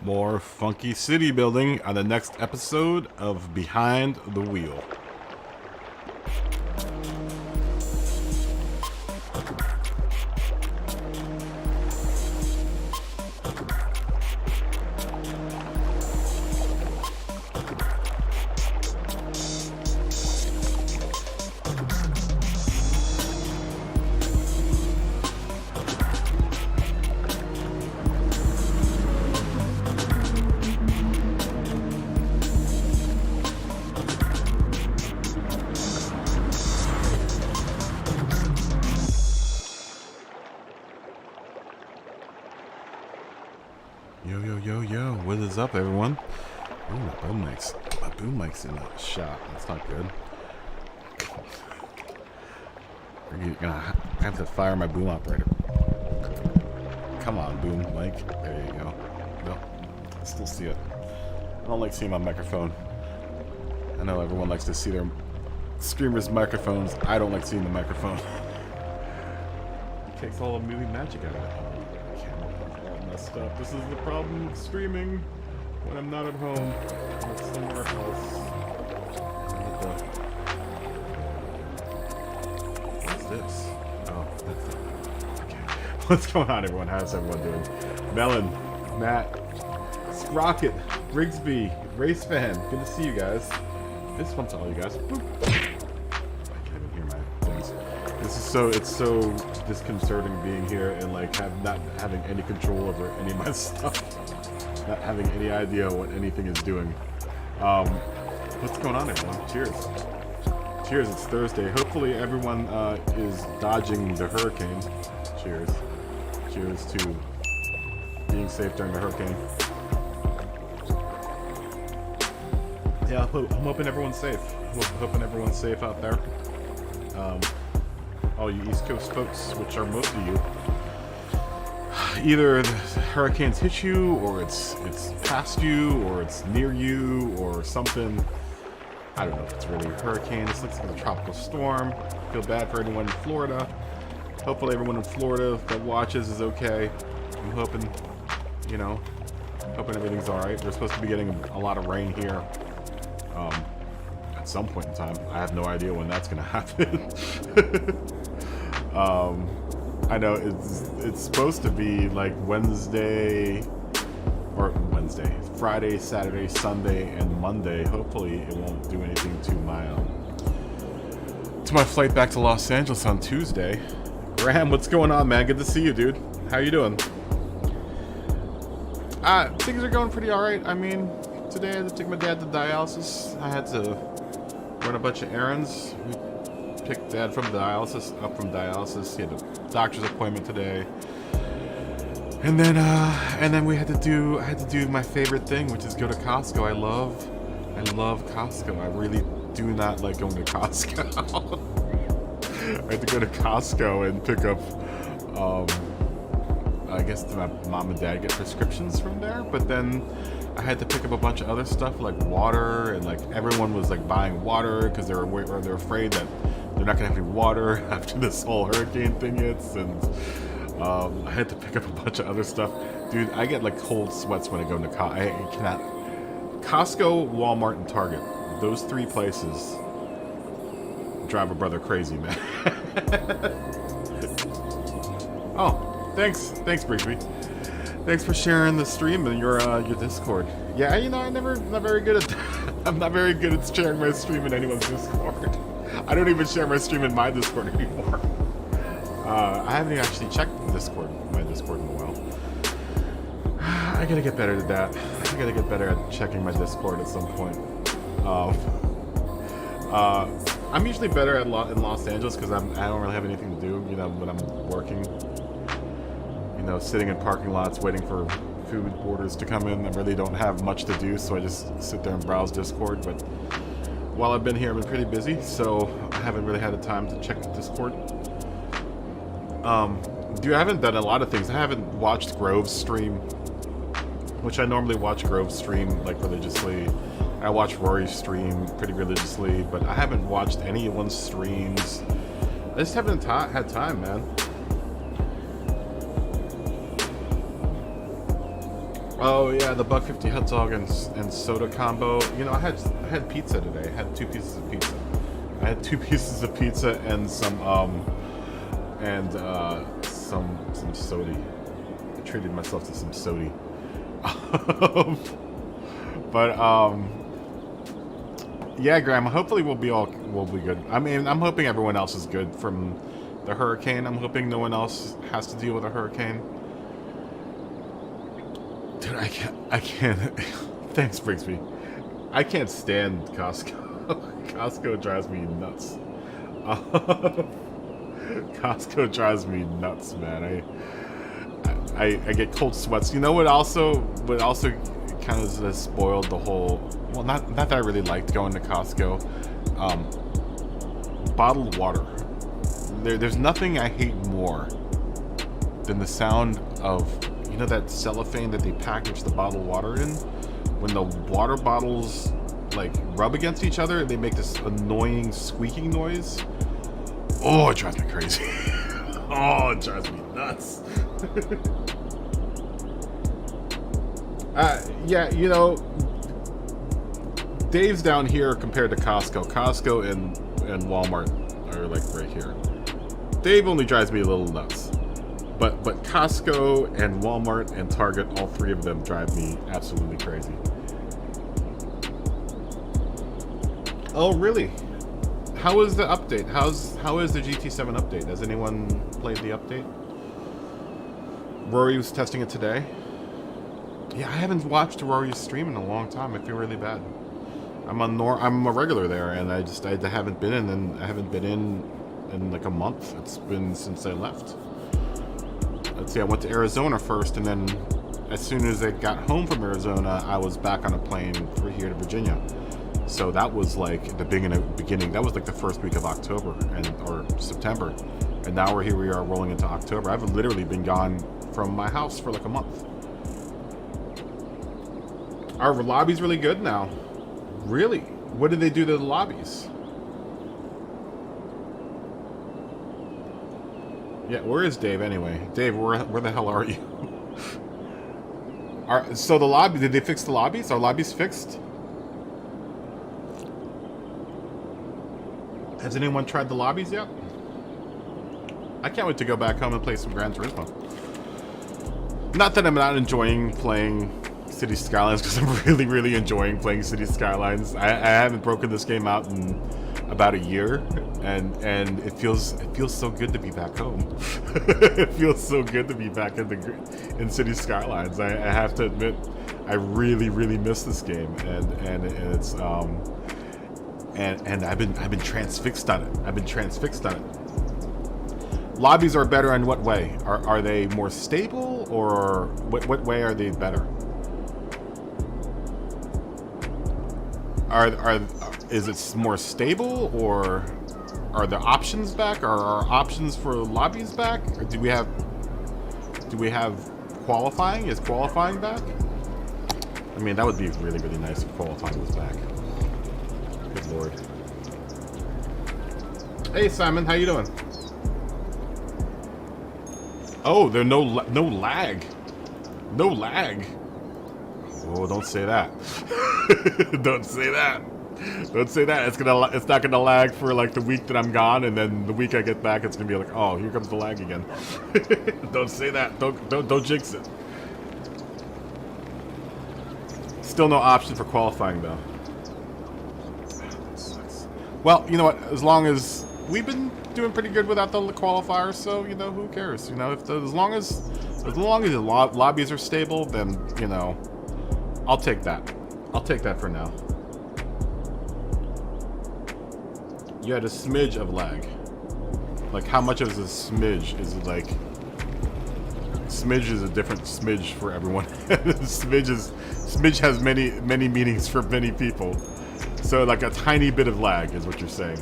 More funky city building on the next episode of Behind the Wheel. Yo, what is up, everyone? Ooh, my boom mic's in the shop. That's not good. You're gonna have to fire my boom operator. Come on, boom mic. There you go. No, I still see it. I don't like seeing my microphone. I know everyone likes to see their streamers' microphones. I don't like seeing the microphone. It takes all the movie magic out of it. Stuff. This is the problem with streaming when I'm not at home. I'm somewhere else. What's this? Oh, that's it. Okay. What's going on, everyone? How's everyone doing? Melon, Matt, Sprocket, Brigsby, Race Fan. Good to see you guys. This one's all you guys. Boop. I can't even hear my things. It's so disconcerting being here and like not having any control over any of my stuff, not having any idea what anything is doing. What's going on, everyone? Cheers, it's Thursday. Hopefully everyone is dodging the hurricane. Cheers to being safe during the hurricane. Yeah, I'm hoping everyone's safe. Hoping everyone's safe out there. All you East Coast folks, which are most of you, either the hurricanes hit you, or it's past you, or it's near you, or something. I don't know if it's really a hurricane. This looks like a tropical storm. Feel bad for anyone in Florida. Hopefully everyone in Florida that watches is okay. I'm hoping, hoping everything's alright. We're supposed to be getting a lot of rain here at some point in time. I have no idea when that's going to happen. I know it's supposed to be like Friday, Saturday, Sunday, and Monday. Hopefully it won't do anything to my flight back to Los Angeles on Tuesday. Graham, what's going on, man? Good to see you, dude. How you doing? Things are going pretty alright. I mean, today I had to take my dad to dialysis. I had to run a bunch of errands. We picked Dad up from dialysis. He had a doctor's appointment today, and then I had to do my favorite thing, which is go to Costco. I love Costco. I really do not like going to Costco. I had to go to Costco and pick up, I guess my mom and dad get prescriptions from there, but then I had to pick up a bunch of other stuff like water, and like everyone was like buying water because they're afraid that they're not gonna have any water after this whole hurricane thing hits, and I had to pick up a bunch of other stuff. Dude, I get like cold sweats when I go into I cannot. Costco, Walmart, and Target. Those three places drive a brother crazy, man. Oh, thanks, Brigsby. Thanks for sharing the stream and your Discord. Yeah, I'm not very good at that. I'm not very good at sharing my stream in anyone's Discord. I don't even share my stream in my Discord anymore. I haven't even actually checked my Discord in a while. I gotta get better at that. I gotta get better at checking my Discord at some point. I'm usually better in Los Angeles because I don't really have anything to do, when I'm working. Sitting in parking lots waiting for food orders to come in. I really don't have much to do, so I just sit there and browse Discord. But while I've been here, I've been pretty busy, so I haven't really had the time to check the Discord. I haven't done a lot of things. I haven't watched Grove's stream, which I normally watch Grove's stream like religiously. I watch Rory's stream pretty religiously, but I haven't watched anyone's streams. I just haven't had time, man. Oh yeah, the $1.50 hot dog and soda combo. You know, I had pizza today. I had 2 pieces of pizza. I had 2 pieces of pizza and some soda. I treated myself to some soda. But yeah, Grandma. Hopefully we'll be good. I mean, I'm hoping everyone else is good from the hurricane. I'm hoping no one else has to deal with a hurricane. Dude, I can't. Thanks, Brigsby. I can't stand Costco. Costco drives me nuts. Costco drives me nuts, man. I get cold sweats. You know what also kind of spoiled the whole. Well, not that I really liked going to Costco. Bottled water. There's nothing I hate more than the sound of, you know, that cellophane that they package the bottled water in? When the water bottles like rub against each other, they make this annoying squeaking noise. Oh, it drives me crazy. Oh, it drives me nuts. Yeah, you know, Dave's down here compared to Costco. Costco and Walmart are like right here. Dave only drives me a little nuts. But Costco and Walmart and Target, all 3 of them drive me absolutely crazy. Oh, really? How is the update? How is the GT7 update? Has anyone played the update? Rory was testing it today. Yeah, I haven't watched Rory's stream in a long time. I feel really bad. I'm a regular there, and I haven't been in, and I haven't been in like a month. It's been since I left. Let's see, I went to Arizona first, and then as soon as I got home from Arizona, I was back on a plane for here to Virginia. So that was like the beginning. That was like the first week of October or September, and now we are rolling into October. I've literally been gone from my house for like a month. Our lobby's really good now. Really? What did they do to the lobbies? Yeah, where is Dave anyway? Dave, where the hell are you? So the lobby, did they fix the lobbies? Are lobbies fixed? Has anyone tried the lobbies yet? I can't wait to go back home and play some Gran Turismo. Not that I'm not enjoying playing City Skylines, because I'm really, really enjoying playing City Skylines. I haven't broken this game out in about a year, and it feels so good to be back home. It feels so good to be back in City Skylines. I have to admit, I really, really miss this game, and it's and I've been transfixed on it. I've been transfixed on it. Lobbies are better in what way? Are they more stable, or what way are they better? Is it more stable, or are the options back? Are our options for lobbies back? Or do we have qualifying? Is qualifying back? I mean, that would be really, really nice if qualifying was back. Good lord. Hey Simon, how you doing? Oh, there's no lag. No lag. Oh, don't say that. Don't say that. Don't say that. It's not gonna lag for like the week that I'm gone, and then the week I get back, it's gonna be like, oh, here comes the lag again. Don't say that. Don't jinx it. Still no option for qualifying though. Well, you know what? As long as we've been doing pretty good without the qualifiers, so you know, who cares? You know, as long as the lobbies are stable, then you know, I'll take that. I'll take that for now. You had a smidge of lag. Like, how much of a smidge is it? Like, smidge is a different smidge for everyone. Smidge has many meanings for many people. So like a tiny bit of lag is what you're saying.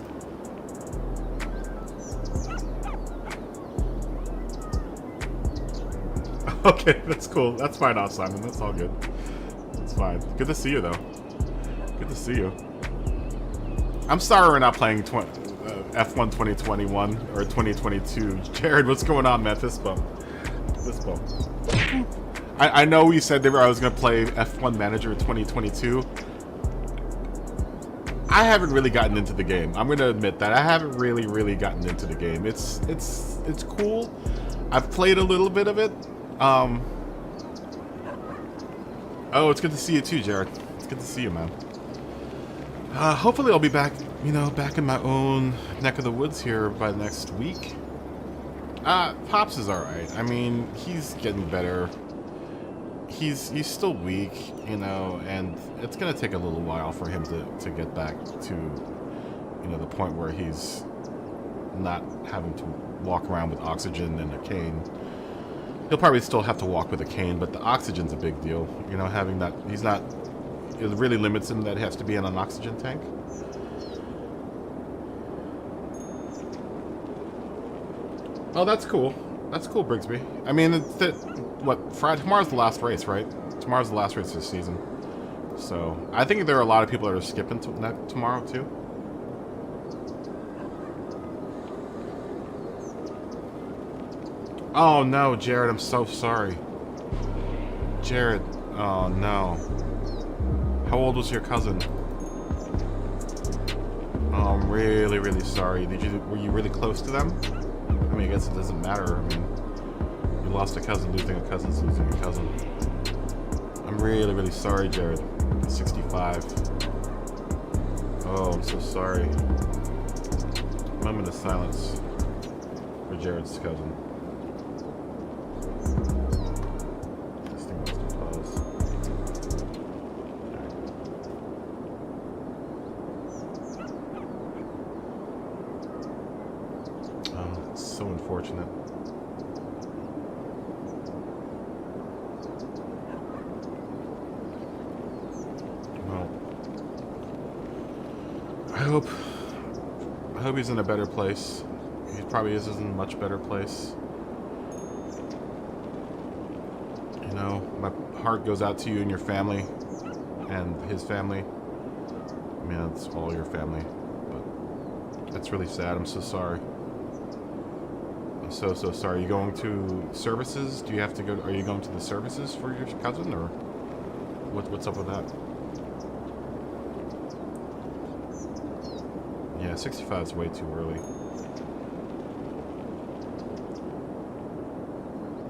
Okay, that's cool. That's fine off, Simon. That's all good. It's fine. Good to see you, though. Good to see you. I'm sorry we're not playing F1 2021 or 2022. Jared, what's going on, man? Fist bump. Fist bump. I know we said I was going to play F1 Manager 2022. I haven't really gotten into the game. I'm going to admit that. I haven't really gotten into the game. It's cool. I've played a little bit of it. Oh, it's good to see you too, Jared. It's good to see you, man. Hopefully I'll be back, back in my own neck of the woods here by next week. Pops is alright. I mean, he's getting better. He's still weak, and it's gonna take a little while for him to get back to, the point where he's not having to walk around with oxygen and a cane. He'll probably still have to walk with a cane, but the oxygen's a big deal. Having that, it really limits him that he has to be in an oxygen tank. Oh, that's cool. That's cool, Brigsby. I mean, tomorrow's the last race, right? Tomorrow's the last race this season. So, I think there are a lot of people that are skipping tomorrow, too. Oh, no, Jared, I'm so sorry. Jared, oh, no. How old was your cousin? Oh, I'm really sorry. Were you really close to them? I mean, I guess it doesn't matter. I mean, you lost a cousin, losing a cousin's losing a cousin. I'm really sorry, Jared. 65. Oh, I'm so sorry. Moment of silence for Jared's cousin. This thing must have paused. Oh, it's so unfortunate. Well, I hope he's in a better place. He probably is in a much better place. My heart goes out to you and your family, and his family. I mean, it's all your family, but that's really sad. I'm so sorry. I'm so sorry. Are you going to services? Do you have to go? Are you going to the services for your cousin, or what's up with that? Yeah, 65 is way too early.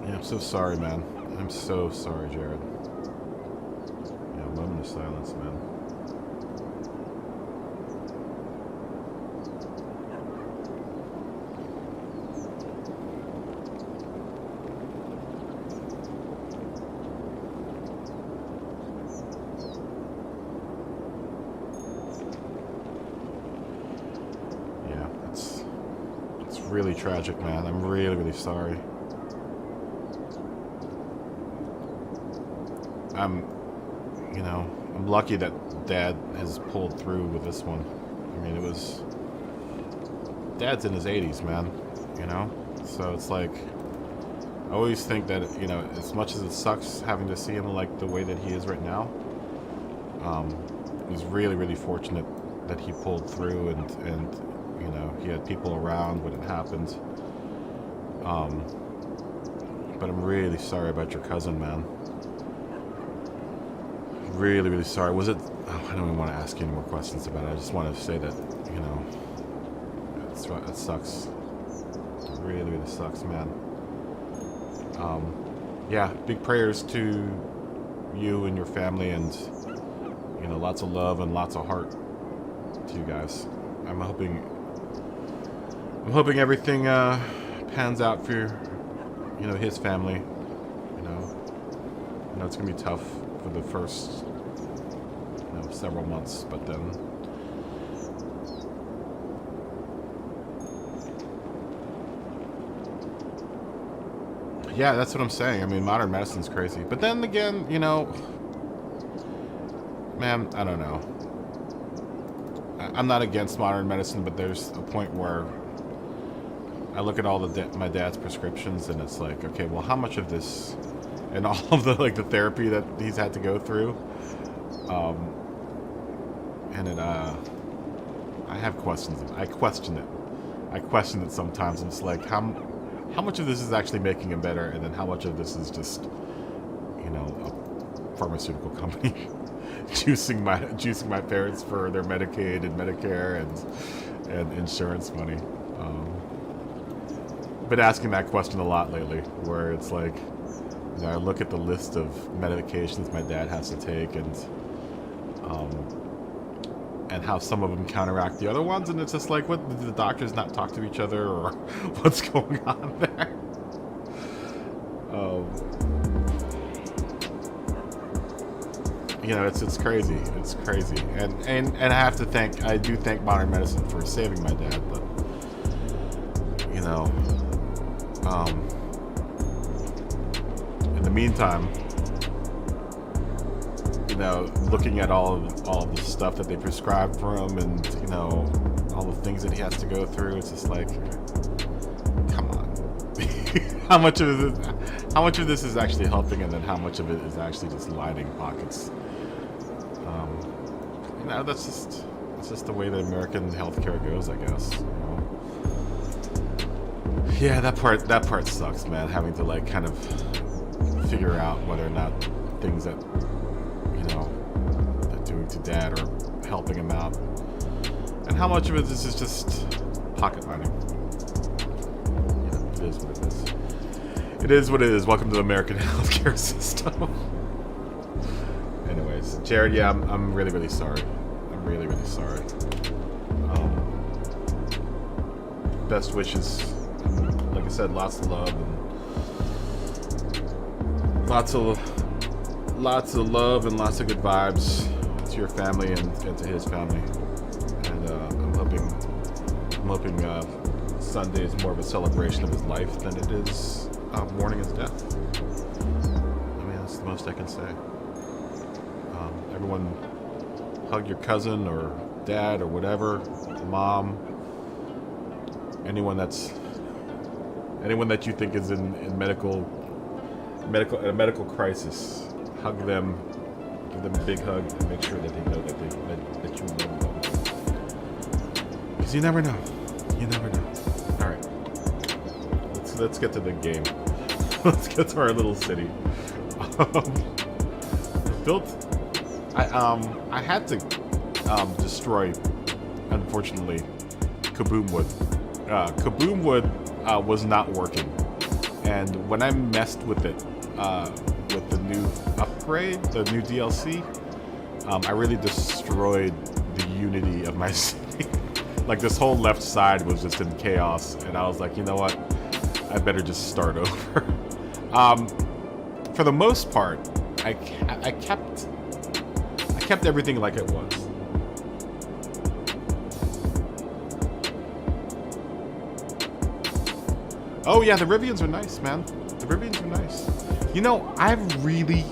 Yeah, I'm so sorry, man. I'm so sorry, Jared. Yeah, moment of silence, man. Yeah, it's really tragic, man. I'm really sorry. I'm lucky that Dad has pulled through with this one. I mean, Dad's in his 80s, man, So it's like, I always think that, as much as it sucks having to see him like the way that he is right now, he's really fortunate that he pulled through and he had people around when it happened. But I'm really sorry about your cousin, man. Really sorry. Was it? Oh, I don't even want to ask you any more questions about it. I just want to say that, it sucks. It really sucks, man. Yeah, big prayers to you and your family, and lots of love and lots of heart to you guys. I'm hoping everything pans out for his family. I know it's gonna be tough for the first several months, but then yeah, that's what I'm saying. I mean, modern medicine's crazy, but then again, man, I don't know. I'm not against modern medicine, but there's a point where I look at all my dad's prescriptions, and it's like, okay, well, how much of this and all of the the therapy that he's had to go through, and it I have questions. I question it sometimes. And it's like, how much of this is actually making him better, and then how much of this is just you know, a pharmaceutical company juicing my parents for their Medicaid and Medicare and insurance money. Been asking that question a lot lately, where it's like, you know, I look at the list of medications my dad has to take, and how some of them counteract the other ones, and it's just like, what, did the doctors not talk to each other, or what's going on there? You know, it's crazy. It's crazy, and I do thank modern medicine for saving my dad, but you know, in the meantime, you know, looking at all of the stuff that they prescribe for him, and you know, all the things that he has to go through, it's just like, come on. how much of this is actually helping, and then how much of it is actually just lining pockets? You know, it's just the way that American healthcare goes, I guess. You know? Yeah, that part sucks, man. Having to like kind of figure out whether or not things that, you know, they're doing to dad are helping him out, and how much of it is just pocket lining. You know, it is what it is. It is what it is. Welcome to the American healthcare system. Anyways, Jared, yeah, I'm really, really sorry. I'm really, really sorry. Best wishes. Like I said, lots of love, and lots of love and lots of good vibes to your family and to his family. And I'm hoping Sunday is more of a celebration of his life than it is mourning his death. I mean, that's the most I can say. Everyone hug your cousin or dad or whatever, mom, anyone that you think is in a medical crisis. Hug them, give them a big hug, and make sure that they know that you love them. Because you never know. You never know. All right, let's get to the game. Let's get to our little city. I had to destroy, unfortunately, KaBoomWood. KaBoomWood was not working, and when I messed with it with the new upgrade, the new DLC, I really destroyed the unity of my city. Like, this whole left side was just in chaos, and I was like, you know what? I better just start over. For the most part, I kept everything like it was. Oh yeah, the Rivians are nice, man. The Rivians are nice. You know, I've really,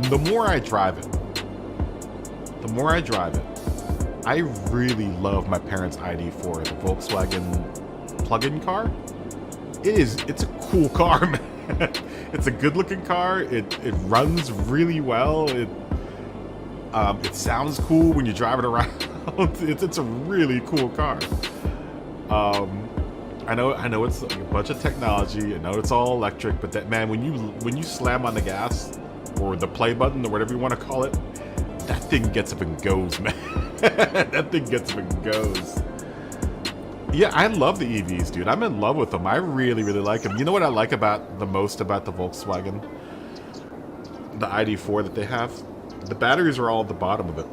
the more I drive it, I really love my parents' ID4, the Volkswagen plug-in car. It's a cool car, man. It's a good-looking car. It runs really well. It sounds cool when you drive it around. It's a really cool car. I know it's a bunch of technology. I know it's all electric, but that, man, when you slam on the gas or the play button or whatever you want to call it, that thing gets up and goes, man. That thing gets up and goes. Yeah, I love the EVs, dude. I'm in love with them. I really, really like them. You know what I like the most about the Volkswagen, the ID4 that they have? The batteries are all at the bottom of it.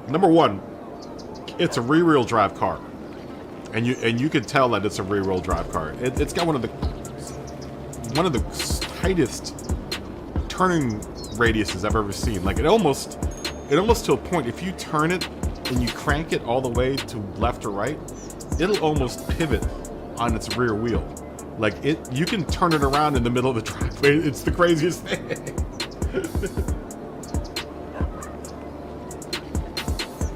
Number one, it's a rear-wheel drive car, and you can tell that it's a rear-wheel drive car. It's got one of the tightest turning radiuses I've ever seen. Like, it almost to a point, if you turn it and you crank it all the way to left or right, it'll almost pivot on its rear wheel. Like, you can turn it around in the middle of the driveway. It's the craziest thing.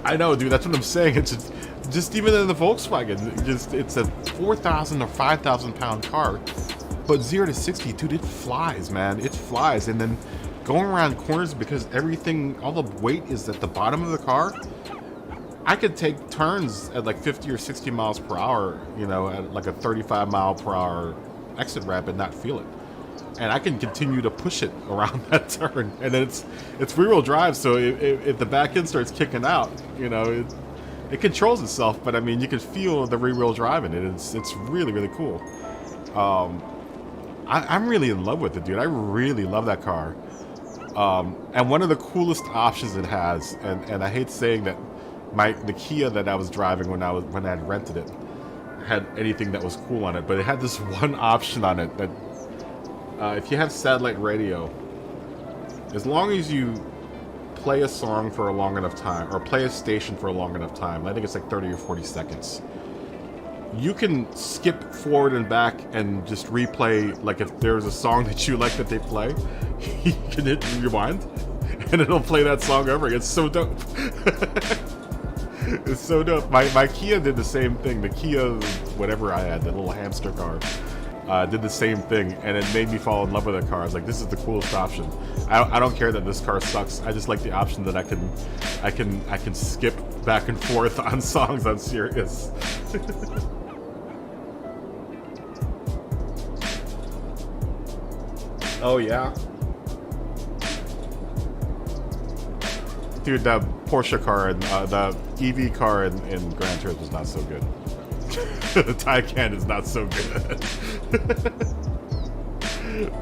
I know, dude. That's what I'm saying. It's just even in the Volkswagen, it's a 4,000 or 5,000 pound car, but 0 to 60, dude, it flies, man. It flies. And then going around corners, because all the weight is at the bottom of the car. I could take turns at like 50 or 60 miles per hour, you know, at like a 35 mile per hour exit ramp and not feel it. and I can continue to push it around that turn. And then it's rear-wheel drive, so if the back end starts kicking out, you know, it controls itself. But I mean, you can feel the rear-wheel drive in it. It's really, really cool. I'm really in love with it, dude. I really love that car. And one of the coolest options it has, and I hate saying that the Kia that I was driving when I had rented it had anything that was cool on it, but it had this one option on it that if you have satellite radio, as long as you play a song for a long enough time, or play a station for a long enough time, I think it's like 30 or 40 seconds, you can skip forward and back and just replay. Like if there's a song that you like that they play, you can hit rewind and it'll play that song over again. It's so dope. It's so dope. My Kia did the same thing. The Kia, whatever I had, the little hamster car, did the same thing, and it made me fall in love with that car. I was like, this is the coolest option. I don't care that this car sucks. I just like the option that I can skip back and forth on songs on Sirius. Oh yeah, dude, the Porsche car and the EV car in Gran Turismo is not so good. The Taycan is not so good.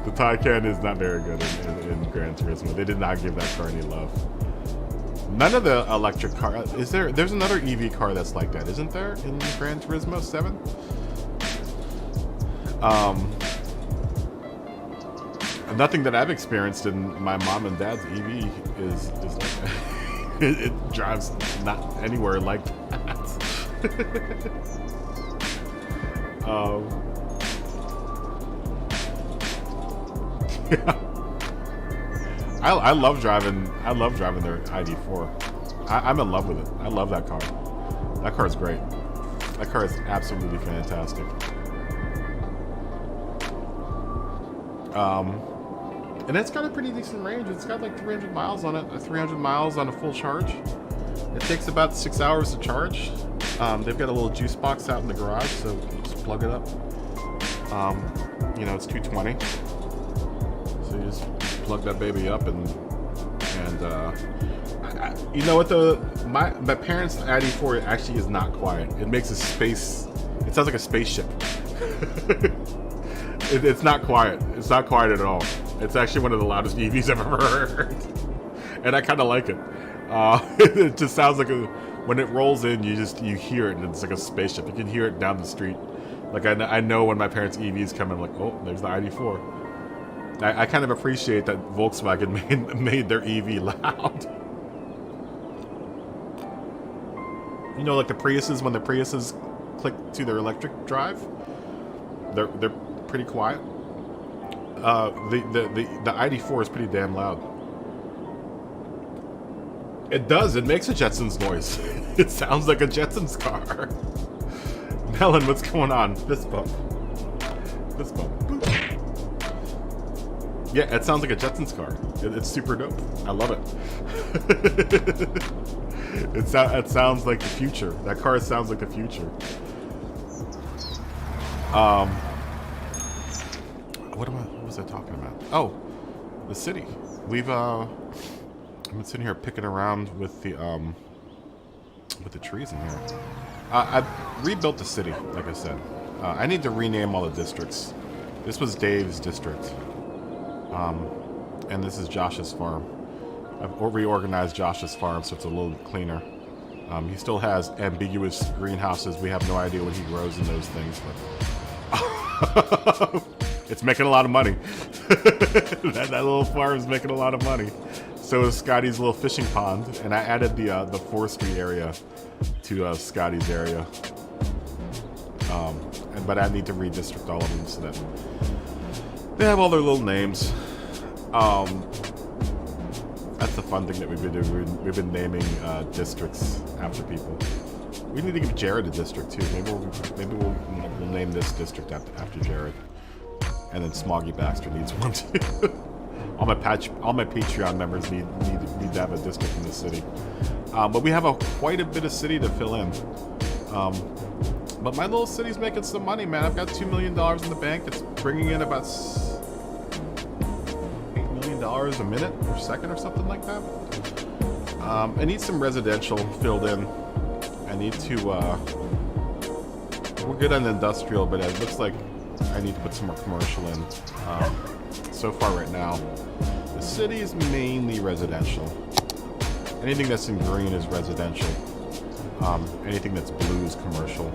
The Taycan is not very good in Gran Turismo. They did not give that car any love. None of the electric car is there. There's another EV car that's like that, isn't there, in Gran Turismo 7? Nothing that I've experienced in my mom and dad's EV is like that. It drives not anywhere like that. Yeah. I love driving their ID4. I'm in love with it. I love that car. That car is great. That car is absolutely fantastic. And it's got a pretty decent range. It's got like 300 miles on it. 300 miles on a full charge. It takes about 6 hours to charge. They've got a little juice box out in the garage, so you just plug it up. You know, it's 220. So you just plug that baby up, and you know what, though? My parents' ID4 actually is not quiet. It makes a space. It sounds like a spaceship. It's not quiet. It's not quiet at all. It's actually one of the loudest EVs I've ever heard, and I kind of like it. It just sounds like when it rolls in, you hear it, and it's like a spaceship. You can hear it down the street. Like I know when my parents' EVs come in, I'm like, oh, there's the ID4. I kind of appreciate that Volkswagen made their EV loud. You know, like the Priuses, when the Priuses click to their electric drive, they're pretty quiet. The ID4 is pretty damn loud. It does. It makes a Jetsons noise. It sounds like a Jetsons car. Melon, what's going on? Fist bump. Fist bump. Boop. Yeah, it sounds like a Jetsons car. It's super dope. I love it. It sounds like the future. That car sounds like the future. What was I talking about? Oh, the city. I've been sitting here picking around with the trees in here. I've rebuilt the city, like I said. I need to rename all the districts. This was Dave's district. And this is Josh's farm. I've reorganized Josh's farm so it's a little cleaner. He still has ambiguous greenhouses. We have no idea what he grows in those things, but it's making a lot of money. that little farm is making a lot of money. So is Scotty's little fishing pond, and I added the forestry area to Scotty's area. But I need to redistrict all of them so that they have all their little names. That's the fun thing that we've been doing. We've been naming districts after people. We need to give Jared a district too. Maybe we'll name this district after Jared. And then Smoggy Baxter needs one too. all my Patreon members need to have a district in the city. But we have quite a bit of city to fill in. But my little city's making some money, man. I've got $2 million in the bank. It's bringing in about $2 a minute or second or something like that. I need some residential filled in. I need to, we're good on industrial, but it looks like I need to put some more commercial in. So far right now, the city is mainly residential. Anything that's in green is residential. Anything that's blue is commercial.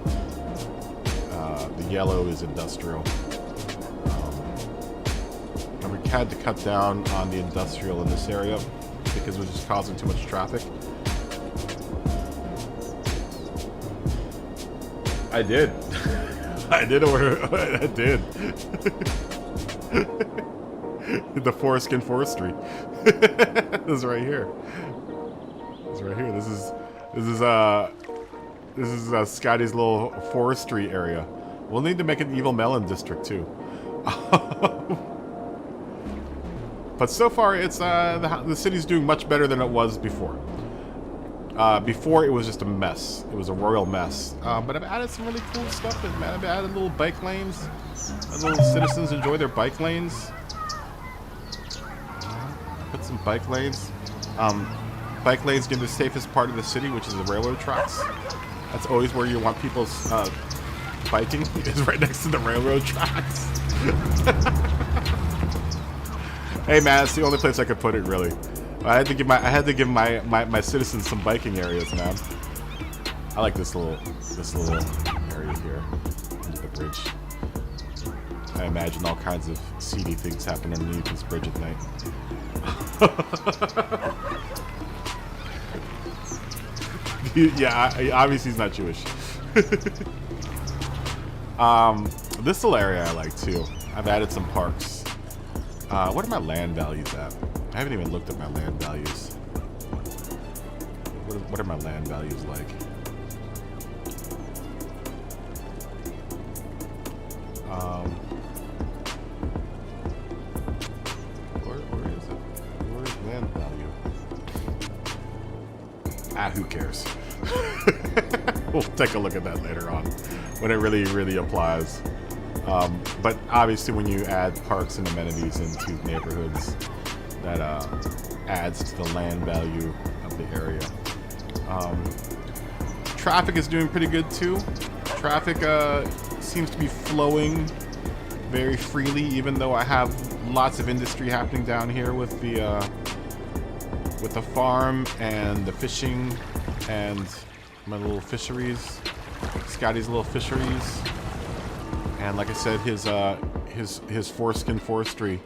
The yellow is industrial. And we had to cut down on the industrial in this area because it was just causing too much traffic. I did. I did order. I did. The foreskin forestry. This is right here. This is right here. This is Scotty's little forestry area. We'll need to make an evil melon district too. But so far, it's the city's doing much better than it was before. Before it was just a mess. It was a royal mess. But I've added some really cool stuff in, man. I've added little bike lanes. Little citizens enjoy their bike lanes. Put some bike lanes. Bike lanes give the safest part of the city, which is the railroad tracks. That's always where you want people's biking, is right next to the railroad tracks. Hey man, it's the only place I could put it, really. I had to give my citizens some biking areas, man. I like this little area here under the bridge. I imagine all kinds of seedy things happen underneath this bridge at night. Yeah, obviously he's not Jewish. This little area I like too. I've added some parks. What are my land values at? I haven't even looked at my land values. What are my land values like? Where is it? Where is land value? Ah, who cares? We'll take a look at that later on when it really applies. But obviously when you add parks and amenities into neighborhoods, that adds to the land value of the area. Traffic is doing pretty good too. Traffic seems to be flowing very freely, even though I have lots of industry happening down here with the farm and the fishing and my little fisheries, Scotty's little fisheries, and like I said, his foreskin forestry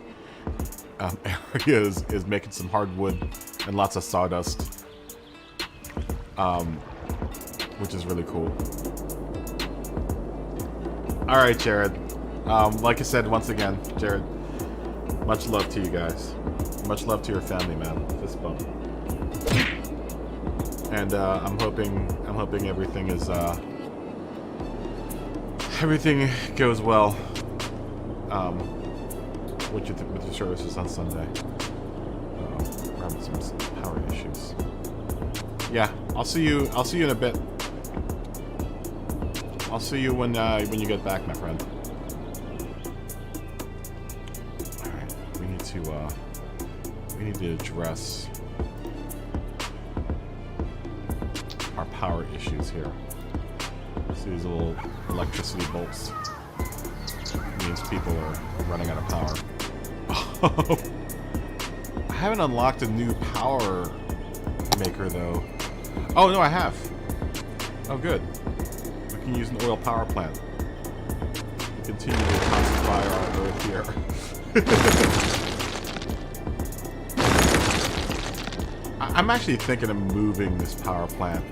area is making some hardwood and lots of sawdust, which is really cool. All right, Jared. Like I said, once again, Jared, much love to you guys. Much love to your family, man. Fist bump. And I'm hoping everything is everything goes well with your services on Sunday. We're having some power issues. Yeah, I'll see you in a bit. I'll see you when you get back, my friend. All right, we need to address our power issues here. See these little electricity bolts. It means people are running out of power. I haven't unlocked a new power maker though. Oh no, I have. Oh good. We can use an oil power plant. We continue to concentrate our earth here. I'm actually thinking of moving this power plant.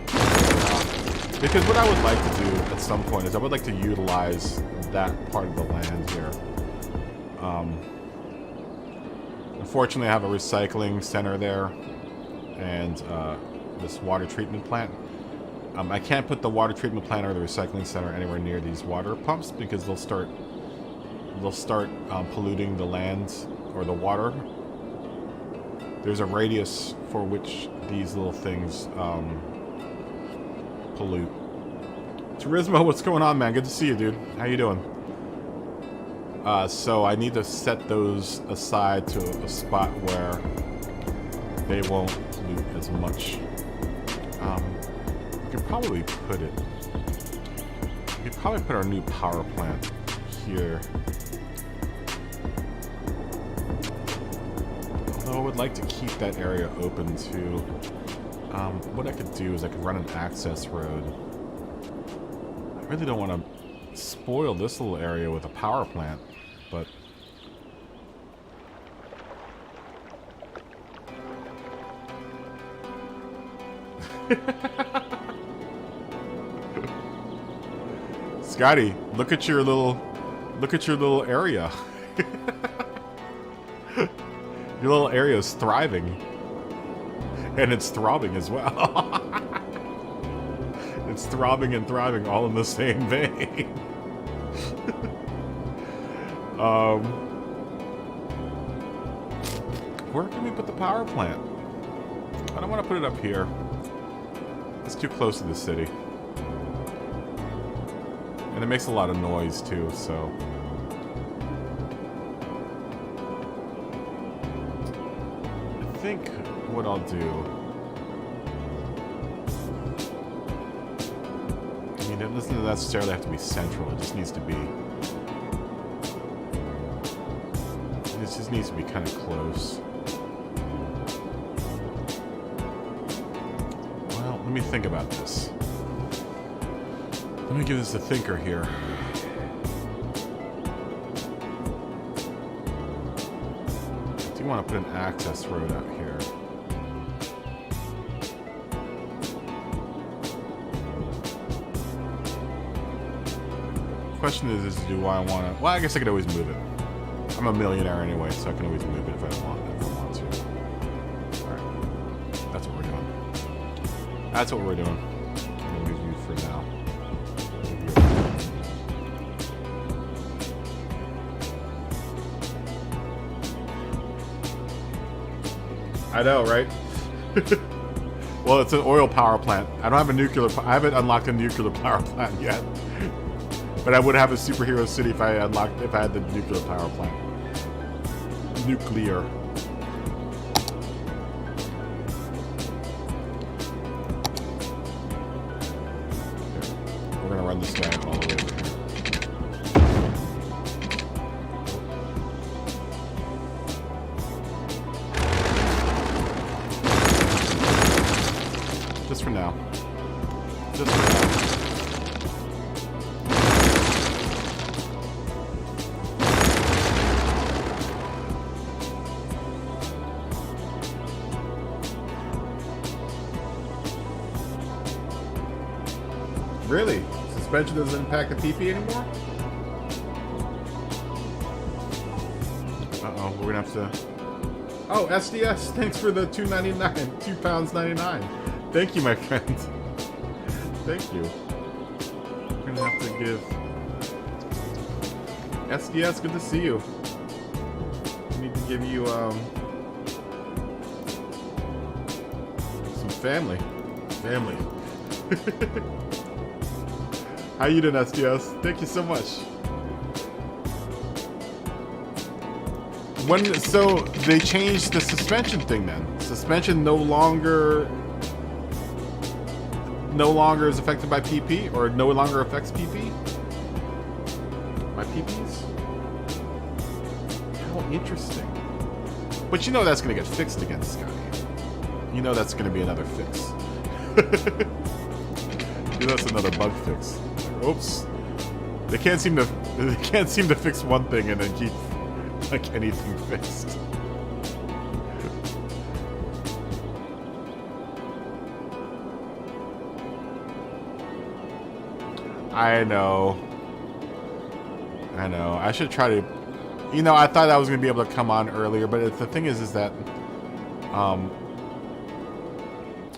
Because what I would like to do at some point is I would like to utilize that part of the land here. Unfortunately, I have a recycling center there and this water treatment plant. I can't put the water treatment plant or the recycling center anywhere near these water pumps because they'll start polluting the land or the water. There's a radius for which these little things pollute. Turismo, what's going on, man? Good to see you, dude. How you doing? So I need to set those aside to a spot where they won't loot as much. We could probably put it. We could probably put our new power plant here. Although I would like to keep that area open too. What I could do is I could run an access road. I really don't want to spoil this little area with a power plant, but Scotty, look at your little area. Your little area is thriving. And it's throbbing as well. It's throbbing and thriving all in the same vein. Where can we put the power plant? I don't want to put it up here. It's too close to the city. And it makes a lot of noise too, so... I think what I'll do... I mean, it doesn't necessarily have to be central, it just needs to be... It just needs to be kind of close. Well, let me think about this. Let me give this a thinker here. I do want to put an access road out here. Question is do I want to... Well, I guess I could always move it. I'm a millionaire anyway, so I can always move it if I want to. Alright. That's what we're doing. That's what we're doing. I'm going to leave you for now. I know, right? Well, it's an oil power plant. I don't have a nuclear... I haven't unlocked a nuclear power plant yet. But I would have a superhero city if I had the nuclear power plant. Nuclear. We're gonna run this guy all the way over here. Just for now. Just for now. Really? Suspension doesn't impact the PP anymore? Uh-oh, we're gonna have to... Oh, SDS, thanks for the $2.99. £2.99. Thank you, my friend. Thank you. We're gonna have to give... SDS, good to see you. I need to give you, some family. Family. How you doing, SDS? Thank you so much. So they changed the suspension thing then. Suspension no longer is affected by PP, or no longer affects PP? My PPs? How interesting. But you know that's gonna get fixed again, Scotty. You know that's gonna be another fix. You know that's another bug fix. Oops. They can't seem to fix one thing and then keep like anything fixed. I know. I should try to... You know, I thought I was going to be able to come on earlier, but the thing is that...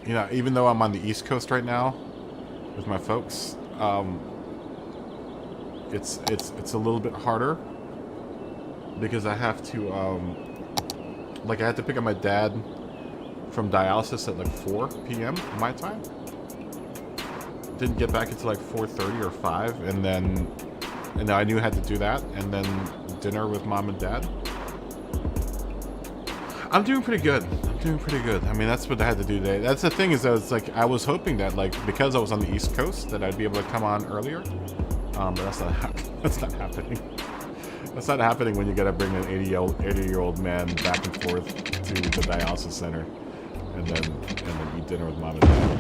you know, even though I'm on the East Coast right now with my folks, it's a little bit harder because I have to like I had to pick up my dad from dialysis at like 4 p.m. my time. Didn't get back until like 4:30 or 5, and then I knew I had to do that, and then dinner with mom and dad? I'm doing pretty good. I'm doing pretty good. I mean, that's what I had to do today. That's the thing is that it's like I was hoping that like because I was on the East Coast that I'd be able to come on earlier. But that's not that's not happening. That's not happening when you gotta bring an 80-year-old man back and forth to the dialysis center, and then eat dinner with mom and dad.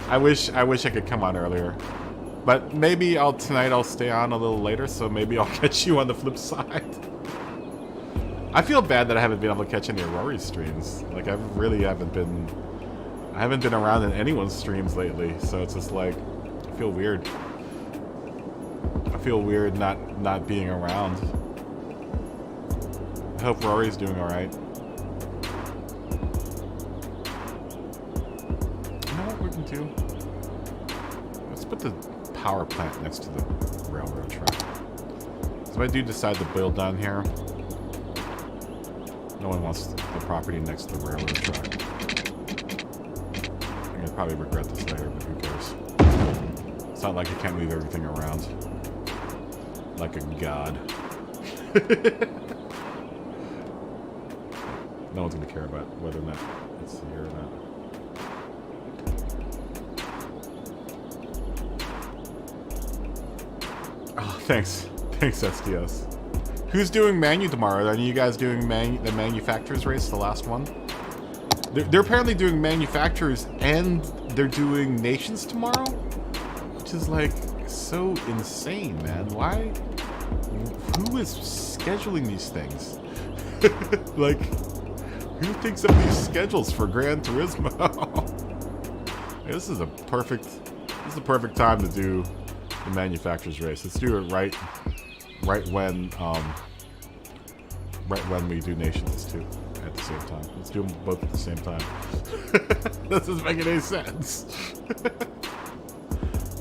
I wish I could come on earlier, but maybe tonight I'll stay on a little later, so maybe I'll catch you on the flip side. I feel bad that I haven't been able to catch any of Rory's streams. Like I haven't been around in anyone's streams lately, so it's just like I feel weird. I feel weird not being around. I hope Rory's doing alright. You know what we can do? Let's put the power plant next to the railroad track. So if I do decide to build down here, no one wants the property next to the railroad track. I'm gonna probably regret this later, but who cares? It's not like I can't move everything around. Like a god. No one's gonna care about whether or not it's here or not. Oh, thanks. Thanks, SDS. Who's doing Manu tomorrow? Are you guys doing the manufacturers race, the last one? They're apparently doing manufacturers and they're doing nations tomorrow? Which is like so insane, man. Why? Who is scheduling these things? Like, who thinks of these schedules for Gran Turismo? This is the perfect time to do the manufacturers race. Let's do it right when we do nations too at the same time. Let's do them both at the same time. This doesn't make any sense.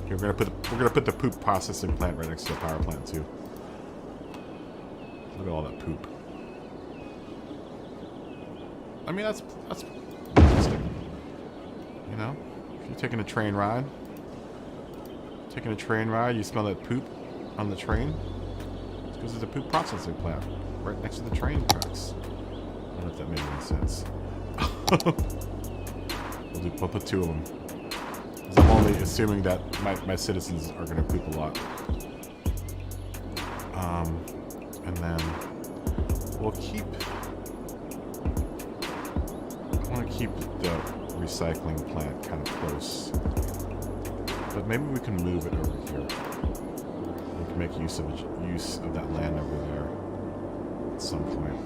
Okay, we're gonna put the poop processing plant right next to the power plant too. Look at all that poop. I mean, that's realistic. You know, if you're taking a train ride, you smell that poop on the train. It's because there's a poop processing plant right next to the train tracks. I don't know if that made any sense. We'll put two of them. Because I'm only assuming that my citizens are going to poop a lot. And then we'll keep... I want to keep the recycling plant kind of close. But maybe we can move it over here. We can make use of that land over there at some point.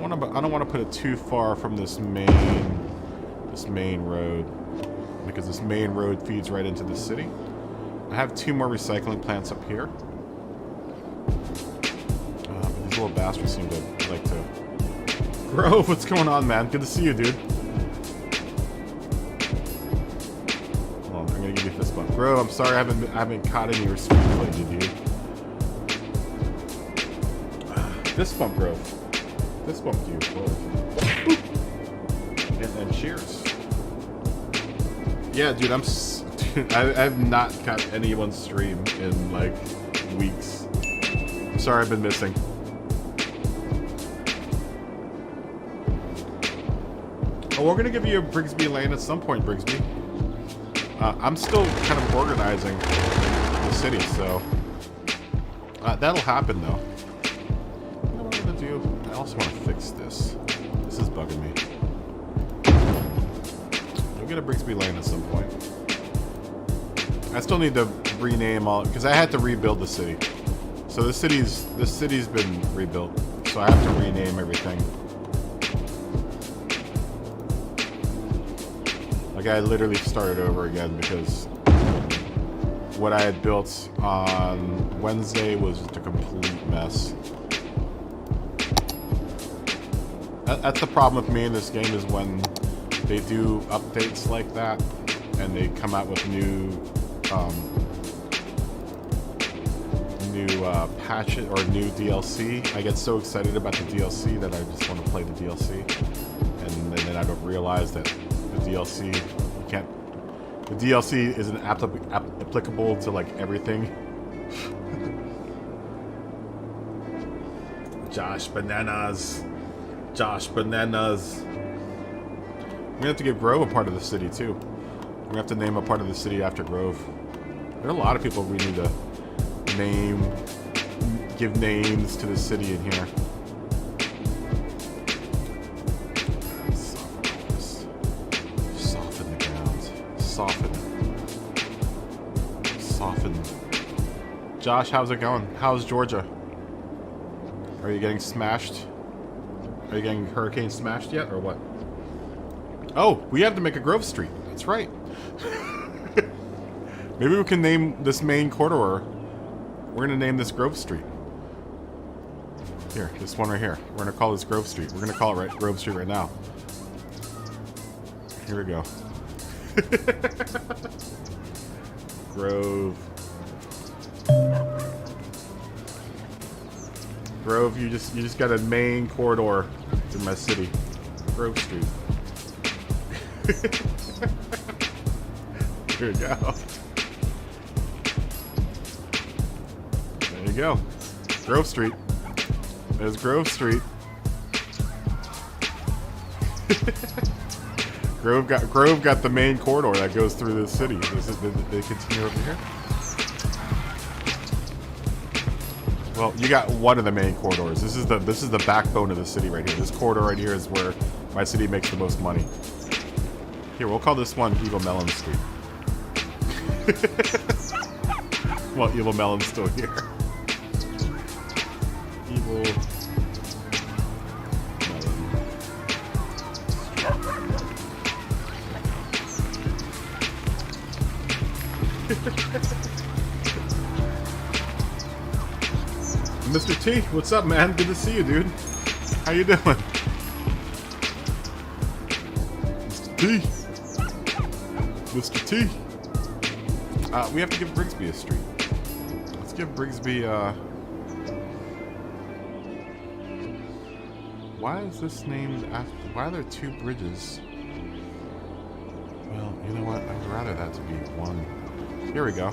I don't want to put it too far from this main road, because this main road feeds right into the city. I have two more recycling plants up here. These little bastards seem to like to grow. What's going on, man? Good to see you, dude. Hold on, I'm gonna give you a fist bump. Bro, I'm sorry I haven't caught any of your streams lately, dude. Fist bump, bro. Fist bump you. And cheers. Yeah, dude, I've not caught anyone's stream in like weeks. I'm sorry I've been missing. Oh, we're gonna give you a Brigsby lane at some point, Brigsby. I'm still kind of organizing the city, so that'll happen though. What am I gonna do? I also want to fix this. This is bugging me. We'll get a Brigsby lane at some point. I still need to rename all, because I had to rebuild the city. So the city's been rebuilt, so I have to rename everything. Like I literally started over again because what I had built on Wednesday was just a complete mess. That's the problem with me in this game, is when they do updates like that and they come out with new patches or new DLC. I get so excited about the DLC that I just want to play the DLC, and then I don't realize that the DLC The DLC isn't applicable to like everything. Josh Bananas. Josh Bananas. We're gonna have to give Grove a part of the city too. We're gonna have to name a part of the city after Grove. There are a lot of people we need to name, give names to the city in here. Soften the ground. Soften. Josh, how's it going? How's Georgia? Are you getting smashed? Are you getting hurricane smashed yet, or what? Oh, we have to make a Grove Street. That's right. Maybe we can name this main corridor. We're gonna name this Grove Street. Here, this one right here. We're gonna call this Grove Street. We're gonna call it Grove Street right now. Here we go. Grove. Grove, you just got a main corridor in my city. Grove Street. Here we go. There you go. Grove Street. There's Grove Street. Grove got the main corridor that goes through the city. They continue over here. Well, you got one of the main corridors. This is the backbone of the city right here. This corridor right here is where my city makes the most money. Here, we'll call this one Evil Melon Street. Well, Evil Melon's still here. Evil Melon. Mr. T, what's up, man? Good to see you, dude. How you doing? Mr. T. Mr. T. We have to give Brigsby a street. Let's give Brigsby, why is this named after... Why are there two bridges? Well, you know what? I'd rather that to be one. Here we go.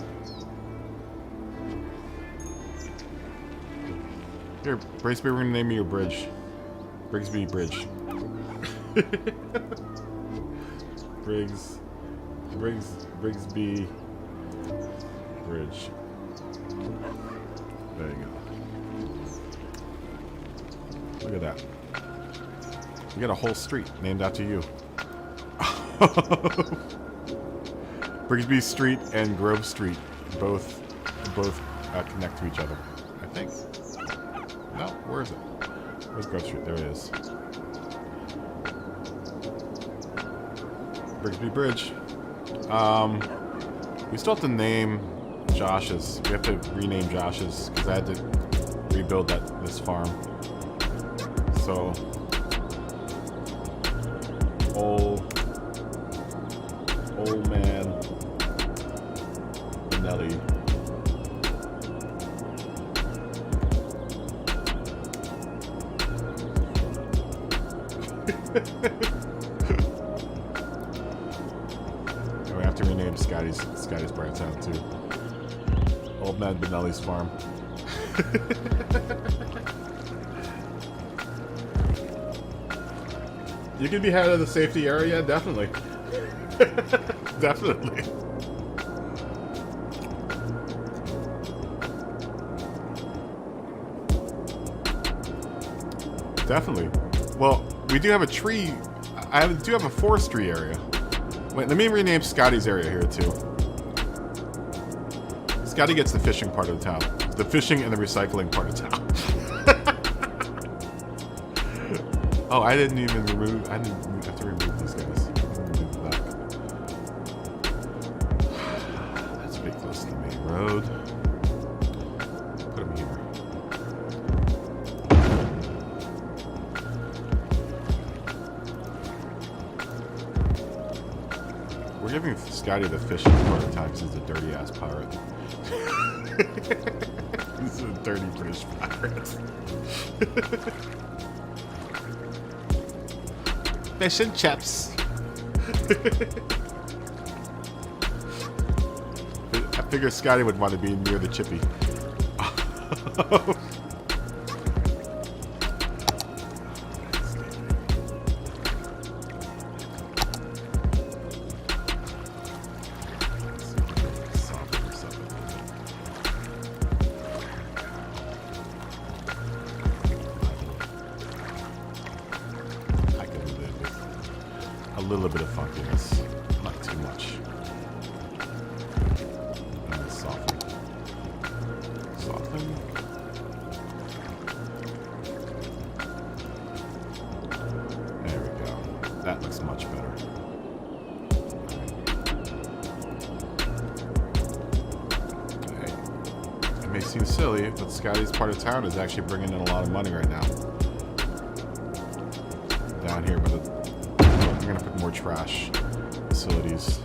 Here, Brigsby, we're gonna name you a bridge. Brigsby Bridge. Brigsby Bridge. There you go. Look at that. We got a whole street named after you. Brigsby Street and Grove Street both connect to each other, I think. No, where is it? Where's Grove Street? There it is. Brigsby Bridge. We still have to name Josh's. We have to rename Josh's because I had to rebuild this farm. So, old man Nelly. We have to rename Scotty's part of town too. Old Man Benelli's farm. You can be head of the safety area, definitely. Definitely. Definitely. Well, we do have a tree. I do have a forestry area. Wait, let me rename Scotty's area here too. Scotty gets the fishing part of the town. The fishing and the recycling part of town. Oh, I didn't even remove. I didn't have to remove these guys. Remove that. That's pretty close to the main road. Put them here. We're giving Scotty the fishing part of the town because he's a dirty ass pirate. He's a dirty British pirate. Fish and chips. figure Scotty would want to be near the chippy. A little bit of funkiness, not too much. And soften. Soften. There we go. That looks much better. Okay. It may seem silly, but Scotty's part of town is actually bringing in a lot of money right now. Down here, but I'm gonna put more trash facilities.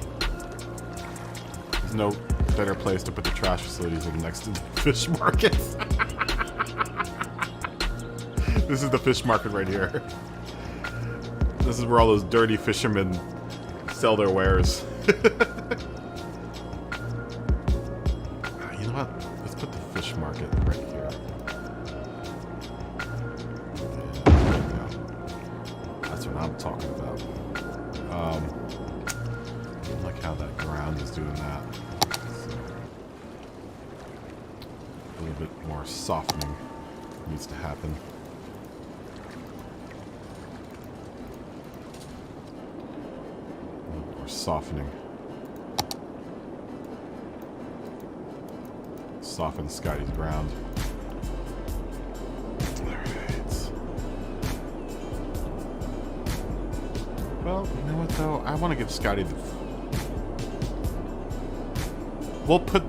There's no better place to put the trash facilities than next to the fish market. This is the fish market right here. This is where all those dirty fishermen sell their wares. You know what? Let's put the fish market right here. Yeah, that's what I'm talking about. I don't like how that ground is doing that. So, a little bit more softening needs to happen. A little more softening. Soften Scotty's ground. Well, you know what though? I want to give Scotty the. We'll put.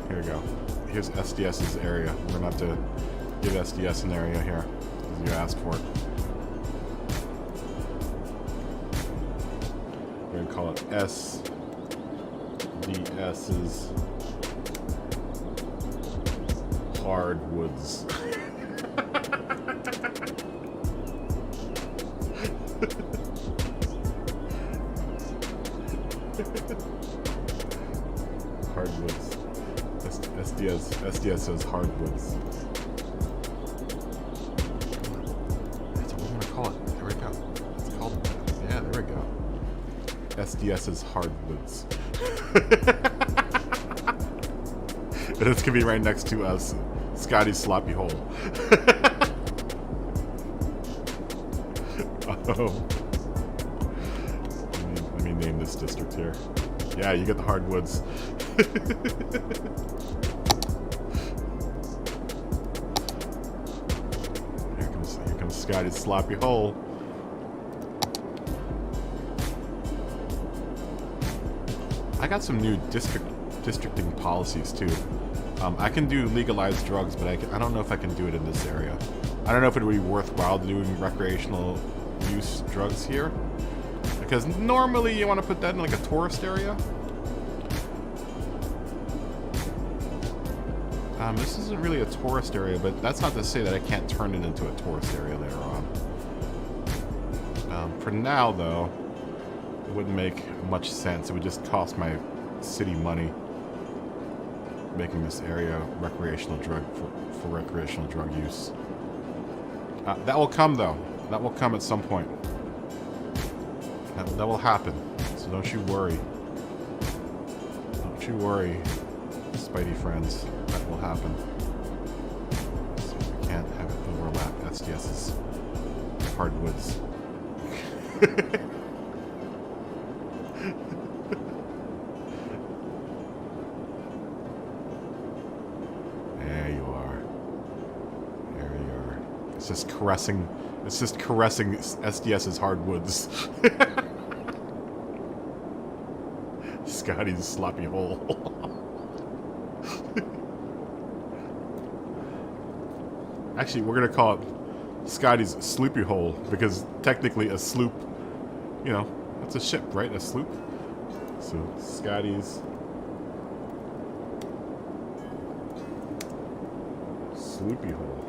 Here we go. Here's SDS's area. We're gonna have to give SDS an area here, as you asked for it. We're gonna call it SDS's hardwoods. Hardwoods. SDS says hardwoods. That's what we're gonna call it. There we go. It's called. Yeah, there we go. SDS's hardwoods. And it's gonna be right next to us. Scotty's sloppy hole. Oh. Let me name this district here. Yeah, you get the hardwoods. Here comes Scotty's sloppy hole. I got some new districting policies too. I can do legalized drugs, but I don't know if I can do it in this area. I don't know if it would be worthwhile doing recreational use drugs here. Because normally you want to put that in like a tourist area. This isn't really a tourist area, but that's not to say that I can't turn it into a tourist area later on. For now, though, it wouldn't make much sense. It would just cost my city money making this area recreational drug for recreational drug use. That will come, though. That will come at some point. That will happen. So don't you worry. Don't you worry, Spidey friends. That will happen. So we can't have it overlap SDS's hardwoods. There you are. There you are. It's just caressing SDS's hardwoods. Scotty's sloppy hole. Actually, we're gonna call it Scotty's sloopy hole, because technically a sloop, you know, that's a ship, right? A sloop. So Scotty's sloopy hole.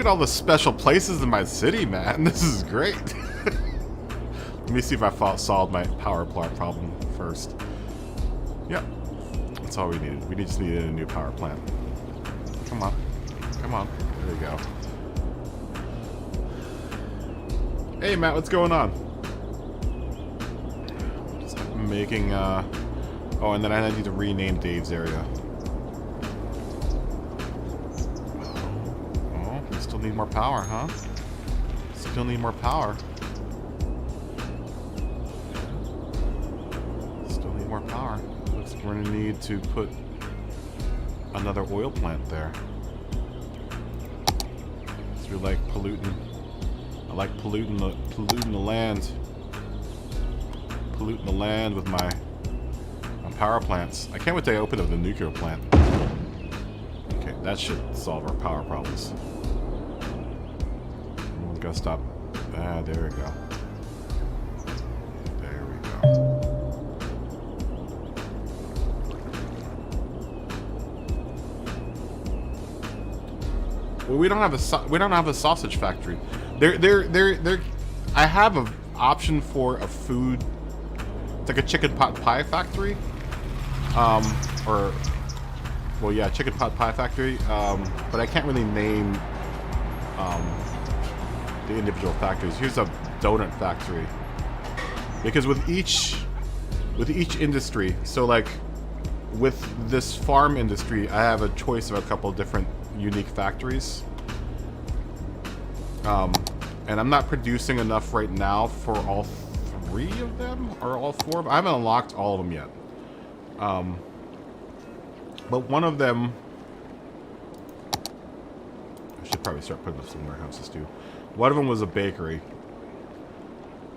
at all the special places in my city, man. This is great. Let me see if I solved my power plant problem first. Yep. That's all we needed. We just needed a new power plant. Come on. Come on. There we go. Hey, Matt, what's going on? Just making, Oh, and then I need to rename Dave's area. Oh, we still need more power, huh? Still need more power. Still need more power. Looks like we're gonna need to put another oil plant there. Because we like polluting. I like polluting the land. Polluting the land with my power plants. I can't wait till I open up the nuclear plant. Okay, that should solve our power problems. We're gonna stop. Ah, there we go. There we go. Well, we don't have a sausage factory. I have an option for a food. It's like a chicken pot pie factory. Chicken pot pie factory. But I can't really name the individual factories. Here's a donut factory. Because with each industry, so like with this farm industry, I have a choice of a couple of different unique factories. And I'm not producing enough right now for all 3 of them, or all 4 of them. I haven't unlocked all of them yet. But one of them, I should probably start putting up some warehouses too. One of them was a bakery.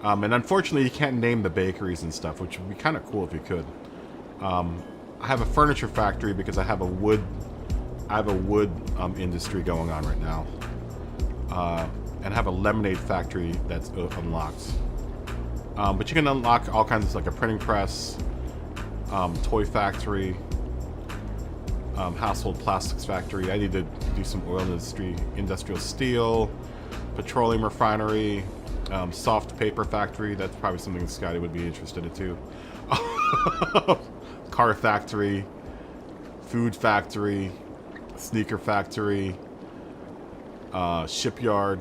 And unfortunately you can't name the bakeries and stuff, which would be kind of cool if you could. I have a furniture factory because I have a wood industry going on right now. And have a lemonade factory that's unlocked. But you can unlock all kinds of, like a printing press, toy factory, household plastics factory. I need to do some oil industry, industrial steel, petroleum refinery, soft paper factory. That's probably something Scotty would be interested in too. Car factory, food factory, sneaker factory, shipyard,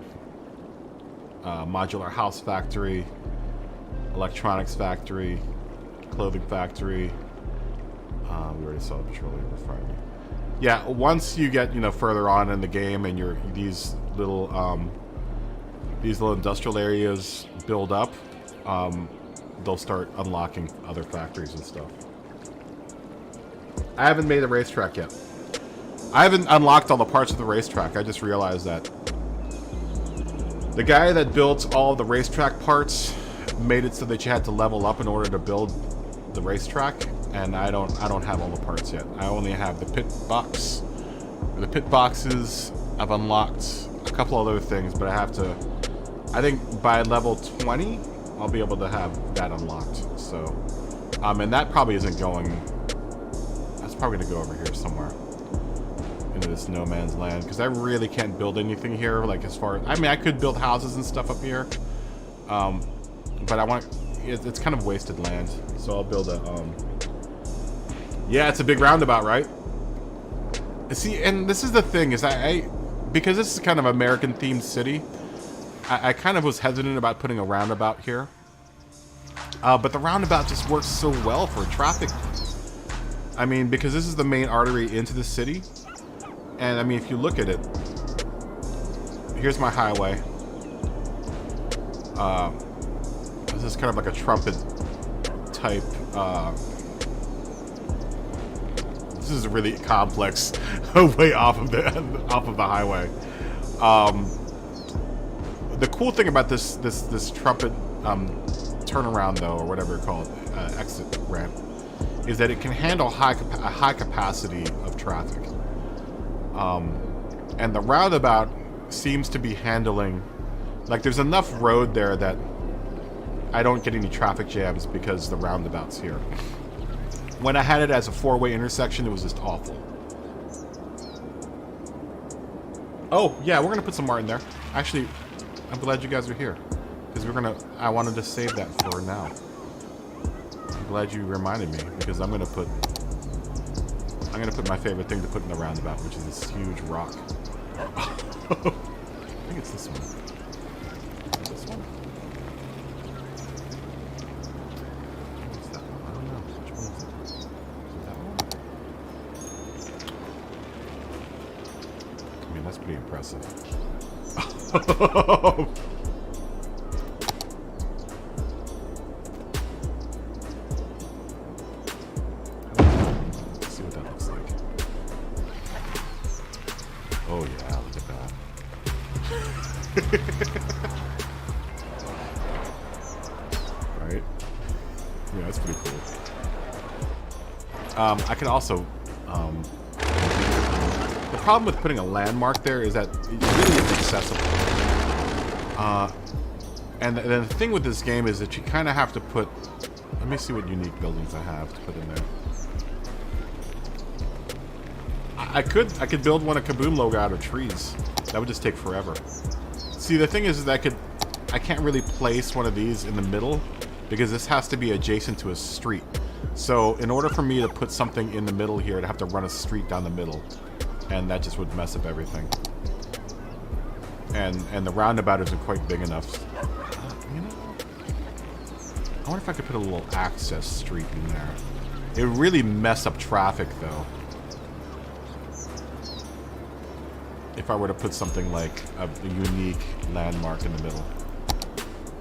modular house factory, electronics factory, clothing factory. We already saw the petroleum refinery. Yeah, once you get further on in the game and these little industrial areas build up, they'll start unlocking other factories and stuff. I haven't made a racetrack yet. I haven't unlocked all the parts of the racetrack. I just realized that the guy that built all the racetrack parts made it so that you had to level up in order to build the racetrack, and I don't have all the parts yet. I only have the pit box. The pit boxes, I've unlocked a couple other things, but I think by level 20 I'll be able to have that unlocked. So and that probably isn't going. That's probably gonna go over here somewhere into this no man's land, because I really can't build anything here. Like, as far as, I mean, I could build houses and stuff up here, but I want, it's kind of wasted land, so I'll build a yeah, it's a big roundabout, right? See, and this is the thing, is because this is kind of American themed city, I kind of was hesitant about putting a roundabout here, but the roundabout just works so well for traffic. I mean, because this is the main artery into the city. And I mean, if you look at it, here's my highway. This is kind of like a trumpet type. This is really complex, way off of the highway. The cool thing about this trumpet turnaround, though, or whatever it's called, exit ramp, is that it can handle a high capacity of traffic. And the roundabout seems to be handling, like, there's enough road there that I don't get any traffic jams because the roundabout's here. When I had it as a 4-way intersection, it was just awful. Oh, yeah, we're gonna put some more in there. Actually, I'm glad you guys are here. Because I wanted to save that for now. I'm glad you reminded me, because I'm gonna put my favorite thing to put in the roundabout, which is this huge rock. I think it's this one. This one? What's that one? I don't know. Which one is it? Is it that one? I mean, that's pretty impressive. Let's see what that looks like. Oh yeah, look at that. Right? Yeah, that's pretty cool. I can also the problem with putting a landmark there is that it really is accessible. And the thing with this game is that you kind of have to put... Let me see what unique buildings I have to put in there. I could build one of KaBoom logo out of trees. That would just take forever. See, the thing is that I can't really place one of these in the middle because this has to be adjacent to a street. So in order for me to put something in the middle here, I'd have to run a street down the middle. And that just would mess up everything. And the roundabout isn't quite big enough. You know, I wonder if I could put a little access street in there. It would really mess up traffic, though. If I were to put something like a unique landmark in the middle,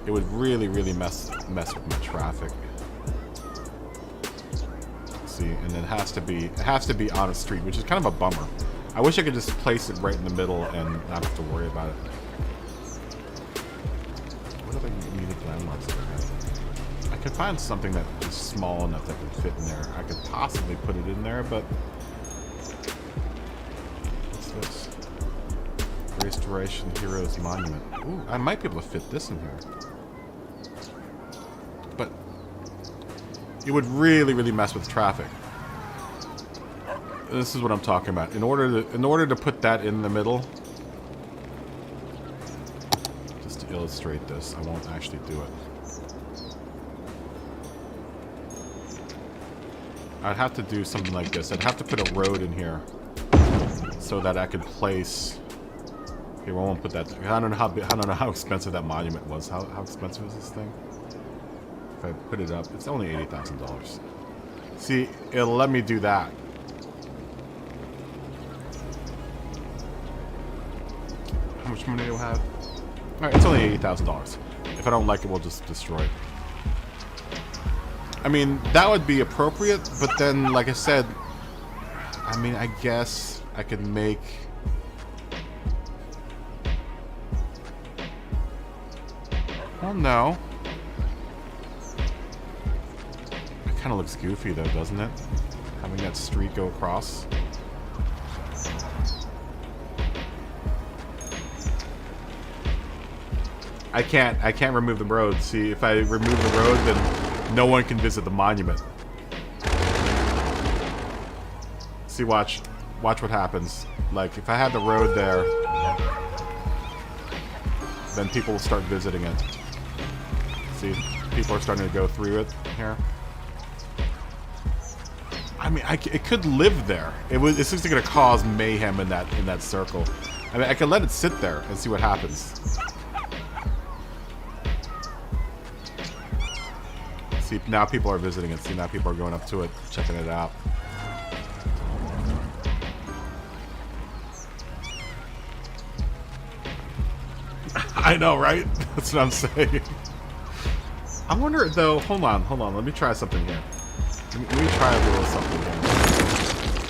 it would really, really mess with my traffic. See, and it has to be on a street, which is kind of a bummer. I wish I could just place it right in the middle and not have to worry about it. What other unique landmarks do I have? I could find something that is small enough that would fit in there. I could possibly put it in there, but what's this? Restoration Heroes Monument. Ooh, I might be able to fit this in here. But it would really, really mess with traffic. This is what I'm talking about. In order to put that in the middle, just to illustrate this, I won't actually do it. I'd have to do something like this. I'd have to put a road in here so that I could place. Okay, well, I won't put that. I don't know how expensive that monument was. How expensive is this thing? If I put it up, it's only $80,000. See, it'll let me do that. How much money do I have? Alright, it's only $80,000. If I don't like it, we'll just destroy it. I mean, that would be appropriate, but then, like I said, I mean, I guess I could make... Well, no. It kind of looks goofy, though, doesn't it? Having that street go across. I can't remove the road. See, if I remove the road, then no one can visit the monument. See, watch what happens. Like, if I had the road there, then people will start visiting it. See, people are starting to go through it here. I mean, it could live there. It's just going to cause mayhem in that circle. I mean, I could let it sit there and see what happens. See, now people are visiting it. See, now people are going up to it, checking it out. I know, right? That's what I'm saying. I wonder, though, hold on. Let me try something here. Let me try a little something here.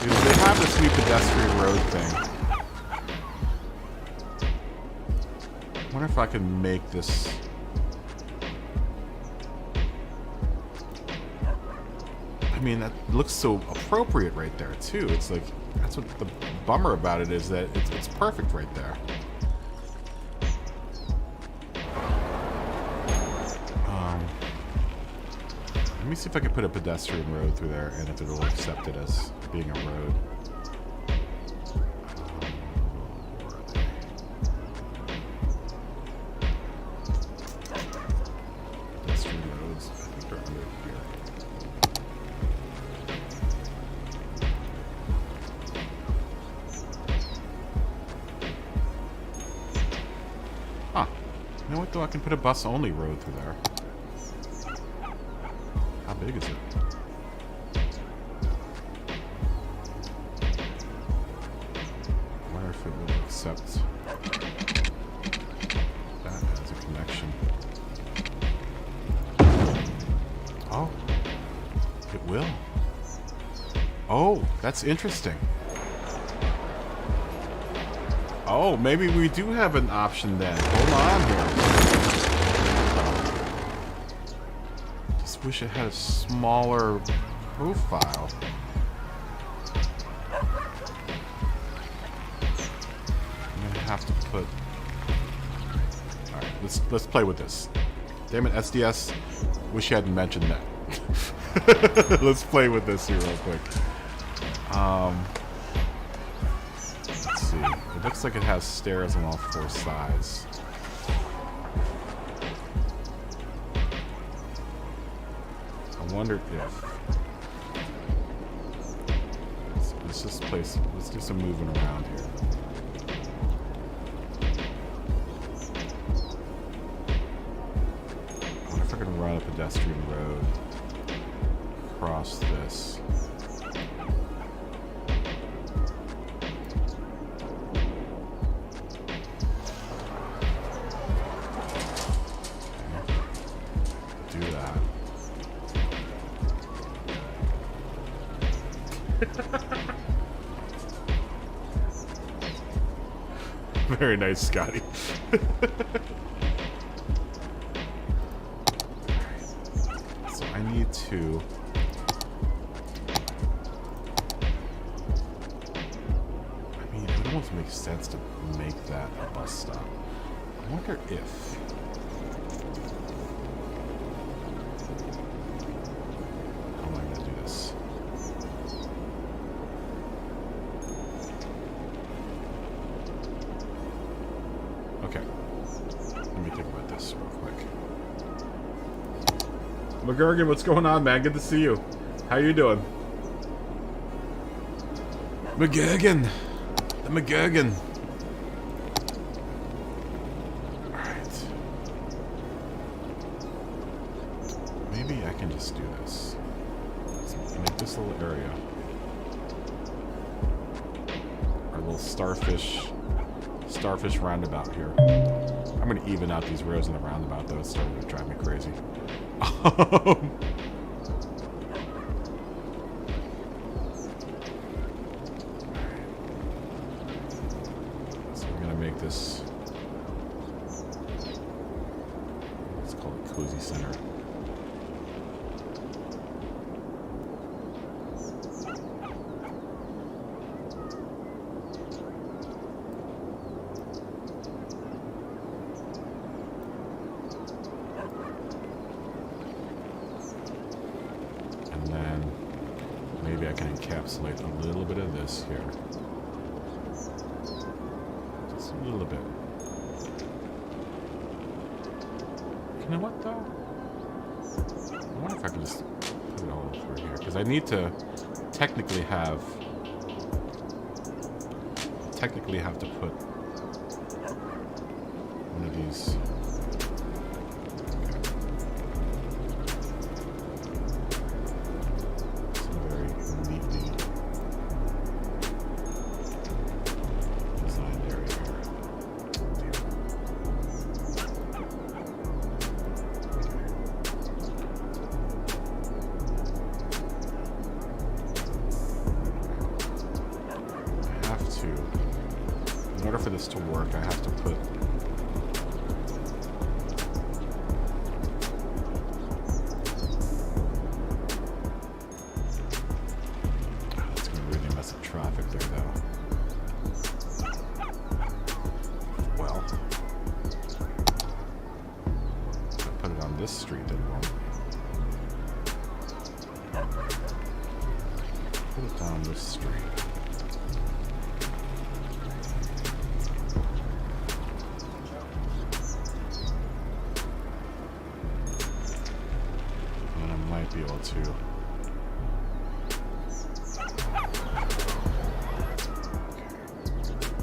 Because they have this new pedestrian road thing. I wonder if I can make this... I mean, that looks so appropriate right there, too. It's like, that's what the bummer about it is, that it's perfect right there. Let me see if I can put a pedestrian road through there and if it'll accept it as being a road. Where are they? You know what, though? I can put a bus-only road through there. How big is it? I wonder if it will accept that as a connection. Oh. It will. Oh, that's interesting. Oh, maybe we do have an option then. Hold on here. Just wish it had a smaller profile. I'm gonna have to put. All right, let's play with this. Damn it, SDS. Wish you hadn't mentioned that. Let's play with this here real quick. Let's see. It looks like it has stairs on all 4 sides. I wonder if... Let's just place... Let's do some moving around here. I wonder if I can run a pedestrian road across this. Do that. Very nice, Scotty. So I need to... It makes sense to make that a bus stop. I wonder if... How am I going to do this? Okay. Let me think about this real quick. McGurgan, what's going on, man? Good to see you. How you doing? McGurgan! The McGurgan. Alright. Maybe I can just do this. Let's make this little area our little starfish roundabout here. I'm gonna even out these roads in the roundabout though. It's starting to drive me crazy. This, let's call it Cozy Center. And then maybe I can encapsulate a little bit of this here. A little bit. You know what though? I wonder if I can just put it all over here because I need to technically have to put one of these. Some very neatly designed area here. In order for this to work, I have to put that's gonna really mess up traffic there though. Well, if I put it on this street then won't. Put it down this street. Be able to okay.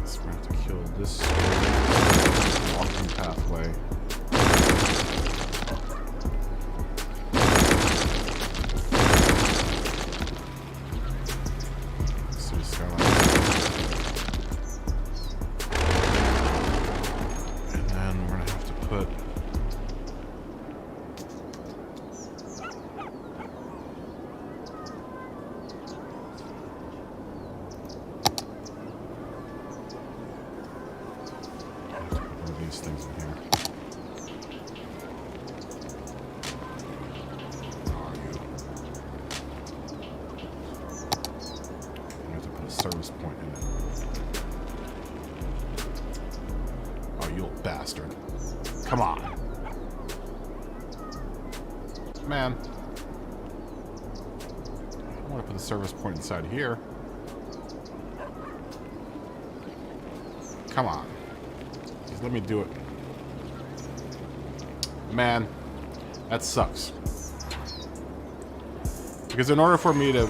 So we're going to have to kill this walking pathway. put... these things in here. Where are you? I have to put a service point in it. Oh, you little bastard. Come on. Man. I want to put the service point inside here. Come on. Just let me do it. Man. That sucks. Because in order for me to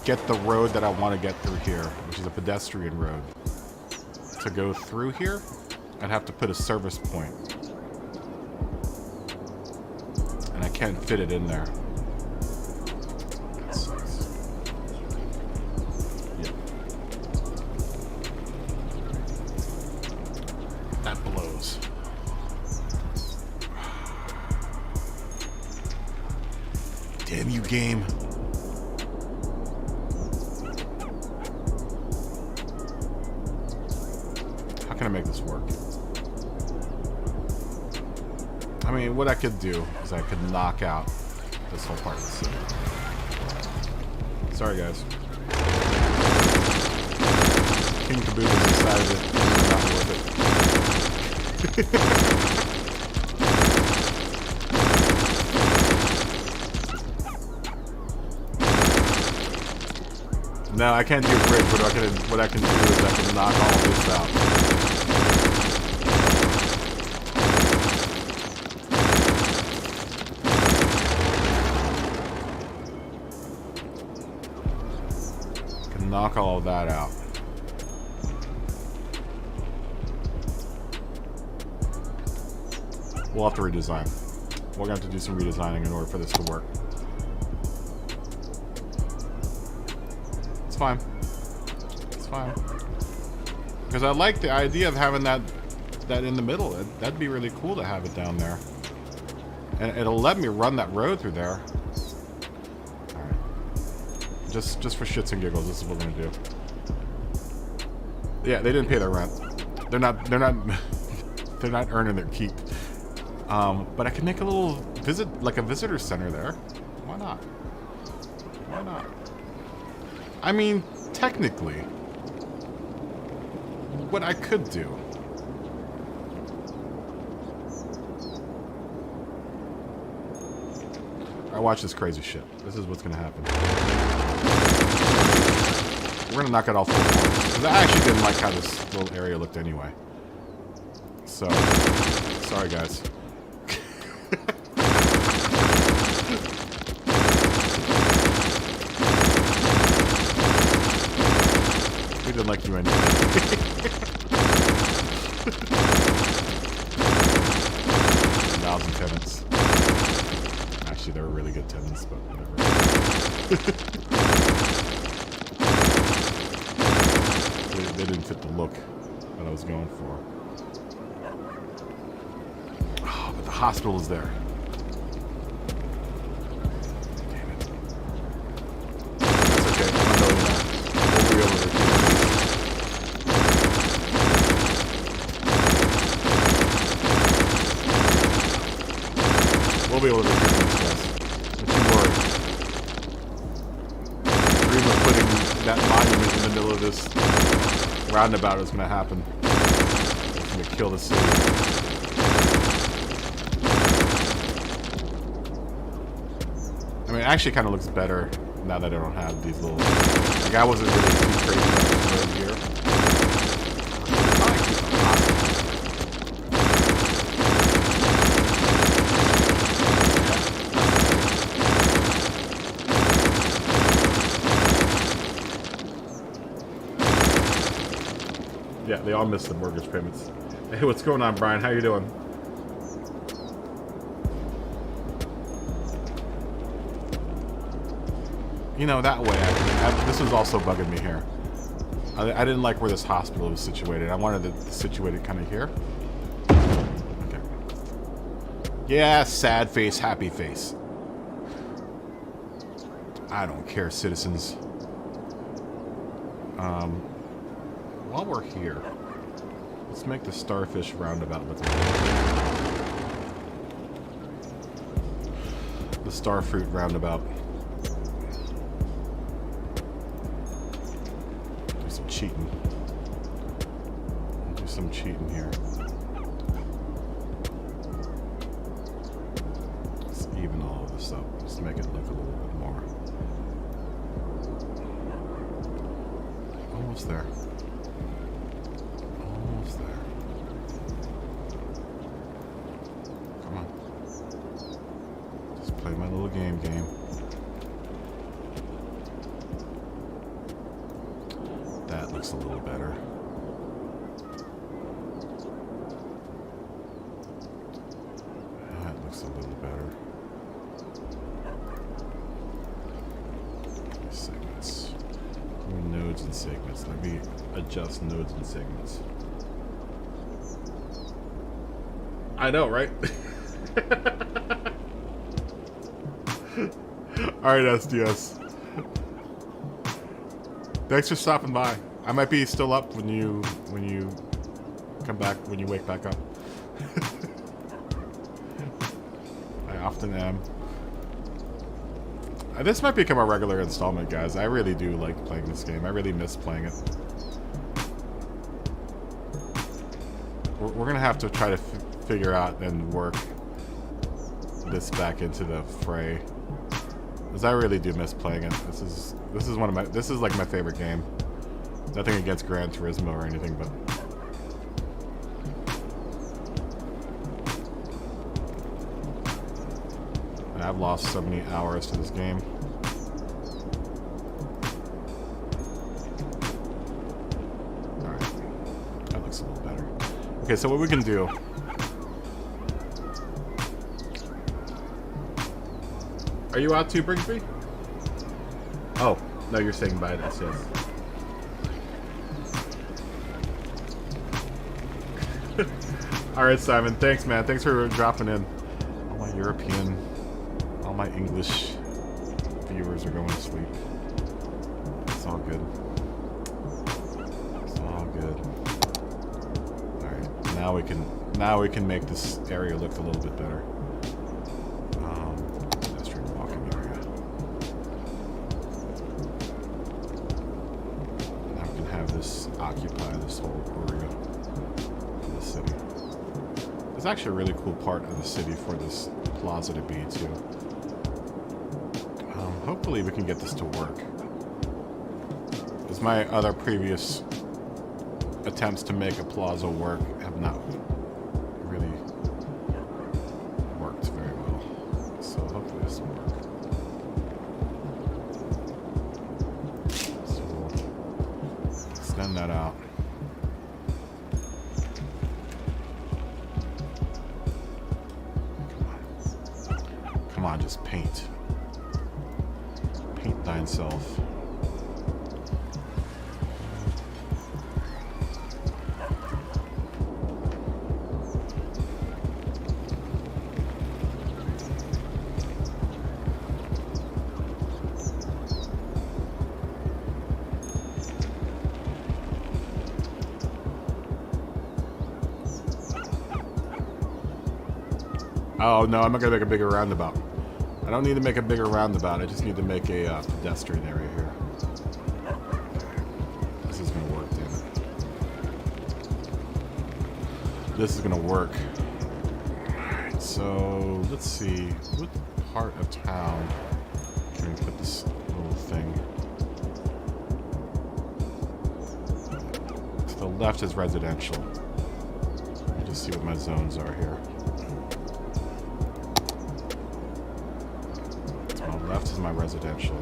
get the road that I want to get through here, which is a pedestrian road, to go through here, I'd have to put a service point. And I can't fit it in there. That sucks. Yep. That blows. Damn you, game. How can I make this work? I mean, what I could do is I could knock out this whole part of the city. Sorry, guys. King KaBoom has decided that it's not worth it. No, I can't do a bridge, but what I can do is I can knock all this out. Knock all of that out. We'll have to redesign. We're going to have to do some redesigning in order for this to work. It's fine. It's fine. Because I like the idea of having that in the middle. That'd be really cool to have it down there. And it'll let me run that road through there. Just for shits and giggles, this is what we're gonna do. Yeah, they didn't pay their rent. They're not they're not earning their keep. But I can make a little like a visitor center there. Why not? Why not? I mean, technically, what I could do. I watch this crazy shit. This is what's gonna happen. We're gonna knock it off 4 points. Because I actually didn't like how this little area looked anyway. So, sorry guys. We didn't like you anyway. 1,000 tenants. Actually, they were really good tenants, but whatever. They didn't fit the look that I was going for. Oh, but the hospital is there. Damn it. That's okay. I'm not knowing that. We'll be able to do it. We'll be able to recoup these guys. Don't you worry. The dream of putting that monument in the middle of this roundabout is going to happen. It's going to kill the city. I mean, it actually kind of looks better now that I don't have these little... Like, I wasn't really too crazy about this road here. Yeah, they all missed the mortgage payments. Hey, what's going on, Brian? How you doing? You know, that way, this was also bugging me here. I didn't like where this hospital was situated. I wanted it situated kind of here. Okay. Yeah, sad face, happy face. I don't care, citizens. While we're here, let's make the starfish roundabout look the starfruit roundabout. Do some cheating. Do some cheating here. Let's even all of this up. Just make it look a little bit more. Almost there. Almost there. Come on. Just play my little game. That looks a little better. That looks a little better. Segments. Nodes and segments. Let me adjust nodes and segments. I know, right? Alright, SDS. Thanks for stopping by. I might be still up when you come back, when you wake back up. I often am. This might become a regular installment, guys. I really do like playing this game. I really miss playing it. We're gonna have to try to figure out and work this back into the fray, because I really do miss playing it. This is one of my, this is like my favorite game. Nothing against Gran Turismo or anything, but I've lost so many hours to this game. Alright. That looks a little better. Okay, so what we can do... Are you out too, Brigsby? Oh, no, you're saying bye to us, yes. Alright, Simon. Thanks, man. Thanks for dropping in. All my European... All my English viewers are going to sleep. It's all good. It's all good. Alright, now we can make this area look a little bit better. Pedestrian walking area. Now we can have this occupy this whole area of the city. It's actually a really cool part of the city for this plaza to be too. Hopefully we can get this to work. Because my other previous attempts to make a plaza work have not really worked very well. So hopefully this will work. So we'll extend that out. Come on, just paint. Paint thine self. Oh no, I'm not gonna make a bigger roundabout. I don't need to make a bigger roundabout, I just need to make a pedestrian area here. This is gonna work, damn it. This is gonna work. Alright, so let's see. What part of town can we put this little thing? To the left is residential. Let me just see what my zones are here. Left is my residential.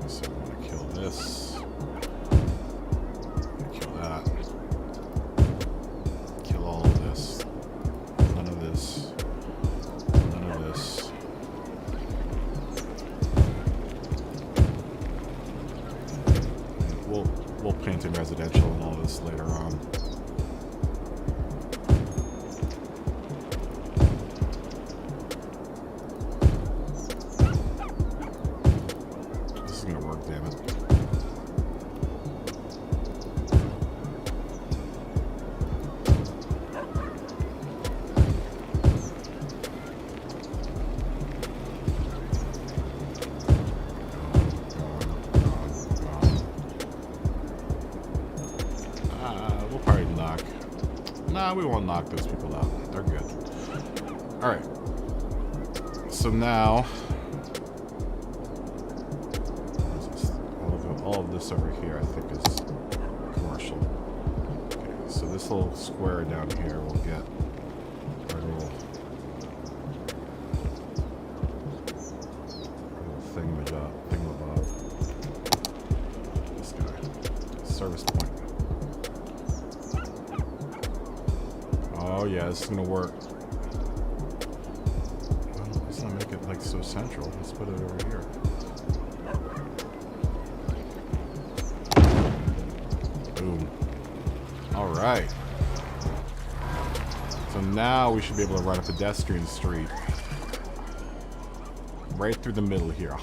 So I'm gonna kill this. Kill that. Kill all of this. None of this. None of this. residential and all this later on. This is gonna work, damn it. Nah, we won't knock those people out. They're good. Alright. So now... all of this over here, I think, is commercial. Okay, so this little square down here will get our little thingamabob. This guy. Service point. Oh yeah, this is gonna work. Well, let's not make it like so central. Let's put it over here. Boom. All right. So now we should be able to run a pedestrian street right through the middle here.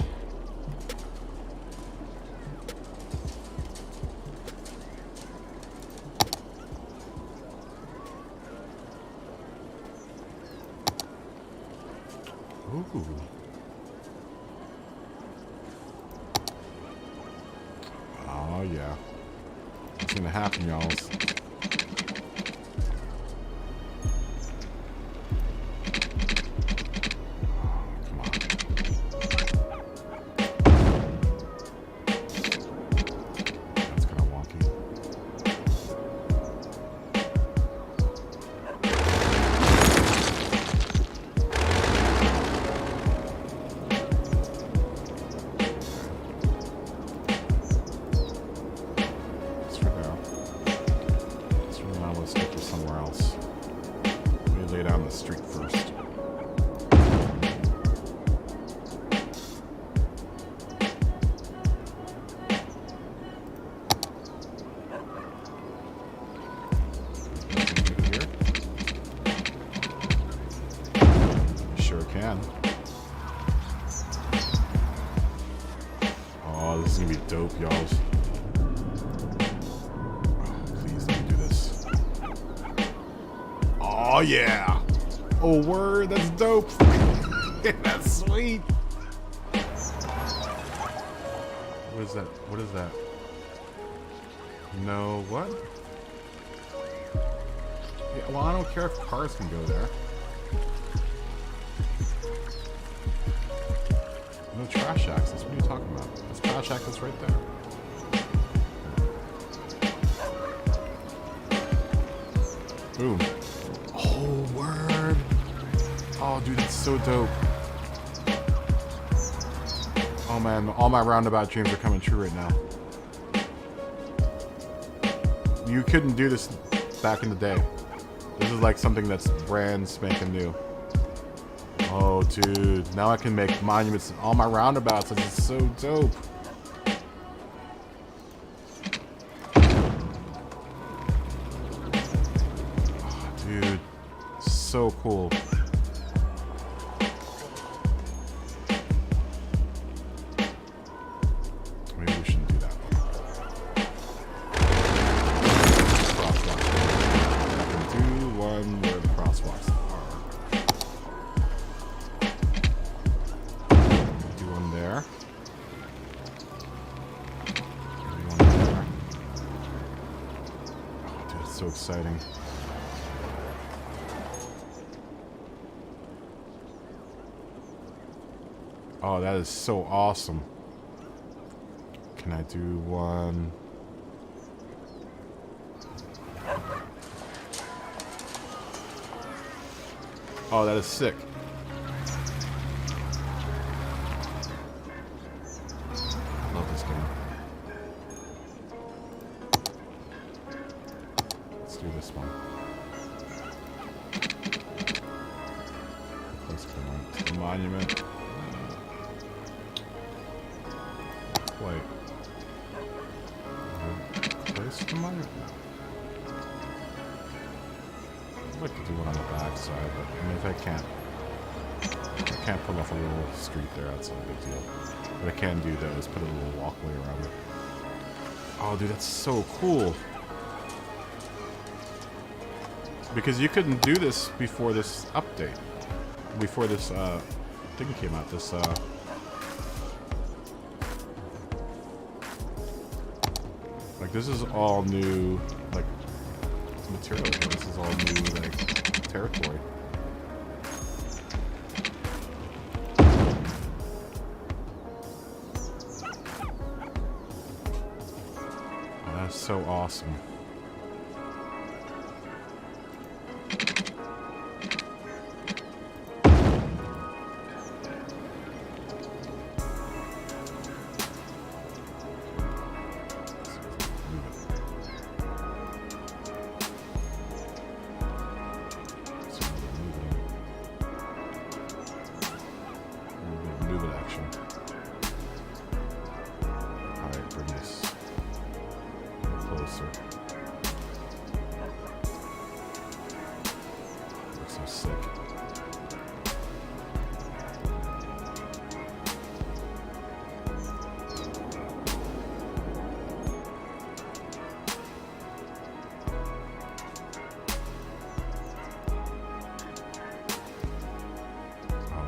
Ooh. Oh yeah. What's gonna happen, y'all? Come on. That's kind of wonky. Street first. Here. Sure can. Oh, this is gonna be dope, y'all. Oh, please let me do this. Oh yeah. Oh, word, that's dope. That's sweet. What is that? What is that? No, what? Yeah, well, I don't care if cars can go there. No trash access. What are you talking about? There's trash access right there. Boom. Oh, word. Oh, dude, that's so dope. Oh, man, all my roundabout dreams are coming true right now. You couldn't do this back in the day. This is like something that's brand spanking new. Oh, dude, now I can make monuments in all my roundabouts. This is so dope. Oh, dude, so cool. So exciting. Oh, that is so awesome. Can I do one? Oh, that is sick. I love this game. Do this one. Close point. Monument. Wait. Place Come on. I'd like to do one on the back side, but I mean, if I can't pull off a little street there, that's not a big deal. What I can do, though, is put a little walkway around it. Oh, dude, that's so cool. Because you couldn't do this before this update. Before this thing came out. This like, this is all new, like, material. This is all new, like, territory. That's so awesome.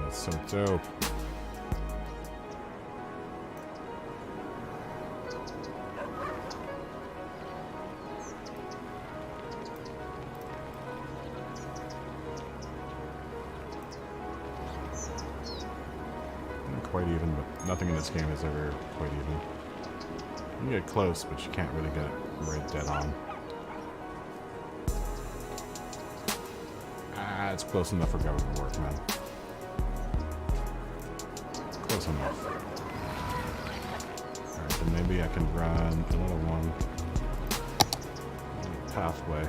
So dope. Not quite even, but nothing in this game is ever quite even. You can get close, but you can't really get it right dead on. Ah, it's close enough for government work, man. Close enough. Alright, then maybe I can run another one. Pathway.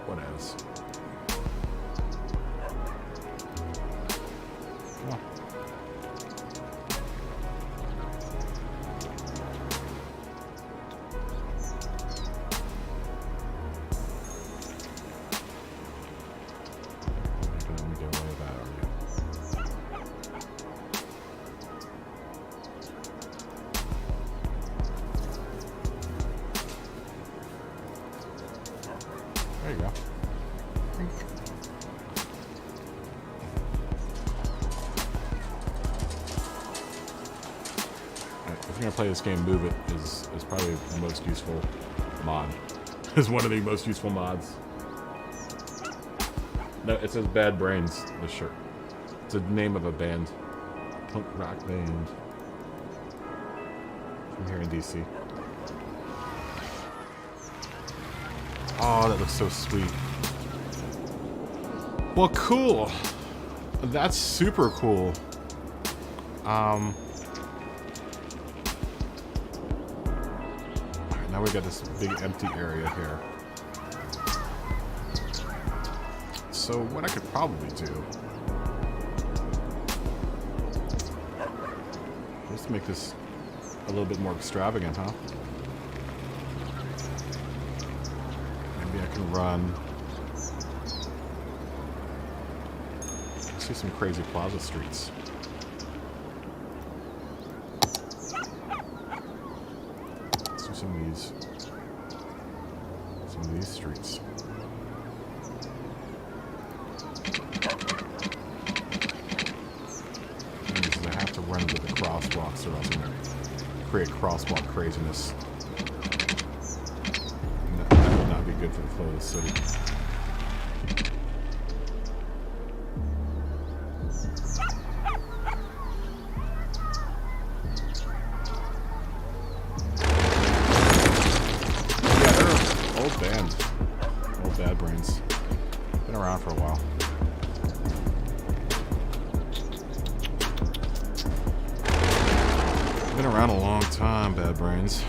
What is? There you go. If you're gonna play this game, Move It is probably the most useful mod. Is one of the most useful mods. No, it says Bad Brains, the shirt. It's the name of a band. Punk rock band. From here in DC. Oh, that looks so sweet. Well, cool. That's super cool. Alright, now we got this big empty area here. So what I could probably do is to make this a little bit more extravagant, huh? Maybe I can run. See some crazy plaza streets. Let's do some of these streets. I have to run into the crosswalks or else I'm going to create crosswalk craziness. That would not be good for the flow of the city. Yeah, they're an old band. Old Bad Brains. Been around for a while. Been around a long time, Bad Brains.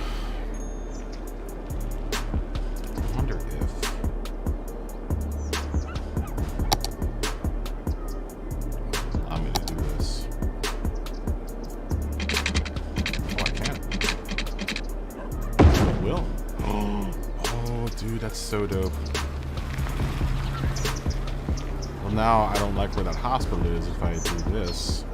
so dope. Well, now I don't like where that hospital is if I do this.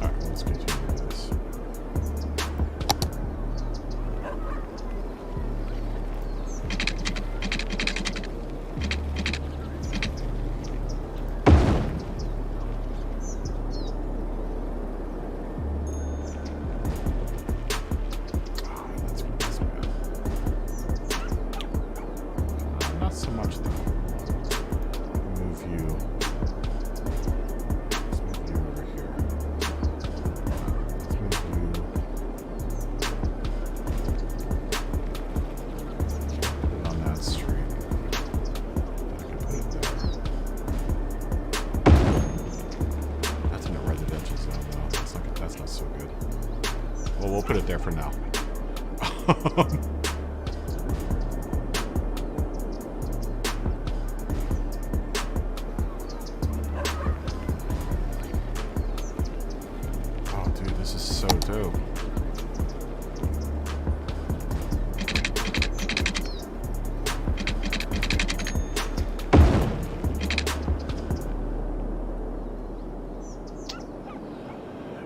Alright, let's continue this. Not so much though. Move you. Let's move you over here. Let's move you. Put it on that street. I can put it there. That's in a residential zone though. That's not so good. Well, we'll put it there for now. Oh, dude, this is so dope.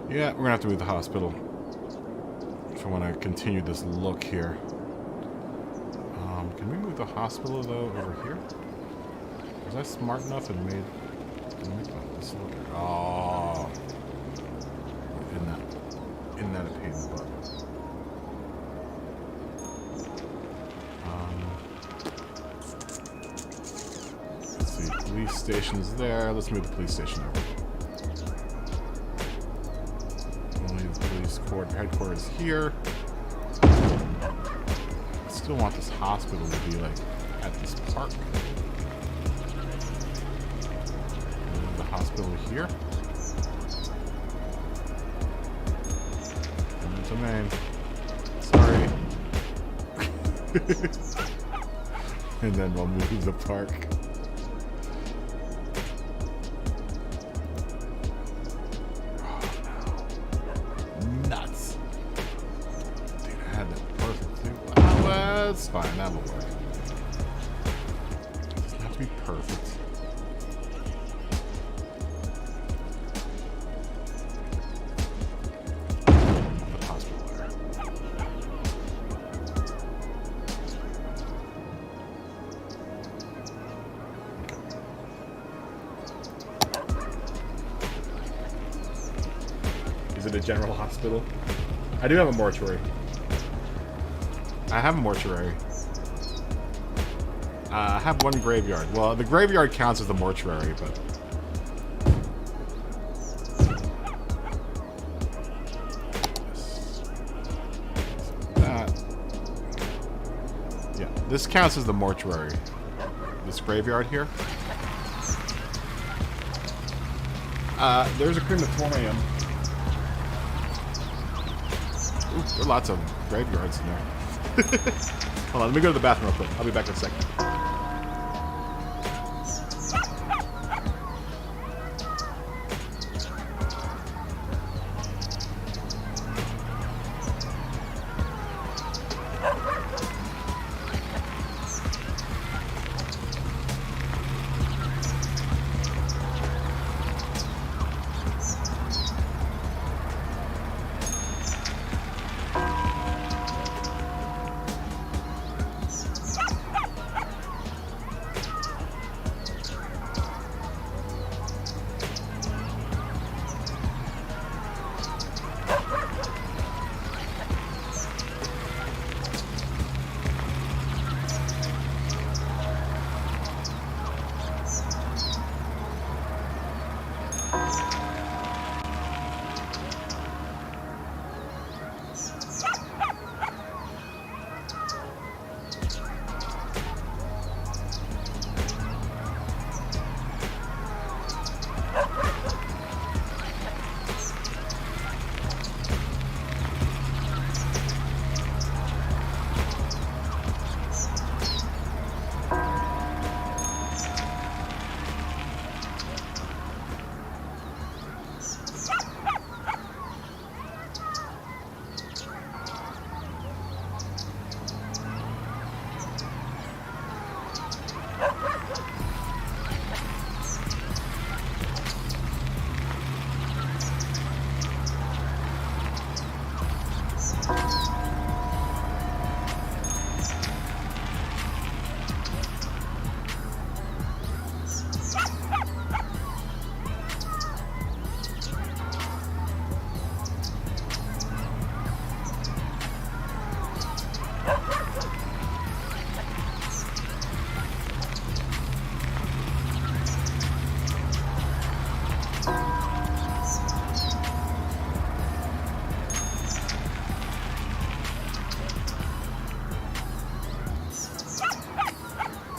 Yeah, we're gonna have to move the hospital if I want to continue this look here. Can we move the hospital though over here? Was I smart enough and made this look? Oh, in that a pain in the butt. Let's see, police station's there. Let's move the police station over. We'll leave the police headquarters here. I still want this hospital to be like at this park. Move the hospital here. Domain. Sorry. And then we'll move the park. Oh no. Nuts. Dude, I had that perfect too. Well, it's fine. That'll work. It doesn't have to be perfect. Is it a general hospital? I do have a mortuary. I have a mortuary. I have one graveyard. Well, the graveyard counts as the mortuary, but... yeah, this counts as the mortuary. This graveyard here. There's a crematorium. Ooh, there are lots of graveyards in there. Hold on, let me go to the bathroom real quick. I'll be back in a second.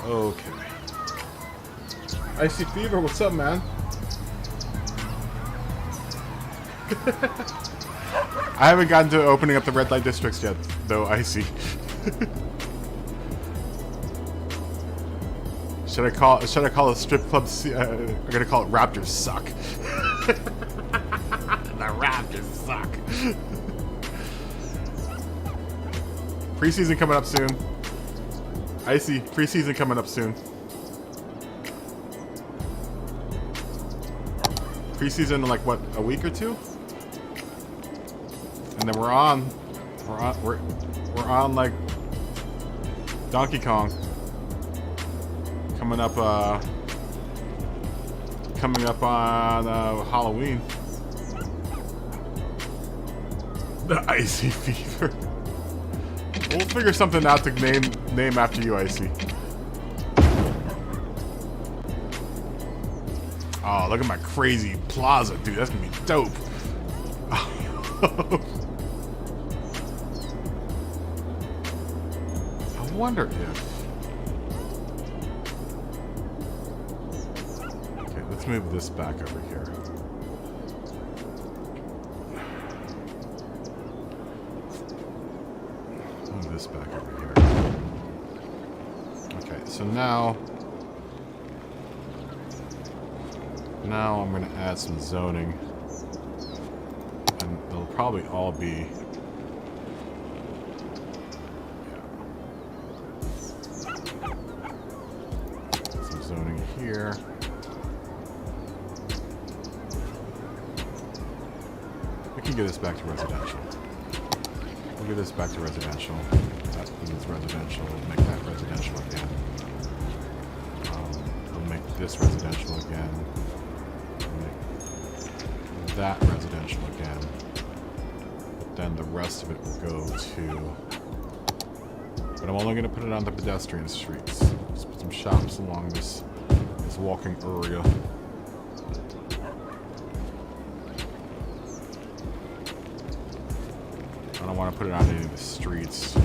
Okay. Icy Fever, what's up, man? I haven't gotten to opening up the red light districts yet, though. Icy. Should I call a strip club? I'm gonna call it Raptors Suck. The Raptors suck. Preseason coming up soon. Icy, preseason coming up soon. Preseason in like what, a week or two? And then we're on like Donkey Kong. Coming up on Halloween. The Icy Fever. We'll figure something out to name after you, Icy. Oh, look at my crazy plaza, dude. That's gonna be dope. I wonder if... Okay, let's move this back over here. Move this back over here. Okay, so now I'm going to add some zoning. And they'll probably all be... Some zoning here. We can get this back to residential. We'll get this back to residential. That is residential. We'll make that residential again. We'll make this residential again. That residential again, but then the rest of it will go to, but I'm only going to put it on the pedestrian streets. Just put some shops along this walking area. I don't want to put it on any of the streets.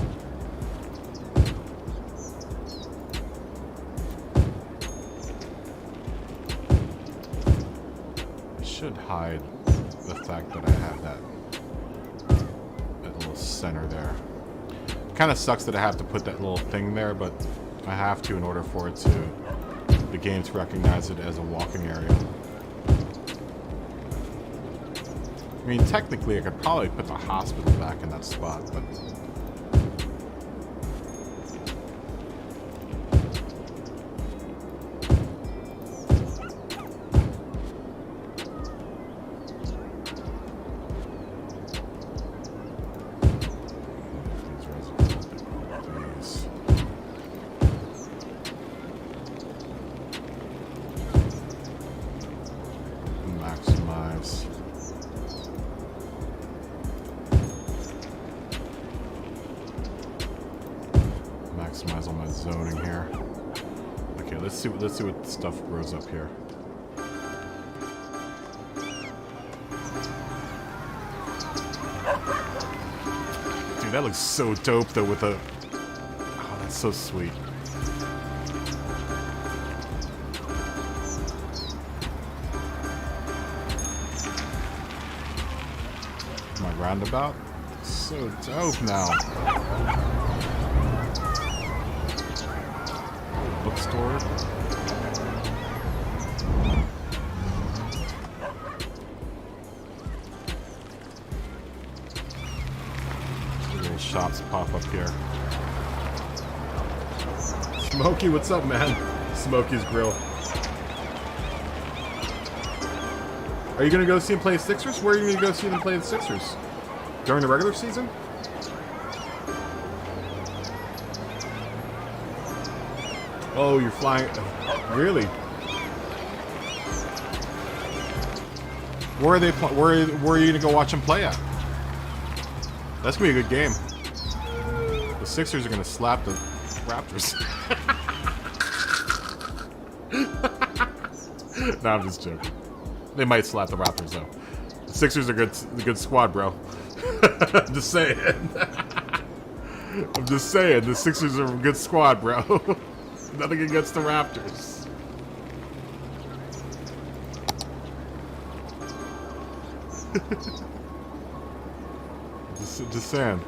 It should hide the fact that I have that little center there. Kind of sucks that I have to put that little thing there, but I have to in order for it to, the game to recognize it as a walking area. I mean, technically I could probably put the hospital back in that spot, but maximize all my zoning here. Okay, let's see what stuff grows up here. Dude, that looks so dope though with a... Oh, that's so sweet. My roundabout? So dope now. Bookstore. Little shops pop up here. Smokey, what's up, man? Smokey's Grill. Are you gonna go see him play the Sixers? Where are you gonna go see them play the Sixers? During the regular season? Oh, you're flying. Really? Where are they? Where are you gonna go watch them play at? That's gonna be a good game. The Sixers are gonna slap the Raptors. No, I'm just joking. They might slap the Raptors though. The Sixers are a good squad, bro. I'm just saying. I'm just saying. The Sixers are a good squad, bro. Nothing against the Raptors. just saying.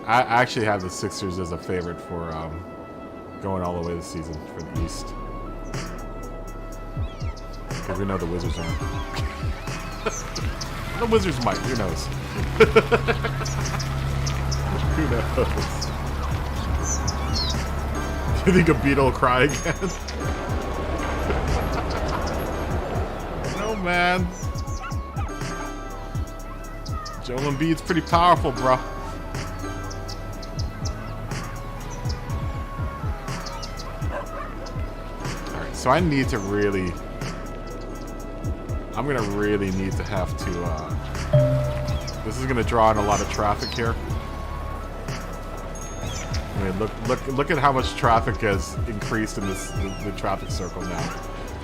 I actually have the Sixers as a favorite for going all the way this season for the East. Because we know the Wizards aren't. The Wizards might, who knows? Who knows? You think Embiid will cry again? No, man. Joel Embiid's pretty powerful, bro. Alright, so I need to really... I'm gonna really need to have to, this is gonna draw in a lot of traffic here. I mean, look at how much traffic has increased in the traffic circle now.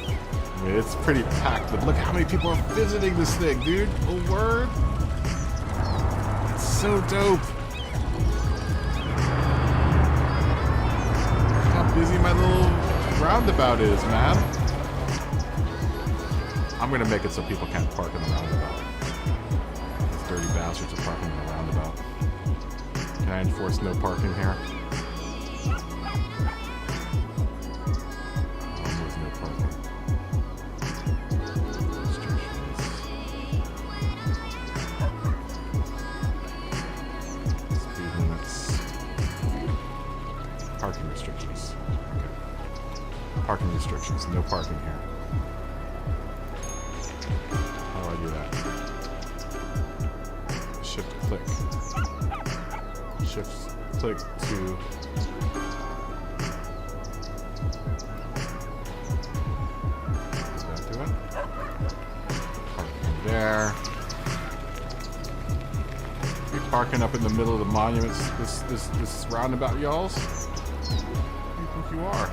I mean, it's pretty packed, but look how many people are visiting this thing, dude. A word? It's so dope. Look how busy my little roundabout is, man. I'm gonna make it so people can't park in the roundabout. These dirty bastards are parking in the roundabout. Can I enforce no parking here? There's no parking. Restrictions. Speed limits. Parking restrictions. Okay. Parking restrictions. No parking here. How do I do that? Shift click. Shift click to... Does that do it? Parking there. You parking up in the middle of the monuments, this roundabout, y'alls? Who do you think you are?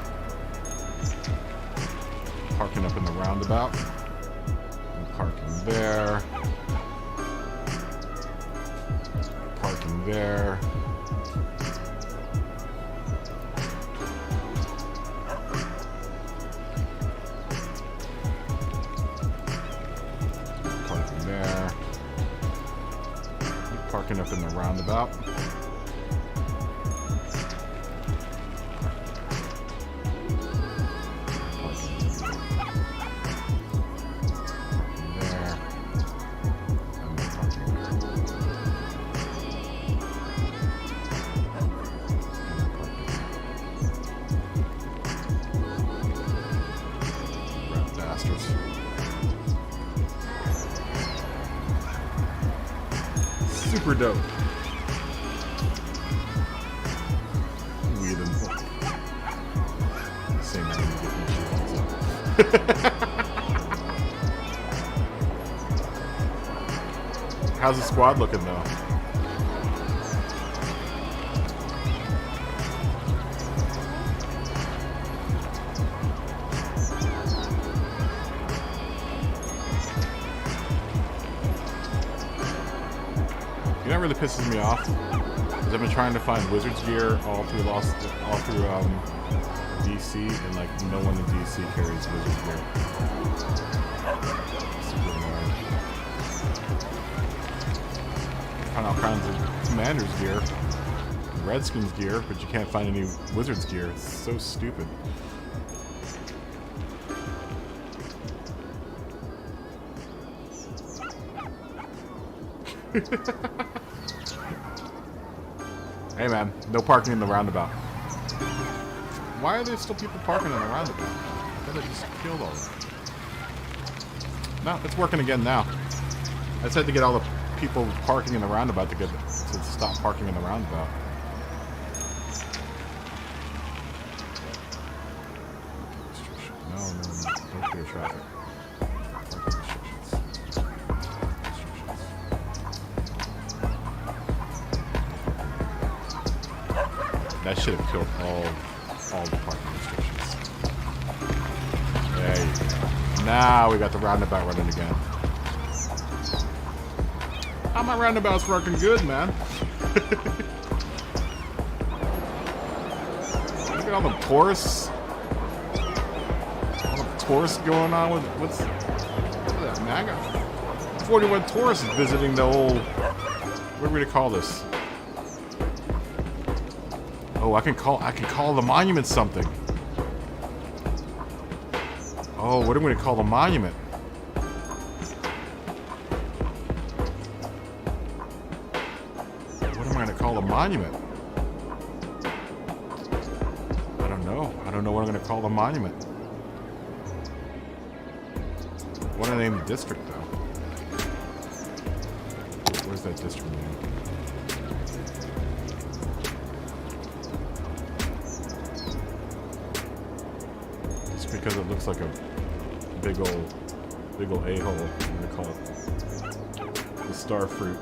Parking up in the roundabout. Parking there. Parking there. Parking there. Parking up in the roundabout. Super dope. Weird and same thing to get my shoes. How's the squad looking though? You know what really pisses me off? Is I've been trying to find Wizards gear all through DC, and like no one in DC carries Wizards gear. Super annoying. Find all kinds of Commanders gear, Redskins gear, but you can't find any Wizards gear. It's so stupid. Hey man, no parking in the roundabout. Why are there still people parking in the roundabout? I thought they just killed all of them. No, it's working again now. I just had to get all the people parking in the roundabout to stop parking in the roundabout. No, don't clear traffic. That should have killed all the parking restrictions. There you go. Now we got the roundabout running again. Oh, my roundabout's working good, man. Look at all the tourists. All the tourists going on with look at that, man. I got 41 tourists visiting the old. What are we gonna call this? Oh, I can call the monument something. Oh, what am I gonna call the monument? What am I gonna call the monument? I don't know. I don't know what I'm gonna call the monument. I want to name the district though. Where's that district name? Just because it looks like a big old a-hole, I'm gonna call it the star fruit.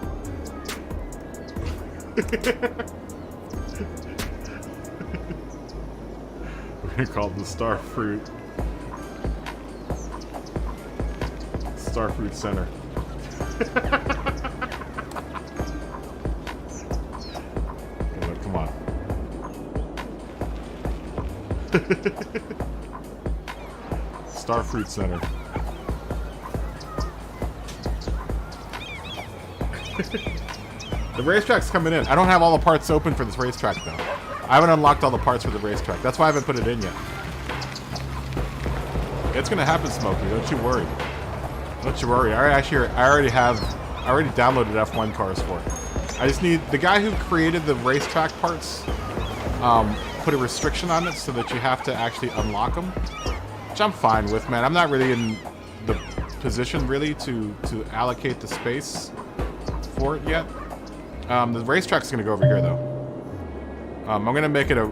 We're gonna call it the star fruit. Starfruit Center. Okay, look, come on. Starfruit Center. The racetrack's coming in. I don't have all the parts open for this racetrack though. I haven't unlocked all the parts for the racetrack. That's why I haven't put it in yet. It's gonna happen, Smokey. Don't you worry. Don't you worry. I already downloaded F1 cars for it. I just need the guy who created the racetrack parts. Put a restriction on it so that you have to actually unlock them, which I'm fine with, man. I'm not really in the position really to allocate the space for it yet. The racetrack's gonna go over here though. I'm gonna make it a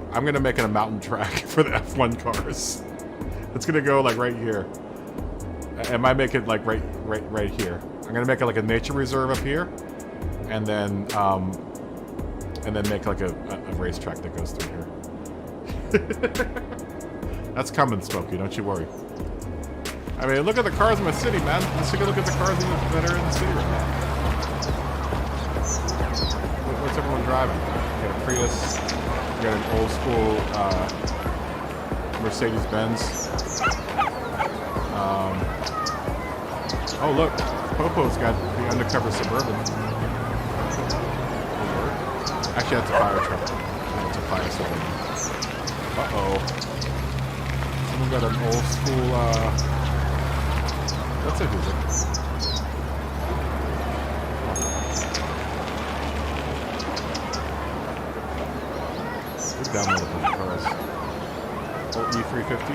mountain track for the F1 cars. It's gonna go like right here. I might make it like right here. I'm gonna make it like a nature reserve up here, and then make like a racetrack that goes through here. That's coming, Smokey. Don't you worry. I mean, look at the cars in my city, man. Let's take a look at the cars that are in the city right now. What's everyone driving? We got a Prius. We got an old school Mercedes-Benz. Oh look, Popo's got the undercover Suburban. Actually, that's a fire truck. That's a fire Suburban. Uh-oh. Someone got an old school, that's a Hoover. We've downloaded those cars. Old E350?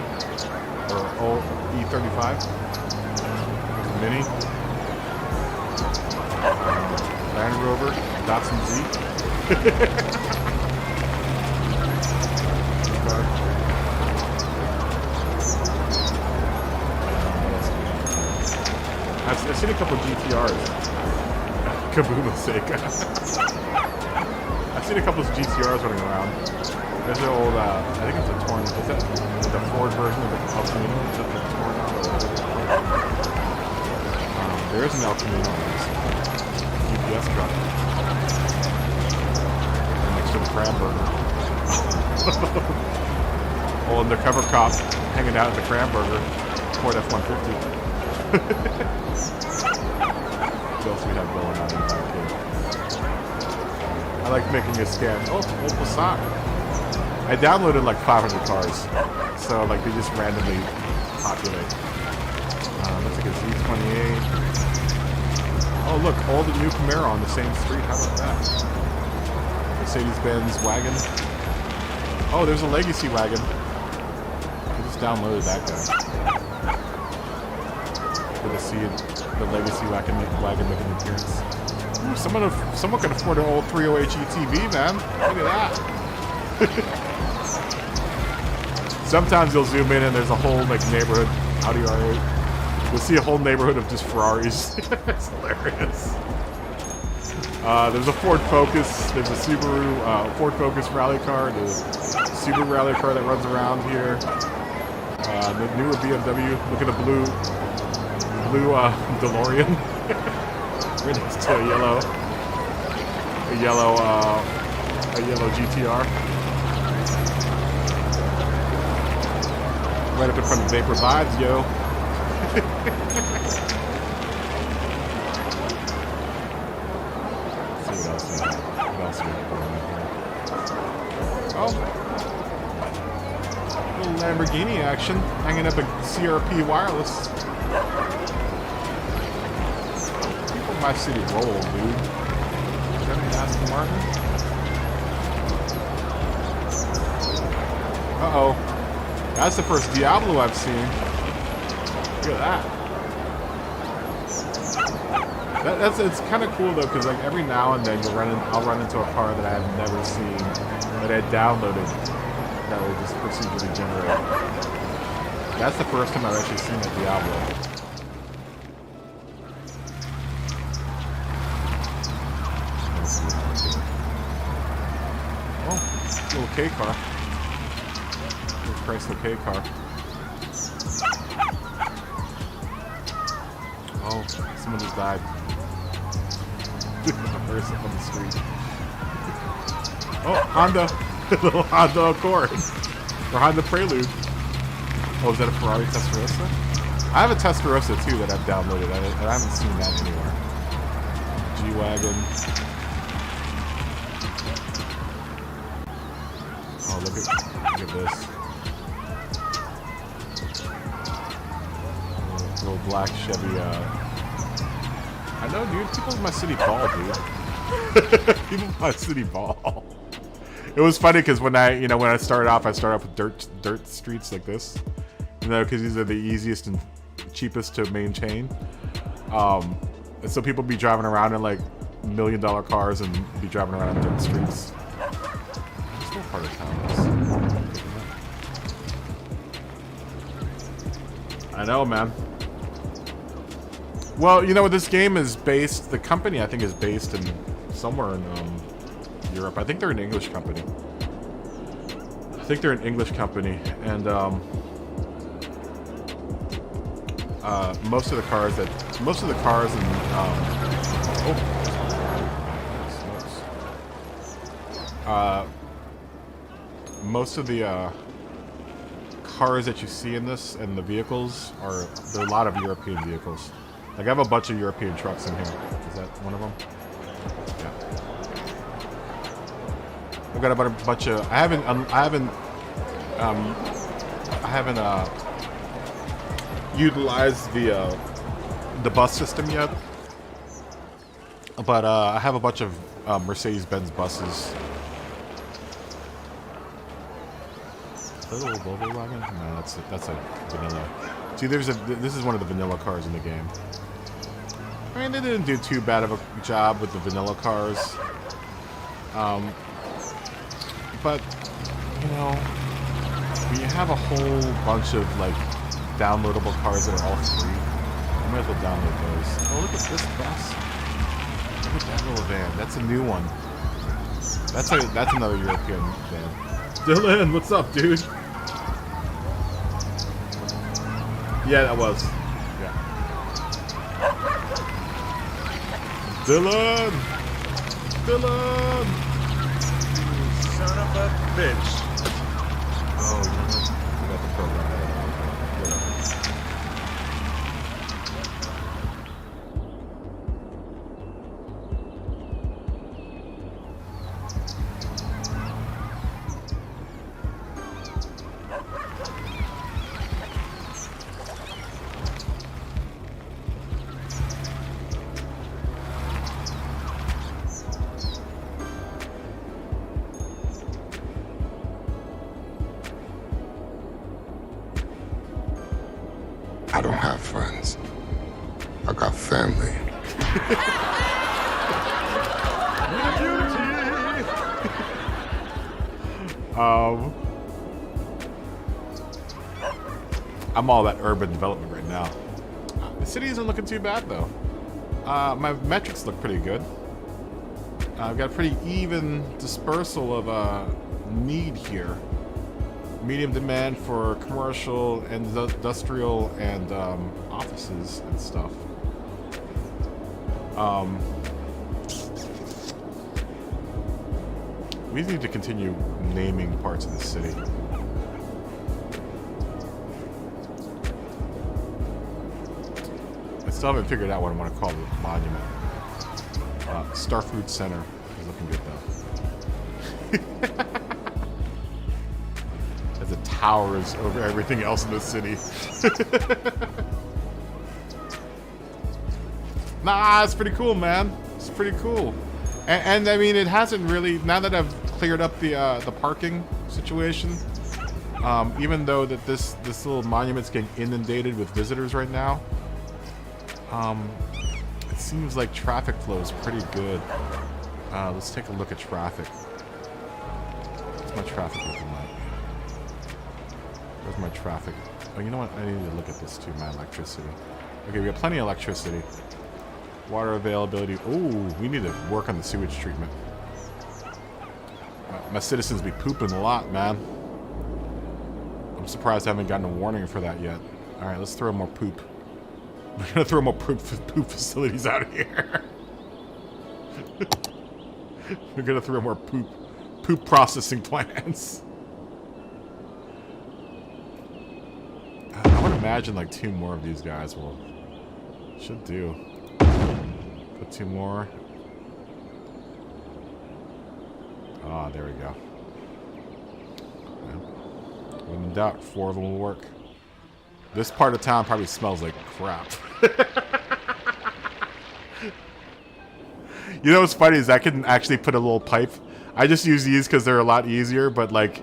Or old E35? Mini, Land Rover, Datsun Z. I've seen a couple GTRs. KaBoom's sake. I've seen a couple of GTRs running around. There's an old, I think it's a torn. Is that the Ford version of the El Camino? Is that the torn out? There is an El Camino on this UPS truck. Next to the crab burger. Old undercover cop hanging out at the crab burger. Ford F-150. What else we have going on in the back here? I like making a scan. Oh, it's an old Passat. I downloaded like 500 cars. So like they just randomly populate. Looks like a Z28. Oh look, all the new Camaro on the same street. How about that? Mercedes-Benz wagon. Oh, there's a Legacy wagon. I just downloaded that guy. Good to see the Legacy wagon making an appearance. Ooh, someone can afford an old 308 GTV, man. Look at that. Sometimes you'll zoom in and there's a whole like neighborhood Audi R8. You'll see a whole neighborhood of just Ferraris. It's hilarious. There's a Ford Focus. There's a Subaru Ford Focus rally car. There's a Subaru rally car that runs around here. The newer BMW. Look at the blue DeLorean. Right next to a yellow A yellow GTR. Right up in front of Vapor Vibes, yo. Let's see what else we got. What else we got going on here? Oh. Little Lamborghini action. Hanging up a CRP wireless. People in my city roll, dude. Is that an Aston Martin? Uh-oh. That's the first Diablo I've seen. Look at that. It's kind of cool though, because like every now and then I'll run into a car that I've never seen that I downloaded that will just procedurally generate. That's the first time I've actually seen a Diablo. Oh, little K car. Chrysler K car. Oh, someone just died. A person on the street. Oh, Honda. Little Honda Accord. Or Honda Prelude. Oh, is that a Ferrari Testarossa? I have a Testarossa too that I've downloaded. I haven't seen that anywhere. G-Wagon. Oh, look at this. Little black Chevy, I know, dude. People in my city ball, dude. People in my city ball. It was funny because when I started off with dirt streets like this, because these are the easiest and cheapest to maintain. And so people be driving around in like $1 million cars and be driving around on dirt streets. It's still part of town. I know, man. Well, this game is based, the company I think is based in somewhere in Europe. I think they're an English company. And most of the cars in most of the cars that you see in this and the vehicles there are a lot of European vehicles. Like I have a bunch of European trucks in here. Is that one of them? Yeah. I've got a bunch of. I haven't utilized the bus system yet, but I have a bunch of Mercedes-Benz buses. Is that a little Volvo wagon? No, that's a vanilla. See, this is one of the vanilla cars in the game. I mean, they didn't do too bad of a job with the vanilla cars. But, when you have a whole bunch of, like, downloadable cars that are all free, you might as well download those. Oh, look at this bus. Look at that little van. That's a new one. That's another European van. Dylan, what's up, dude? Yeah, that was. Yeah. Dylan! Dylan! You son of a bitch. Oh, you know what? We got the program. Whatever. I don't have friends. I got family. I'm all that urban development right now. The city isn't looking too bad though. My metrics look pretty good. I've got a pretty even dispersal of need here. Medium demand for commercial and industrial and offices and stuff. We need to continue naming parts of the city. I still haven't figured out what I want to call the monument. Starfood Center is looking good though. As it towers over everything else in the city. Nah, it's pretty cool, man. It's pretty cool. And I mean, it hasn't really, now that I've cleared up the parking situation, even though that this little monument's getting inundated with visitors right now, it seems like traffic flow is pretty good. Let's take a look at traffic. What's my traffic looking like? Where's my traffic? Oh, you know what? I need to look at this too, my electricity. Okay, we got plenty of electricity. Water availability. Ooh, we need to work on the sewage treatment. My citizens be pooping a lot, man. I'm surprised I haven't gotten a warning for that yet. Alright, let's throw more poop. We're gonna throw more poop facilities out of here. We're gonna throw more poop processing plants. I would imagine like 2 more of these guys will should do. Put 2 more. Ah, there we go. When in doubt, 4 of them will work. This part of town probably smells like crap. You know what's funny is I can actually put a little pipe. I just use these because they're a lot easier, but like,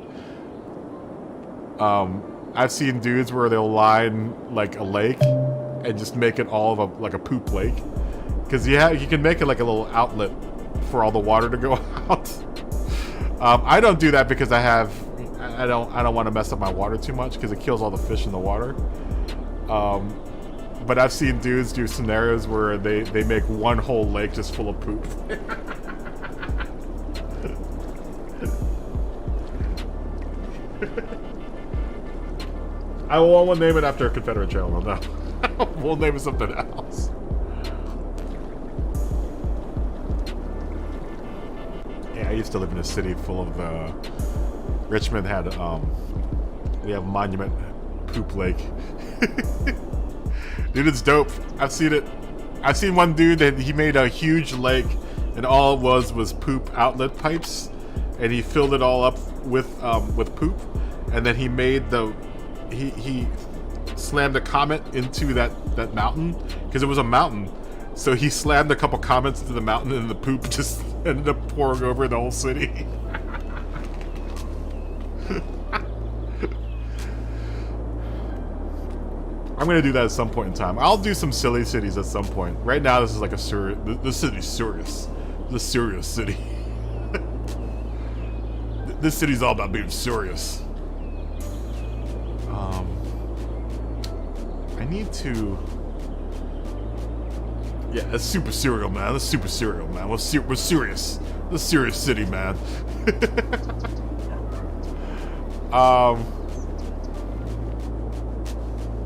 I've seen dudes where they'll line like a lake and just make it all of like a poop lake. Because you can make it like a little outlet for all the water to go out. I don't do that because I don't want to mess up my water too much because it kills all the fish in the water. But I've seen dudes do scenarios where they make one whole lake just full of poop. I won't name it after a Confederate general, no. We'll name it something else. Yeah, I used to live in a city full of Richmond had we have Monument Poop Lake. Dude, it's dope. I've seen it. I've seen one dude that he made a huge lake and all it was poop outlet pipes and he filled it all up with poop and then he made he slammed a comet into that mountain because it was a mountain. So he slammed a couple comets into the mountain and the poop just ended up pouring over the whole city. I'm gonna do that at some point in time. I'll do some silly cities at some point. Right now, this is like a this city's serious. The serious city. This city's all about being serious. I need to. Yeah, that's super serial, man. That's super serial, man. We're serious. The serious city, man.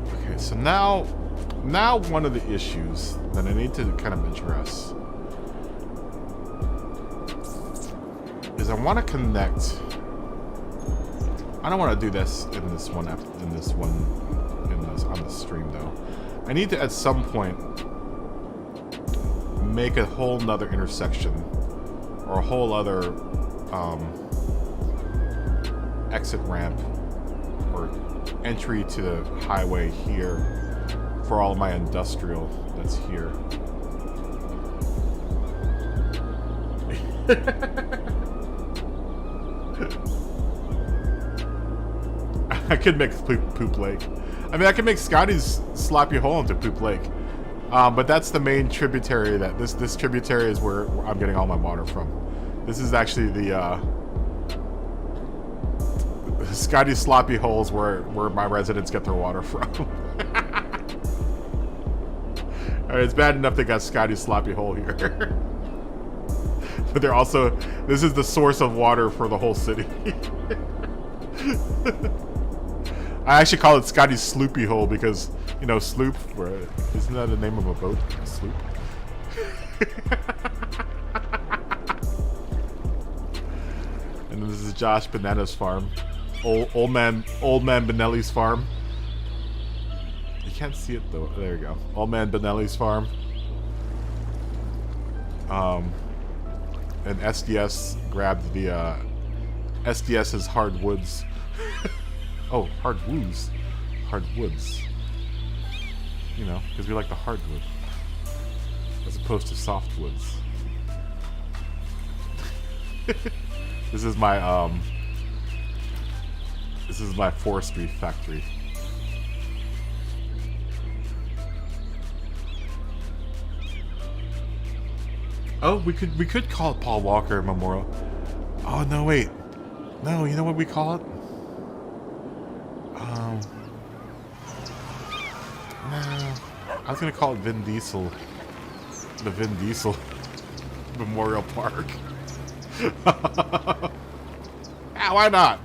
Okay, so now one of the issues that I need to kind of address is I want to connect. I don't want to do this on the stream though. I need to at some point make a whole nother intersection or a whole other exit ramp or entry to the highway here for all of my industrial that's here. I could make Poop Lake. I mean, I could make Scotty's Sloppy Hole into Poop Lake. But that's the main tributary that this tributary is where I'm getting all my water from. This is actually the Scotty's Sloppy Holes where my residents get their water from. Alright, it's bad enough they got Scotty's Sloppy Hole here. But they're also, this is the source of water for the whole city. I actually call it Scotty's Sloopy Hole because, you know, sloop, isn't that the name of a boat? A sloop? And then this is Josh Bonanna's farm. Old man Benelli's farm. You can't see it though. There you go. Old man Benelli's farm. And SDS grabbed the SDS's hardwoods. Oh, hardwoods. Hardwoods. You know, because we like the hardwood. As opposed to softwoods. This is my forestry factory. Oh, we could call it Paul Walker Memorial. Oh no, wait. No, you know what we call it? No. I was gonna call it Vin Diesel. The Vin Diesel Memorial Park. Ah, why not?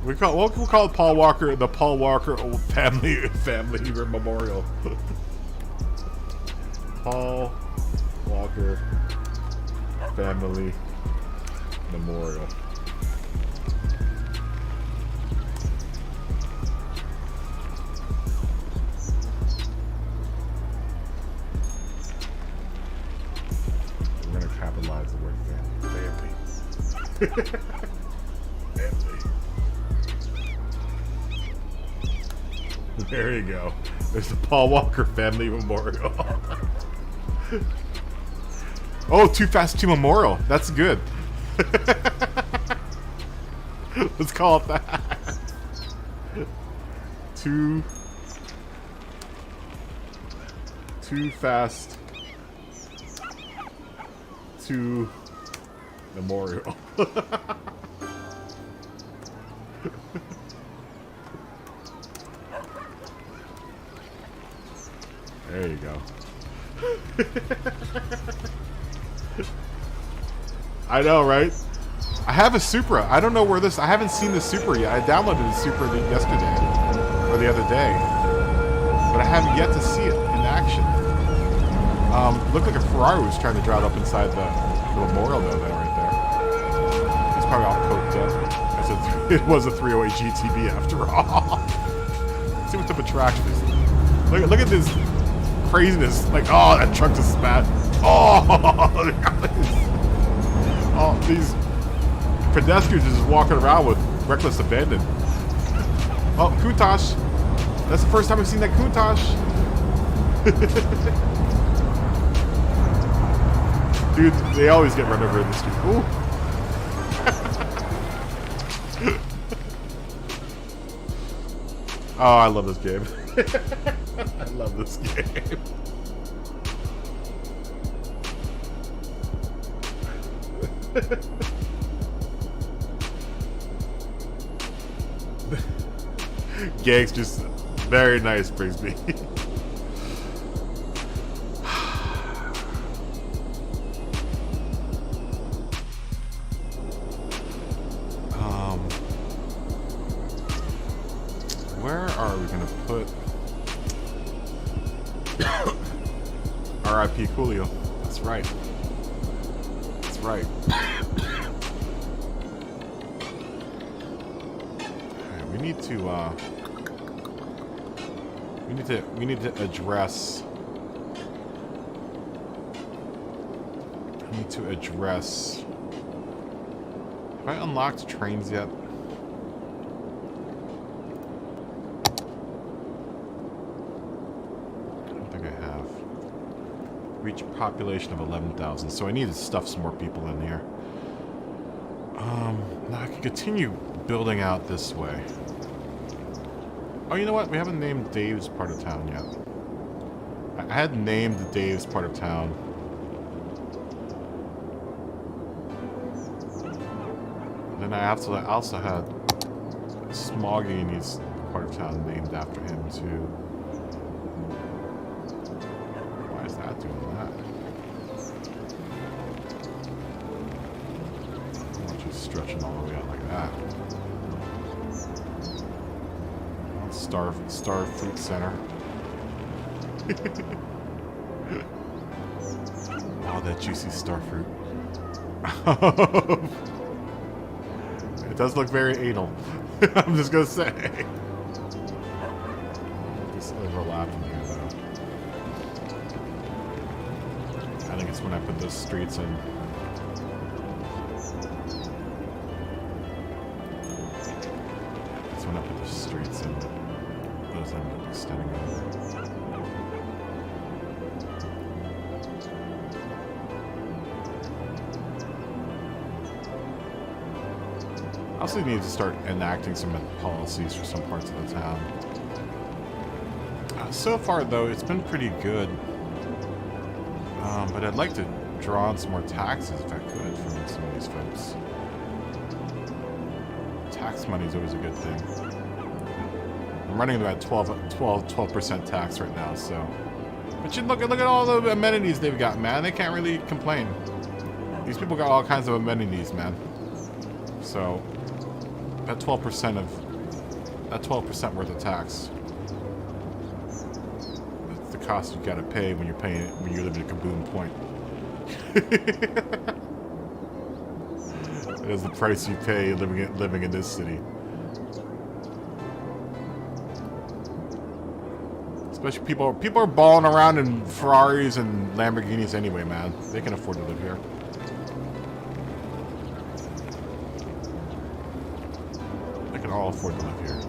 We'll call it Paul Walker, the Paul Walker Old Family Memorial. Paul Walker Family Memorial. We're gonna capitalize the word family. Family. There you go. There's the Paul Walker Family Memorial. Oh, Too Fast 2 Memorial. That's good. Let's call it that. Too Fast 2 Memorial. There you go. I know, right? I have a Supra. I don't know where this... I haven't seen the Supra yet. I downloaded the Supra yesterday. Or the other day. But I haven't yet to see it in action. Looked like a Ferrari was trying to drive up inside the memorial though, right there. It's probably all coked up. It was a 308 GTB after all. Let's see what type of traction is. Look at this craziness. Like, oh, that truck just spat. Oh, oh, these pedestrians are just walking around with reckless abandon. Oh, Countach. That's the first time I've seen that Countach. Dude, they always get run over in the street. Ooh. Oh, I love this game. I love this game. Gangs just very nice, Brigsby. Where are we gonna put R.I.P. Coolio? That's right. That's right. Alright, we need to address. Have I unlocked trains yet? Reach a population of 11,000, so I need to stuff some more people in here. Now I can continue building out this way. Oh, you know what? We haven't named Dave's part of town yet. I had named Dave's part of town. Then I also had Smoggy's part of town named after him too. Why is that doing that? I'm not just stretching all the way out like that. Star Fruit Center. that juicy starfruit. It does look very anal. I'm just gonna say. This overlapping here, though. I think it's when I put those streets in. It's when I put the streets in. Those end up extending over. I also need to start enacting some policies for some parts of the town. So far, though, it's been pretty good. But I'd like to draw on some more taxes if I could from some of these folks. Tax money is always a good thing. I'm running about 12% tax right now, so. But you look at all the amenities they've got, man. They can't really complain. These people got all kinds of amenities, man. So. That 12% worth of tax. That's the cost you gotta pay when you're living in KaBoom Pointe. That is the price you pay living in this city. Especially people are balling around in Ferraris and Lamborghinis anyway, man. They can afford to live here. All afford to live here.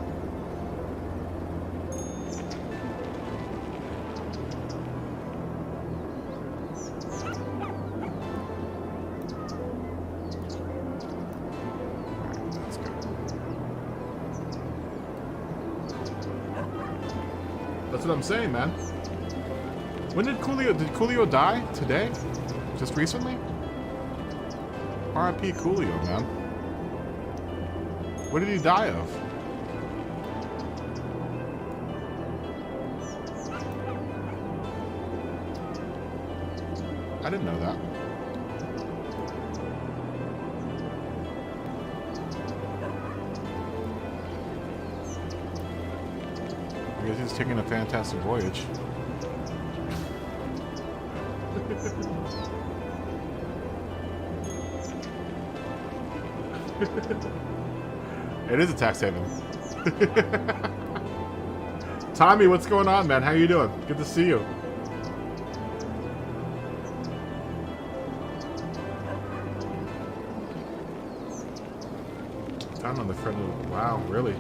That's good. That's what I'm saying, man. When did Coolio die? Today? Just recently? R.I.P. Coolio, man. What did he die of? I didn't know that. I guess he's taking a fantastic voyage. It is a tax haven. Tommy, what's going on, man? How you doing? Good to see you. Down on the front of... Wow, really?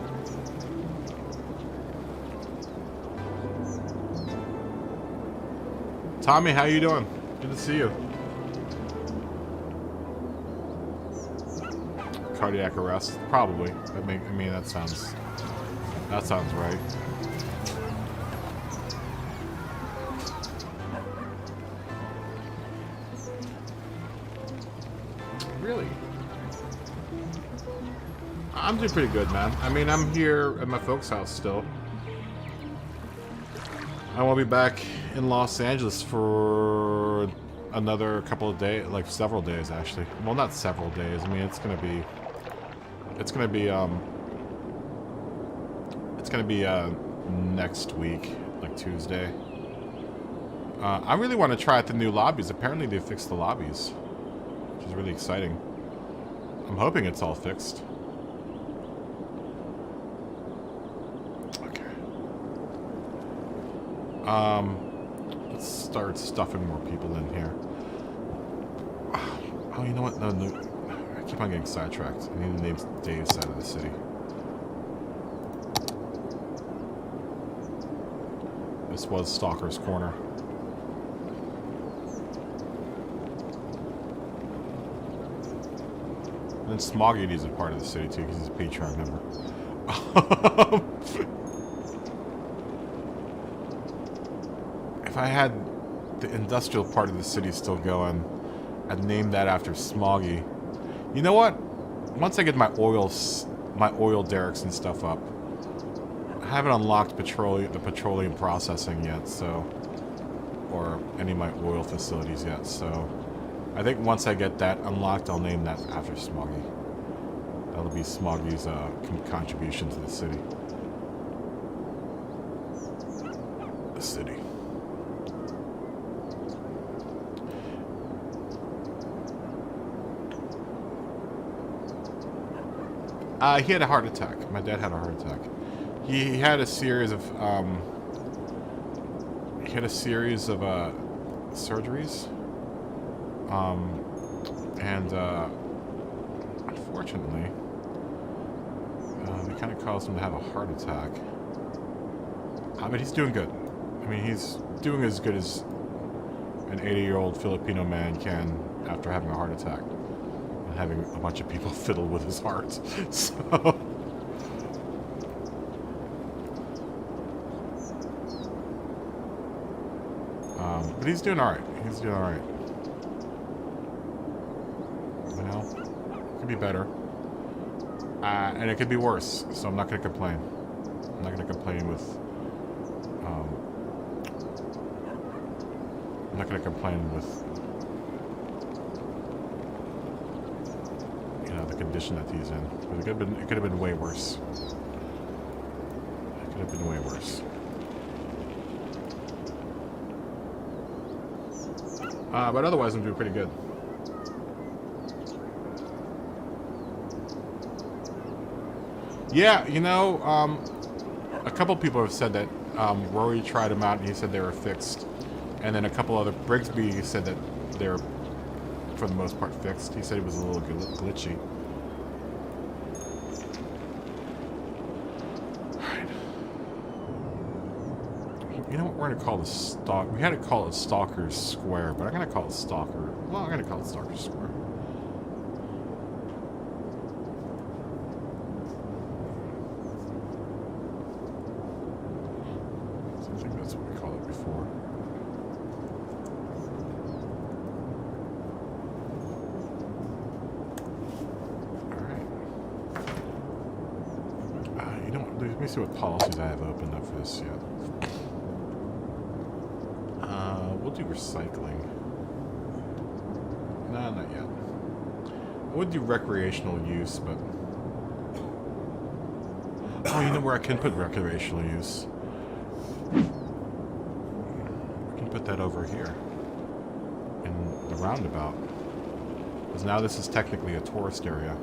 Tommy, how you doing? Good to see you. Cardiac arrest, probably. I mean, that sounds right. Really? I'm doing pretty good, man. I mean, I'm here at my folks' house still. I won't be back in Los Angeles for another couple of days, like several days, actually. Well, not several days. I mean, it's gonna be next week, like Tuesday. I really want to try out the new lobbies. Apparently they fixed the lobbies, which is really exciting. I'm hoping it's all fixed. Okay. Let's start stuffing more people in here. Oh, you know what? No, I keep on getting sidetracked. I need to name Dave's side of the city. This was Stalker's Corner. And then Smoggy is a part of the city too, because he's a Patreon member. If I had the industrial part of the city still going, I'd name that after Smoggy. You know what? Once I get my oil derricks and stuff up, I haven't unlocked the petroleum processing yet, so, or any of my oil facilities yet, so I think once I get that unlocked, I'll name that after Smoggy. That'll be Smoggy's contribution to the city. The city. He had a heart attack. My dad had a heart attack. He had a series of surgeries. And unfortunately, they kind of caused him to have a heart attack. But he's doing good. I mean, he's doing as good as an 80-year-old Filipino man can after having a heart attack and having a bunch of people fiddle with his heart. So, but he's doing all right. He's doing all right. You know, it could be better, and it could be worse. So I'm not going to complain. I'm not going to complain with. I'm not going to complain with, you know, the condition that he's in. It could have been way worse. It could have been way worse. But otherwise, I'm doing pretty good. Yeah, you know, a couple people have said that Rory tried them out and he said they were fixed. And then a couple other, Brigsby said that they're, for the most part, fixed. He said it was a little glitchy. Alright. You know what we're going to call the stalk? We had to call it Stalker's Square, but I'm going to call it Stalker. Well, I'm going to call it Stalker's Square. So I think that's what we called it before. Let me see what policies I have opened up for this yet. We'll do recycling. No, not yet. I would do recreational use, but... Oh, you know where I can put recreational use? I can put that over here. In the roundabout. Because now this is technically a tourist area.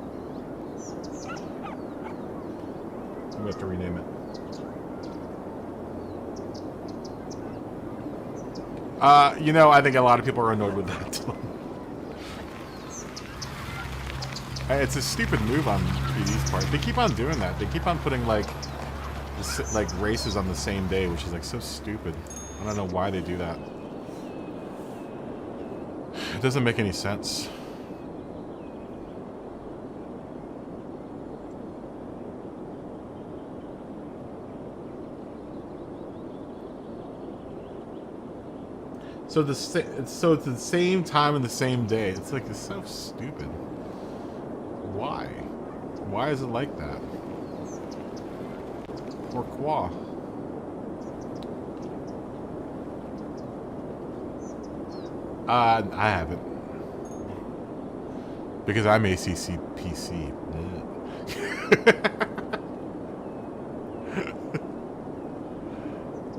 We have to rename it. You know, I think a lot of people are annoyed with that. It's a stupid move on PD's part. They keep on doing that. They keep on putting like races on the same day, which is like so stupid. I don't know why they do that. It doesn't make any sense. So it's the same time and the same day. It's like, it's so stupid. Why? Why is it like that? Pourquoi? I haven't. Because I'm ACC PC.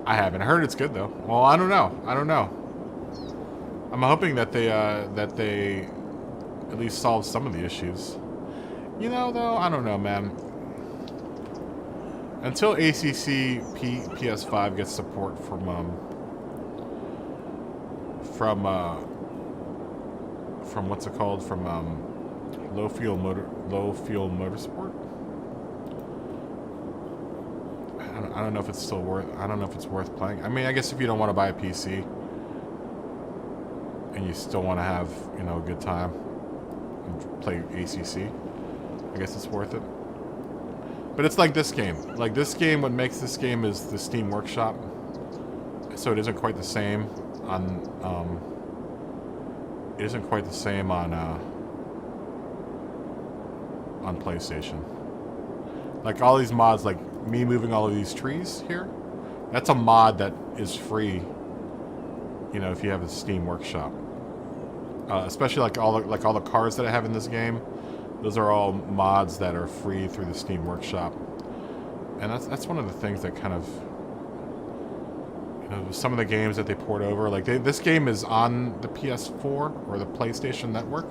I haven't heard it's good though. Well, I don't know. I don't know. I'm hoping that they at least solve some of the issues. You know, though, I don't know, man. Until ACC PS5 gets support from what's it called? From low fuel motorsport. I don't know if it's still worth. I don't know if it's worth playing. I mean, I guess if you don't want to buy a PC and you still want to have, you know, a good time and play ACC, I guess it's worth it. But it's like this game. Like this game, what makes this game is the Steam Workshop. So it isn't quite the same on. It isn't quite the same on PlayStation. Like all these mods, like me moving all of these trees here, that's a mod that is free. You know, if you have a Steam Workshop, especially like all the cars that I have in this game, those are all mods that are free through the Steam Workshop, and that's one of the things that kind of, you know, some of the games that they port over, like this game is on the PS4 or the PlayStation Network,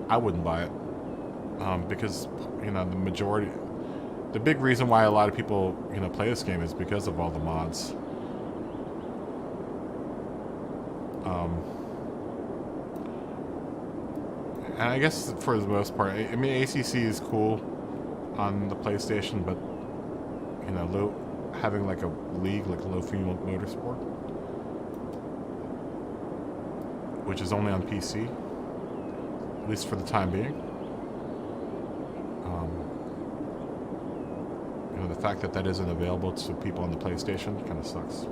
I wouldn't buy it because, you know, the The big reason why a lot of people, you know, play this game is because of all the mods. And I guess for the most part, I mean, ACC is cool on the PlayStation, but you know, having like a league like Low Fuel Motorsport, which is only on PC, at least for the time being. You know, the fact that that isn't available to people on the PlayStation kind of sucks.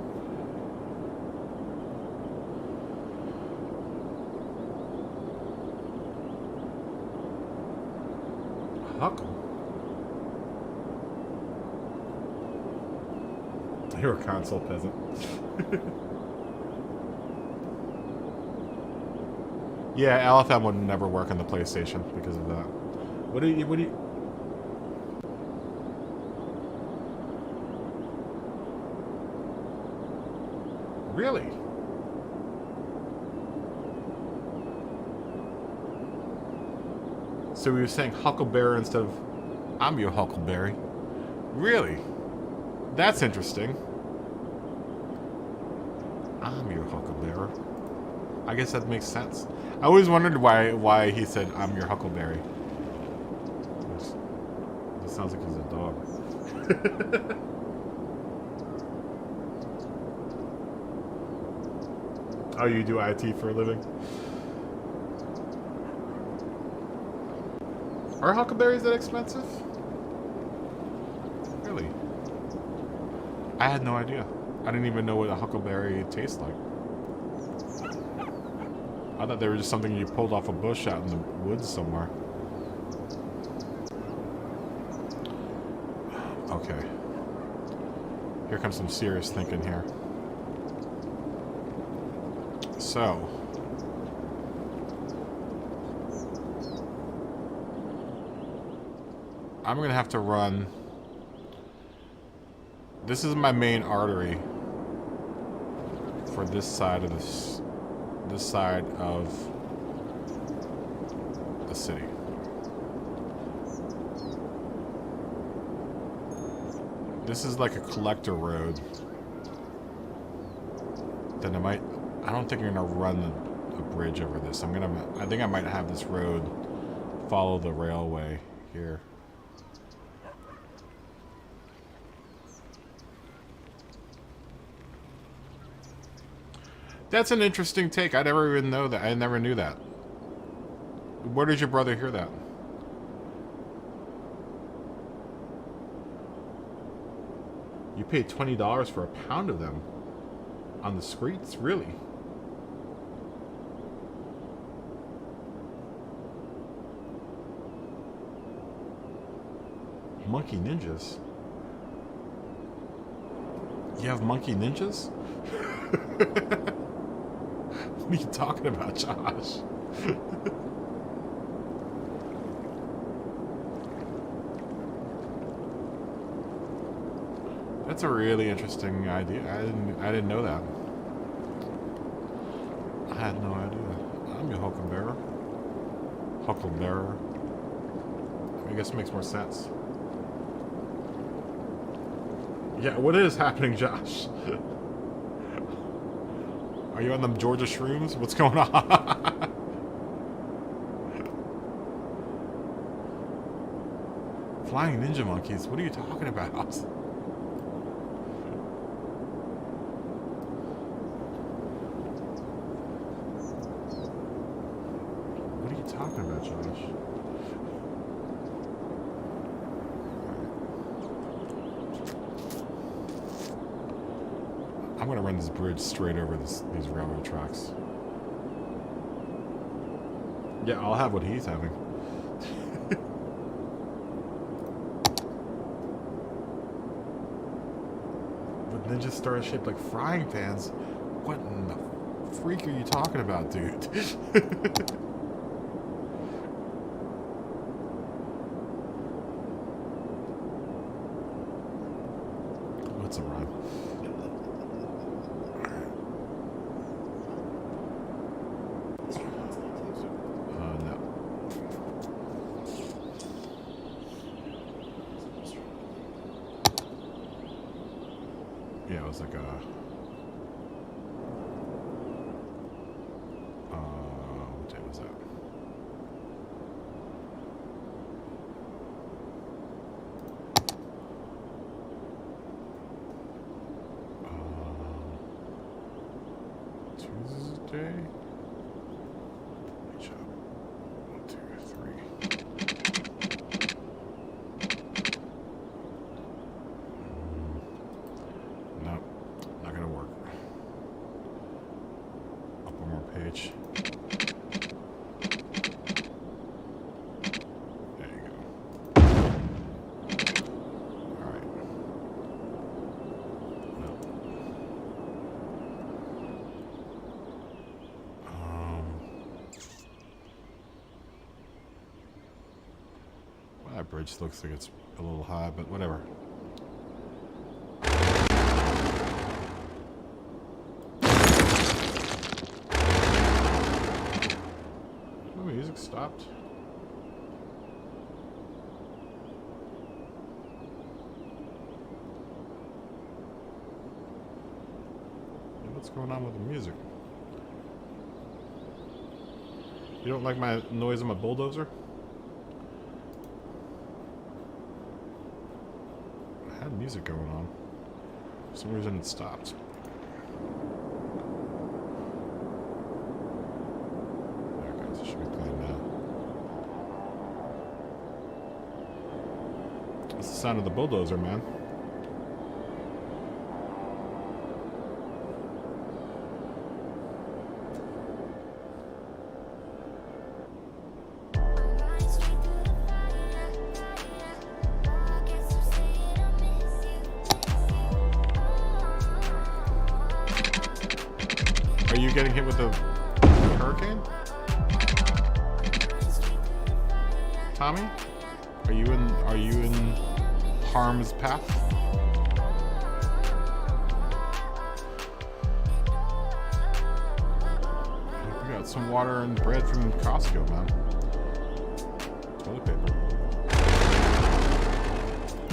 Huckle? You're a console peasant. Yeah, LFM would never work on the PlayStation because of that. What do you... Really? So we were saying Huckleberry instead of I'm your Huckleberry. Really? That's interesting. I'm your Huckleberry. I guess that makes sense. I always wondered why he said I'm your Huckleberry. It sounds like he's a dog. Oh, you do IT for a living? Are huckleberries that expensive? Really? I had no idea. I didn't even know what a huckleberry tastes like. I thought they were just something you pulled off a bush out in the woods somewhere. Okay. Here comes some serious thinking here. So... I'm gonna have to run. This is my main artery for this side of this side of the city. This is like a collector road. Then I don't think I'm gonna run a bridge over this. I think I might have this road follow the railway here. That's an interesting take. I never even know that. I never knew that. Where did your brother hear that? You paid $20 for a pound of them on the streets? Really? Monkey ninjas? You have monkey ninjas? What are you talking about, Josh? That's a really interesting idea. I didn't know that. I had no idea. I'm your Huckleberry. Huckleberry. I guess it makes more sense. Yeah, what is happening, Josh? Are you on them Georgia shrooms? What's going on? Flying ninja monkeys? What are you talking about? What are you talking about, Josh? I'm gonna run this bridge straight over these railroad tracks. Yeah, I'll have what he's having. But ninja stars shaped like frying pans? What in the freak are you talking about, dude? What's a rhyme? No. Yeah, it was like a... what day was that? Tuesday? Good job. 1, 2, 3. Nope, not gonna work. Up one more page. There you go. Alright. Nope. Well, that bridge looks like it's a little high, but whatever. Music stopped. Yeah, what's going on with the music? You don't like my noise on my bulldozer? I had music going on. For some reason it stopped. Should be playing now. That's the sound of the bulldozer, man. Are you getting hit with a hurricane? Tommy? Are you in harm's path? We got some water and bread from Costco, man. Toilet paper.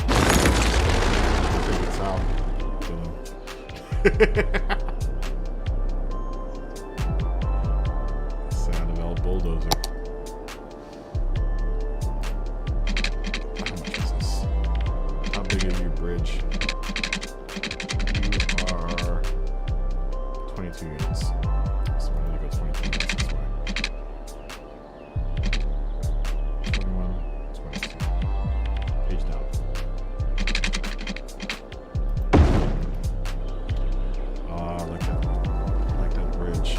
I think it's out. Sound of El Bulldozer. Bridge. You are 22 units. So we need to go 22 units this way. 21, 22. Page down. I like that bridge.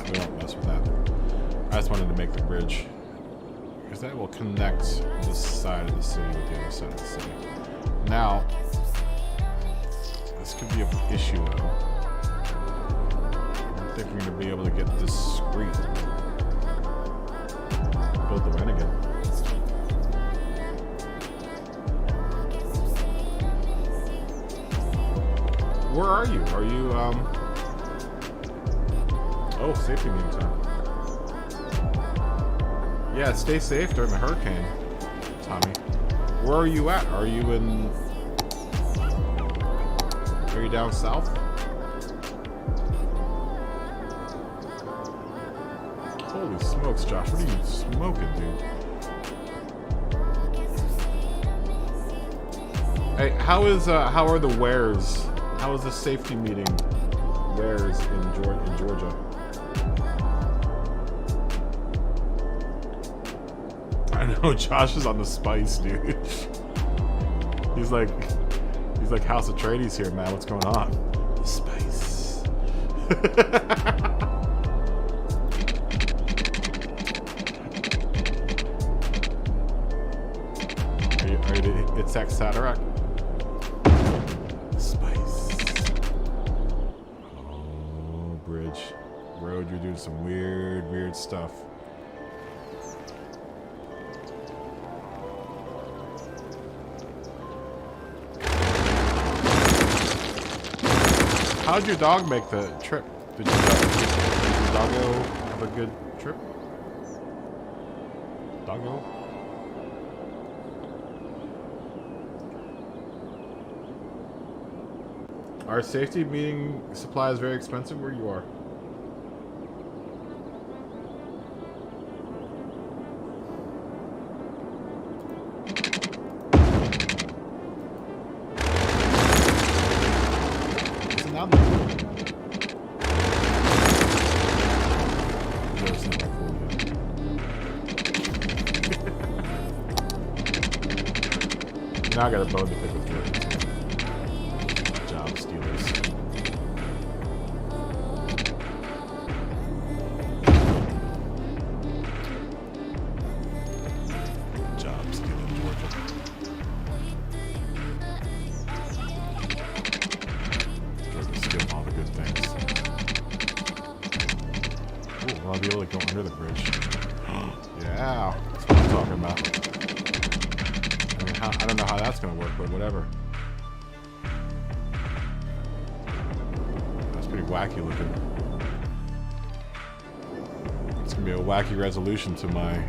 We won't mess with that. I just wanted to make the bridge because that will connect this side of the city with the other side of the city. Now, this could be an issue though. I'm thinking to be able to get this street. Build the Renegade. Where are you? Are you, oh, safety meeting time. Yeah, stay safe during the hurricane, Tommy. Where are you at? Are you down south? Holy smokes, Josh. What are you smoking, dude? Hey, how are the wares? How is the safety meeting wares in Georgia? I know Josh is on the spice, dude. He's like House of Trades here, man. What's going on? The spice. Are you to attack Sadarak? Spice. Oh, bridge. Road, you're doing some weird stuff. How'd your dog make the trip? Did your doggo have a good trip? Doggo. Are safety meeting supplies very expensive where you are? Isn't that now I got a bone to pick with Jordan. Job stealers. Job stealing Georgia. Jordan's stealing all the good things. Ooh, I'll be able to go under the bridge. Yeah, that's what I'm talking about. I don't know how that's going to work, but whatever. That's pretty wacky looking. It's going to be a wacky resolution to my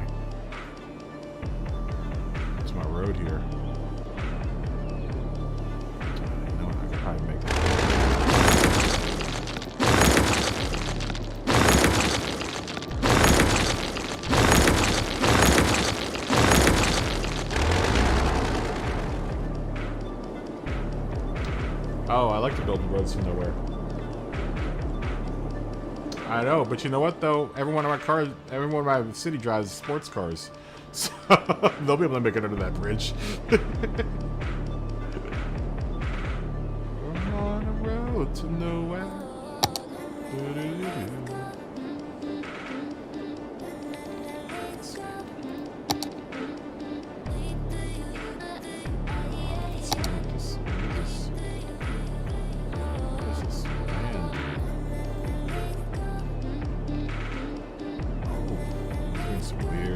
road here. You know what? I could probably make that. Oh, I like to build roads from nowhere. I know, but you know what though? Everyone in my city drives sports cars. So they'll be able to make it under that bridge. We're on a road to nowhere.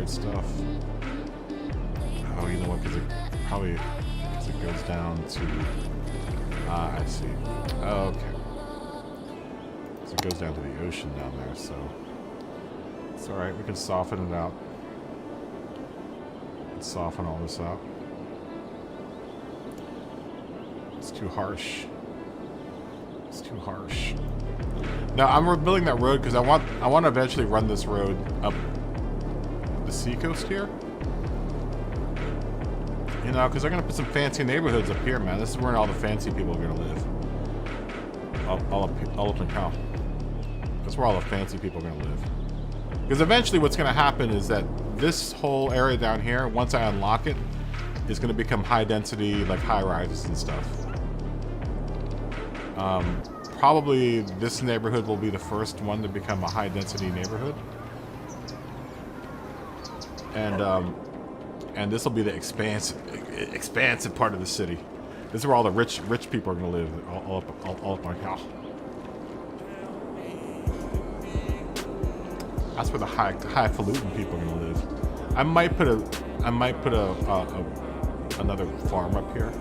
Stuff. Oh, you know what? Because it goes down to. I see. Oh, okay. So it goes down to the ocean down there. So it's all right. We can soften it out. Let's soften all this out. It's too harsh. It's too harsh. Now I'm building that road because I want to eventually run this road up the seacoast here, you know, because they're gonna put some fancy neighborhoods up here, man. This is where all the fancy people are gonna live. All up in Cal. That's where all the fancy people are gonna live. Because eventually, what's gonna happen is that this whole area down here, once I unlock it, is gonna become high density, like high rises and stuff. Probably this neighborhood will be the first one to become a high density neighborhood. And this will be the expansive part of the city. This is where all the rich people are gonna live, all up on here. That's where the highfalutin people are gonna live. I might put another farm up here.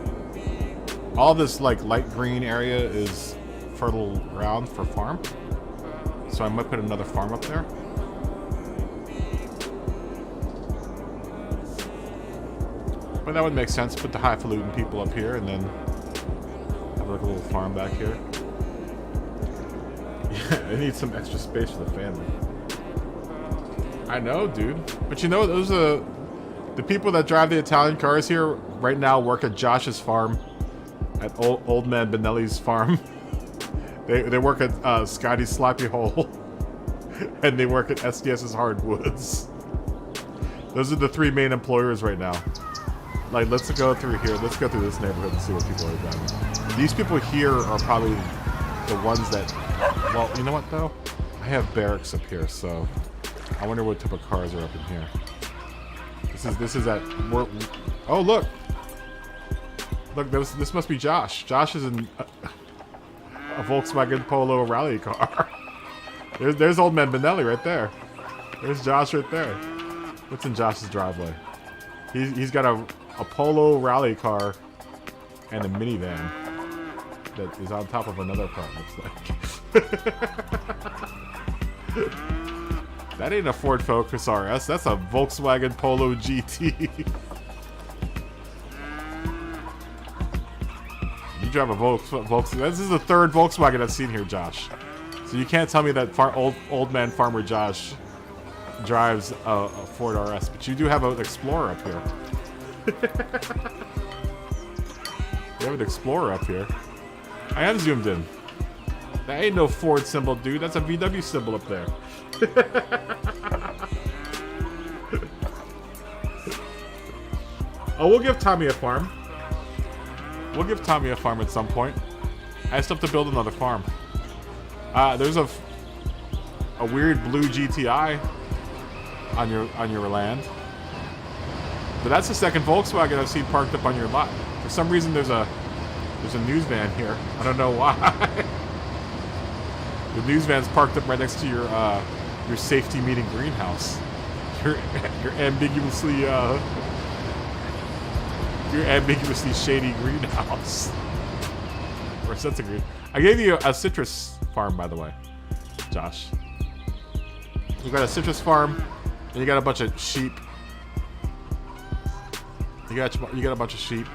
All this like light green area is fertile ground for farm, so I might put another farm up there. But that would make sense. Put the highfalutin people up here, and then have like a little farm back here. Yeah, I need some extra space for the family. I know, dude. But you know, those are the people that drive the Italian cars here right now. Work at Josh's farm, at Old Man Benelli's farm. They work at Scotty's Sloppy Hole, and they work at SDS's Hardwoods. Those are the three main employers right now. Like, let's go through here. Let's go through this neighborhood and see what people are driving. These people here are probably the ones that... Well, you know what, though? I have barracks up here, so... I wonder what type of cars are up in here. This is at... Oh, look! Look, this must be Josh. Josh is in a Volkswagen Polo rally car. There's Old Man Benelli right there. There's Josh right there. What's in Josh's driveway? He's got a Polo rally car and a minivan that is on top of another car, looks like. That ain't a Ford Focus RS. That's a Volkswagen Polo GT. You drive a Volkswagen. This is the third Volkswagen I've seen here, Josh. So you can't tell me that old man farmer Josh drives a Ford RS, but you do have an Explorer up here. You have an Explorer up here. I am zoomed in. That ain't no Ford symbol, dude. That's a VW symbol up there. Oh, we'll give Tommy a farm. We'll give Tommy a farm at some point. I still have to build another farm. There's a weird blue GTI on your land. But that's the second Volkswagen I've seen parked up on your lot. For some reason, there's a news van here. I don't know why. The news van's parked up right next to your safety meeting greenhouse. Your ambiguously shady greenhouse. Or a sense of green. I gave you a citrus farm, by the way, Josh. You got a citrus farm, and you got a bunch of sheep. You got a bunch of sheep.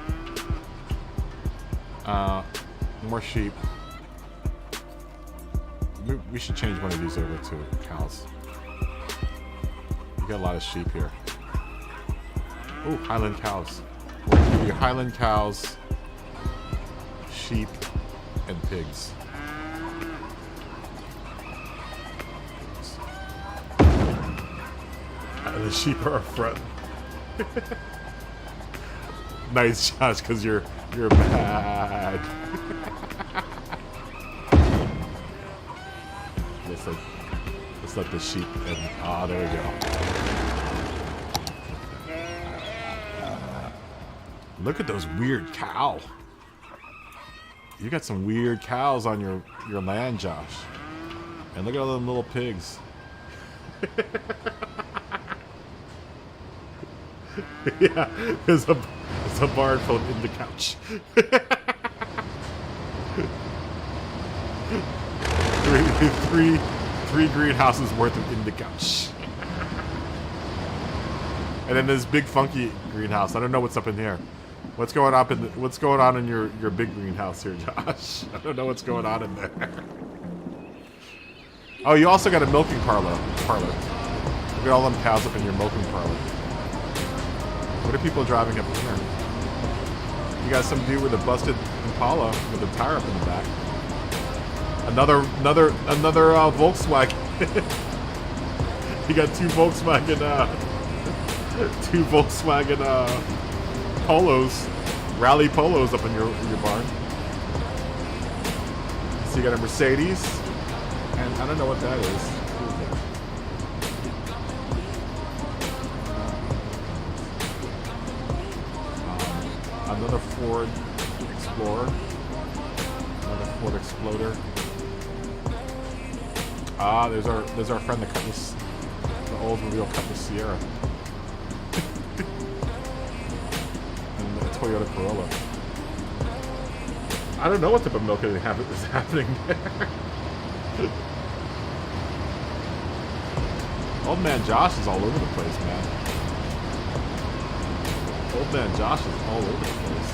More sheep. We should change one of these over to cows. You got a lot of sheep here. Ooh, Highland cows. We'll give you Highland cows, sheep, and pigs. The sheep are up front. Nice, Josh, because you're bad. Let's let the sheep in. Ah, there we go. Look at those weird cow. You got some weird cows on your land, Josh. And look at all them little pigs. Yeah, it's a barn full of in the couch. three greenhouses worth of in the couch. And then this big funky greenhouse. I don't know what's up in here. What's going on in your big greenhouse here, Josh? I don't know what's going on in there. Oh, you also got a milking parlor. Look at all them cows up in your milking parlor. What are people driving up here? You got some dude with a busted Impala with a tire up in the back. Another Volkswagen. You got two Volkswagen Polos, rally Polos up in your barn. So you got a Mercedes, and I don't know what that is. Another Ford Explorer. Another Ford Exploder. Ah, there's our friend that cut this, the Oldsmobile cut the Sierra. And the Toyota Corolla. I don't know what type of milking is happening there. Old man Josh is all over the place, man. Old man Josh is all over the place.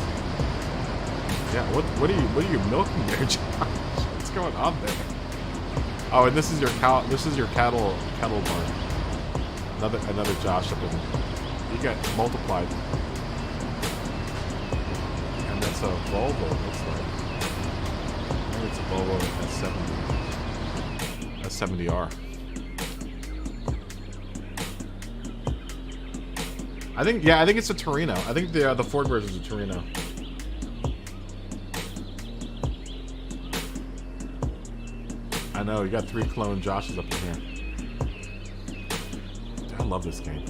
Yeah, what are you milking there, Josh? What's going on there? Oh, and this is your cattle barn. Another Josh up in there. You got multiplied. And that's a Volvo, it looks like. I think it's a Volvo S70. S70R. I think it's a Torino. I think the Ford version is a Torino. I know, you got 3 clone Joshes up in here. I love this game.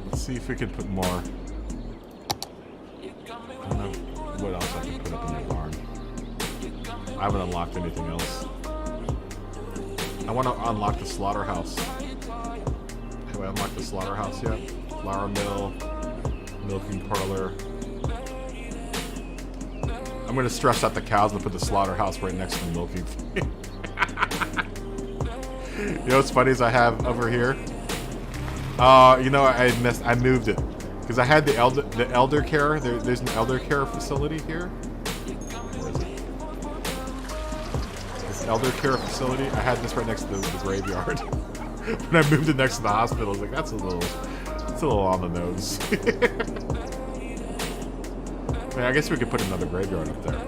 Let's see if we can put more. I don't know what else I can put up in your barn. I haven't unlocked anything else. I want to unlock the slaughterhouse. Have I unlocked the slaughterhouse yet? Flour mill, milking parlor. I'm going to stress out the cows and put the slaughterhouse right next to the milking. You know what's funny is I have over here. You know, I moved it because I had the elder care. There's an elder care facility here. Where is it? This elder care facility. I had this right next to the graveyard. When I moved it next to the hospital, I was like, that's a little on the nose. I mean, I guess we could put another graveyard up there.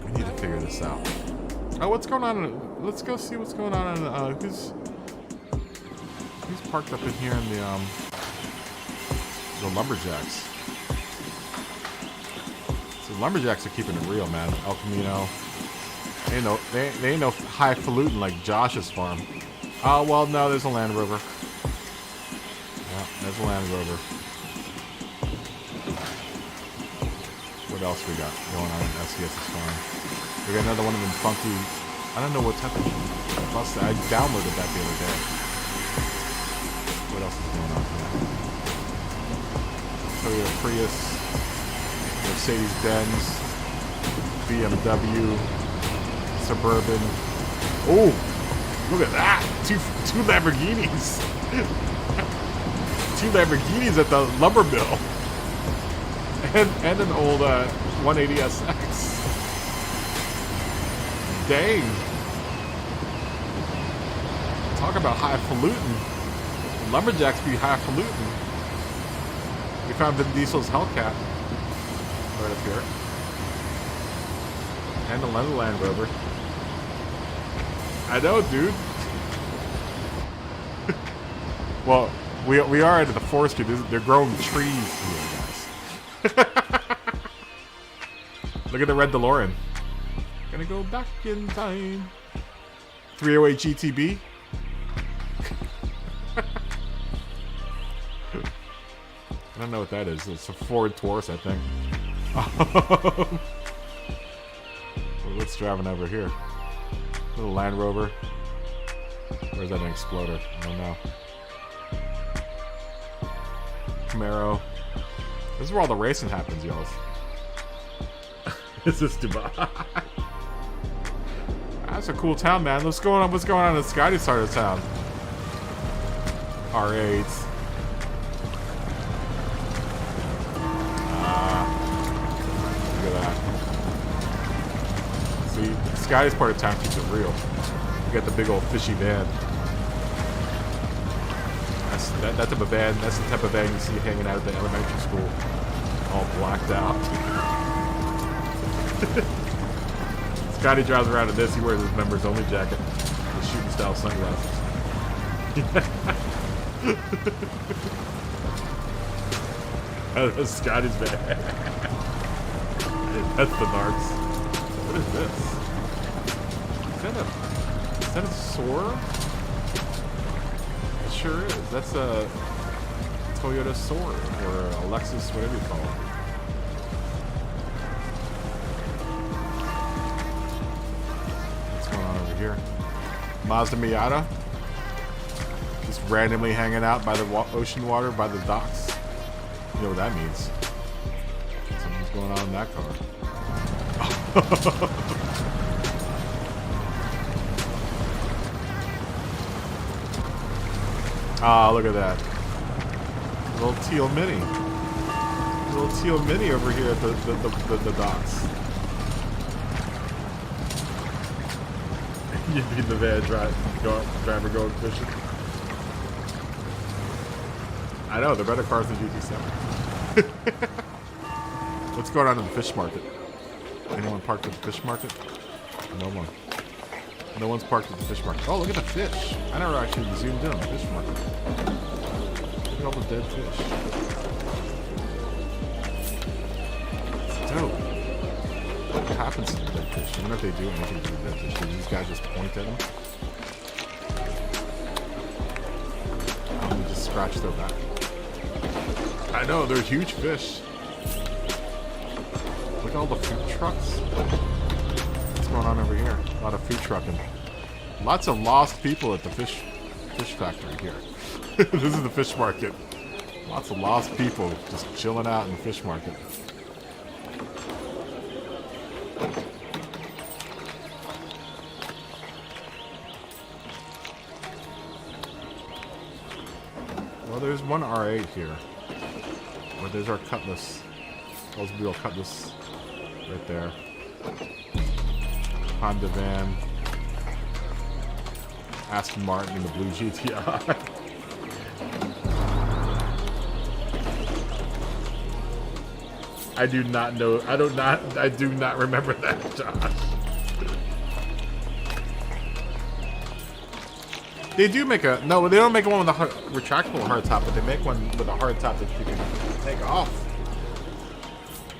We need to figure this out. Oh, what's going on? Let's go see what's going on. Who's parked up in here in the lumberjacks? So lumberjacks are keeping it real, man. El Camino. They ain't no highfalutin like Josh's farm. Oh well, no, there's a Land Rover. Yeah, there's a Land Rover. What else we got going on in SCS's farm? We got another one of them funky. I don't know what temperature. I downloaded that the other day. What else is going on here? Toyota Prius, Mercedes-Benz, BMW, Suburban. Oh, look at that! Two Lamborghinis. Two Lamborghinis at the lumber mill, and an old 180 SX. Dang. Talk about highfalutin. Lumberjacks be highfalutin. We found Vin Diesel's Hellcat right up here. And another Land Rover. I know, dude. Well, we are into the forestry. They're growing trees here, guys. Look at the red DeLorean. Gonna go back in time. 308 GTB. I don't know what that is. It's a Ford Taurus, I think. Well, what's driving over here? Little Land Rover. Or is that an Exploder? I don't know. Camaro. This is where all the racing happens, y'all. This is Dubai. That's a cool town, man. What's going on in the Scotty side of town? R8s. Look at that. See, Scotty's part of town keeps it real. You got the big old fishy van. That type of van, that's the type of van you see hanging out at the elementary school. All blacked out. Scotty drives around in this. He wears his members only jacket with shooting style sunglasses. That's Scotty's van. That's the narcs. What is this? Is that a Soarer? It sure is. That's a Toyota Soarer or a Lexus, whatever you call it. Over here, Mazda Miata, just randomly hanging out by the ocean water, by the docks. You know what that means? Something's going on in that car. Ah, look at that little teal mini. Little teal mini over here at the docks. You'd be in the van driver going fishing. I know, they're better cars than GT7. What's going on in the fish market? Anyone parked at the fish market? No one. No one's parked at the fish market. Oh, look at the fish. I never actually zoomed in on the fish market. Look at all the dead fish. It's dope. What happens to the dead fish? I wonder if they do anything to the dead fish. Do these guys just point at them? They just scratch their back. I know, they're huge fish. Look at all the food trucks. What's going on over here? A lot of food trucking. Lots of lost people at the fish factory here. This is the fish market. Lots of lost people just chilling out in the fish market. Well, there's one R8 here. Well, there's our Cutlass. Oldsmobile Cutlass right there. Honda van. Aston Martin and the blue GTI. I do not know. I do not remember that, Josh. They do make a... No, they don't make one with a retractable hardtop, but they make one with a hardtop that you can take off.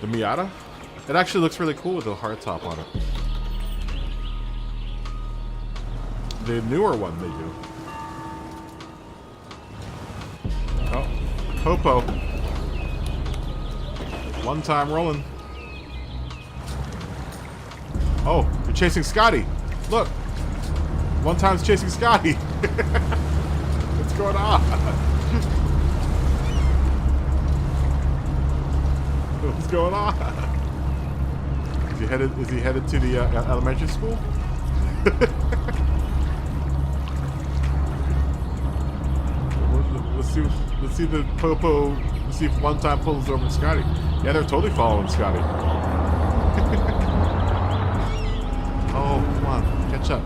The Miata? It actually looks really cool with a hardtop on it. The newer one they do. Oh, Popo. One time rolling. Oh, you're chasing Scotty. Look. One time's chasing Scotty. What's going on? What's going on? Is he headed to the elementary school? Let's see the Popo. Let's see if one time pulls over Scotty. Yeah, they're totally following Scotty. Oh, come on, catch up.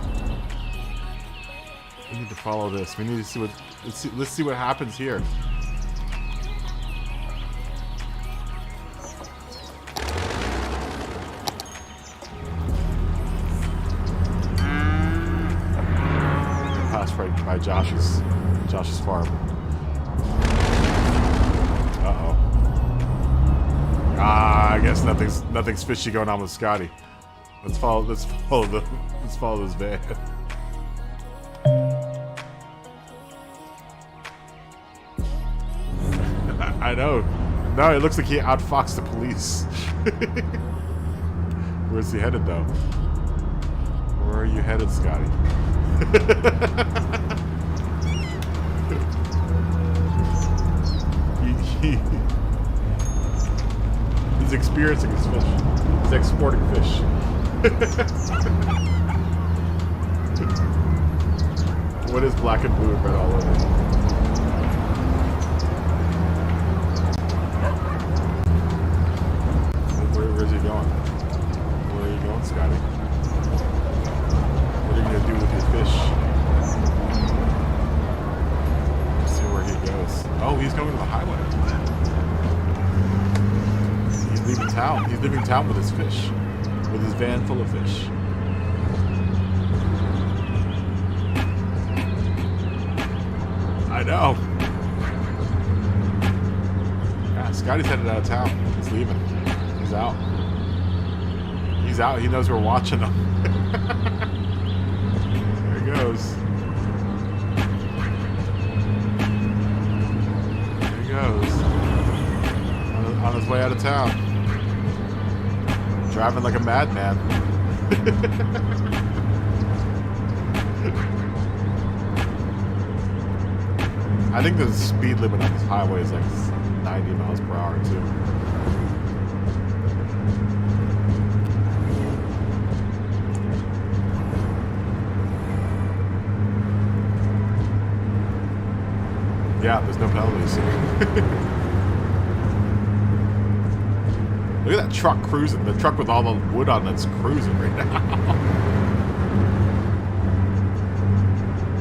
We need to follow this. We need to see what. Let's see what happens here. Pass right by Josh's farm. Uh-oh. I guess nothing's fishy going on with Scotty. Let's follow this van. I know. No, it looks like he outfoxed the police. Where's he headed, though? Where are you headed, Scotty? He's experiencing his fish. He's exporting fish. What is black and blue and red all over? Where's he going? Where are you going, Scotty? What are you going to do with your fish? Let's see where he goes. Oh, he's going to the highway. He's leaving town. He's leaving town with his fish. With his van full of fish. I know. Yeah, Scotty's headed out of town. He's leaving. He's out. He's out. He knows we're watching him. There he goes. There he goes. On his way out of town. Driving like a madman. I think the speed limit on this highway is like 90 miles per hour, too. Yeah, there's no penalties. Look at that truck cruising. The truck with all the wood on it's cruising right now.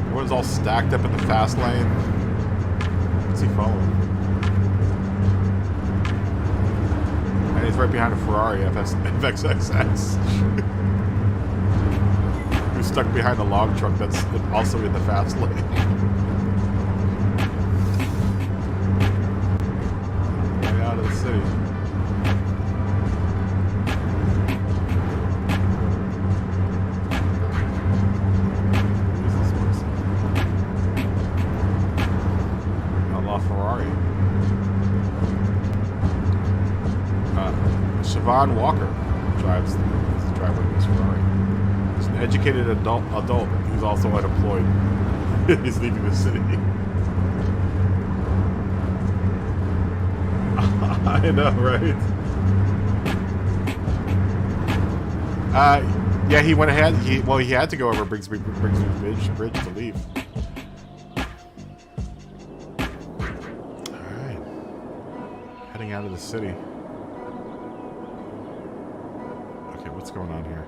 Everyone's all stacked up in the fast lane. What's he following? And he's right behind a Ferrari FXXX. Who's stuck behind a log truck that's also in the fast lane. Way out of the city. Siobhan Walker drives the driver of this Ferrari. He's an educated adult who's also unemployed. He's leaving the city. I know, right? Yeah, he went ahead. He had to go over Brigsby Bridge to leave. All right, heading out of the city. Okay, what's going on here?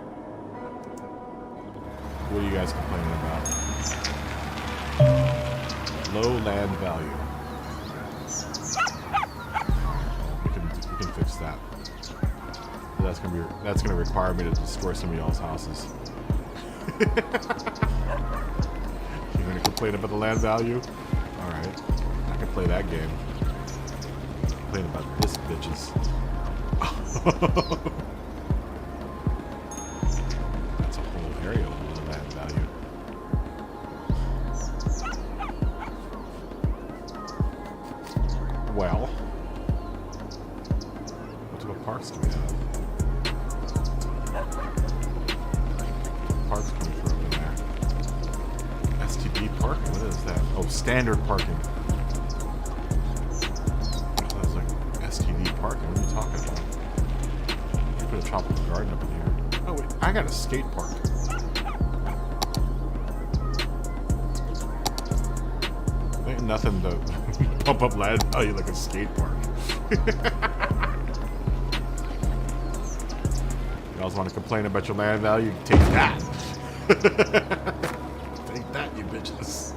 What are you guys complaining about? Low land value. We can fix that. That's gonna require me to destroy some of y'all's houses. You're gonna complain about the land value? Alright. I can play that game. Complain about this, bitches. That's a whole area of land value. Well, what type of parks do we have? Parks can we throw in there? STD parking? What is that? Oh, standard parking. That was like STD parking. What are you talking about? You put a tropical garden up in here. Oh wait, I got a skate park. Ain't nothing to pump up land value like a skate park. You also want to complain about your land value? Take that! Take that, you bitches.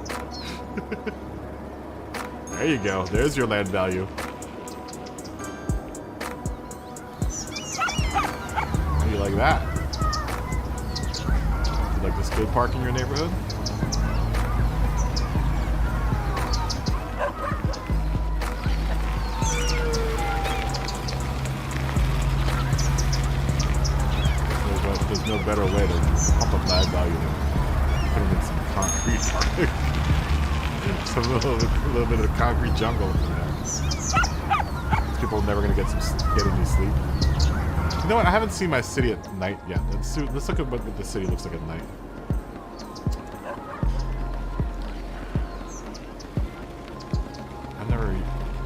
There you go. There's your land value. How do you like that? You like the skate park in your neighborhood? There's no better way to pump up land value than putting in some concrete parking. Some little bit of concrete jungle in there. People are never gonna get any sleep. You know what? I haven't seen my city at night yet. Let's look at what the city looks like at night.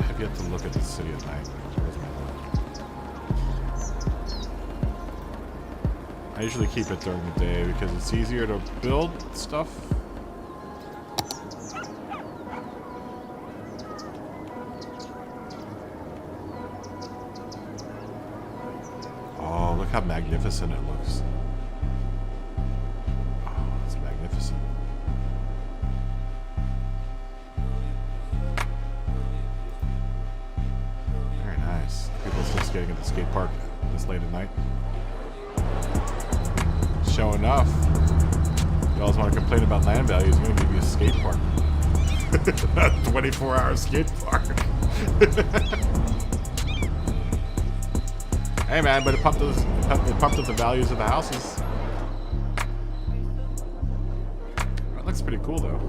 I've yet to look at the city at night. Where's my phone? I usually keep it during the day because it's easier to build stuff. Oh, look how magnificent it looks. Oh, it's magnificent. Very nice. People still skating at the skate park this late at night. Showing enough. You always want to complain about land values, I'm going to give you a skate park. A 24-hour skate park. Hey man, but it pumped up the values of the houses. That looks pretty cool though.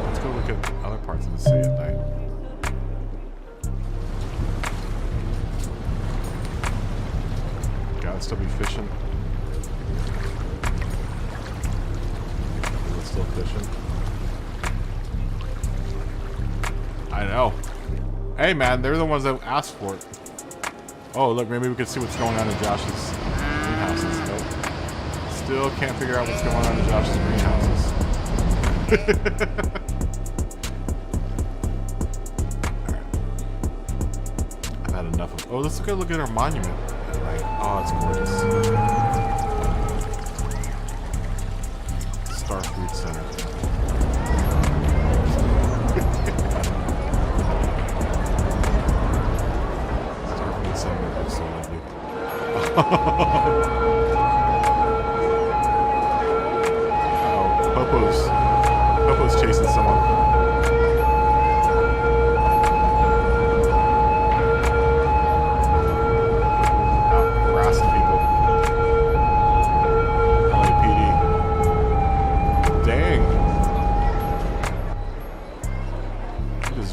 Let's go look at other parts of the city at night. Gotta still be fishing. We're still fishing. I know. Hey man, they're the ones that asked for it. Oh look, maybe we can see what's going on in Josh's greenhouses. Nope. Still can't figure out what's going on in Josh's greenhouses. Alright. I've had enough of. Oh, let's look at our monument. Oh, it's gorgeous. Star Food Center. Star Food Center looks so lovely. Oh, Popo's chasing someone.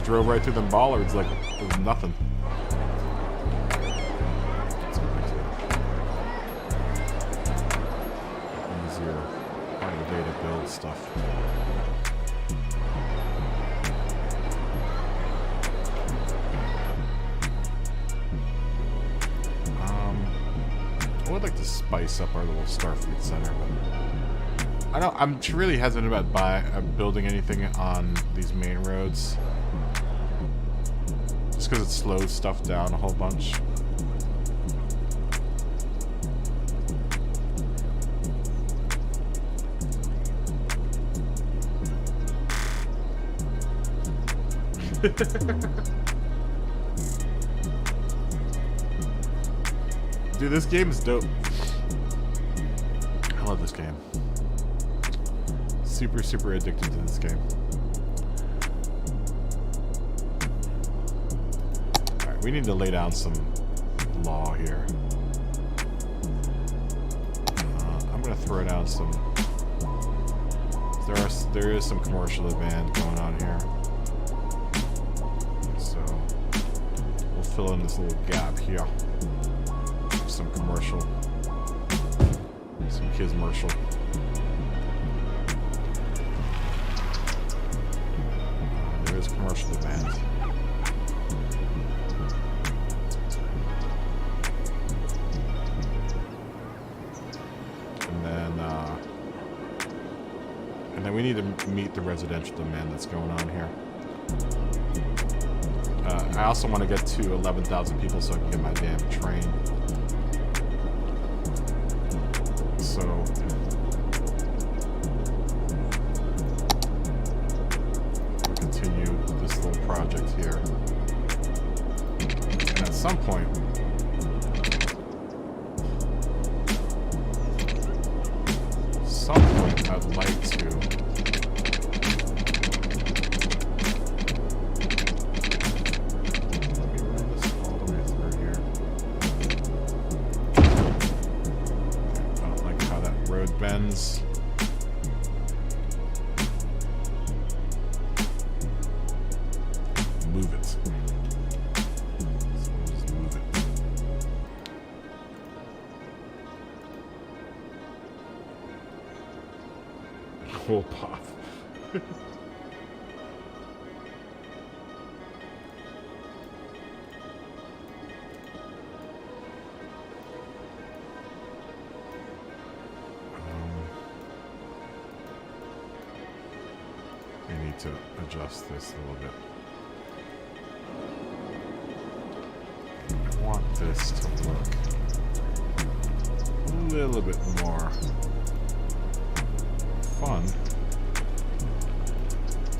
Drove right through them bollards like it was nothing. Easier part of the day to build stuff. spice up our little Starfleet Center. But I'm really hesitant about building anything on these main roads, just because it slows stuff down a whole bunch. Dude, this game is dope. I love this game. Super, super addicted to this game. Alright, we need to lay down some law here. I'm gonna throw down some... There is some commercial demand going on here. So, we'll fill in this little gap here. Some commercial. Some kismercial. There is commercial demand. And then we need to meet the residential demand that's going on here. I also want to get to 11,000 people so I can get my damn train. So continue this little project here. And at some point, I'd like to let me run this all the way through here. I don't like how that road bends. Move it. So we'll just move it. Whole path. I need to adjust this a little bit. I want this to look a little bit more fun.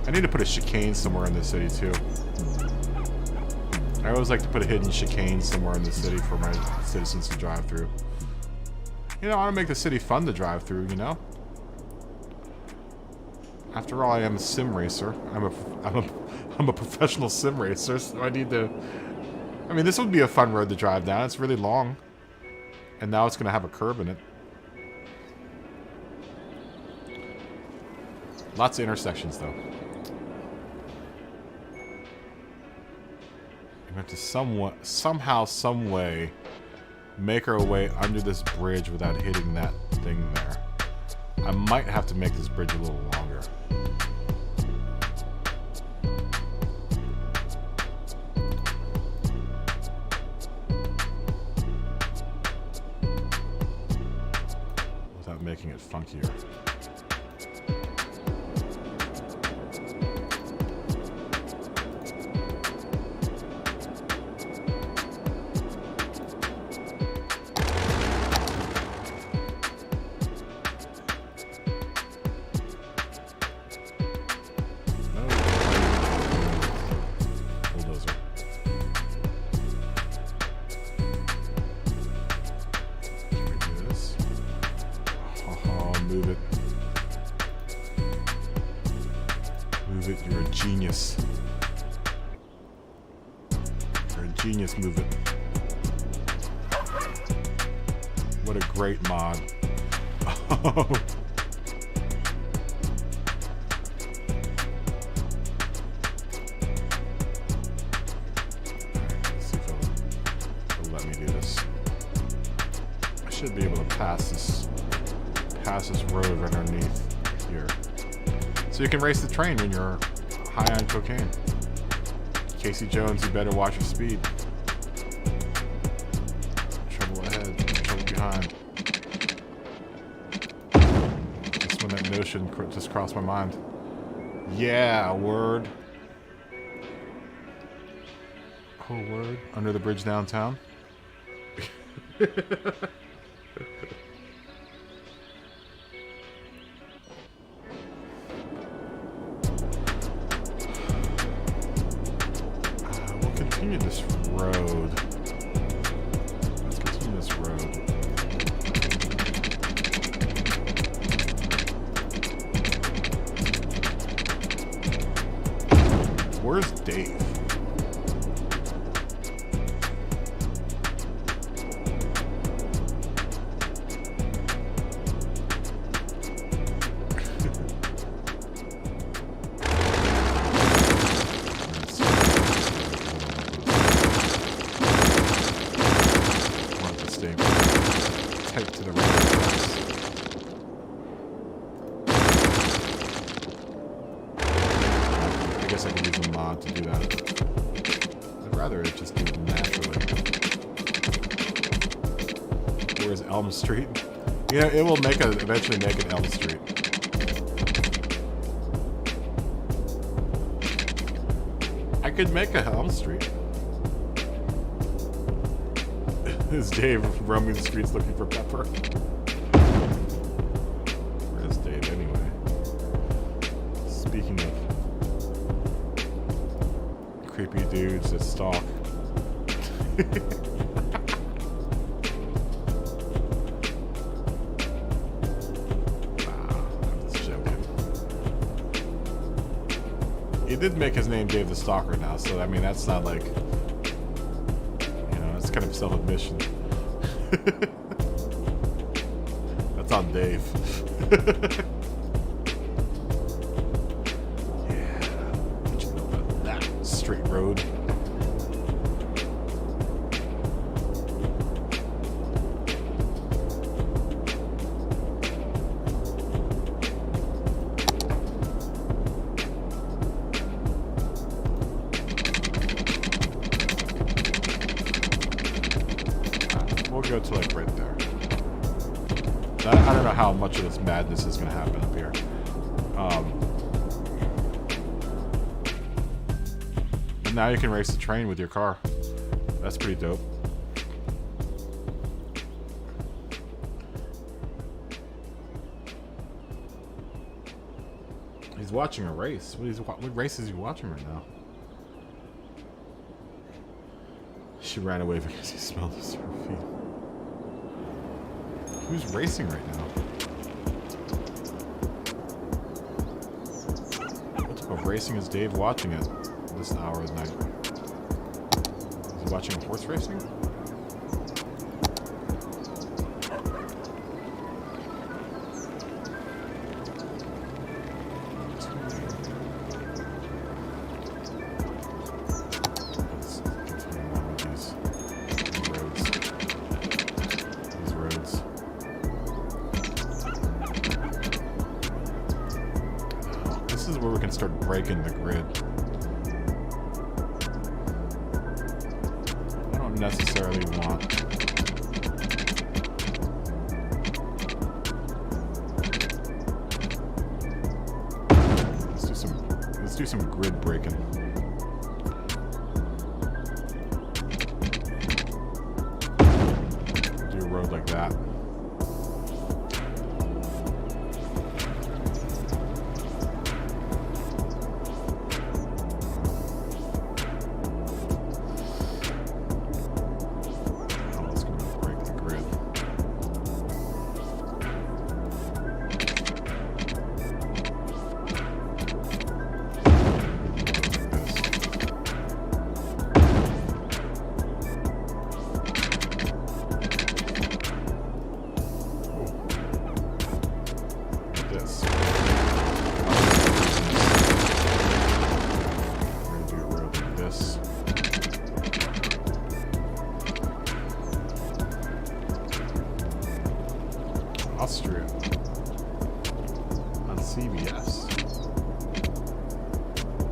I need to put a chicane somewhere in the city too. I always like to put a hidden chicane somewhere in the city for my citizens to drive through. You know, I want to make the city fun to drive through, you know? After all, I am a sim racer. I'm a professional sim racer, so I need to... I mean, this would be a fun road to drive down. It's really long. And now it's going to have a curb in it. Lots of intersections, though. We have to somehow, some way, make our way under this bridge without hitting that thing there. I might have to make this bridge a little longer. Without making it funkier. Move it. Move it. You're a genius. You're a genius. Move it. What a great mod. Oh. Let's see if it'll let me do this. I should be able to pass this road right underneath here. So you can race the train when you're high on cocaine. Casey Jones, you better watch your speed. Trouble ahead, trouble behind. when that notion just crossed my mind. Yeah, word. Oh, word. Under the bridge downtown. We'll continue this road. Let's continue this road. Where's Dave? Want to stay tight to the right. I guess I could use a mod to do that. I'd rather it just do it naturally. Where's Elm Street? Yeah, it will eventually make an Elm Street. I could make a Elm Street. Is Dave roaming the streets looking for Pepper? Where is Dave anyway? Speaking of creepy dudes that stalk. I'm just joking. He did make his name Dave the Stalker now, so I mean that's not like, you know, it's kind of self-admission. That's on Dave. Yeah, what you know about that straight road? We'll go to like right there. I don't know how much of this madness is going to happen up here. But now you can race the train with your car. That's pretty dope. He's watching a race. What race is he watching right now? She ran away because he smelled his feet. Who's racing right now? What type of racing is Dave watching at this hour of night? Is he watching horse racing? Let's continue on with these roads. These roads. This is where we can start breaking the grid. I don't necessarily want... Let's do some grid breaking. Do a road like that. Austria on CBS.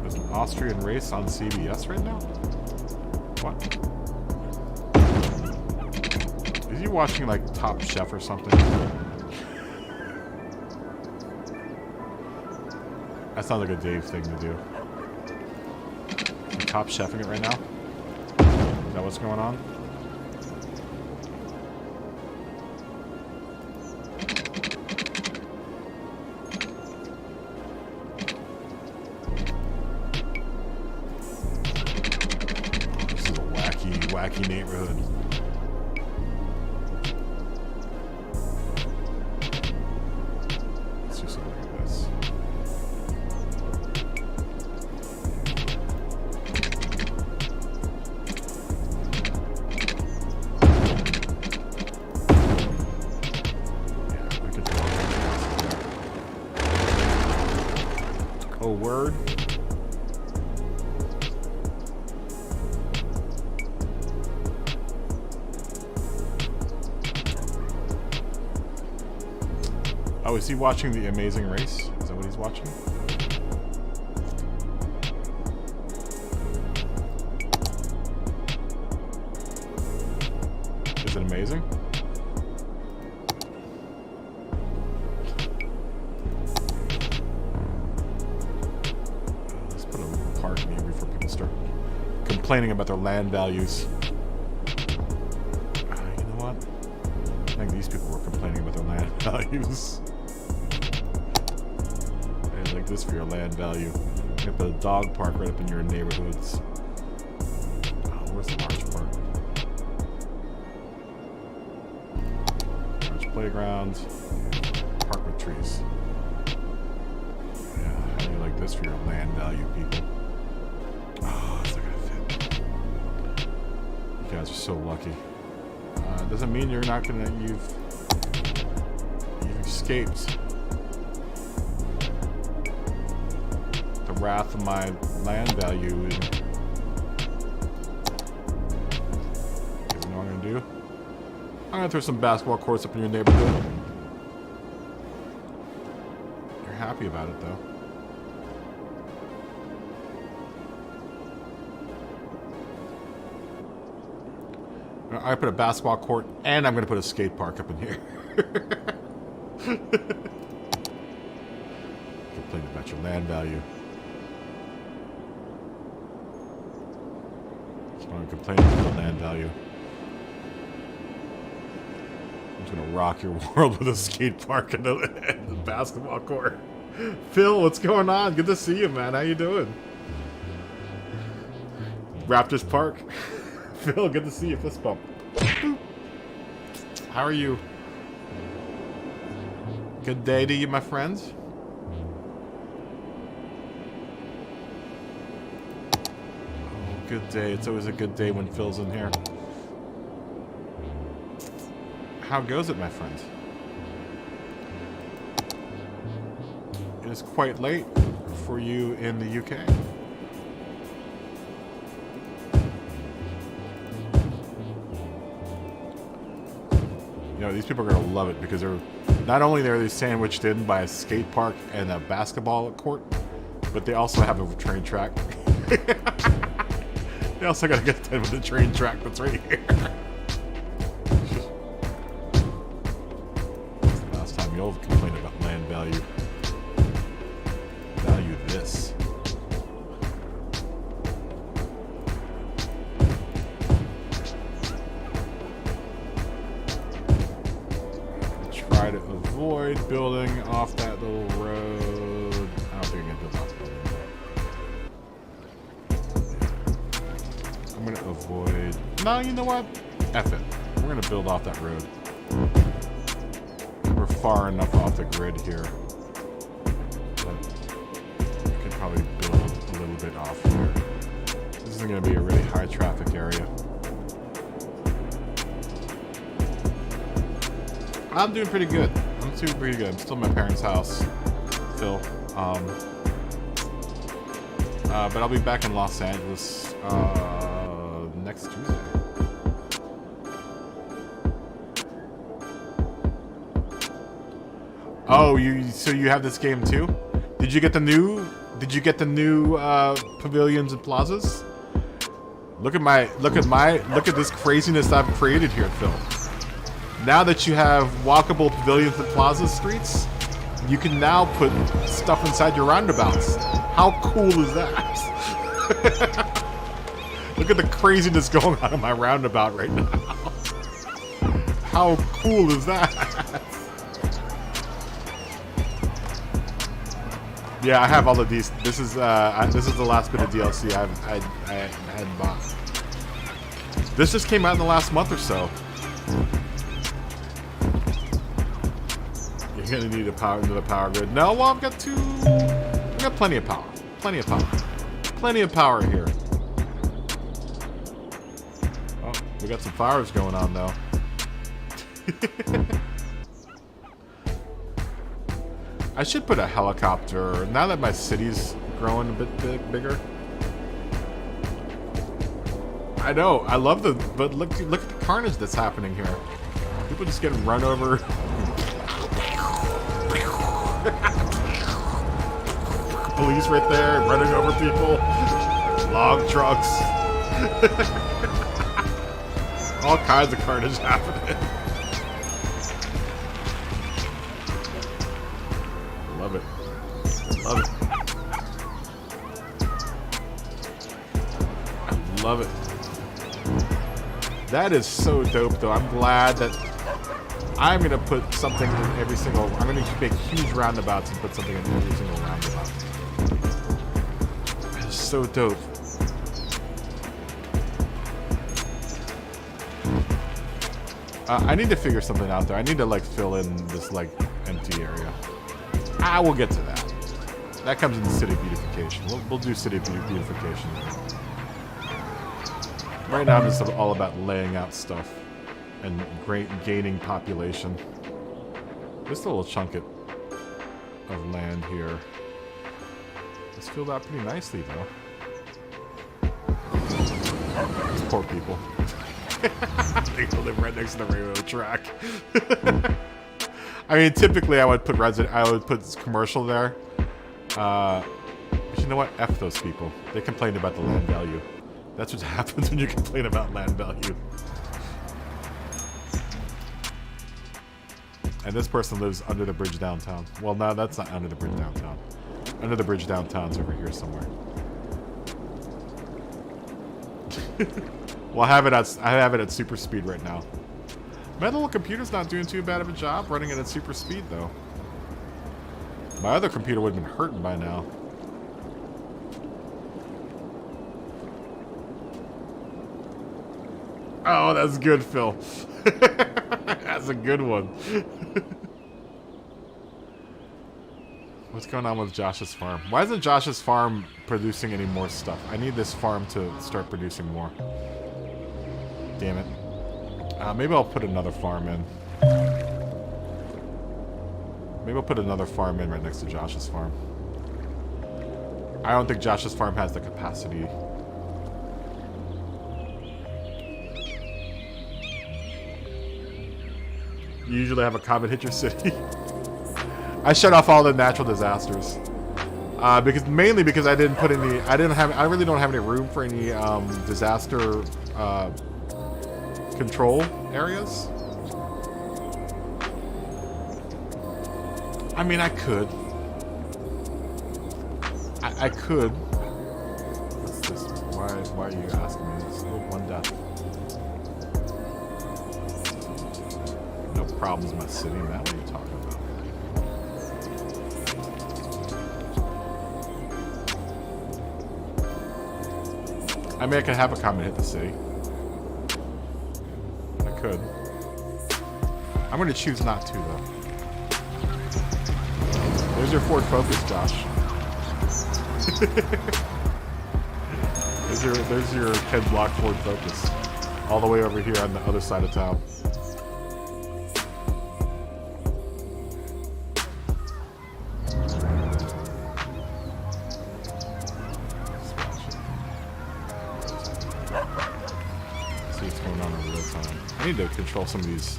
There's an Austrian race on CBS right now? What? Is he watching like Top Chef or something? That sounds like a Dave thing to do. You top chefing it right now? Is that what's going on? This is a wacky neighborhood. Let's do something like this. Oh, word. Oh, is he watching The Amazing Race? Is that what he's watching? Is it amazing? Let's put a park near before people start complaining about their land values. You know what? I think these people were complaining about their land values. Hey, like this for your land value. You have a dog park right up in your neighborhoods. Oh, where's the large park? Large playground. Park with trees. Yeah, how do you like this for your land value, people? Oh, it's not gonna fit. You guys are so lucky. Doesn't mean you're not gonna. You've escaped the wrath of my land value. And you guys know what I'm gonna do? I'm gonna throw some basketball courts up in your neighborhood. You're happy about it, though. I put a basketball court, and I'm going to put a skate park up in here. Complain about your land value. Just want to complain about the land value. I'm just going to rock your world with a skate park and the basketball court. Phil, what's going on? Good to see you, man. How you doing? Raptors Park. Phil, good to see you. Fist bump. How are you? Good day to you, my friends. Oh, good day. It's always a good day when Phil's in here. How goes it, my friends? It is quite late for you in the UK. You know, these people are going to love it because they're not only are they sandwiched in by a skate park and a basketball court, but they also have a train track. They also got to get done with the train track that's right here. Last time you'll complain about land value. Value this. Try to avoid building off that little road. I don't think I can build off the building. I'm gonna avoid. No, you know what? F it. We're gonna build off that road. We're far enough off the grid here. But we could probably build a little bit off here. This isn't gonna be a really high traffic area. I'm doing pretty good. I'm doing pretty good. I'm still at my parents' house, Phil. But I'll be back in Los Angeles next Tuesday. Oh, so you have this game too? Did you get the new pavilions and plazas? Look at this craziness I've created here, Phil. Now that you have walkable pavilions and plaza streets, You can now put stuff inside your roundabouts. How cool is that? Look at the craziness going on in my roundabout right now. How cool is that? Yeah, I have all of these. This is the last bit of DLC I hadn't bought. This just came out in the last month or so. You're gonna need another power grid. No, well, I've got plenty of power. Plenty of power. Plenty of power here. Oh, we got some fires going on though. I should put a helicopter now that my city's growing a bit bigger. I know, I love but look at the carnage that's happening here. People just getting run over. Police right there running over people. Log trucks. All kinds of carnage happening. Love it. Love it. I love it. That is so dope, though. I'm glad that I'm going to put something in every single... I'm going to make huge roundabouts and put something in every single roundabout. That is so dope. I need to figure something out there. I need to, like, fill in this, like, empty area. We'll get to that. That comes in city beautification. We'll do city beautification. Right now, I'm just all about laying out stuff and gaining population. This little chunk of land here. It's filled out pretty nicely, though. These poor people. They live right next to the railroad track. I mean, typically I would put commercial there. But you know what? F those people. They complain about the land value. That's what happens when you complain about land value. And this person lives under the bridge downtown. Well, no, that's not under the bridge downtown. Under the bridge downtown's over here somewhere. Well, I have it at super speed right now. My little computer's not doing too bad of a job running it at super speed, though. My other computer would have been hurting by now. Oh, that's good, Phil. That's a good one. What's going on with Josh's farm? Why isn't Josh's farm producing any more stuff? I need this farm to start producing more. Damn it. Maybe I'll put another farm in. Maybe I'll put another farm in right next to Josh's farm. I don't think Josh's farm has the capacity. You usually have a comet hit your city. I shut off all the natural disasters. Mainly because I didn't put any, I really don't have any room for any disaster control areas. I mean, I could. I could. What's this? Why are you asking me this? Oh, one death. No problems in my city, man. What are you talking about? I mean, I could have a comet hit the city. I could. I'm going to choose not to, though. There's your Ford Focus, Josh. there's your 10-block Ford Focus. All the way over here on the other side of town. I need to control some of these.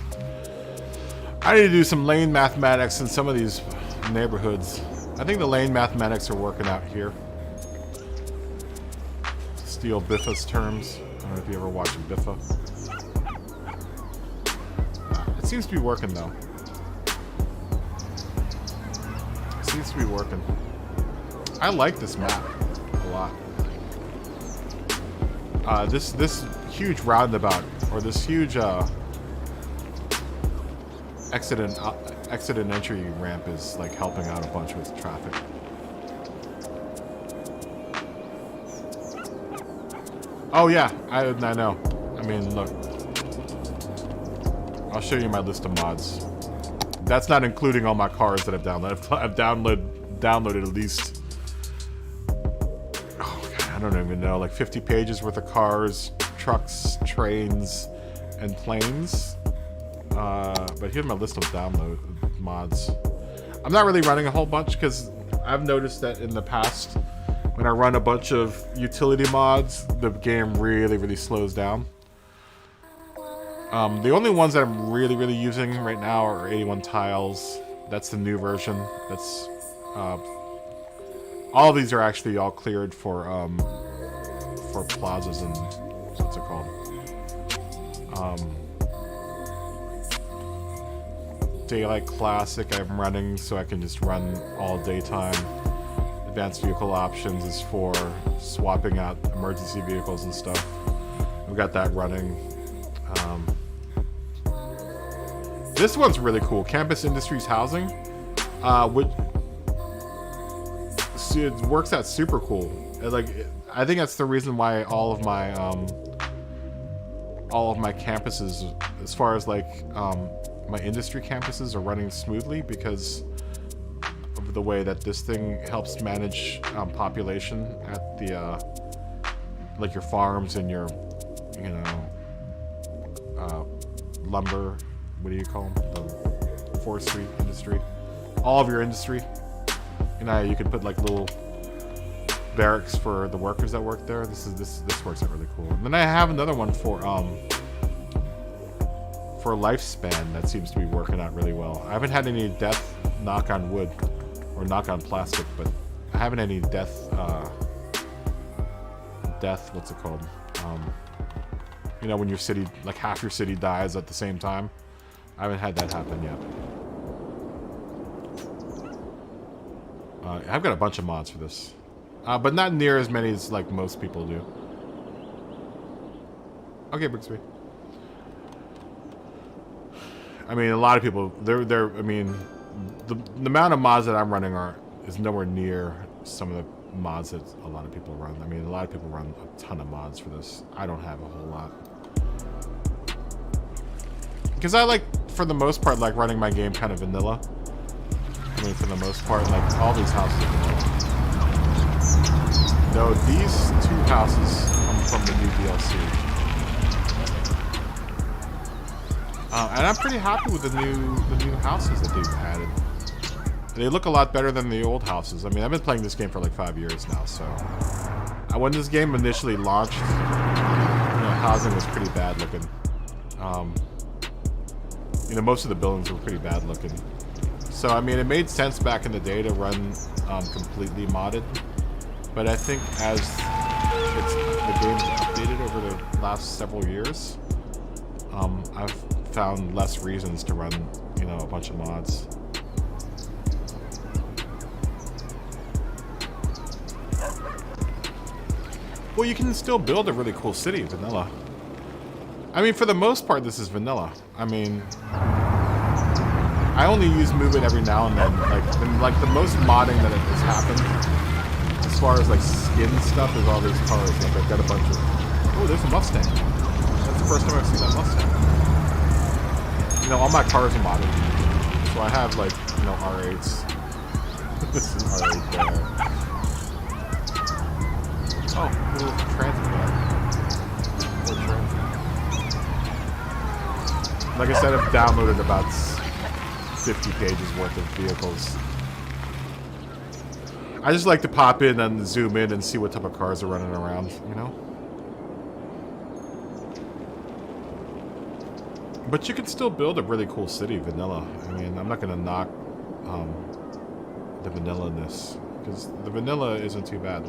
I need to do some lane mathematics in some of these neighborhoods. I think the lane mathematics are working out here. Steal Biffa's terms. I don't know if you ever watch Biffa. It seems to be working though. seems to be working. I like this map a lot. This huge roundabout, or this huge exit and entry ramp is like helping out a bunch with traffic. Oh yeah, I know. I mean, look. I'll show you my list of mods. That's not including all my cars that I've downloaded. I've downloaded at least, oh God, I don't even know, like 50 pages worth of cars, trucks, trains, and planes. But here's my list of download mods. I'm not really running a whole bunch because I've noticed that in the past, when I run a bunch of utility mods, the game really slows down. The only ones that I'm really using right now are 81 tiles. That's the new version. That's all of these are actually all cleared for plazas and what's it called? Daylight Classic I'm running so I can just run all daytime. Advanced vehicle options is for swapping out emergency vehicles and stuff. We've got that running. This one's really cool. Campus Industries Housing, which it works out super cool. I think that's the reason why all of my campuses, as far as like my industry campuses, are running smoothly because of the way that this thing helps manage population at the like your farms and your lumber. What do you call them? The forestry industry. All of your industry. You could put like little barracks for the workers that work there. This works out really cool. And then I have another one for lifespan that seems to be working out really well. I haven't had any death, knock on wood, or knock on plastic, but I haven't any death. What's it called? When your city, like half your city dies at the same time. I haven't had that happen yet. I've got a bunch of mods for this, but not near as many as like most people do. Okay, Brixby. I mean, a lot of people. I mean, the amount of mods that I'm running is nowhere near some of the mods that a lot of people run. I mean, a lot of people run a ton of mods for this. I don't have a whole lot. Because I like, for the most part, like running my game kind of vanilla. I mean, for the most part, like all these houses are vanilla. No, these two houses come from the new DLC. And I'm pretty happy with the new houses that they've added. They look a lot better than the old houses. I mean, I've been playing this game for like 5 years now, so when this game initially launched, housing was pretty bad looking. Most of the buildings were pretty bad looking. So, I mean, it made sense back in the day to run completely modded. But I think as the game's updated over the last several years, I've found less reasons to run, a bunch of mods. Well, you can still build a really cool city, vanilla. I mean, for the most part, this is vanilla. I mean, I only use Move It every now and then. Like the most modding that has happened, as far as like skin stuff, is all these cars. Like I've got a bunch of. Oh, there's a Mustang. That's the first time I've seen that Mustang. All my cars are modded, so I have like R8s. This is an R8 there. Oh, little transit van. Like I said, I've downloaded about 50 pages worth of vehicles. I just like to pop in and zoom in and see what type of cars are running around, But you can still build a really cool city, vanilla. I mean, I'm not going to knock the vanilla-ness, because the vanilla isn't too bad.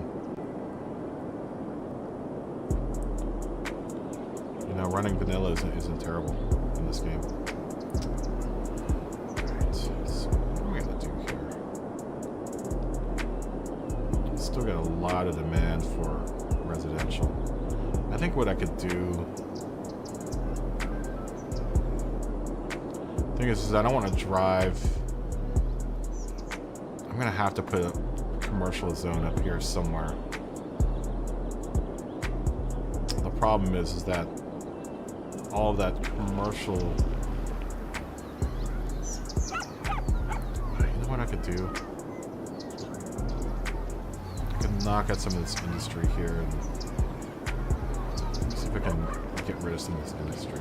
Running vanilla isn't terrible in this game. Alright, so what am I gonna do here? got a lot of demand for residential. I think what I could do... thing is I don't want to drive... I'm going to have to put a commercial zone up here somewhere. The problem is that all of that commercial... You know what I could do? I could knock out some of this industry here and see if I can get rid of some of this industry.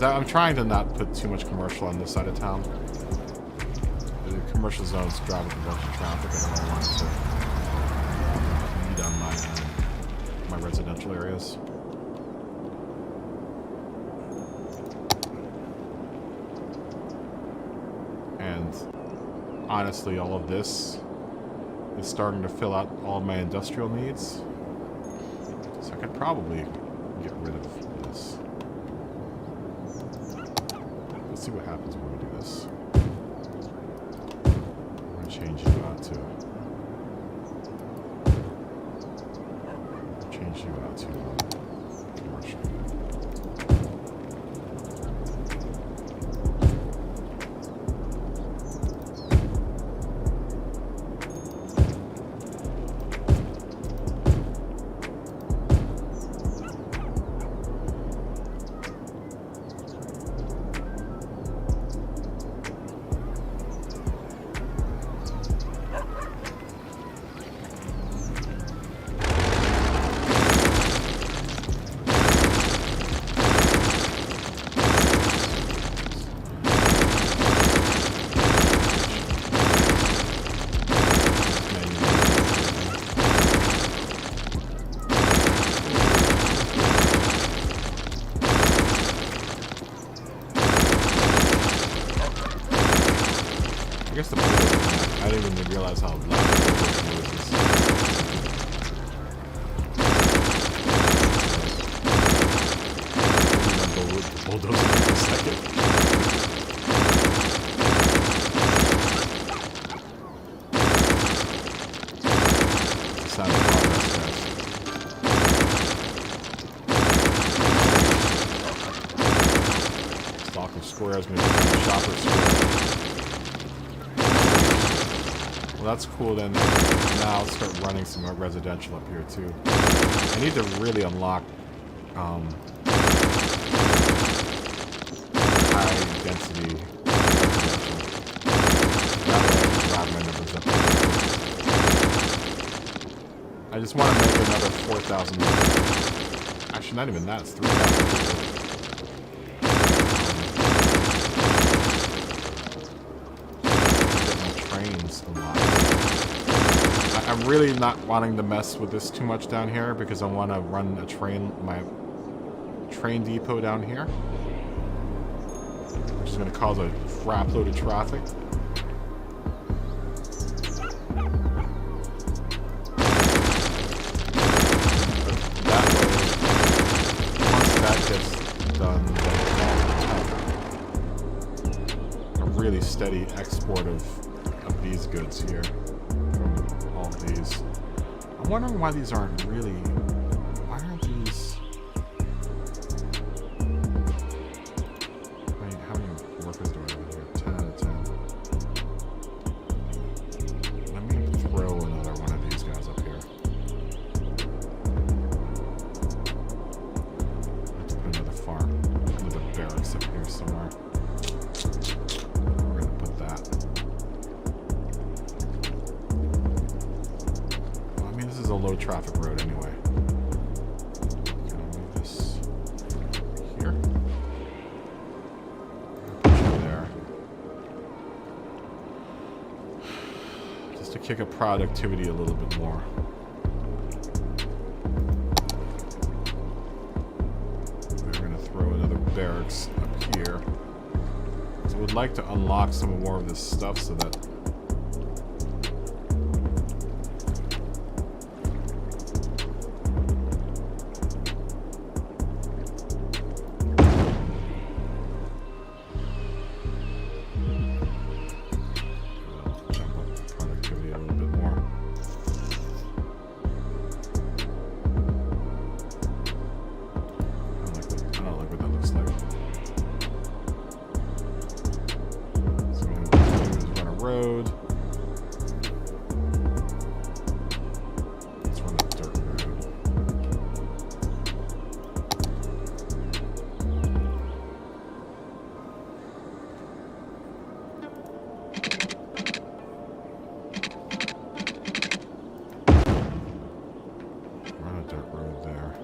I'm trying to not put too much commercial on this side of town. The commercial zones drive up a bunch of traffic. I don't want to eat on my residential areas. And honestly, all of this is starting to fill out all of my industrial needs. So I could probably get rid of this. Let's see what happens when we do this. I'm going to change you out to... commercial. I guess the point is that I didn't even realize how loud the noise is. Bulldozer for a second. Sound of progress, guys. Stock of squares, maybe shopper square. Well, that's cool then. Now I'll start running some more residential up here too. I need to really unlock high density residential. That way I can drive my numbers up. I just want to make another 4,000. Actually, not even that. It's 3,000 people. I'm really not wanting to mess with this too much down here because I want to run a my train depot down here, which is going to cause a crap load of traffic. That way, once that gets done, then I'll have a really steady export of these goods here. These. I'm wondering why these aren't really... Why aren't these... Wait, how many workers do I have here? 10 out of 10. Let me throw another one of these guys up here. I have to put another farm. Another barracks up here somewhere. We're going to put that. This is a low traffic road anyway. Can I move this here? Put you there. Just to kick up productivity a little bit more. We're going to throw another barracks up here. So I would like to unlock some more of this stuff so that road. Let's run a dirt road. Run a dirt road there.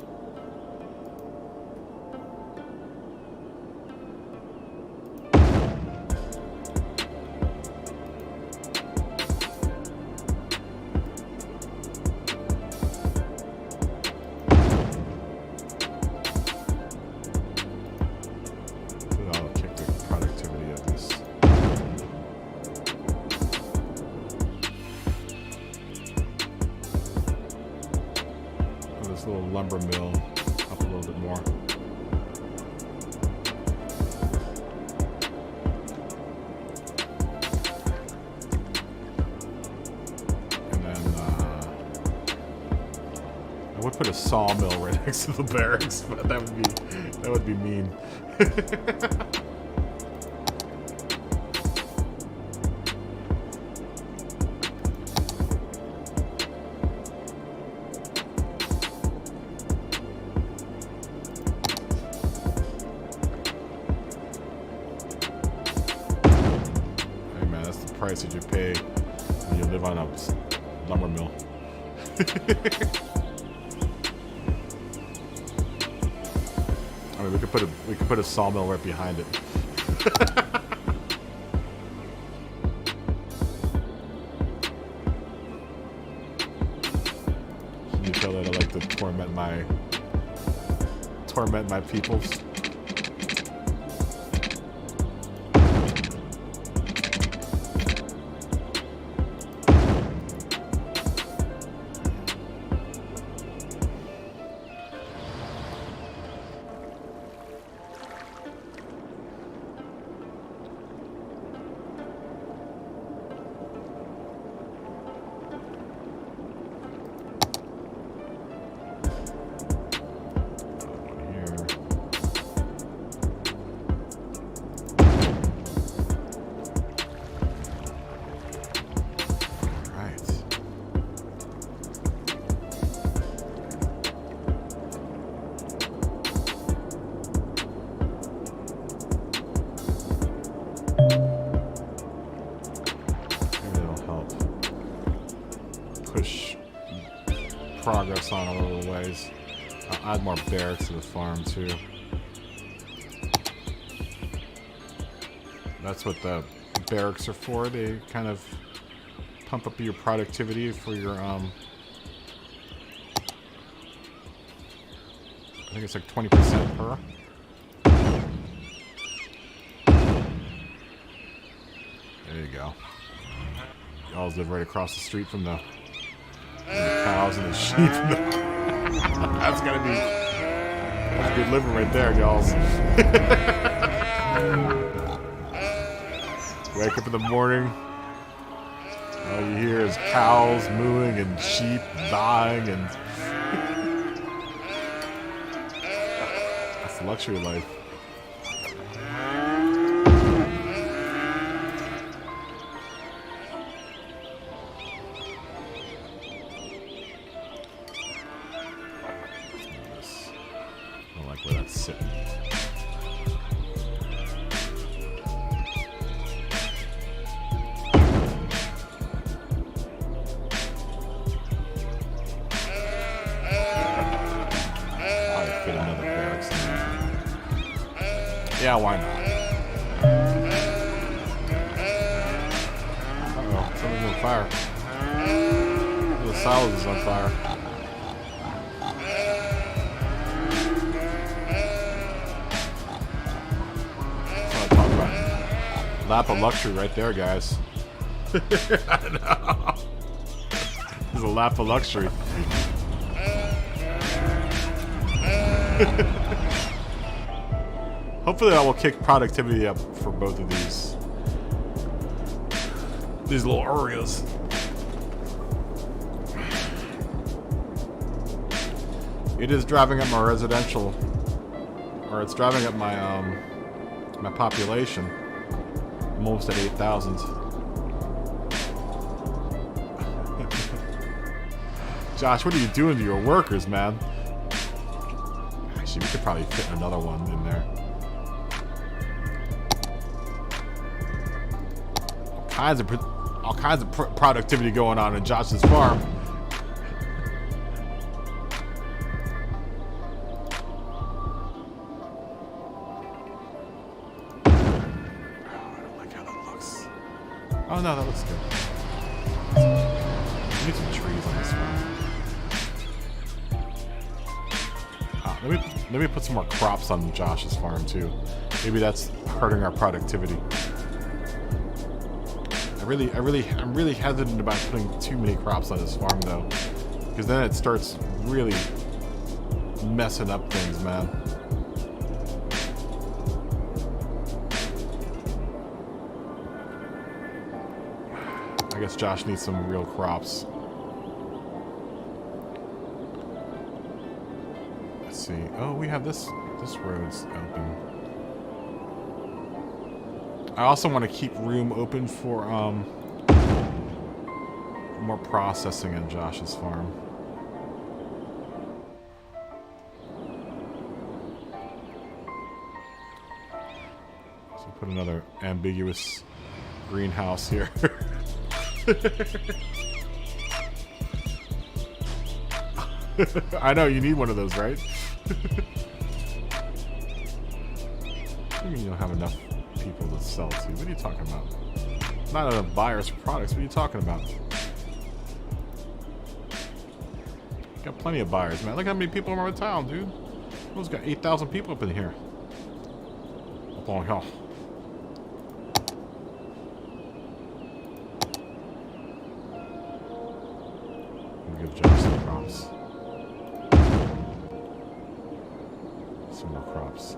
I'll kick the productivity of this. This little lumber mill up a little bit more. And then I would put a sawmill right next to the barracks, but that would be mean. Price that you pay when you live on a lumber mill. I mean, we could put a sawmill right behind it. Can you tell that I like to torment my peoples? Progress on a little ways. I'll add more barracks to the farm too. That's what the barracks are for. They kind of pump up your productivity for your I think it's like 20% per. There you go. Y'all live right across the street from the cows and the sheep. That's good living right there, y'all. Wake up in the morning, all you hear is cows mooing and sheep baaing, and that's the luxury life. Where that's sitting. Probably fit another barracks in there. Yeah, why not? Uh-oh, something's on fire. The salad is on fire. Lap of luxury right there, guys. I know. There's a lap of luxury. Hopefully that will kick productivity up for both of these little areas. It is driving up my residential, or it's driving up my my population. I'm almost at 8,000. Josh, what are you doing to your workers, man? Actually, we could probably fit another one in there. All kinds of productivity going on in Josh's farm. Oh no, that looks good. We need some trees on this farm. Let me put some more crops on Josh's farm too. Maybe that's hurting our productivity. I'm really hesitant about putting too many crops on this farm though, because then it starts really messing up things, man. I guess Josh needs some real crops. Let's see. Oh, we have this road's open. I also want to keep room open for more processing on Josh's farm. So put another ambiguous greenhouse here. I know, you need one of those, right? You don't have enough people to sell to. What are you talking about? Not enough buyers for products. What are you talking about? Got plenty of buyers, man. Look how many people are in town, dude. We've got 8,000 people up in here. Up on here. Give Josh some crops. Some more crops.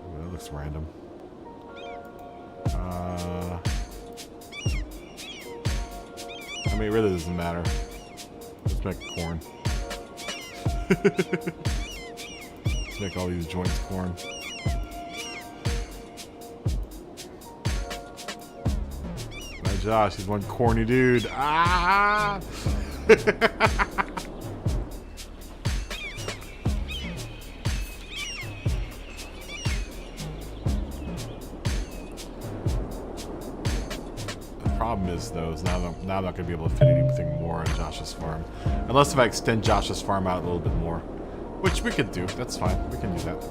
Ooh, that looks random. I mean, it really doesn't matter. Let's make corn. Let's make all these joints corn. Josh, he's one corny dude. Ah! The problem is, though, is now I'm not going to be able to fit anything more on Josh's farm. Unless if I extend Josh's farm out a little bit more. Which we could do. That's fine. We can do that.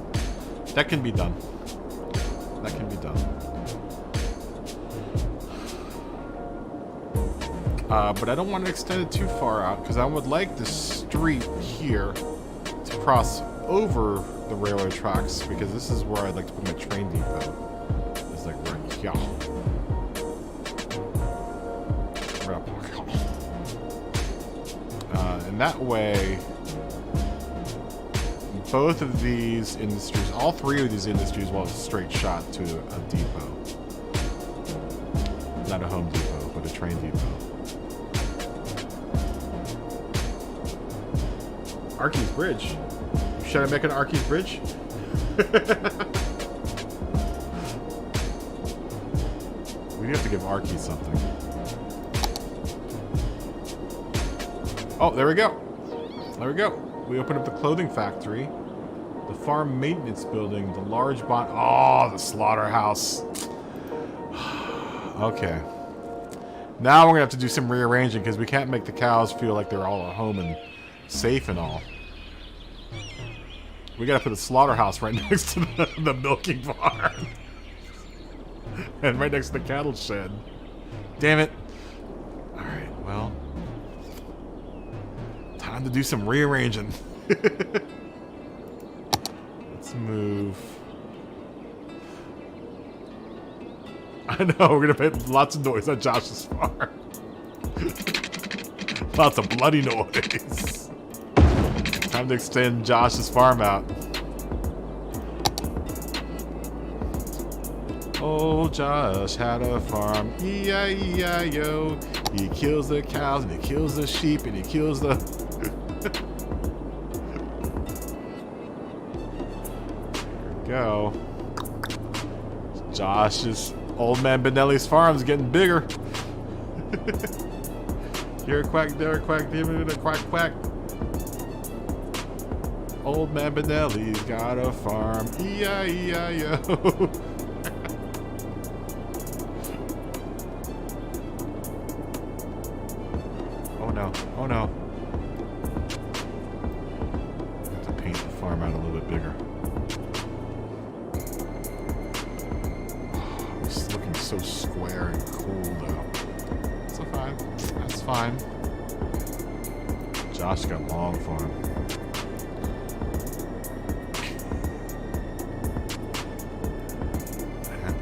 That can be done. That can be done. But I don't want to extend it too far out because I would like the street here to cross over the railroad tracks because this is where I'd like to put my train depot. It's like right here. Right up here. And that way, both of these industries, all three of these industries will have a straight shot to a depot. Not a home depot, but a train depot. Arky's Bridge. Should I make an Arky's Bridge? We have to give Arky something. Oh, there we go. There we go. We opened up the clothing factory, the farm maintenance building, the large bond. Oh, the slaughterhouse. Okay. Now we're gonna have to do some rearranging because we can't make the cows feel like they're all at home and safe and all. We gotta put a slaughterhouse right next to the milking barn. And right next to the cattle shed. Damn it. Alright, well. Time to do some rearranging. Let's move. I know, we're gonna make lots of noise on Josh's farm. Lots of bloody noise. Time to extend Josh's farm out. Oh, Josh had a farm. E-I-E-I-O. He kills the cows and he kills the sheep and he kills the... There we go. Josh's Old man Benelli's farm's getting bigger. Here a quack, there a quack, there a quack, quack. Old man Benelli's got a farm. E-I-E-I-O. Oh no, oh no. I have to paint the farm out a little bit bigger. Oh, it's looking so square and cool though. It's fine. That's fine. Josh got long farm.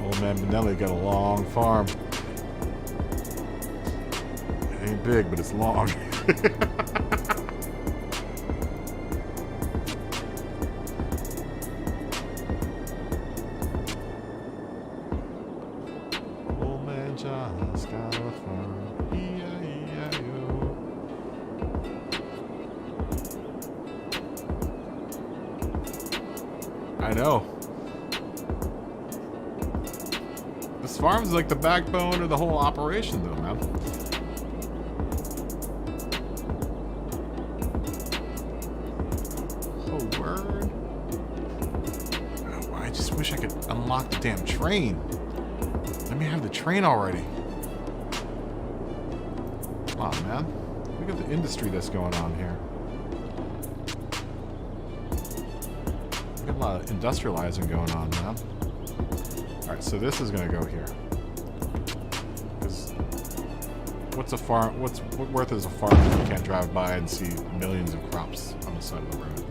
Old man Benelli got a long farm. It ain't big, but it's long. Old man John's got a farm. E-I-E-I-O. I know. This farm's like the backbone of the whole operation, though, man. Oh, word. Oh, I just wish I could unlock the damn train. Let me have the train already. Come on, man. Look at the industry that's going on here. We got a lot of industrializing going on, man. Alright, so this is gonna go here. Because what's a farm? What worth is a farm if you can't drive by and see millions of crops on the side of the road?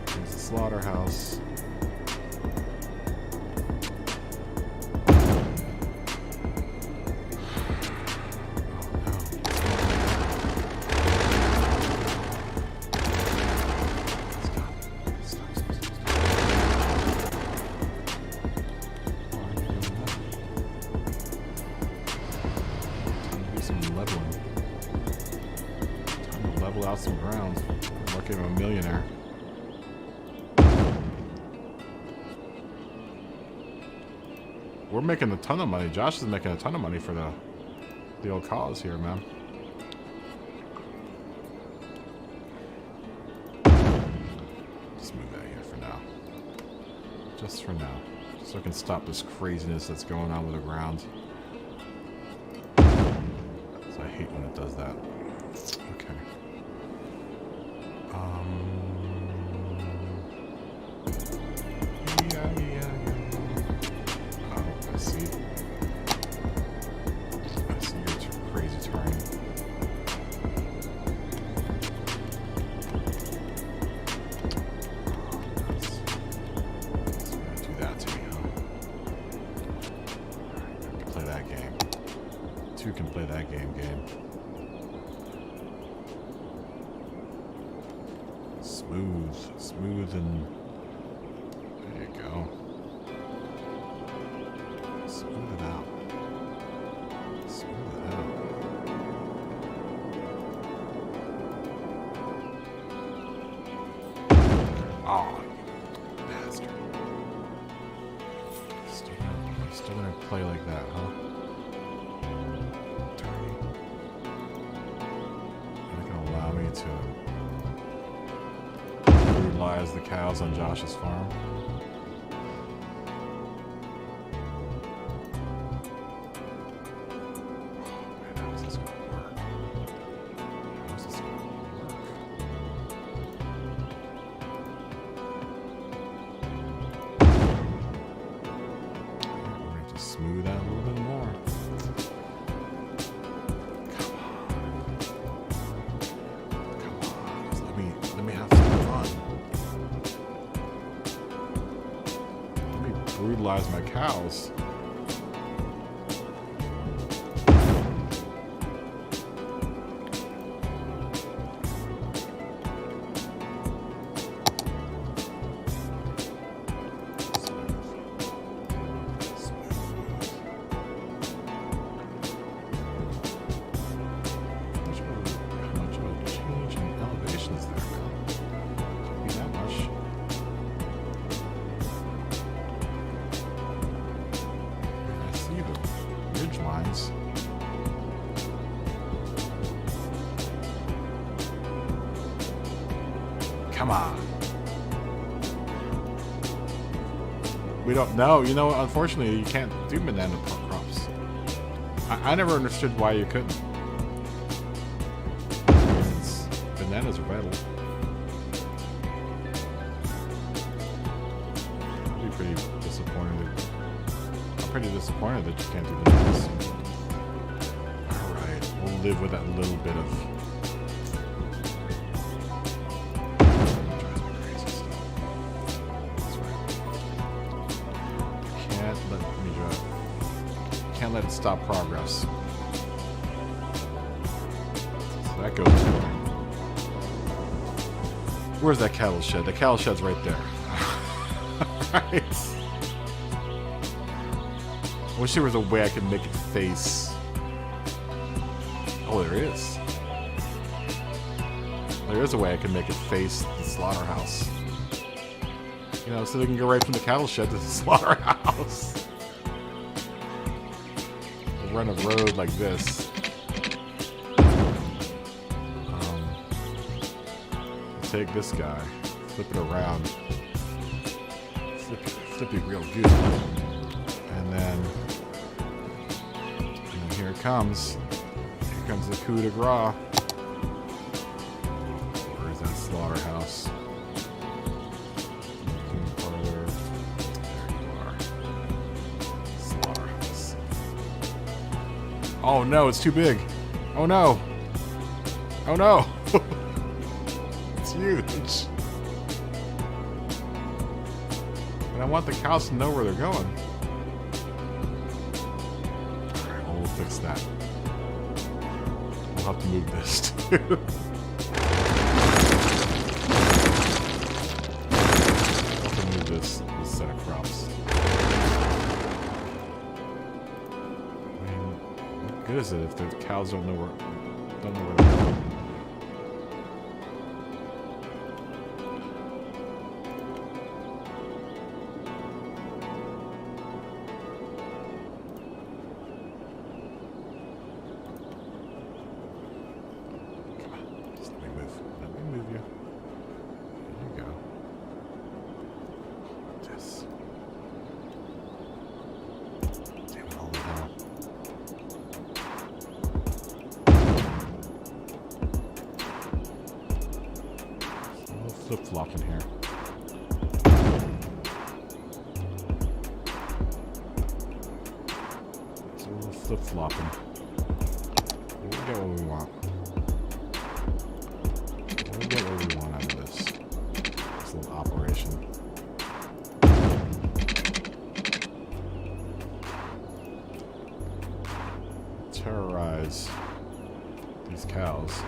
There's the slaughterhouse. Out some grounds. I'm lucky I'm a millionaire. We're making a ton of money. Josh is making a ton of money for the old cause here, man. Just move that here for now. Just for now. So I can stop this craziness that's going on with the ground. So I hate when it does that. Okay. Oh, I see. I see your crazy terrain. It's gonna do that to me, huh? Alright, I can play that game. Two can play that game. Smooth and there you go. Smooth it out. Smooth it out. Oh, you bastard. Still gonna play like that, huh? Dirty. You're not gonna allow me to brutalize the cows on Josh's farm. Man, how is this gonna work? How is this gonna work? We're gonna have to smooth out a little bit more. Let me have some fun. Let me brutalize my cows. We don't know. You know, unfortunately, you can't do banana crops. I never understood why you couldn't. Bananas are vital. I'd be pretty disappointed. I'm pretty disappointed that you can't do bananas. Alright, we'll live with that little bit of... drives me crazy stuff. That's right. Can't let it stop progress. So that goes wrong. Where's that cattle shed? The cattle shed's right there. Right. I wish there was a way I could make it face. Oh, there is. There is a way I can make it face the slaughterhouse. You know, so they can go right from the cattle shed to the slaughterhouse. We'll run a road like this. Take this guy, flip it around, flip it real good, and then here it comes. Here comes the coup de grace. Where is that slaughterhouse? Farther. There you are. Slaughterhouse. Oh no, it's too big. Oh no. Oh no. Huge. And I want the cows to know where they're going. Alright, well, we'll fix that. We'll have to move this too. We'll have to move this set of crops. I mean, what good is it if the cows don't know where they're going? Flip-flop in here. So we'll flip-flopping. We'll get what we want. We'll get what we want out of this little operation. Terrorize these cows.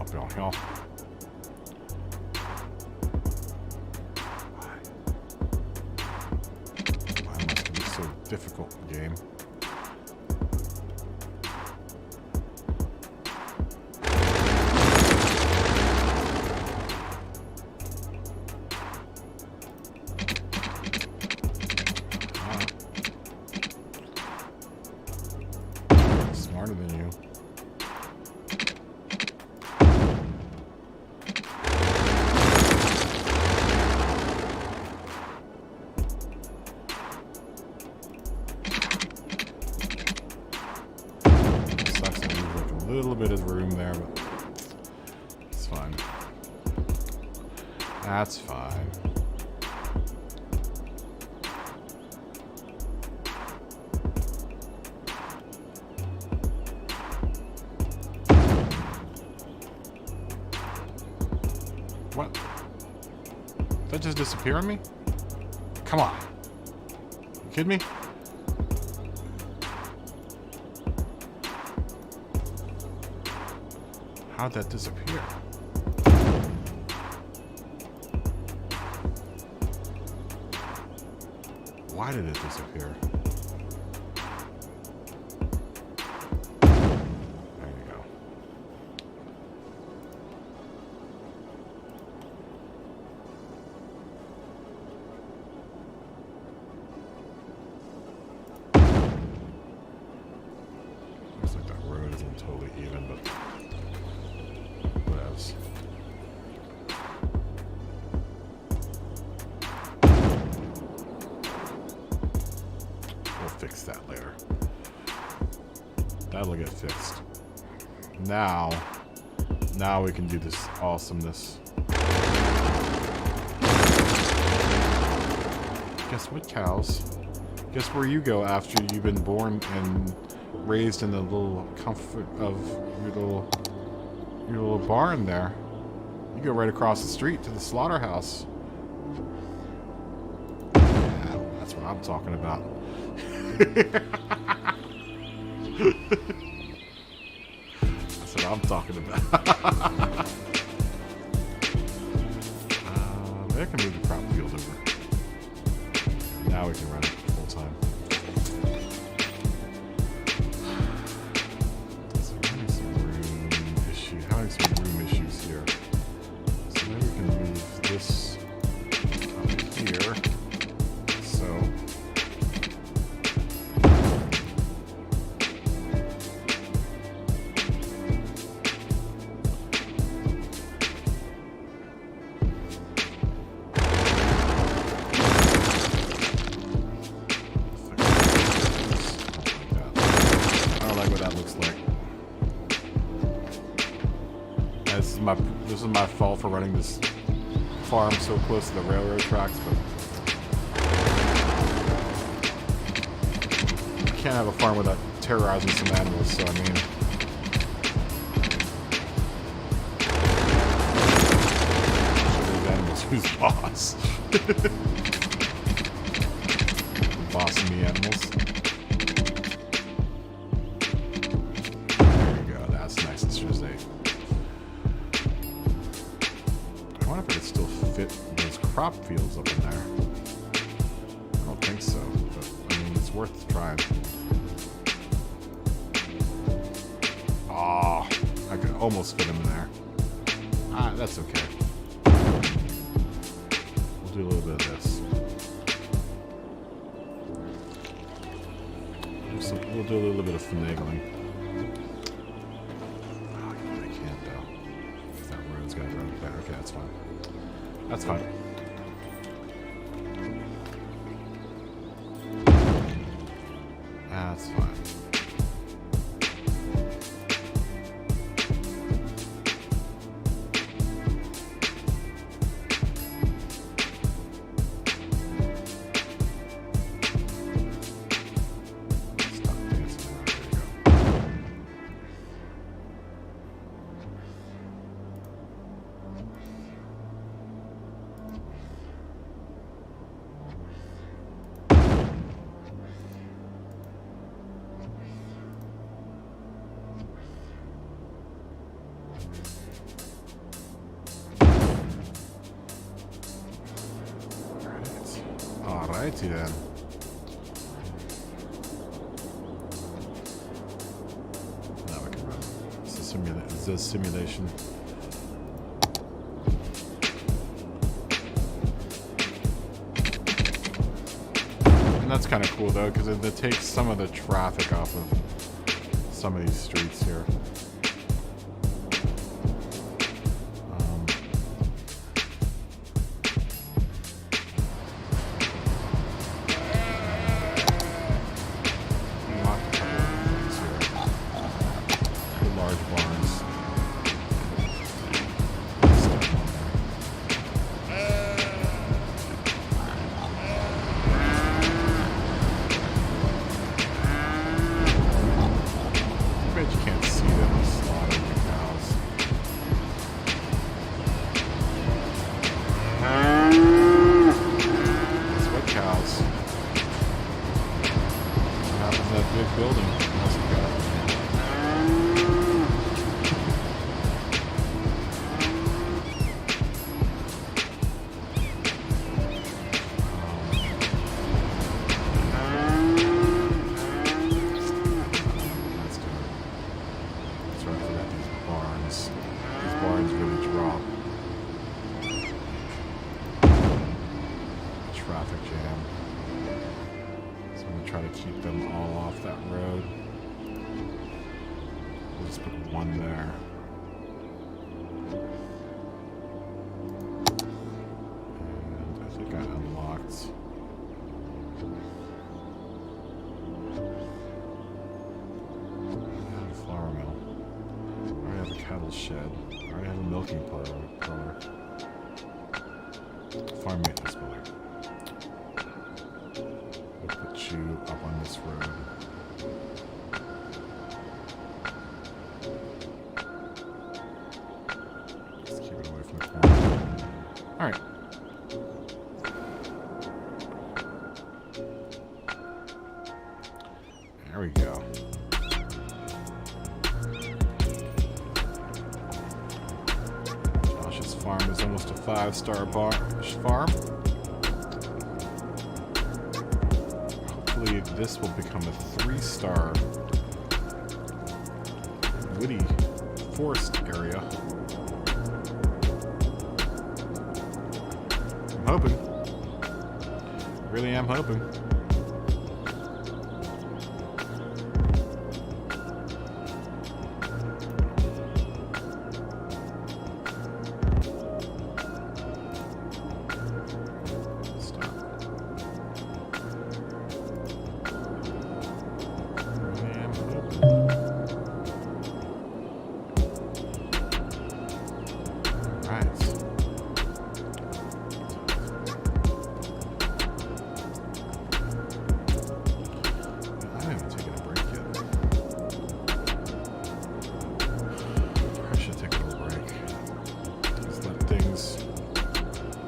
Downhill. Why must it be so difficult, game? Smarter than you. A little bit of room there, but it's fine. That's fine. What? Did that just disappear on me? Come on. You kidding me? How'd that disappear? Why did it disappear? There you go. That'll get fixed. Now we can do this awesomeness. Guess what, cows? Guess where you go after you've been born and raised in the little comfort of your little barn there. You go right across the street to the slaughterhouse. Yeah, that's what I'm talking about. That's what I'm talking about. Maybe I can move the crop field over. Now we can run it full time. So having some room issues here. So maybe we can move this up here. So. This is my fault for running this farm so close to the railroad tracks, but you can't have a farm without terrorizing some animals, so I mean... those animals who's boss? Boss and the animals. There you go, that's nice and Jose. I wonder if I could still fit those crop fields up in there. I don't think so, but I mean, it's worth trying. Ah, I could almost fit them in there. Ah, that's okay. We'll do a little bit of this. We'll do a little bit of finagling. Oh, I can't though. That road's gonna run back. Okay, that's fine. That's fine. That's fine. Stop dancing around. There you go. Alrighty then. Now we can run. It's a simulation. And that's kind of cool though, because it takes some of the traffic off of some of these streets here. Tool shed. I already have a milking parlor. Farm maintenance building. We'll put you up on this road. Just keep it away from the corner. Alright. There we go. Josh's farm is almost a 5-star farm. Hopefully this will become a 3-star woody forest area. I'm hoping. Really am hoping.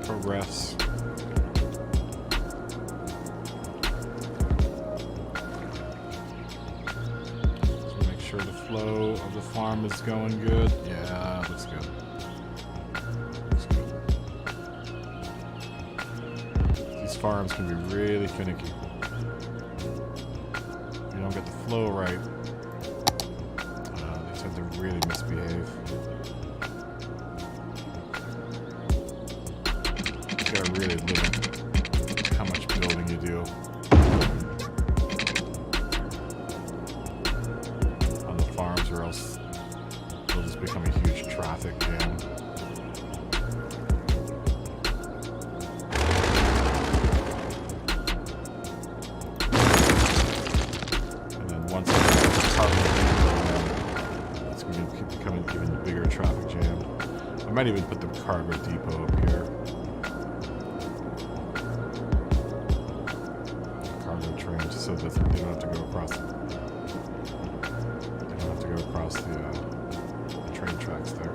Progress. Just make sure the flow of the farm is going good. Yeah, looks good. Looks good. These farms can be really finicky. If you don't get the flow right, they tend to really misbehave. You gotta really limit how much building you do on the farms, or else it'll just become a huge traffic jam. And then once it's going to become an even bigger traffic jam. I might even put the cargo depot up here. So that they don't have to go across. They don't have to go across the train tracks there.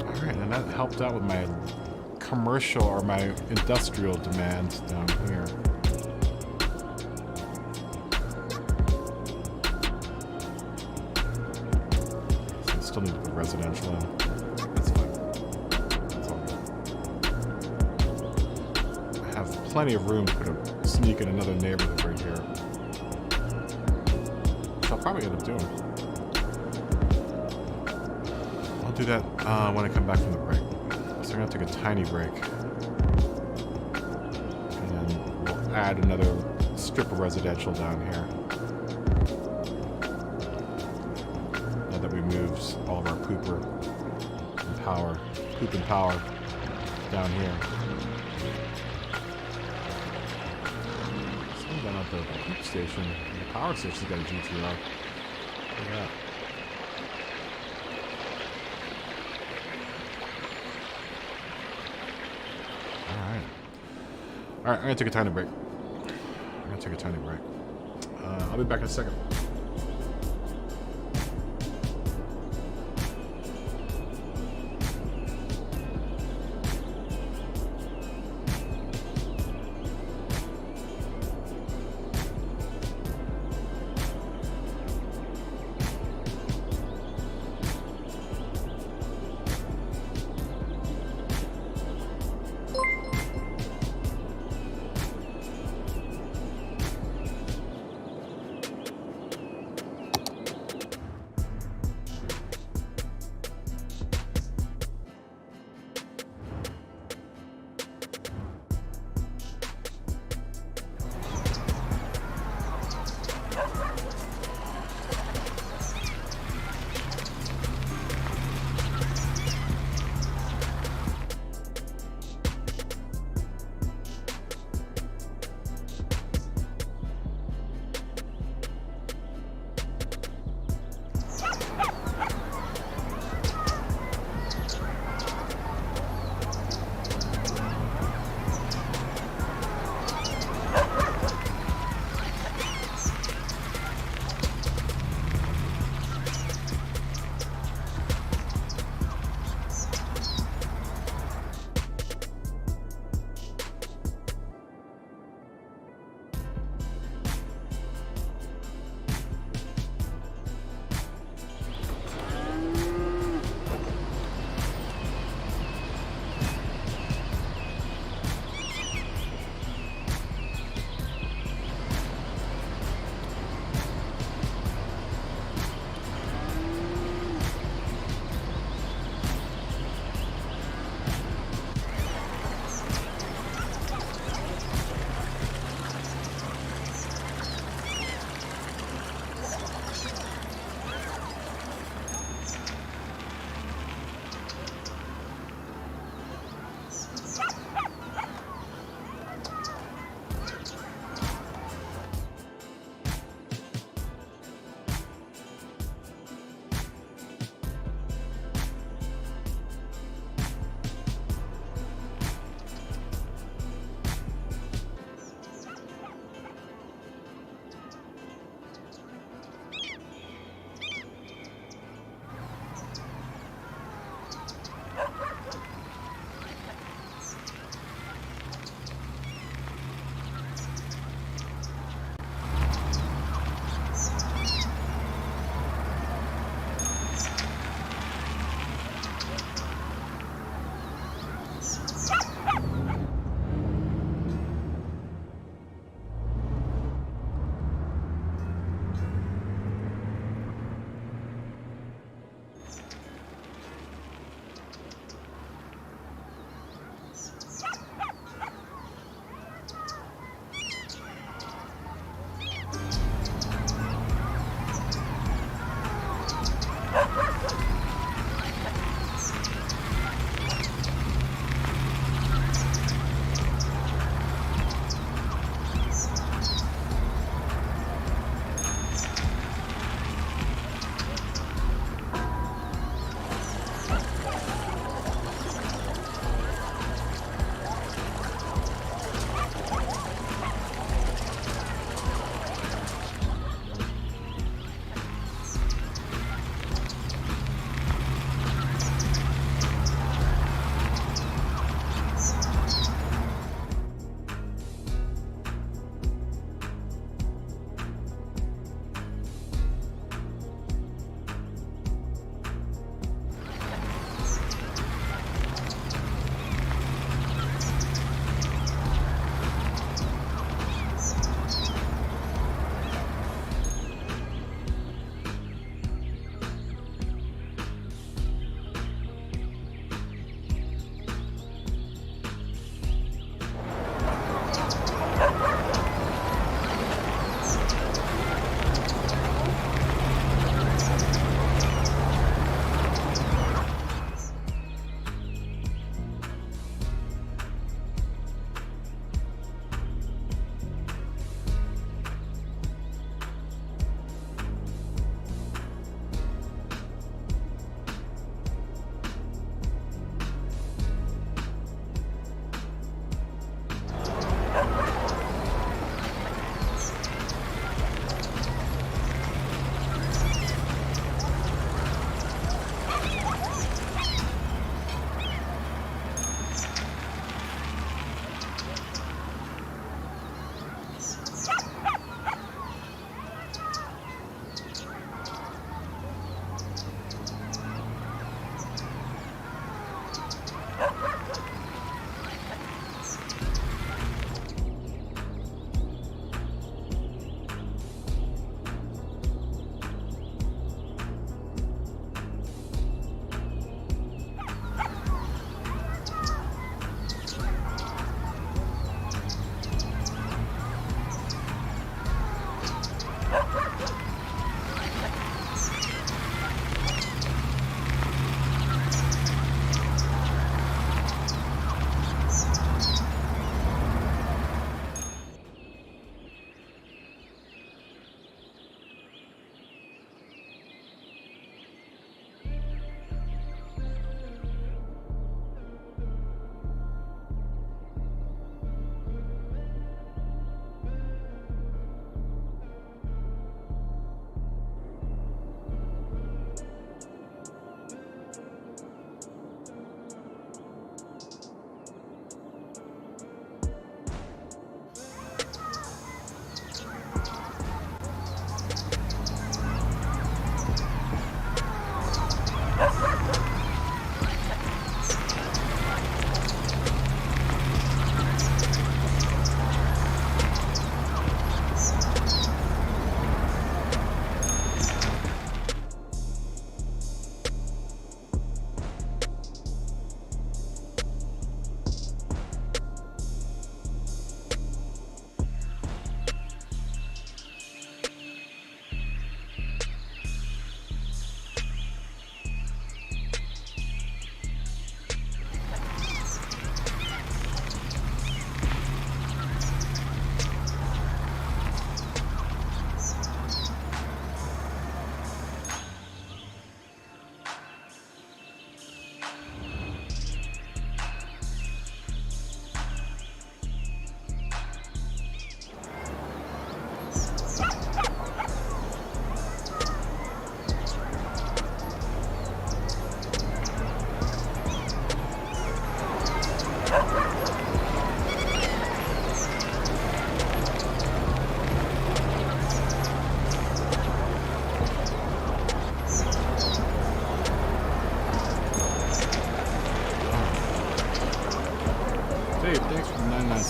All right, and that helped out with my commercial or my industrial demand down here. So I still need to put residential in. That's fine. Plenty of room to put a sneak in another neighborhood right here. Which I'll probably end up doing. I'll do that when I come back from the break. So I'm going to take a tiny break. And then we'll add another strip of residential down here. Now that we moved all of our poop and power down here. Down at the poop station. The power station's got a GTR. Look at that. Alright. Alright, I'm gonna take a tiny break. I'll be back in a second.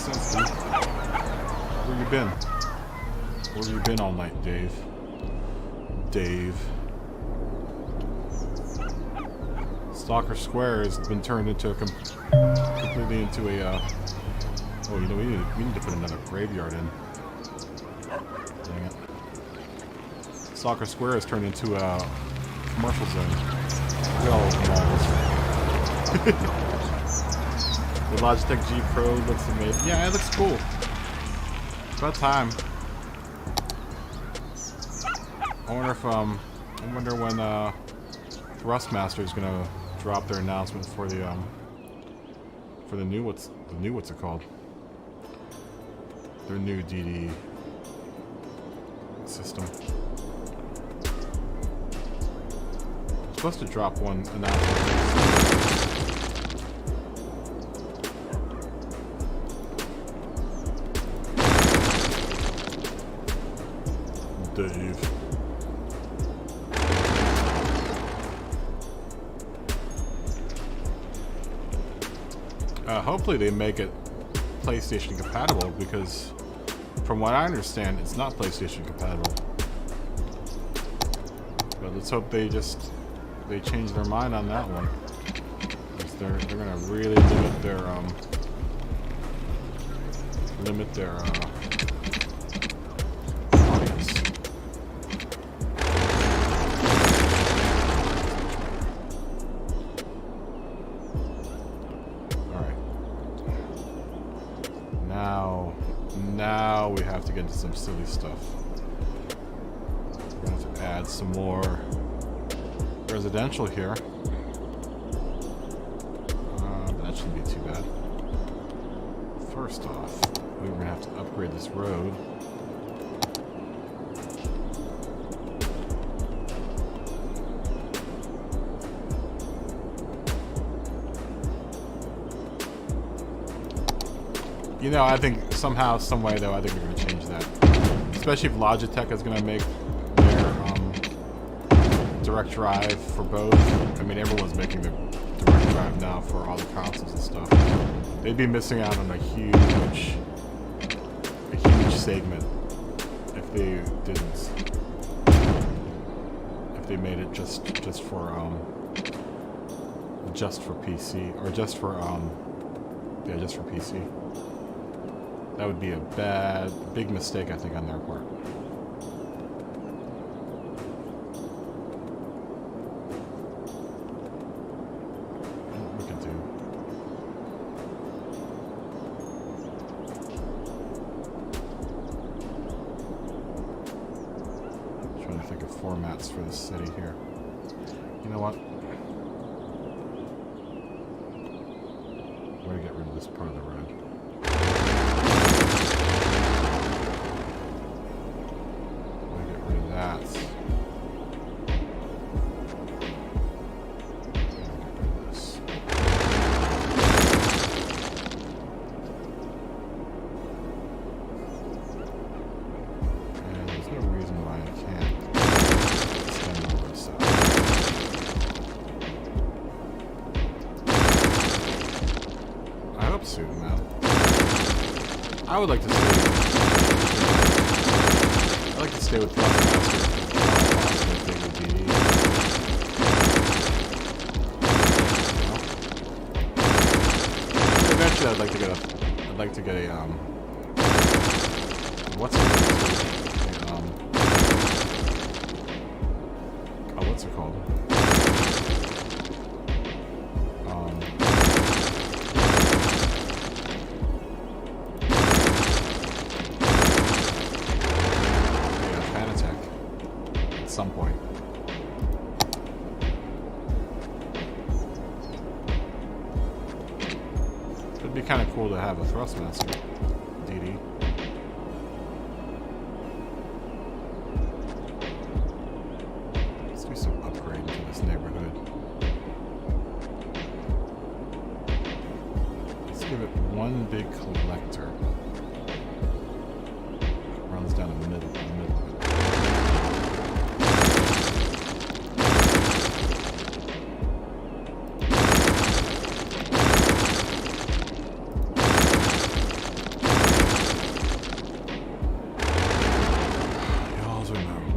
sense, dude. Where you been? Where have you been all night, Dave? Dave. Stalker Square has been turned into a completely into a. Oh, you know, we need to put another graveyard in. Dang it. Stalker Square has turned into a Commercial zone. Look at all those malls. The Logitech G Pro looks amazing. Yeah, it looks cool. It's about time. I wonder if I wonder when Thrustmaster is gonna drop their announcement for the new what's it called? Their new DD system. I'm supposed to drop one announcement. Dave. Hopefully they make it PlayStation compatible, because from what I understand, it's not PlayStation compatible. But let's hope they change their mind on that one. Because they're gonna really limit their audience. Now we have to get into some silly stuff. We're gonna have to add some more residential here. That shouldn't be too bad. First off, we're gonna have to upgrade this road. You know, I think somehow, some way though, I think they're going to change that. Especially if Logitech is going to make their direct drive for both. I mean, everyone's making the direct drive now for all the consoles and stuff. They'd be missing out on a huge segment if they didn't. If they made it just for PC, or just for PC. That would be a big mistake, I think, on their part. We can do. I'm trying to think of formats for the city here. You know what? We're gonna get rid of this part of the road. I would like to stay. I'd like to stay with Thrustmaster. Eventually, I'd like to get a what's it called? Some point. It'd be kind of cool to have a Thrustmaster DD. Let's do some upgrading to this neighborhood. Let's give it one big collector. Runs down the middle of it.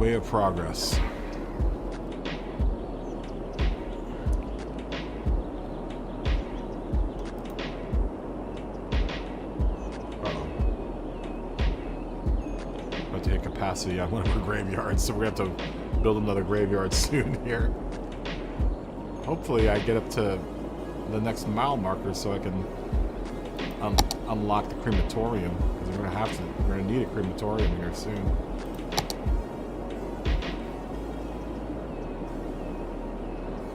Way of progress. About to hit capacity on one of our graveyards, so we're gonna have to build another graveyard soon here. Hopefully I get up to the next mile marker so I can unlock the crematorium, because we're gonna need a crematorium here soon.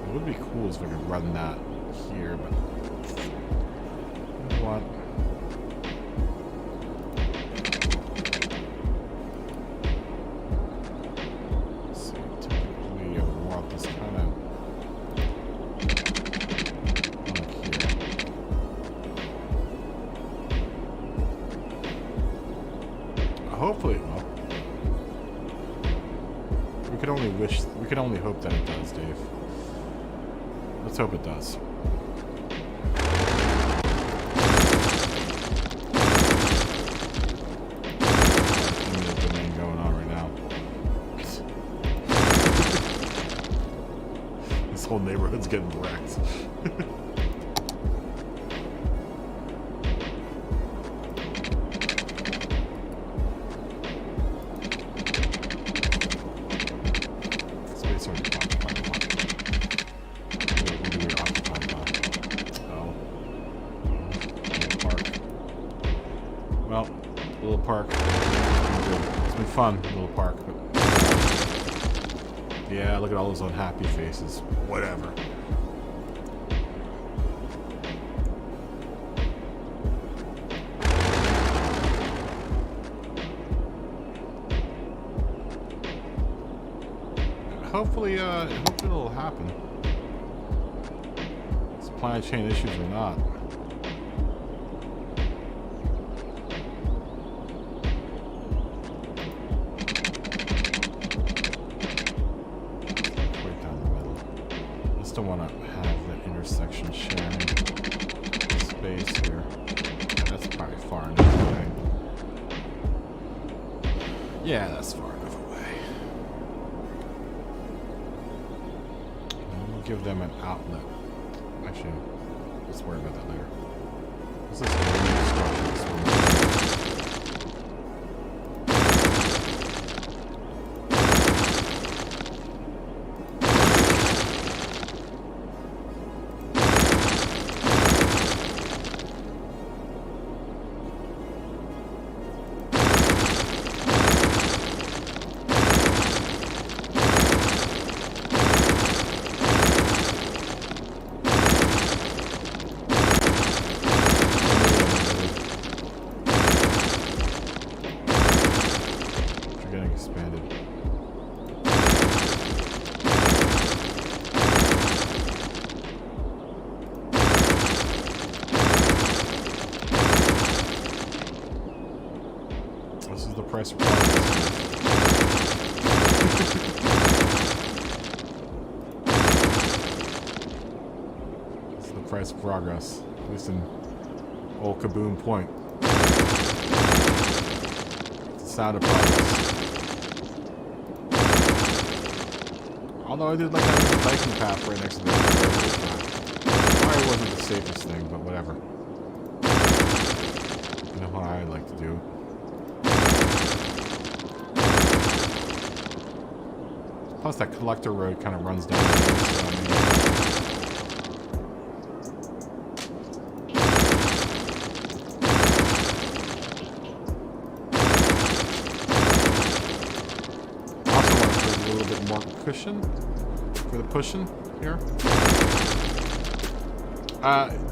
It would be cool if I could run that here, but you know what? Let's see, typically I would want this kind of hopefully it will. We can only hope that it does, Dave. Let's hope it does. Limited domain going on right now. This whole neighborhood's getting wrecked. Fun little park, but yeah, look at all those unhappy faces. Whatever. Hopefully it'll happen. Supply chain issues or not. Want to have the intersection sharing space here. That's probably far enough away. Yeah, that's far enough away. And we'll give them an outlet. Actually, let's worry about that later. This is a new structure. Price of progress. This is the price of progress, at least in old KaBoom Pointe. It's the sound of progress. Although I did like having the biking path right next to the probably wasn't the safest thing, but whatever. You know how I like to do. Plus, that collector road kind of runs down. Also, want to put a little bit more cushion for the pushing here.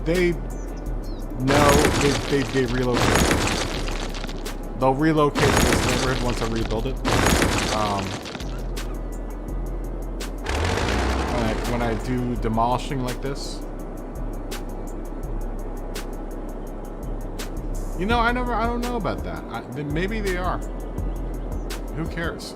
They relocate. They'll relocate to this neighborhood once I rebuild it. When I do demolishing like this, you know, I don't know about that. Maybe they are. Who cares?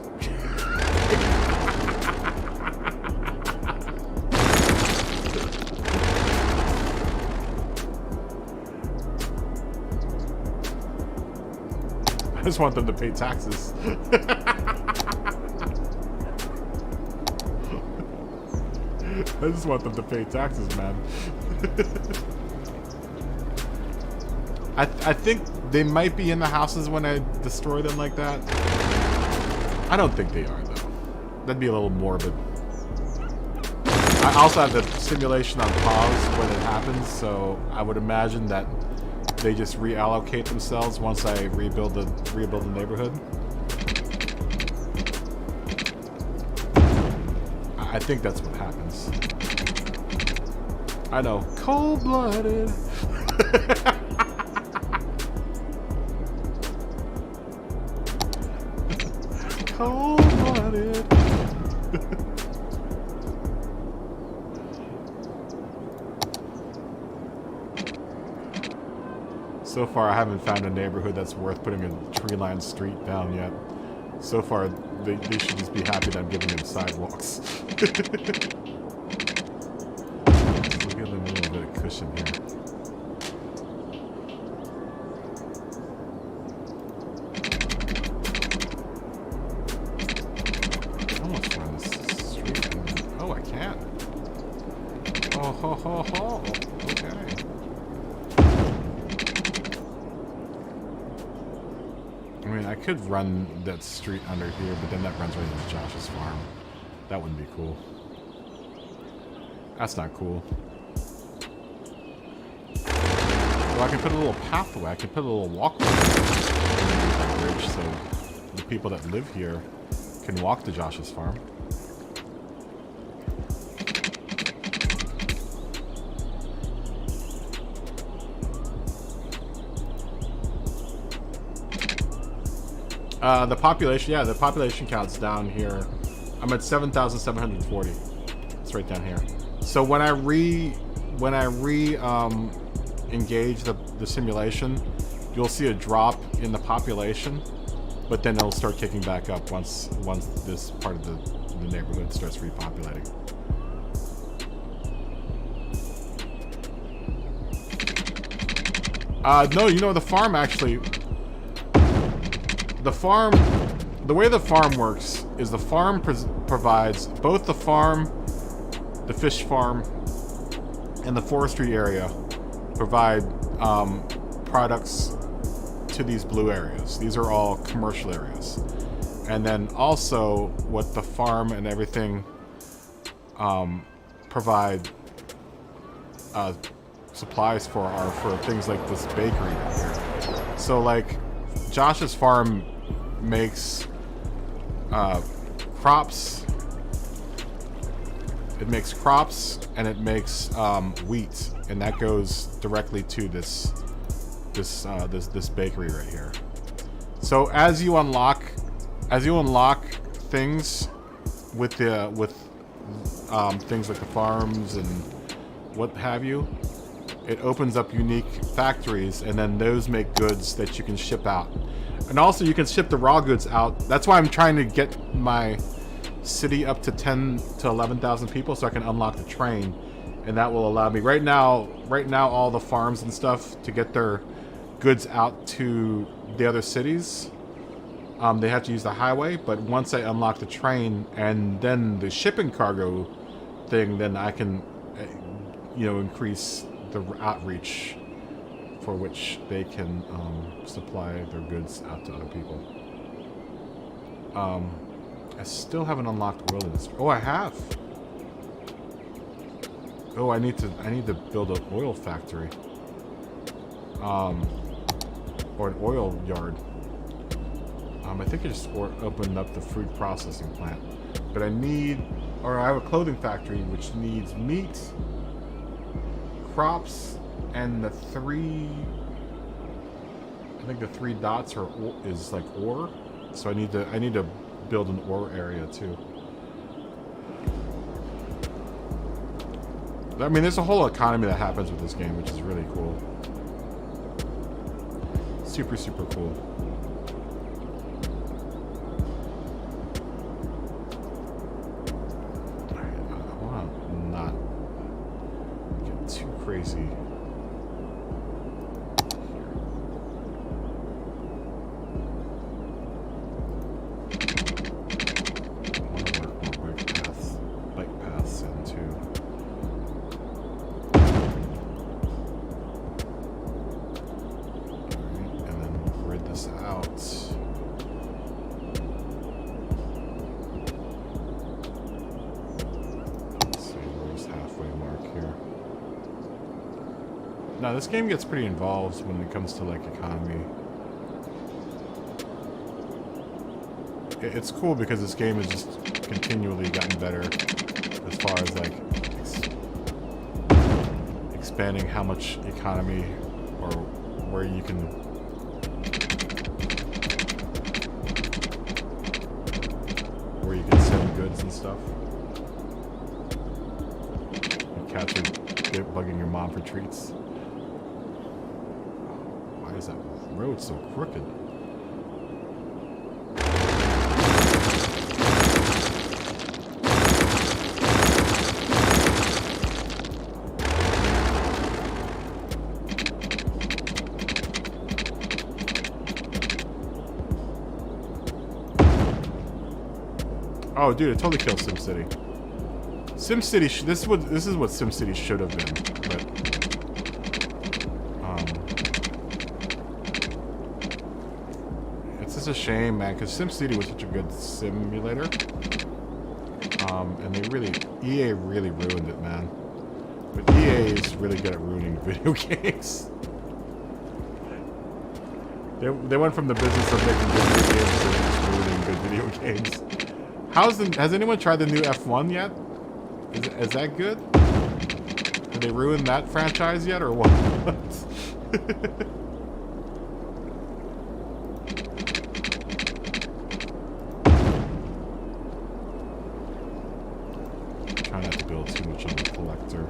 I just want them to pay taxes. I just want them to pay taxes, man. I think they might be in the houses when I destroy them like that. I don't think they are, though. that'd be a little morbid. I also have the simulation on pause when it happens, so I would imagine that they just reallocate themselves once I rebuild the neighborhood. I think that's what happens. I know, cold-blooded. Cold-blooded. So far, I haven't found a neighborhood that's worth putting a tree-lined street down yet. So far, they should just be happy that I'm giving them sidewalks. We'll give them a little bit of cushion here. I almost run this street. Oh, I can. Oh, ho, ho, ho. Okay. I mean, I could run that street under here, but then that runs right into Josh's farm. That wouldn't be cool. That's not cool. Well, I can put a little pathway. I can put a little walkway underneath that bridge so the people that live here can walk to Josh's farm. The population, yeah, the population count's down here. I'm at 7,740. It's right down here. So when I engage the simulation, you'll see a drop in the population, but then it'll start kicking back up once this part of the neighborhood starts repopulating. No, you know, the farm actually... The way the farm works is the farm provides both the farm, the fish farm, and the forestry area provide products to these blue areas. These are all commercial areas. And then also what the farm and everything provide supplies for are for things like this bakery right here. So like Josh's farm makes crops. It makes crops and it makes wheat, and that goes directly to this bakery right here. So as you unlock things with things like the farms and what have you, it opens up unique factories, and then those make goods that you can ship out. And also you can ship the raw goods out. That's why I'm trying to get my city up to 10 to 11,000 people so I can unlock the train, and that will allow me right now all the farms and stuff to get their goods out to the other cities. They have to use the highway, but once I unlock the train and then the shipping cargo thing, then I can increase the outreach for which they can supply their goods out to other people. I still haven't unlocked oil industry. Oh, I have. Oh, I need to build an oil factory. Or an oil yard. I think I just opened up the food processing plant. But I have a clothing factory which needs meat, crops, and the three dots is like ore. So I need to build an ore area too. I mean, there's a whole economy that happens with this game, which is really cool. Super, super cool. Alright, I want to not get too crazy. No, this game gets pretty involved when it comes to like economy. It's cool because this game has just continually gotten better as far as like expanding how much economy or where you can send goods and stuff. You catch her bugging your mom for treats. Why is that road so crooked? Oh, dude, it totally killed SimCity. SimCity, this is what SimCity should have been, but it's just a shame, man, because SimCity was such a good simulator, and EA really ruined it, man. But EA is really good at ruining video games. They went from the business of making good video games to just ruining good video games. Has anyone tried the new F1 yet? Is that good? Did they ruin that franchise yet, or what? Try not to build too much on the collector.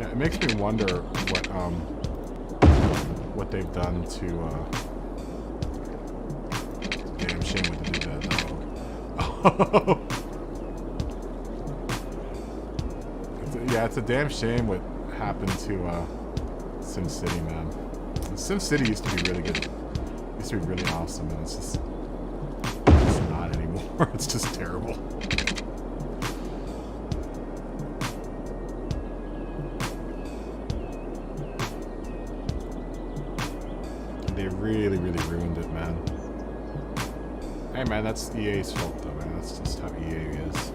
It makes me wonder what they've done to damn shame what they did to that dog. Yeah, it's a damn shame what happened to SimCity, man. SimCity used to be really good. Used to be really awesome, and it's not anymore. It's just terrible. They really ruined it, man. Hey, man, that's EA's fault, though, man. That's just how EA is.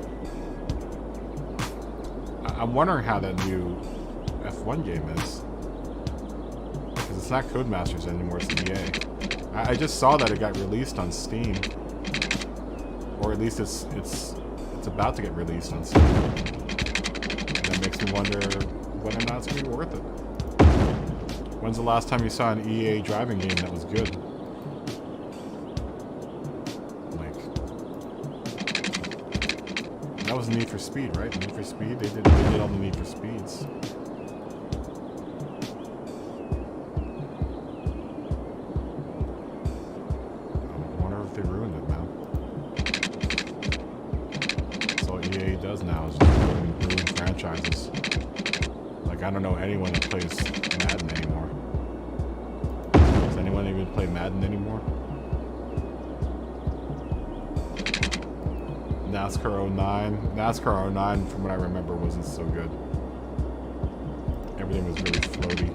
I'm wondering how that new F1 game is. Because it's not Codemasters anymore, it's EA. I just saw that it got released on Steam. Or at least it's about to get released on Steam. And that makes me wonder whether or not it's going to be worth it. When's the last time you saw an EA driving game that was good? Like, that was Need for Speed, right? Need for Speed? They did all the Need for Speeds. I wonder if they ruined it, man. That's all EA does now, is just ruin franchises. Like, I don't know anyone that plays Madden anymore. Does anyone even play Madden anymore? NASCAR 09. NASCAR 09, from what I remember, wasn't so good. Everything was really floaty.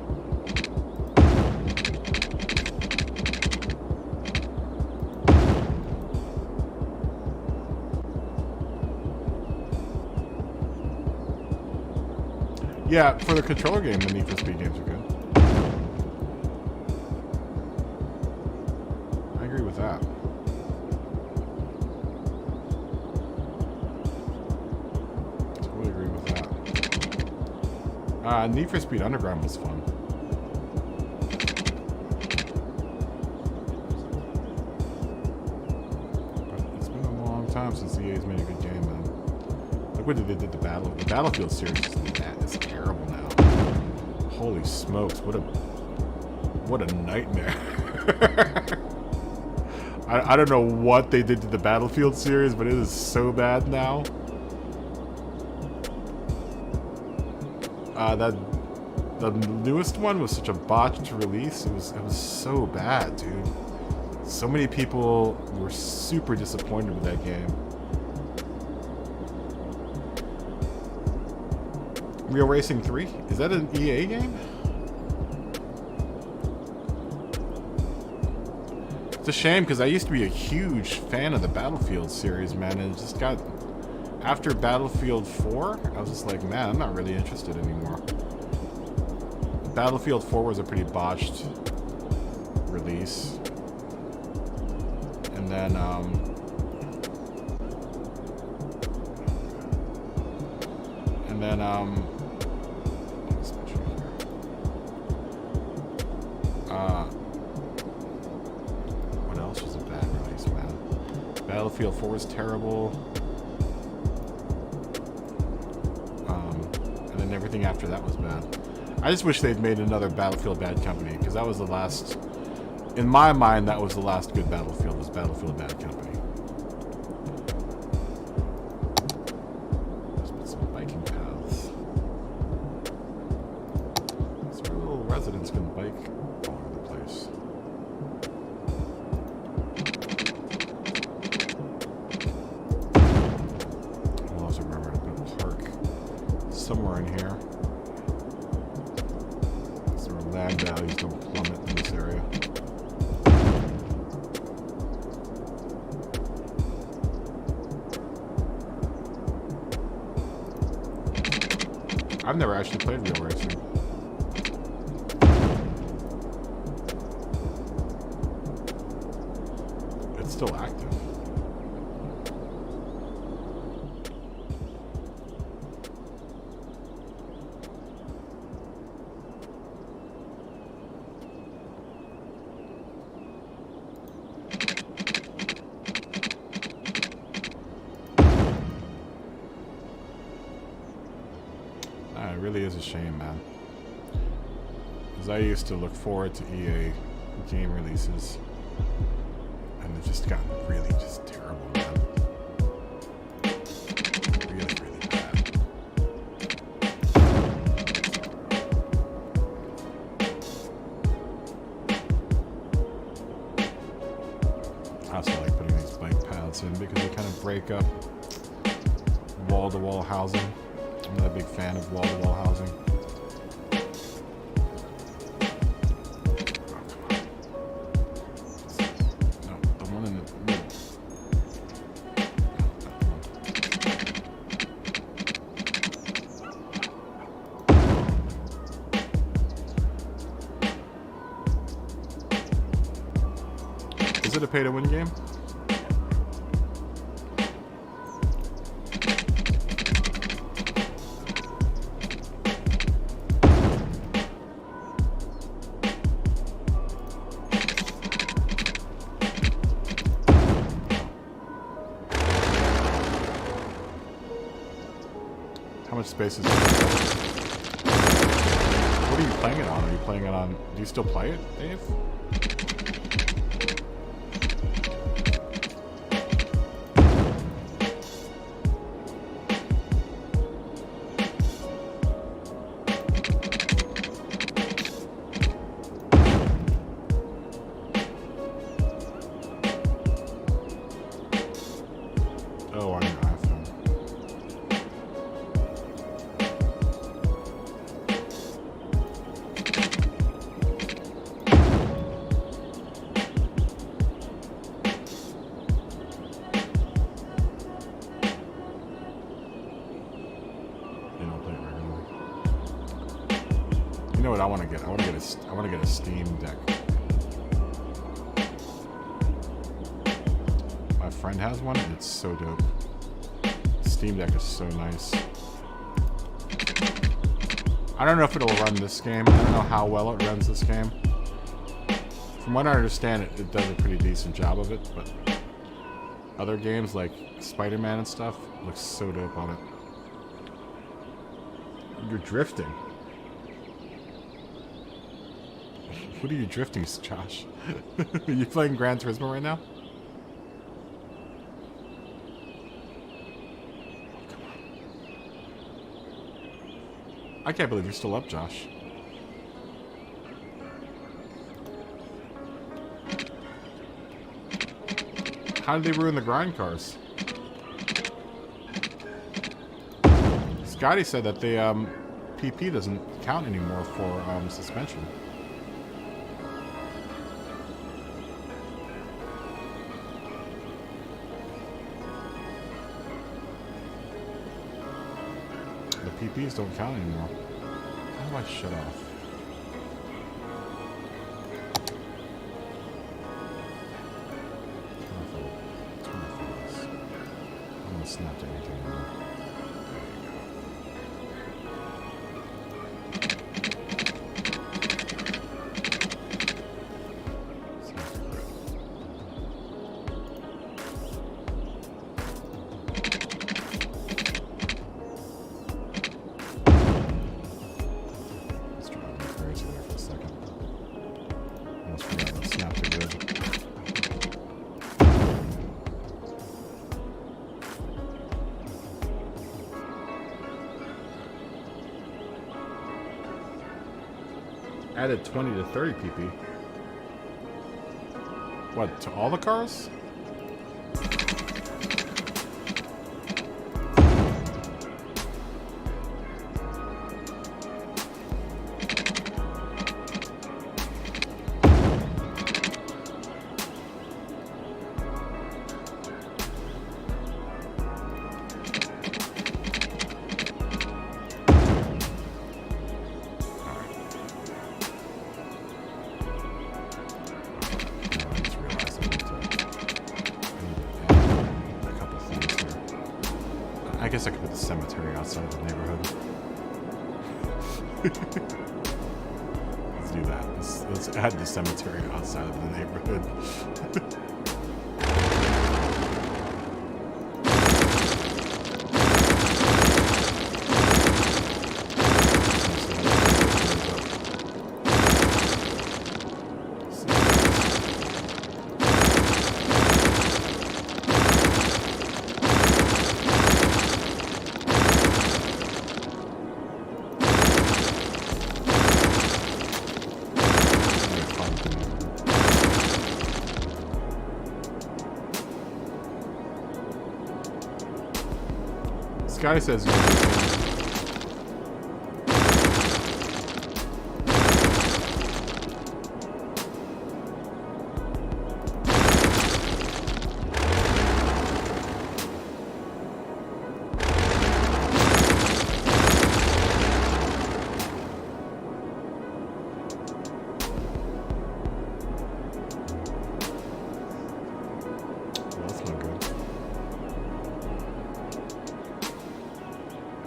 Yeah, for the controller game, the Need for Speed games are good. I agree with that. Totally agree with that. Need for Speed Underground was fun. But it's been a long time since EA's made a good game, man. Look what they did the Battlefield series is terrible now. Holy smokes, what a nightmare. I don't know what they did to the Battlefield series, but it is so bad now. The newest one was such a botched release. It was so bad, dude. So many people were super disappointed with that game. Real Racing 3? Is that an EA game? It's a shame because I used to be a huge fan of the Battlefield series, man, and it just got... After Battlefield 4, I was just like, man, I'm not really interested anymore. Battlefield 4 was a pretty botched release. And then, what else was a bad release, man? Battlefield 4 was terrible. And then everything after that was bad. I just wish they'd made another Battlefield Bad Company, because that was the last... In my mind, that was the last good Battlefield, was Battlefield Bad Company. Let's put some biking paths. So our little residents can bike all over the place. I'll also remember to put a park somewhere in here. So our land values don't plummet in this area. I've never actually played Real Racing. It's still active. It really is a shame, man. Because I used to look forward to EA game releases. And they've just gotten really just terrible, man. Really, really bad. I also like putting these bike paths in because they kind of break up wall-to-wall housing. I'm not a big fan of wall-to-wall housing. No, the one in the middle. Is it a pay-to-win game? How much space is it? What are you playing it on? Are you playing it on... Do you still play it, Dave? Oh, on your iPhone. You don't play it regularly. You know what I want to get? I want to get a Steam Deck. My friend has one, and it's so dope. Steam Deck is so nice. I don't know if it'll run this game. I don't know how well it runs this game. From what I understand, it does a pretty decent job of it, but other games like Spider-Man and stuff looks so dope on it. You're drifting. What are you drifting, Josh? Are you playing Gran Turismo right now? I can't believe you're still up, Josh. How did they ruin the grind cars? Scotty said that the PP doesn't count anymore for suspension. The PPs don't count anymore. How do I shut off? Turn off this. I'm gonna snap to anything anymore. Added 20 to 30 PP. What, to all the cars? I guess I could put the cemetery outside of the neighborhood. Let's do that. Let's add the cemetery outside of the neighborhood. Sky says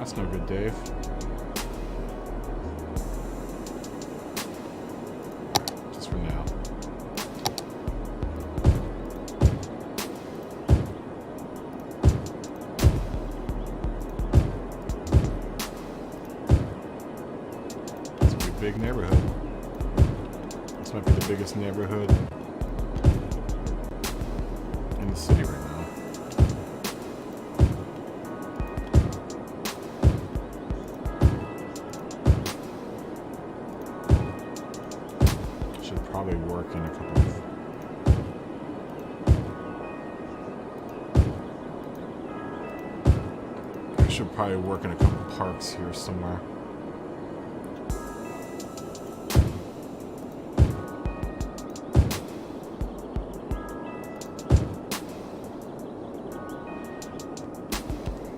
that's no good, Dave. Just for now. It's a pretty big neighborhood. This might be the biggest neighborhood in the city right now. Probably work in a couple of I should probably work in a couple of parks here somewhere.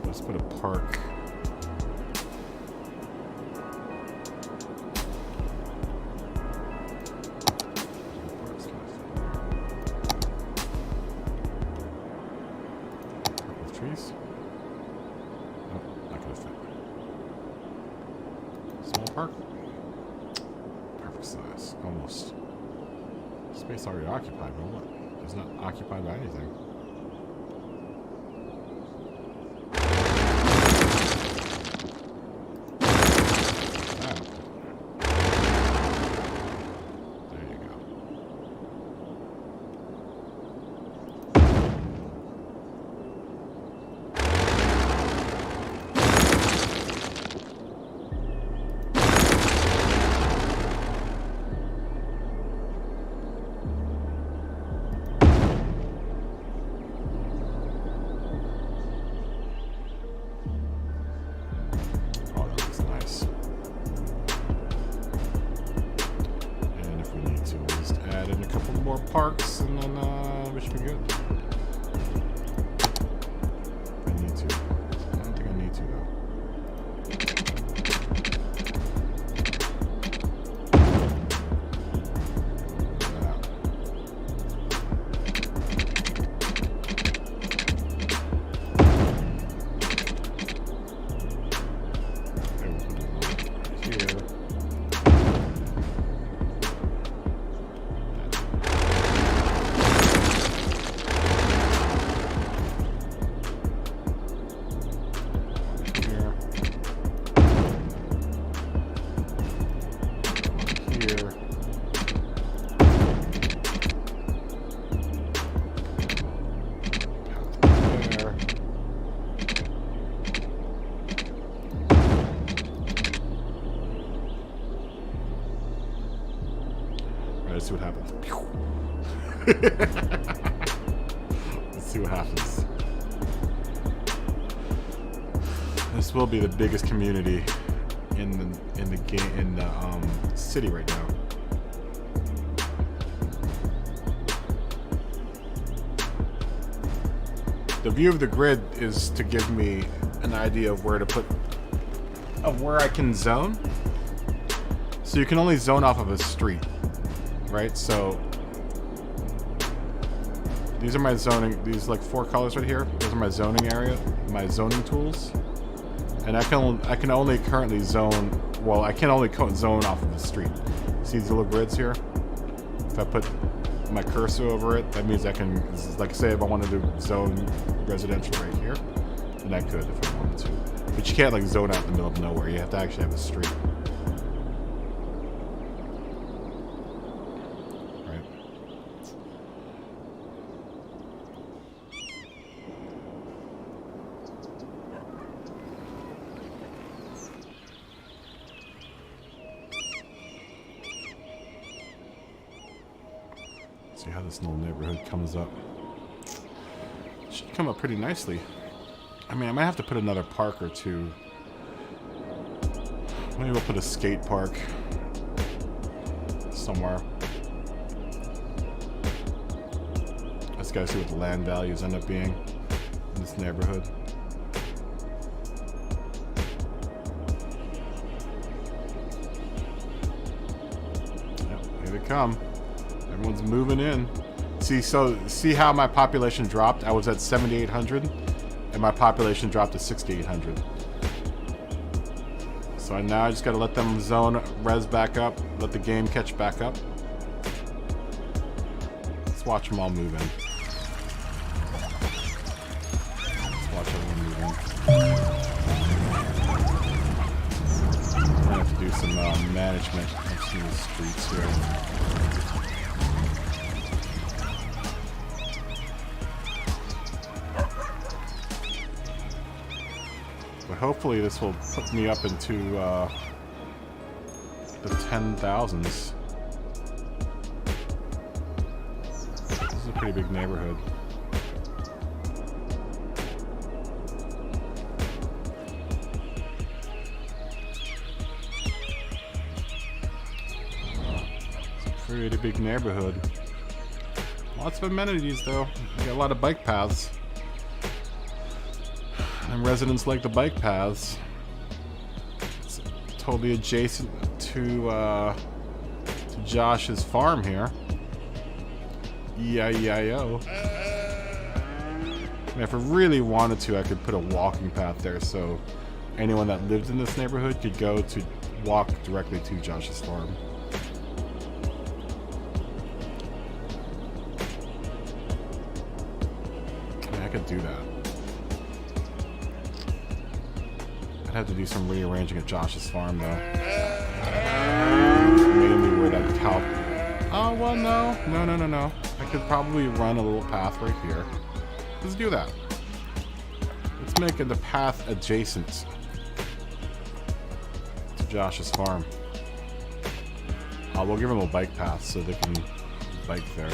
Let's put a park. Trees? Nope, not gonna fit. Small park? Perfect size. Almost. Space already occupied, but what? It's not occupied by anything. parks, and then we should be good. I need to. I don't think I need to though. Let's see what happens. Let's see what happens. This will be the biggest community in the game in the city right now. The view of the grid is to give me an idea of where I can zone. So you can only zone off of a street. Right, so these are my zoning. These like 4 colors right here. Those are my zoning area, my zoning tools, and I can only currently zone. Well, I can only zone off of the street. See these little grids here? If I put my cursor over it, that means I can, like, say if I wanted to zone residential right here, then I could if I wanted to. But you can't like zone out in the middle of nowhere. You have to actually have a street. See how this little neighborhood comes up. Should come up pretty nicely. I mean, I might have to put another park or two. Maybe we'll put a skate park somewhere. Let's go see what the land values end up being in this neighborhood. Yep, here they come. Everyone's moving in. See how my population dropped? I was at 7,800 and my population dropped to 6,800. So now I just gotta let them zone res back up, let the game catch back up. Let's watch them all move in. Let's watch everyone move in. I'm gonna have to do some management of some of the streets here. But hopefully this will put me up into the 10,000s. This is a pretty big neighborhood. It's a pretty big neighborhood. Lots of amenities though. You got a lot of bike paths. And residents like the bike paths. It's totally adjacent to Josh's farm here. E-I-E-I-O. And if I really wanted to, I could put a walking path there so anyone that lived in this neighborhood could go to walk directly to Josh's farm. Yeah, I could do that. I'd have to do some rearranging at Josh's farm though. Mainly where that cow. Oh well, no. I could probably run a little path right here. Let's do that. Let's make it the path adjacent to Josh's farm. We'll give them a bike path so they can bike there.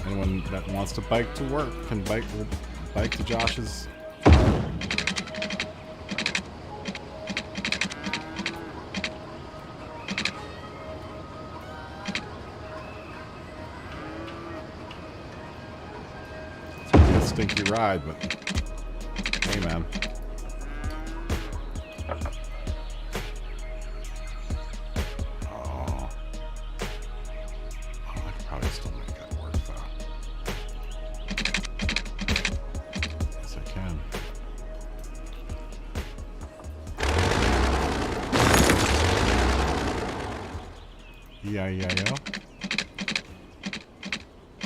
Anyone that wants to bike to work can bike to Josh's farm. stinky ride, but hey, man. Oh, I could probably still make that work, though. Yes, I can. E-I-E-I-O?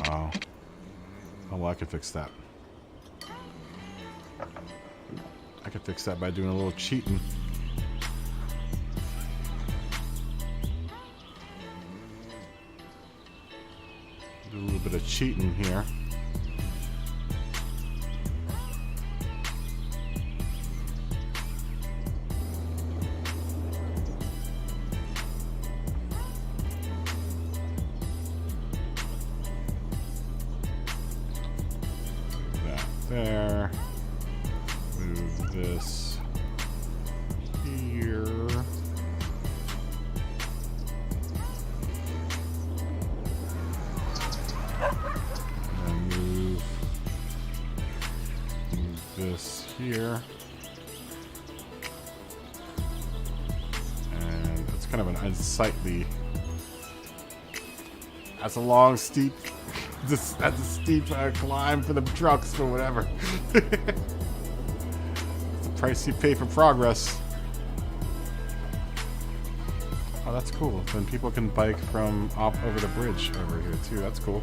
Oh. Oh, well, I can fix that. I can fix that by doing a little cheating. Do a little bit of cheating here. There. Move this here. And move this here. And it's kind of an unsightly. That's a long, steep. That's a steep climb for the trucks or whatever. It's the price you pay for progress. Oh, that's cool. Then people can bike from up over the bridge over here too. That's cool.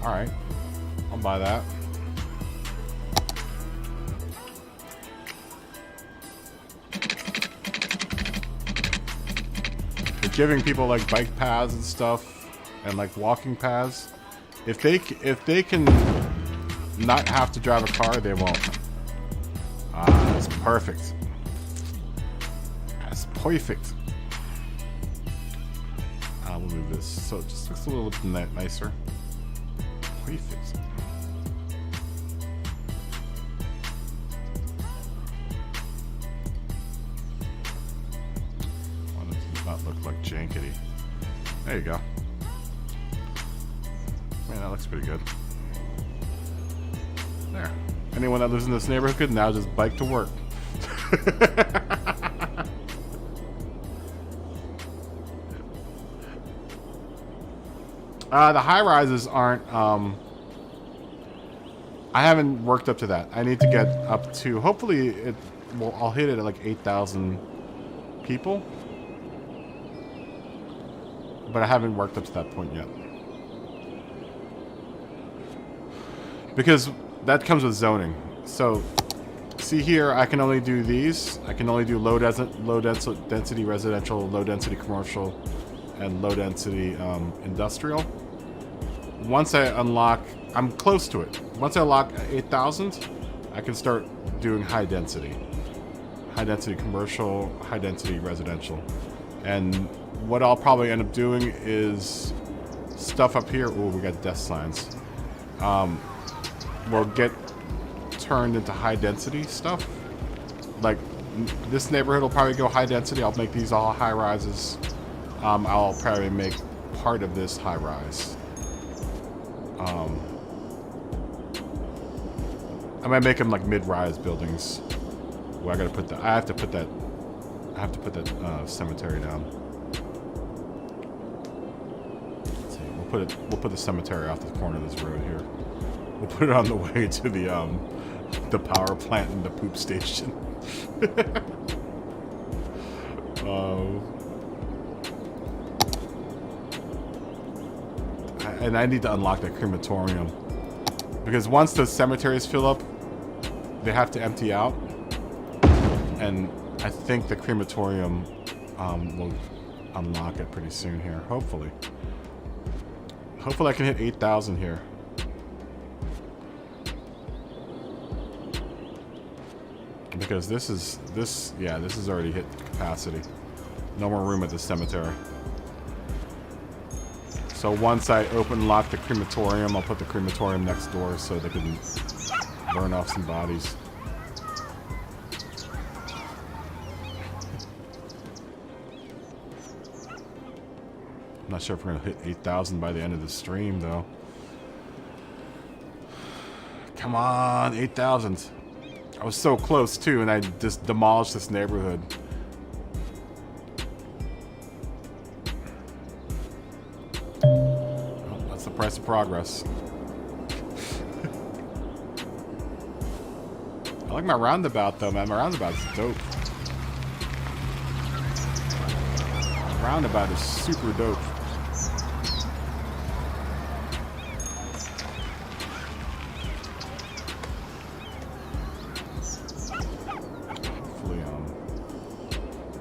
All right, I'll buy that. But giving people like bike paths and stuff, and like walking paths. If they can not have to drive a car, they won't. Ah, that's perfect. That's perfect. We'll move this so it just looks a little bit nicer. Perfect. Why does it not look like jankety? There you go. Man, that looks pretty good. There. Anyone that lives in this neighborhood could now just bike to work. The high-rises aren't, I haven't worked up to that. I need to get up to, hopefully, I'll hit it at like 8,000 people. But I haven't worked up to that point yet. Because that comes with zoning. So, see here, I can only do these. I can only do low density residential, low density commercial, and low density industrial. Once I unlock, I'm close to it. Once I unlock 8,000, I can start doing high density commercial, high density residential. And what I'll probably end up doing is stuff up here. Oh, we got death signs. Will get turned into high density stuff. Like this neighborhood will probably go high density. I'll make these all high rises. I'll probably make part of this high rise. I might make them like mid-rise buildings. Well, I have to put that cemetery down. Let's see, we'll put the cemetery off the corner of this road here. We'll put it on the way to the power plant and the poop station. And I need to unlock the crematorium. Because once the cemeteries fill up, they have to empty out. And I think the crematorium will unlock it pretty soon here, hopefully. Hopefully I can hit 8,000 here. Because this is already hit capacity. No more room at the cemetery. So once I lock the crematorium, I'll put the crematorium next door so they can burn off some bodies. I'm not sure if we're gonna hit 8,000 by the end of the stream though. Come on, 8,000. I was so close too, and I just demolished this neighborhood. Well, that's the price of progress. I like my roundabout though, man. My roundabout's dope. My roundabout is super dope.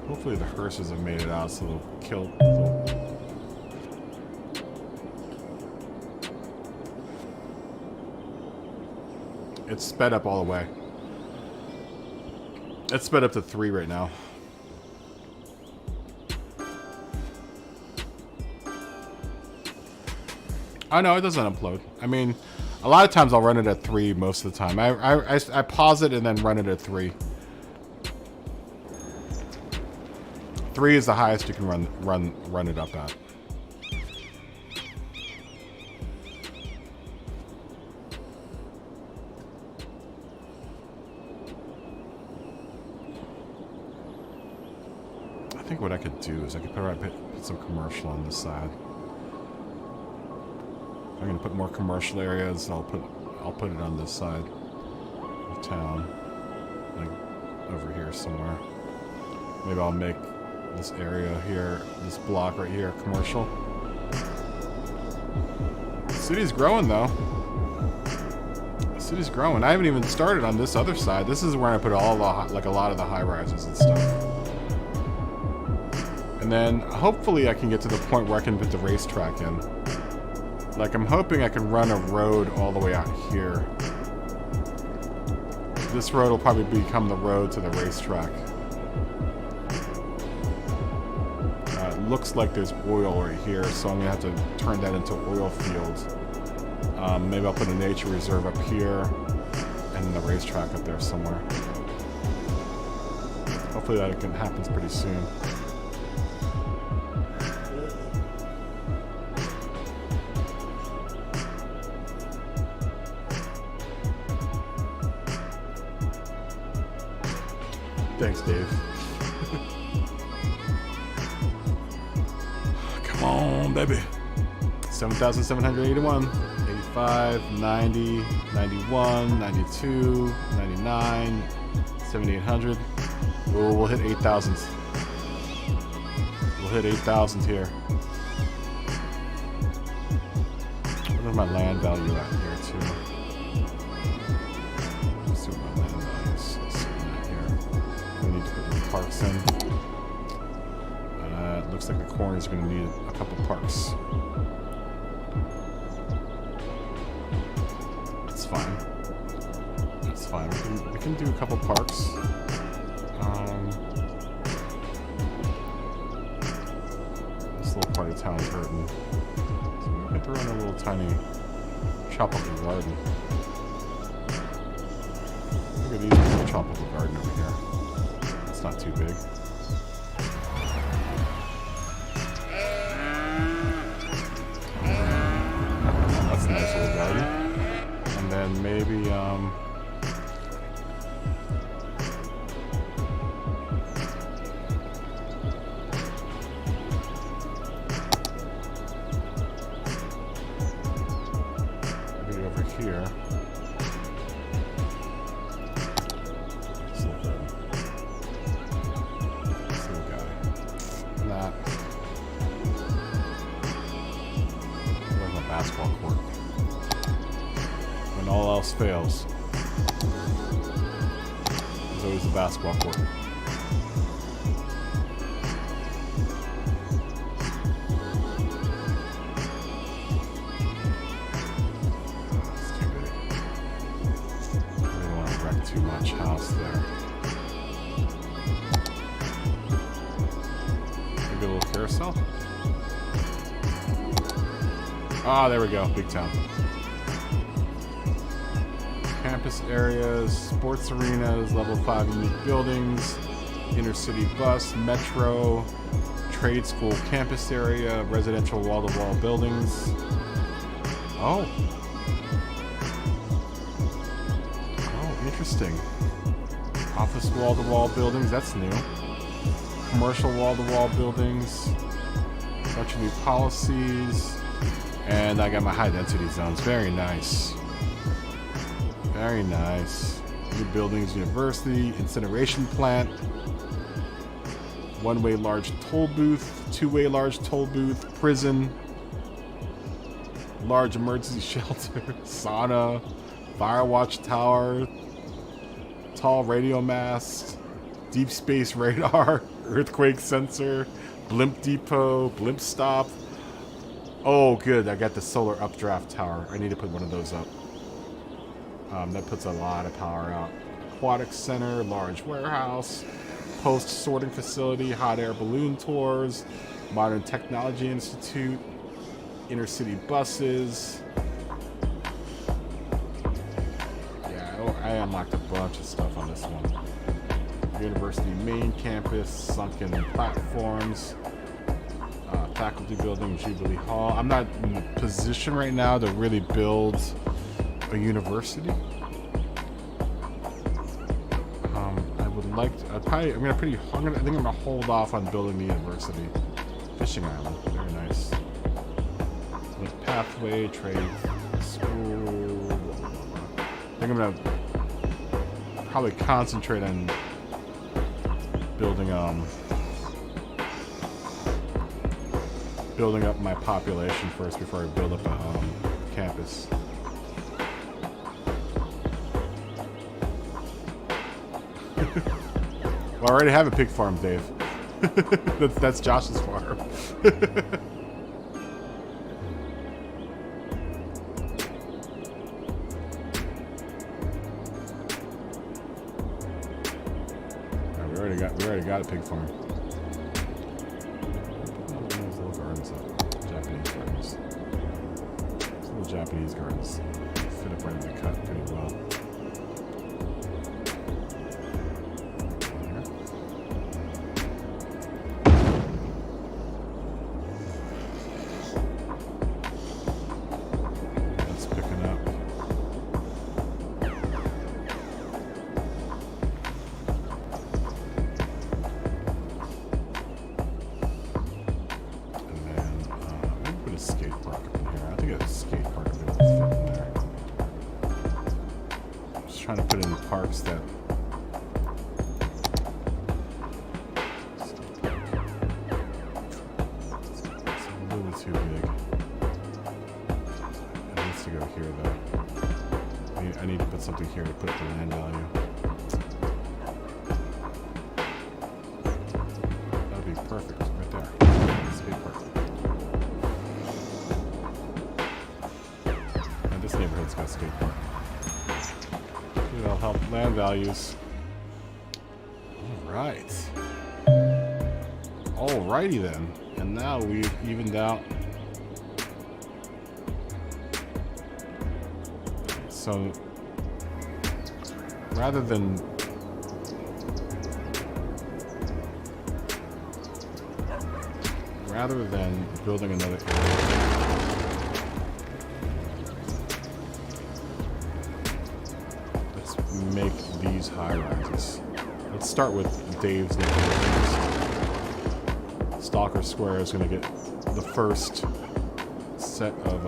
Hopefully the hearses have made it out, so they'll kill. It's sped up all the way. It's sped up to 3 right now. Oh no, it doesn't upload. I mean, a lot of times I'll run it at 3 most of the time. I pause it and then run it at 3. 3 is the highest you can run it up at. I think what I could do is I could put some commercial on this side. I'm gonna put more commercial areas. I'll put it on this side of town, like over here somewhere. Maybe I'll make this area here, this block right here, commercial. The city's growing though. The city's growing. I haven't even started on this other side. This is where I put all the like a lot of the high rises and stuff. And then hopefully I can get to the point where I can put the racetrack in. Like I'm hoping I can run a road all the way out here. This road will probably become the road to the racetrack. Looks like there's oil right here, so I'm gonna have to turn that into oil fields. Maybe I'll put a nature reserve up here and the racetrack up there somewhere. Hopefully that happens pretty soon. Thanks, Dave. Come on, baby. 7,781, 85, 90, 91, 92, 99, 7,800. Oh, we'll hit 8,000. We'll hit 8,000 here. What is my land value at here, too? Let's see what my land value is. Let's see that here. We need to put new parks in. It looks like the corner's going to need a couple parks. That's fine. That's fine. We can do a couple parks. This little part of town is hurting. So we can throw in a little tiny tropical garden. Look at these little tropical garden over here. It's not too big. That's a nice little garden. And then maybe maybe over here. This little guy. Nah. Where's my basketball court? When all else fails, there's always a basketball court. It's too big. I don't want to wreck too much house there. Maybe a little carousel? Ah, there we go. Big town. Campus areas, sports arenas, level 5 unique buildings, inner city bus, metro, trade school campus area, residential wall-to-wall buildings. Oh. Interesting. Office wall-to-wall buildings, that's new. Commercial wall-to-wall buildings. Bunch of new policies. And I got my high-density zones. Very nice. Very nice. New buildings, university, incineration plant. One-way large toll booth. Two-way large toll booth. Prison. Large emergency shelter. Sauna. Fire watch tower. Tall radio mast. Deep space radar. Earthquake sensor. Blimp depot. Blimp stop. Oh, good. I got the solar updraft tower. I need to put one of those up. That puts a lot of power out. Aquatic center. Large warehouse. Post sorting facility. Hot air balloon tours. Modern Technology Institute. Intercity buses. Yeah, I unlocked a bunch of stuff on this one. University main campus, sunken platforms, faculty building, Jubilee Hall. I'm not in the position right now to really build a university. I would like to, I think I'm gonna hold off on building the university. Fishing island, very nice. Like pathway, trade, school. I think I'm gonna probably concentrate on building up my population first before I build up a campus. Well, I already have a pig farm, Dave. that's Josh's farm. We already got a pig farm. Those little gardens up. Japanese gardens. These little Japanese gardens fit up right in the cut pretty well. That's picking up. Trying to put in parks that it's a little too big. It needs to go here though. I need to put something here to put the land value. That would be perfect right there. Skate park. And this neighborhood's got a skate park. It'll help land values. Alright. Alrighty then. And now we've evened out. So rather than building another area, make these high rises. Let's start with Dave's neighborhood. Stalker Square is going to get the first set of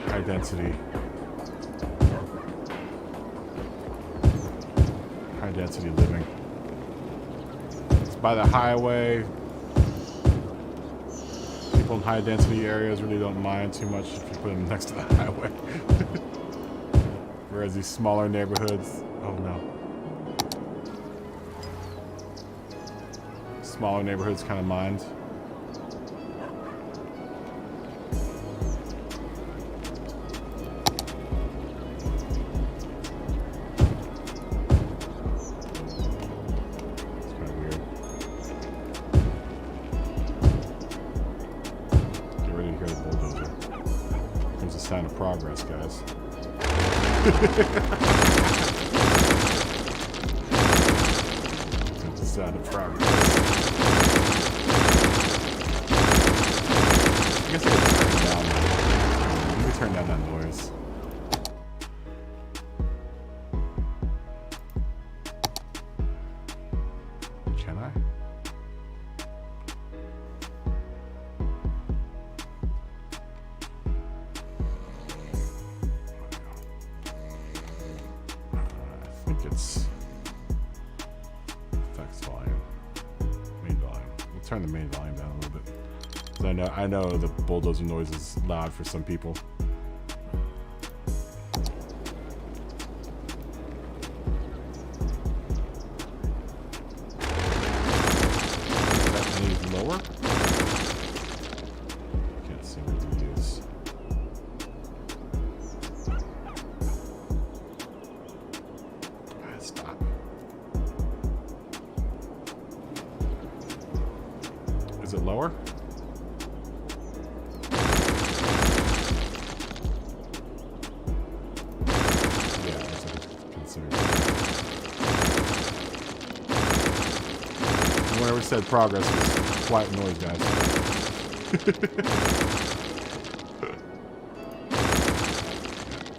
high density living. It's by the highway. People in high density areas really don't mind too much if you put them next to the highway. Whereas these smaller neighborhoods, oh no. Smaller neighborhoods kind of mind. Sign of progress, guys. It's a sign of progress. I guess I could turn down. Let me turn down that noise. guys. Can I? I think it's effects volume, main volume. We'll turn the main volume down a little bit. 'Cause I know the bulldozer noise is loud for some people. Lower? Can't see what to use. Stop. Is it lower? Yeah, that's what I consider. Whenever we said progress was quiet noise, guys.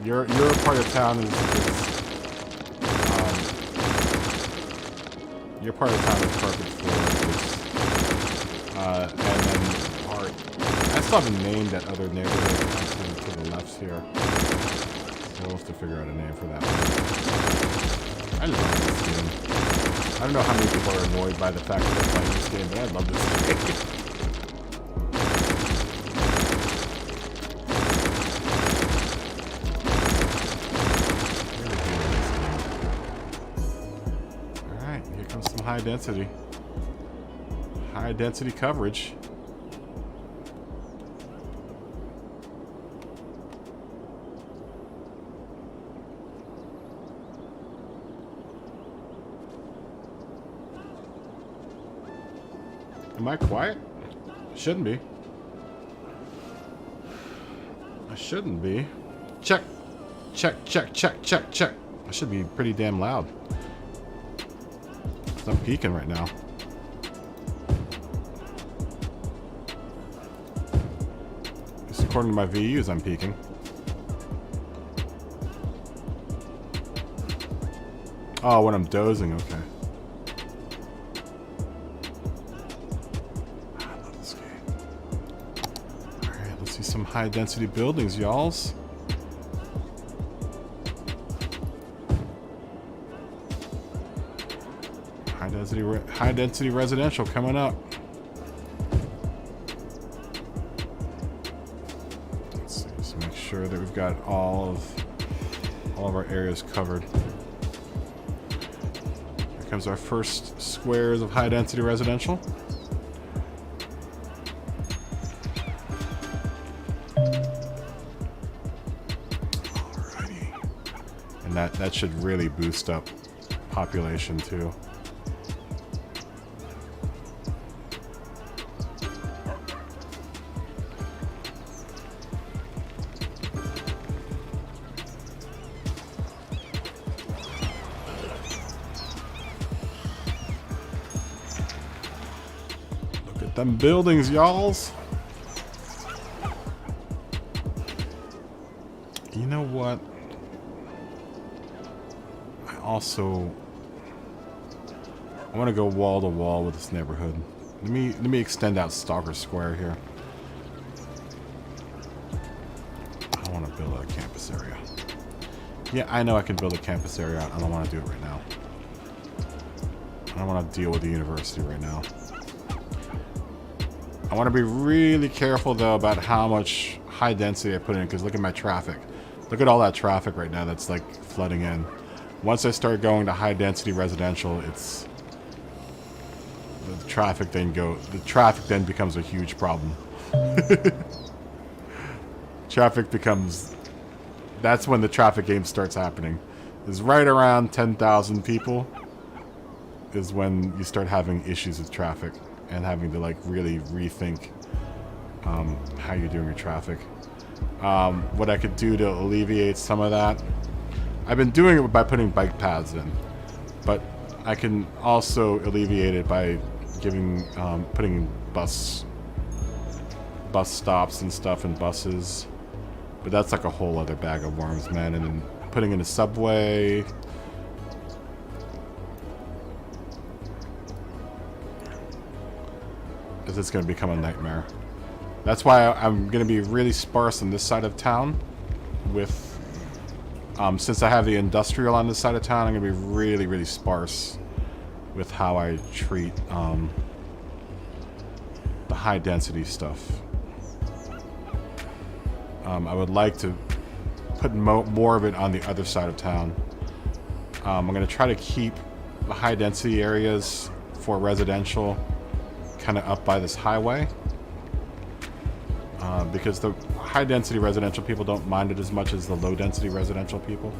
your part of town is your part of town is perfect for this. And then I still haven't named that other neighborhood to the left here. So we'll have to figure out a name for that one. I love this game. I don't know how many people are annoyed by the fact that I'm playing this game, but I love this game. Alright, here comes some high density. High density coverage. Am I quiet? Shouldn't be. I shouldn't be. Check. Check, check, check, check, check. I should be pretty damn loud. 'Cause I'm peaking right now. Just according to my VUs, I'm peaking. Oh, when I'm dozing, okay. Some high density buildings, y'alls. High density residential coming up. Let's see, just make sure that we've got all of our areas covered. Here comes our first squares of high density residential. That should really boost up population too. Look at them buildings, y'alls. You know what? Also, I want to go wall to wall with this neighborhood. Let me extend out Stalker Square here. I want to build a campus area. Yeah, I know I can build a campus area. I don't want to do it right now. I don't want to deal with the university right now. I want to be really careful though about how much high density I put in, because look at my traffic. Look at all that traffic right now that's like flooding in. Once I start going to high density residential, it's the traffic then becomes a huge problem. That's when the traffic game starts happening. Is right around 10,000 people is when you start having issues with traffic and having to like really rethink how you're doing your traffic. What I could do to alleviate some of that, I've been doing it by putting bike paths in, but I can also alleviate it by putting bus stops and stuff and buses. But that's like a whole other bag of worms, man. And then putting in a subway. This is going to become a nightmare. That's why I'm going to be really sparse on this side of town. With, since I have the industrial on this side of town, I'm going to be really, really sparse with how I treat the high density stuff. I would like to put more of it on the other side of town. I'm going to try to keep the high density areas for residential kind of up by this highway. Because the high density residential people don't mind it as much as the low density residential people.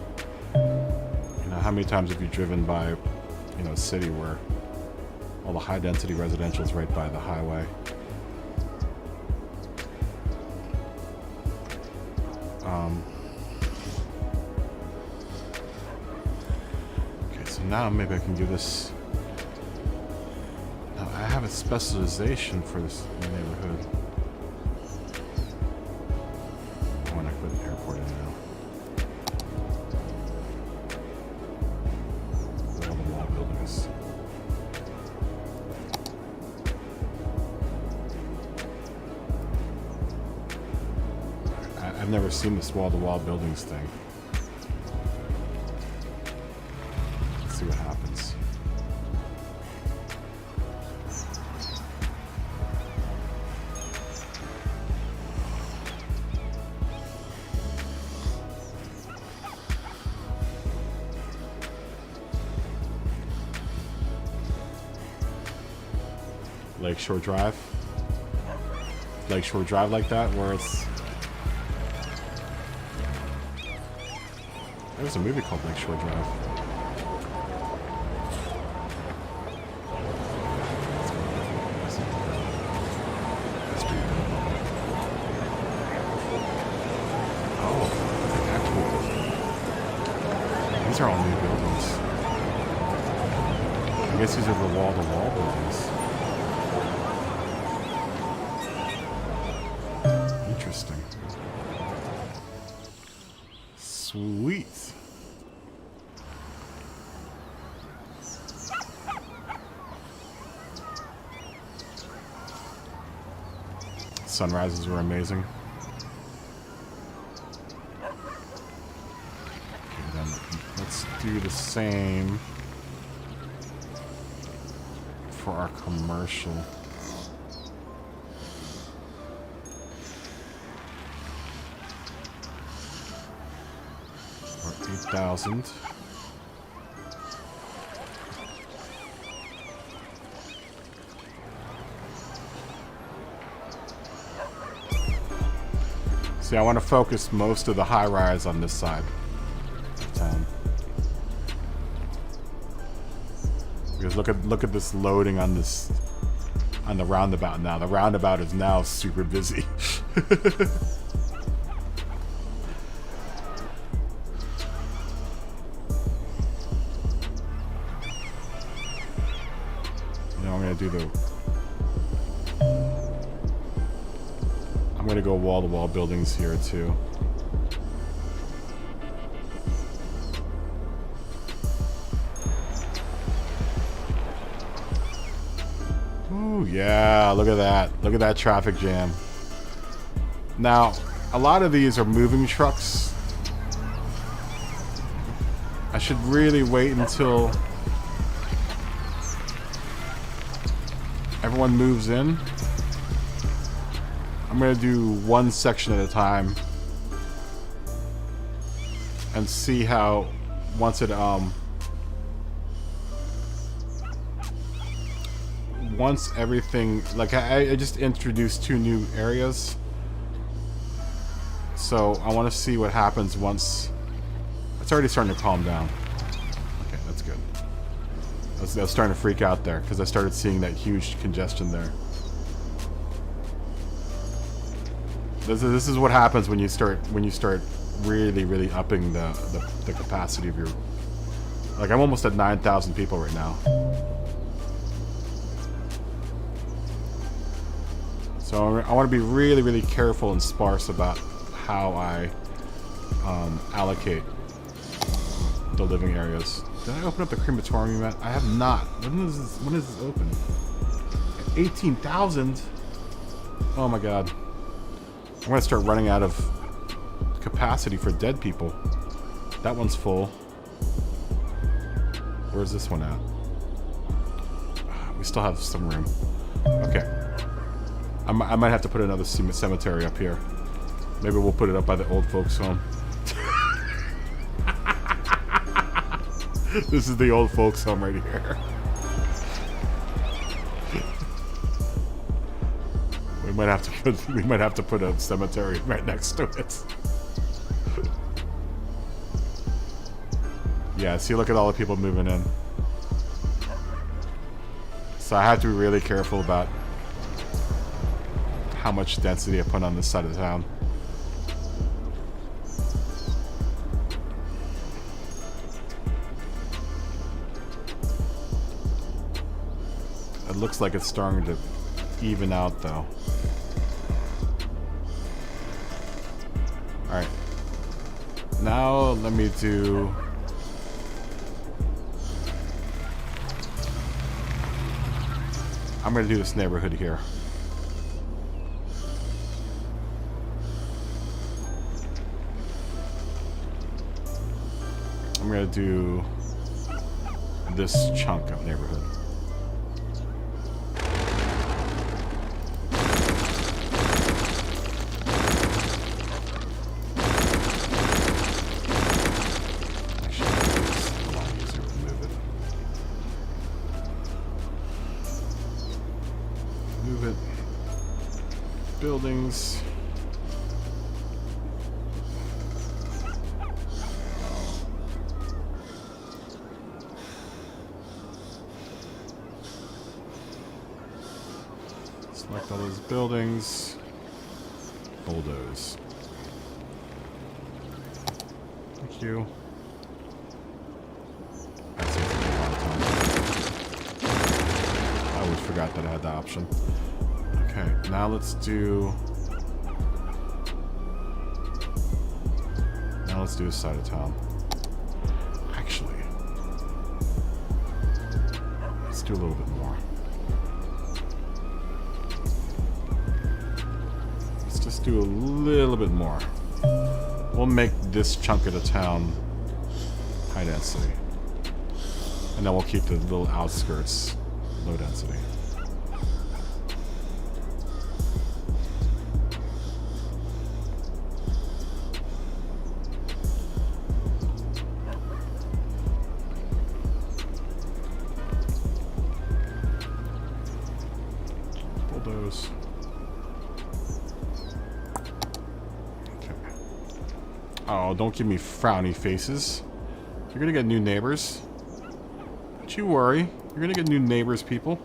You know, how many times have you driven by, you know, a city where all the high density residential is right by the highway? Okay, so now maybe I can do this. Now I have a specialization for this neighborhood. When I put an airport in now. All the wall buildings. I've never seen this wall-to-wall buildings thing. Let's see what happens. Lakeshore Drive. Lakeshore Drive like that, where it's... There's a movie called Lakeshore Drive. That's pretty cool. Oh, that's actual. These are all new buildings. I guess these are the wall-to-wall buildings. Interesting. Sweet. Sunrises were amazing. Okay, then let's do the same for our commercial. Or 8,000. See, I want to focus most of the high rise on this side of town. Because look at this loading on this on the roundabout now. The roundabout is now super busy. Now I'm gonna do the I'm gonna go wall-to-wall buildings here too. Ooh, yeah, look at that. Look at that traffic jam. Now, a lot of these are moving trucks. I should really wait until everyone moves in. I'm gonna do one section at a time and see how once everything, like I just introduced 2 new areas, so I want to see what happens once. It's already starting to calm down. Okay, that's good. I was starting to freak out there because I started seeing that huge congestion there. This is what happens when you start really upping the capacity of your. Like, I'm almost at 9,000 people right now. So I want to be really careful and sparse about how I allocate the living areas. Did I open up the crematorium yet? I have not. When is this open? 18,000? Oh my god. I'm gonna start running out of capacity for dead people. That one's full. Where's this one at? We still have some room. Okay. I might have to put another cemetery up here. Maybe we'll put it up by the old folks home. This is the old folks home right here. We might have to put a cemetery right next to it. Yeah, see, look at all the people moving in. So I have to be really careful about how much density I put on this side of the town. It looks like it's starting to even out, though. Alright. Now, let me do... I'm going to do this neighborhood here. I'm going to do this chunk of neighborhood. Buildings. Select all those buildings. Bulldoze. Thank you. That seems like a lot of time. I always forgot that I had the option. Okay, now let's do... Now let's do a side of town. Actually, let's do a little bit more. Let's just do a little bit more. We'll make this chunk of the town high density. And then we'll keep the little outskirts low density. Oh, don't give me frowny faces. You're gonna get new neighbors. Don't you worry. You're gonna get new neighbors, people.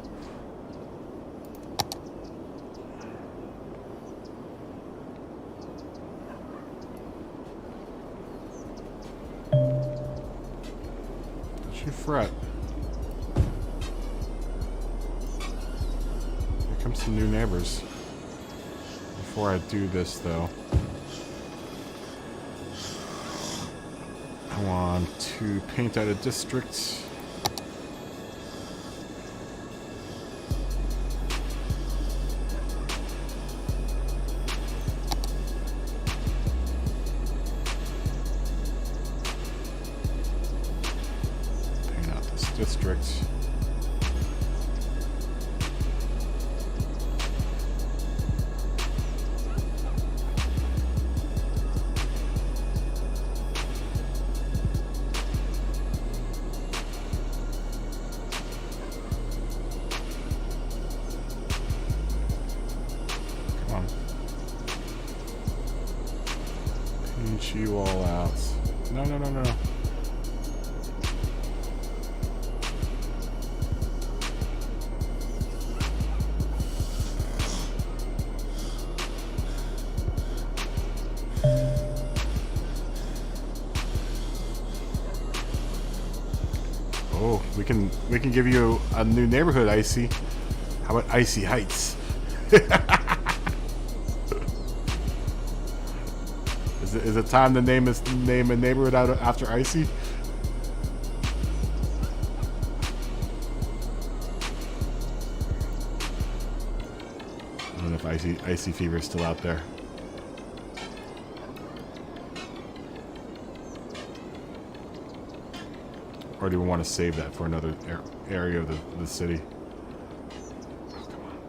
Don't you fret. Here comes some new neighbors. Before I do this, though, I want to paint out a district. Paint out this district. You all out. No, no, no, no, no. Oh, we can give you a new neighborhood, Icy. How about Icy Heights? Is it time to name a neighborhood after Icy? I don't know if Icy Fever is still out there. Or do we want to save that for another area of the city? Oh, come on.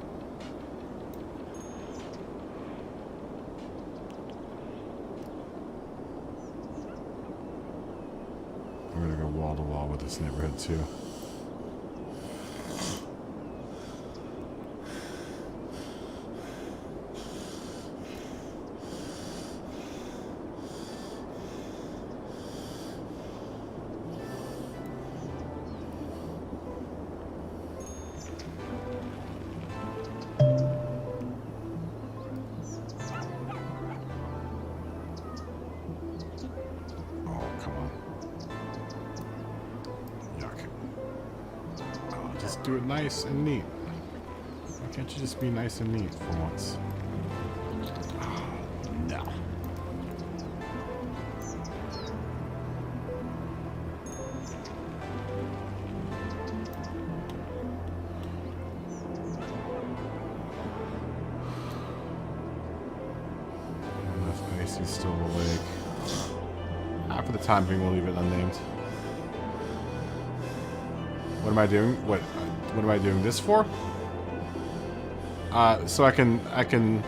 We're going to go wall to wall with this neighborhood too. Do it nice and neat. Why can't you just be nice and neat for once? Oh, no. Enough Icy's still awake. For the time being, we'll leave it unnamed. What am I doing? What am I doing this for? So I can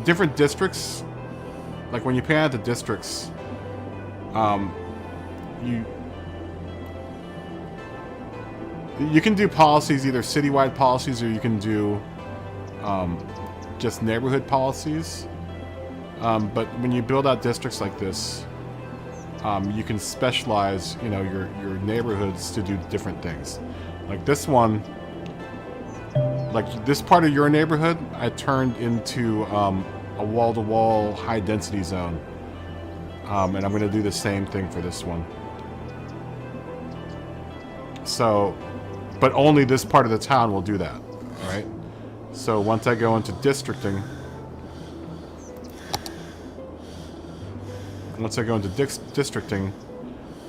different districts, like when you pan out the districts, you can do policies, either citywide policies, or you can do just neighborhood policies. But when you build out districts like this, you can specialize, you know, your neighborhoods to do different things. Like this one, like this part of your neighborhood, I turned into a wall-to-wall high-density zone. And I'm going to do the same thing for this one. So, but only this part of the town will do that, right? So once I go into districting,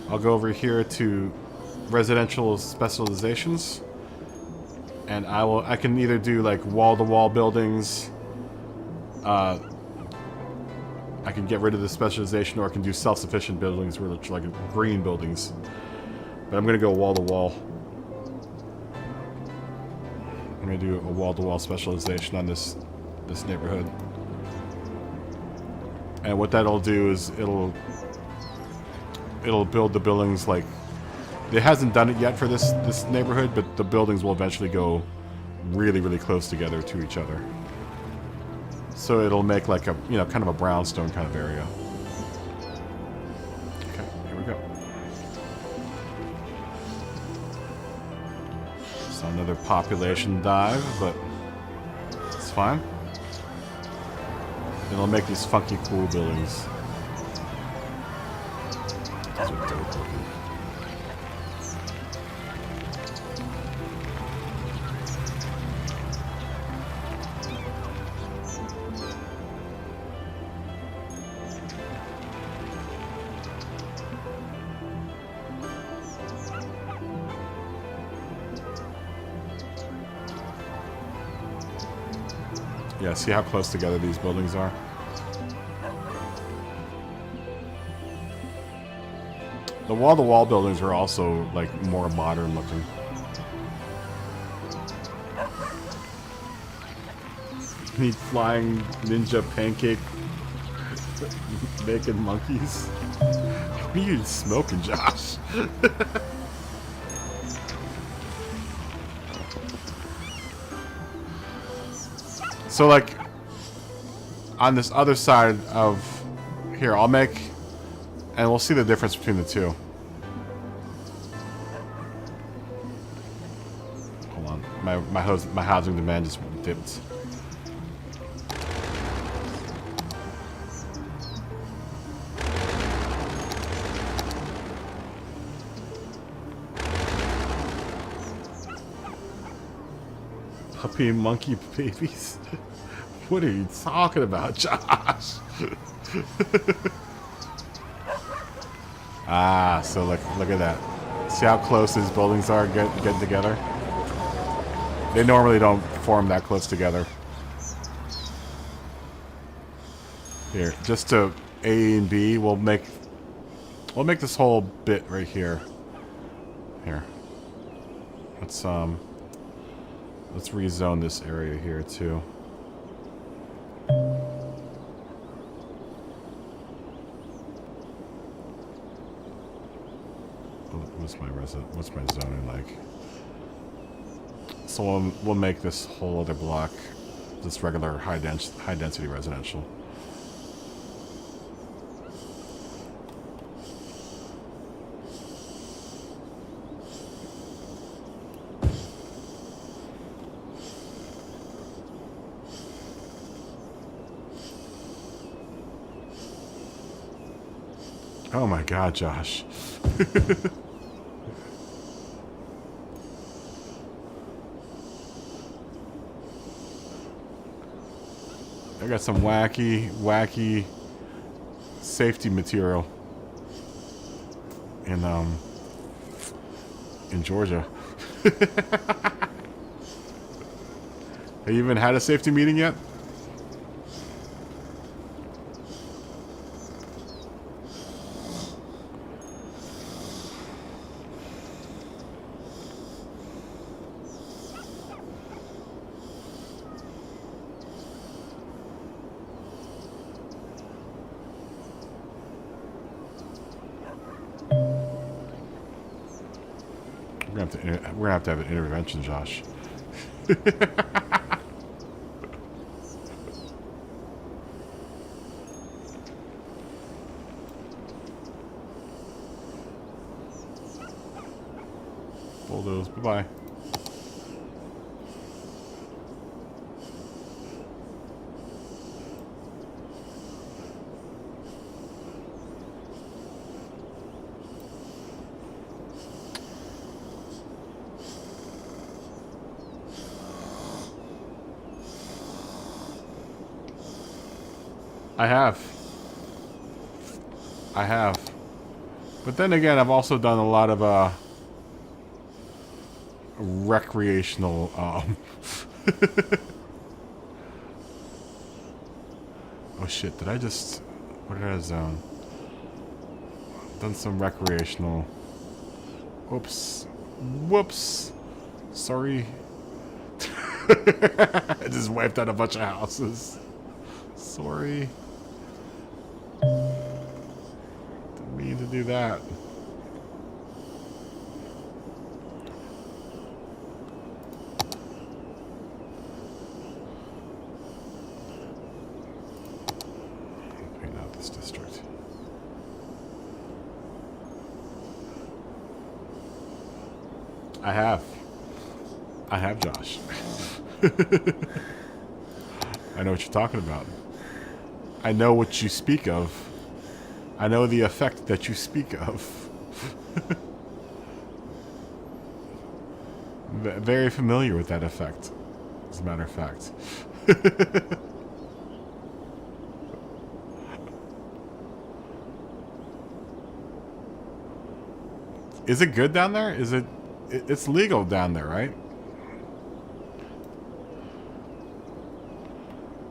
I'll go over here to residential specializations, and I can either do like wall-to-wall buildings. I can get rid of the specialization, or I can do self-sufficient buildings, which are like green buildings. But I'm gonna go wall-to-wall. I'm gonna do a wall-to-wall specialization on this neighborhood. And what that'll do is it'll build the buildings like, it hasn't done it yet for this neighborhood, but the buildings will eventually go really, really close together to each other. So it'll make like a, you know, kind of a brownstone kind of area. Okay, here we go. So another population dive, but it's fine. It'll make these funky, cool buildings. These are dope looking. Yeah, see how close together these buildings are? The wall-to-wall buildings are also, like, more modern looking. Need flying ninja pancake making monkeys. What are you smoking, Josh? So, like, on this other side of here, I'll make, and we'll see the difference between the two. Hold on, my housing demand just dipped. Puppy and monkey babies. What are you talking about, Josh? Ah, so look at that. See how close these buildings are getting together? They normally don't form that close together. Here, just to A and B, we'll make this whole bit right here. Here. Let's rezone this area here too. What's my zoning like? So we'll make this whole other block just regular high density residential. Oh my God, Josh. I got some wacky safety material in Georgia. Have you even had a safety meeting yet? We're gonna have to have an intervention, Josh. Bulldoze, bye-bye. I have. But then again, I've also done a lot of recreational oh shit, did I just... What did I zone? Done some recreational... Whoops. Sorry. I just wiped out a bunch of houses. Sorry. Didn't mean to do that. Maybe not this district. I have, Josh. I know what you're talking about. I know what you speak of. I know the effect that you speak of. Very familiar with that effect, as a matter of fact. Is it good down there? Is it... It's legal down there, right?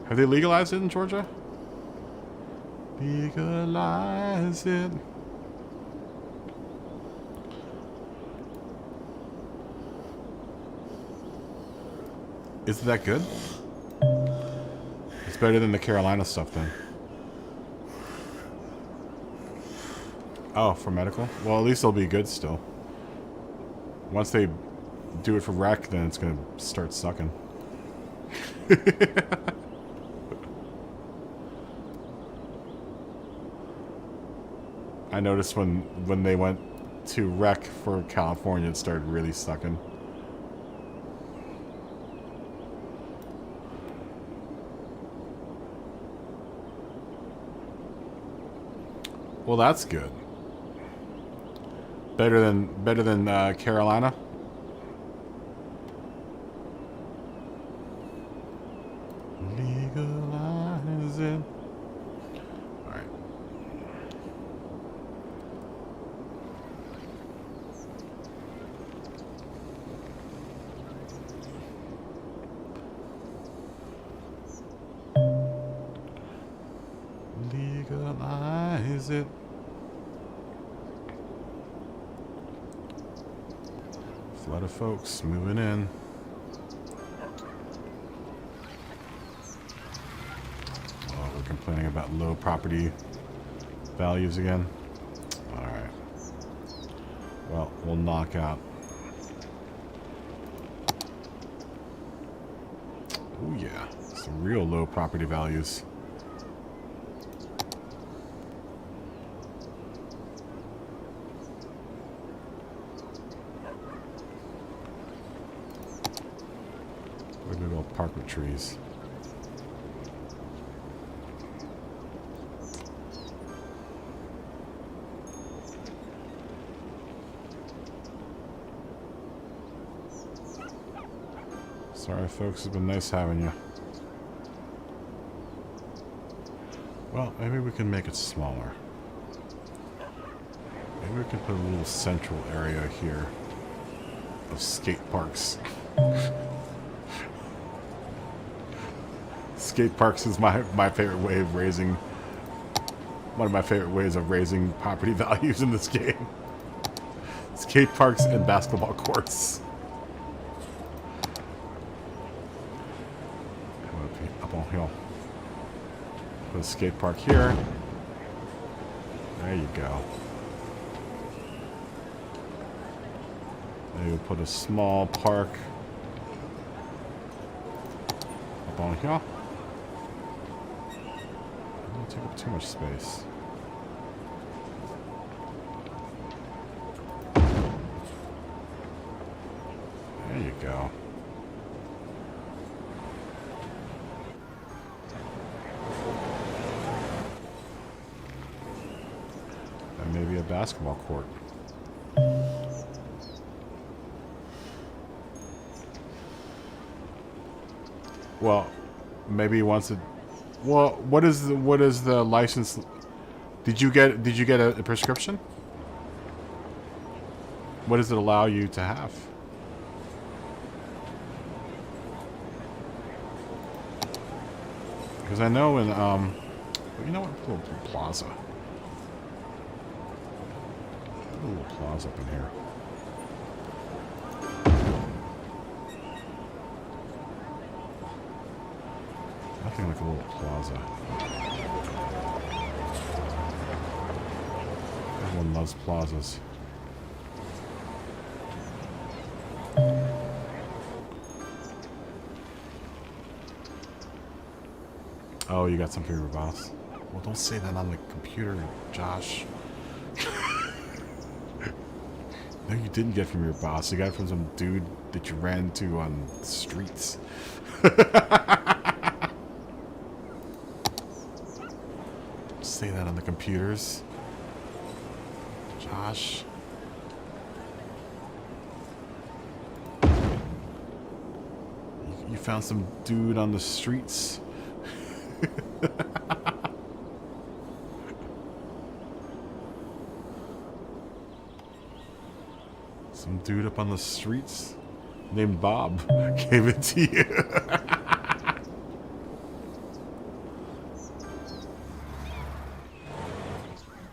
Have they legalized it in Georgia? Legalize it. Is it that good? It's better than the Carolina stuff then. Oh, for medical? Well, at least it'll be good still. Once they do it for rec, then it's gonna start sucking. I noticed when they went to rec for California, it started really sucking. Well, that's good. Better than Carolina. Legalize Legalize it. Flood of folks moving in. Oh, we're complaining about low property values again. Alright. Well, we'll knock out. Oh yeah, some real low property values. Where did it all park with trees? Sorry, folks. It's been nice having you. Well, maybe we can make it smaller. Maybe we can put a little central area here of skate parks. Skate parks is my favorite way of raising... One of my favorite ways of raising property values in this game. Skate parks and basketball courts. Up on hill. Put a skate park here. There you go. Then you put a small park up on here. Don't take up too much space. There you go. And maybe a basketball court. Well, maybe he wants to. Well, what is the license? Did you get a prescription? What does it allow you to have? Because I know in you know what, a little plaza. A little plaza up in here. Nothing like a little plaza. Everyone loves plazas. Oh, you got some for your boss? Well, don't say that on the computer, Josh. No, you didn't get from your boss. You got it from some dude that you ran into on the streets. Say that on the computers, Josh. You found some dude on the streets. Some dude up on the streets named Bob gave it to you.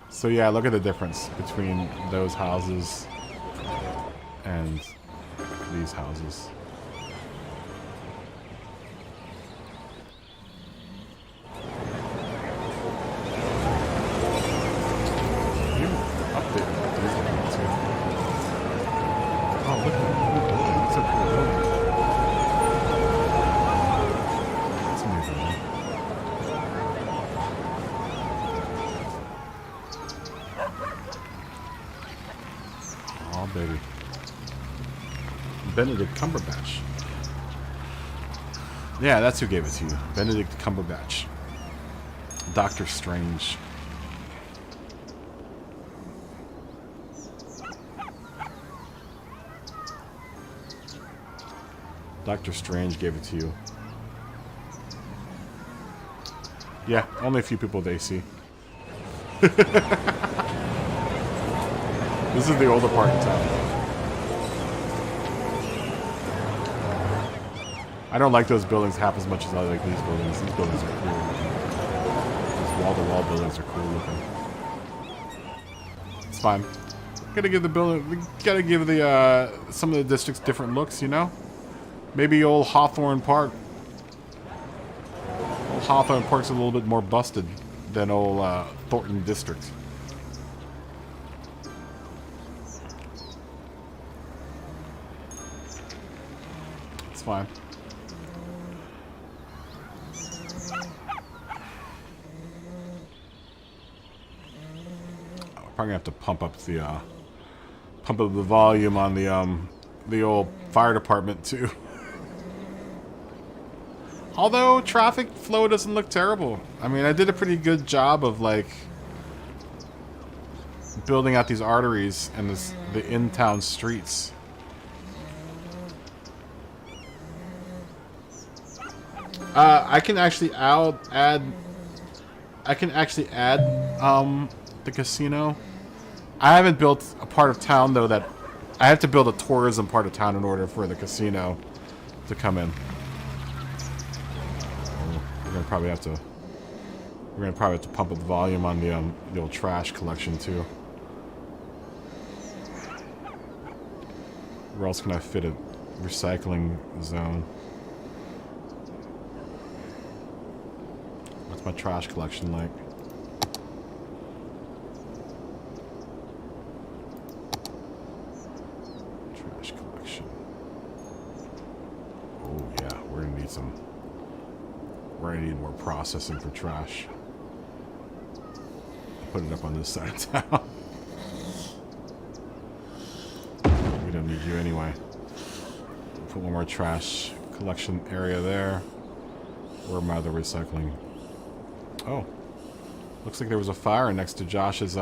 So yeah, look at the difference between those houses and these houses. You updated these ones too. Oh, look at the building. It's a cool building. That's amazing, man. Oh, baby. Benedict Cumberbatch. Yeah, that's who gave it to you. Benedict Cumberbatch. Doctor Strange. Doctor Strange gave it to you. Yeah, only a few people with AC. This is the older part of town. I don't like those buildings half as much as I like these buildings. These buildings are cool. These wall-to-wall buildings are cool looking. It's fine. Gotta give the building, gotta give the some of the districts different looks, you know. Maybe old Hawthorne Park. Old Hawthorne Park's a little bit more busted than old Thornton District. It's fine. Probably have to pump up the volume on the old fire department too. Although traffic flow doesn't look terrible. I mean, I did a pretty good job of like building out these arteries and the in-town streets. I can actually add the casino. I haven't built a part of town though that I have to build a tourism part of town in order for the casino to come in. We're gonna probably have to pump up the volume on the old trash collection too. Where else can I fit a recycling zone? What's my trash collection like? Trash collection. Oh yeah, we're gonna need some. We're gonna need more processing for trash. Put it up on this side of town. We don't need you anyway. Put one more trash collection area there. Where am I the recycling? Oh. Looks like there was a fire next to Josh's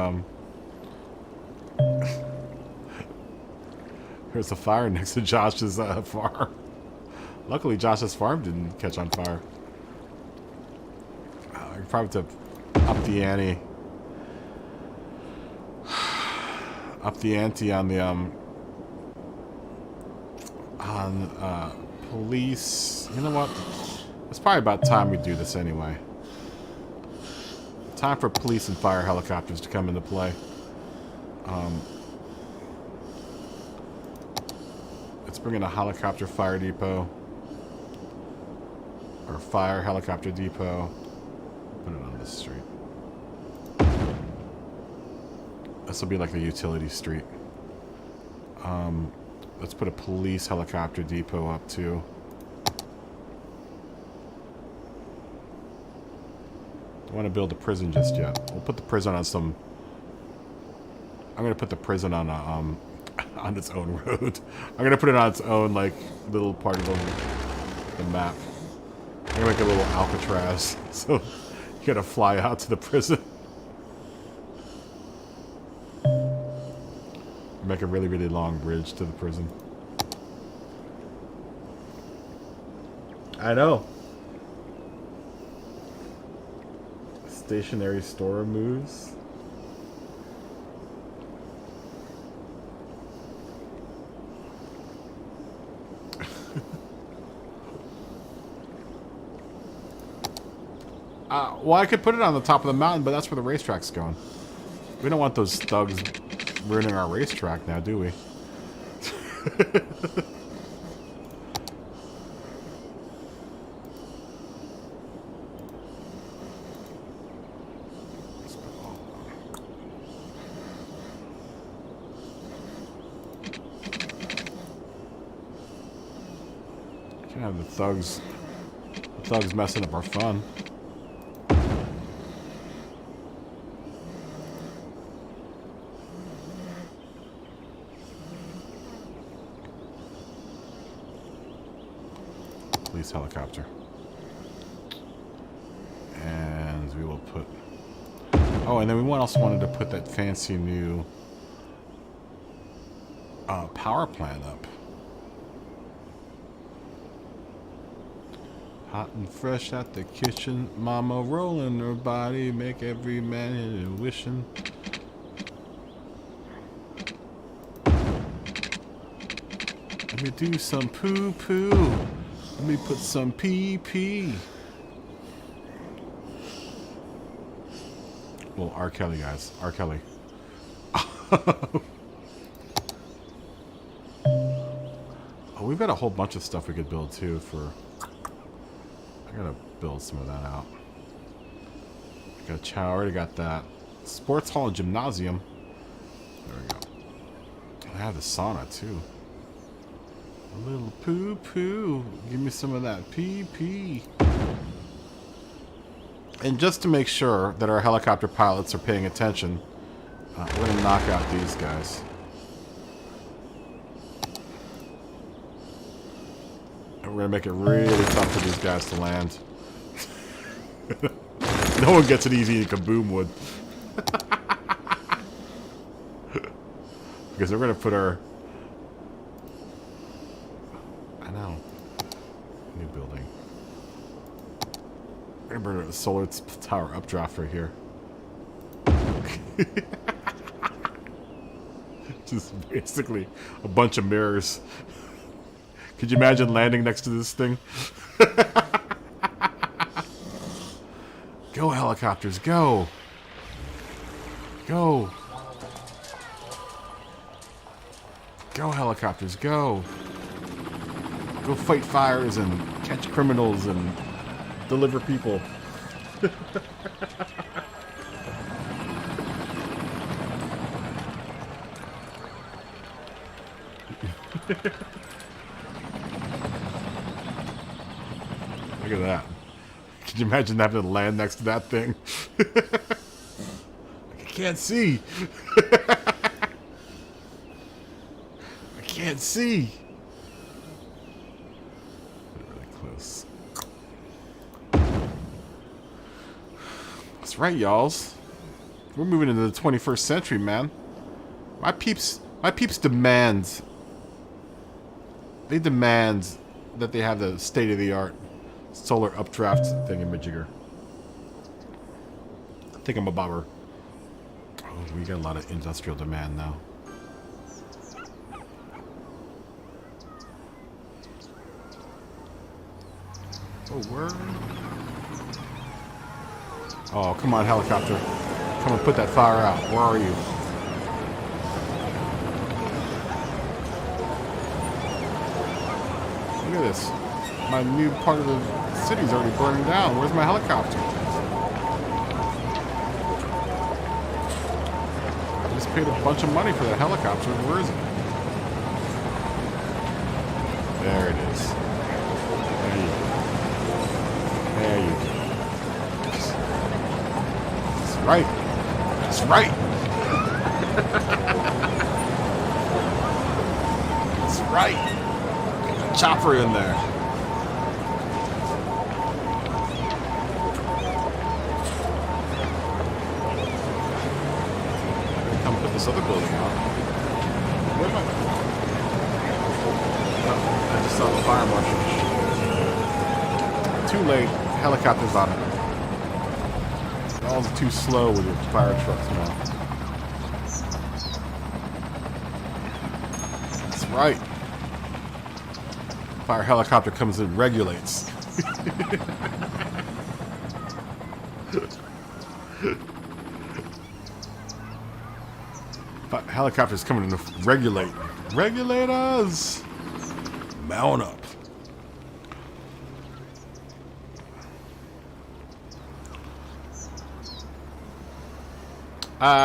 There's a fire next to Josh's farm. Luckily Josh's farm didn't catch on fire. I probably have to up the ante. Up the ante on the police. You know what? It's probably about time we do this anyway. Time for police and fire helicopters to come into play. Let's bring in a helicopter fire depot. Or fire helicopter depot. Put it on this street. This will be like the utility street. Let's put a police helicopter depot up too. Don't want to build a prison just yet. We'll put the prison on some. I'm gonna put the prison on a on its own road. I'm gonna put it on its own like little part of the map. I'm gonna make a little Alcatraz, so you gotta fly out to the prison. Make a really, really long bridge to the prison. I know. Stationary store moves. Well, I could put it on the top of the mountain, but that's where the racetrack's going. We don't want those thugs ruining our racetrack now, do we? Can't have the thugs messing up our fun. Police helicopter. And we will put... Oh, and then we also wanted to put that fancy new power plant up. Hot and fresh out the kitchen, mama rolling her body, make every man in it wishing. Let me do some poo-poo. Let me put some pee-pee. Well, R. Kelly, guys. R. Kelly. Oh, we've got a whole bunch of stuff we could build, too, for... I gotta build some of that out. I got a chow, already got that. Sports hall and gymnasium. There we go. I have the sauna, too. A little poo-poo. Give me some of that pee-pee. And just to make sure that our helicopter pilots are paying attention, we're going to knock out these guys. And we're going to make it really tough for these guys to land. No one gets it easy in KaBoomWood. Because we're going to put our... I know. New building. We're going to put a solar tower updraft right here. Just basically a bunch of mirrors. Could you imagine landing next to this thing? Go, helicopters, go! Go! Go, helicopters, go! Go fight fires and catch criminals and deliver people. Look at that. Could you imagine having to land next to that thing? I can't see. I can't see. Really close. That's right, y'alls. We're moving into the 21st century, man. My peeps demand. They demand that they have the state-of-the-art solar updraft thingamajigger. Thingamabobber. Oh, we got a lot of industrial demand now. Oh, where? Oh, come on, helicopter. Come and put that fire out. Where are you? Look at this. My new part of the city's already burning down. Where's my helicopter? I just paid a bunch of money for that helicopter. Where is it? There it is. There you go. There you go. That's right. That's right. That's right. Get the chopper in there. This other building out. Where am I? Oh, I just saw the fire marshal. Too late. Helicopters on it. Y'all are too slow with your fire trucks now. That's right. Fire helicopter comes and regulates. Helicopters coming to regulate. Regulate us! Mount up.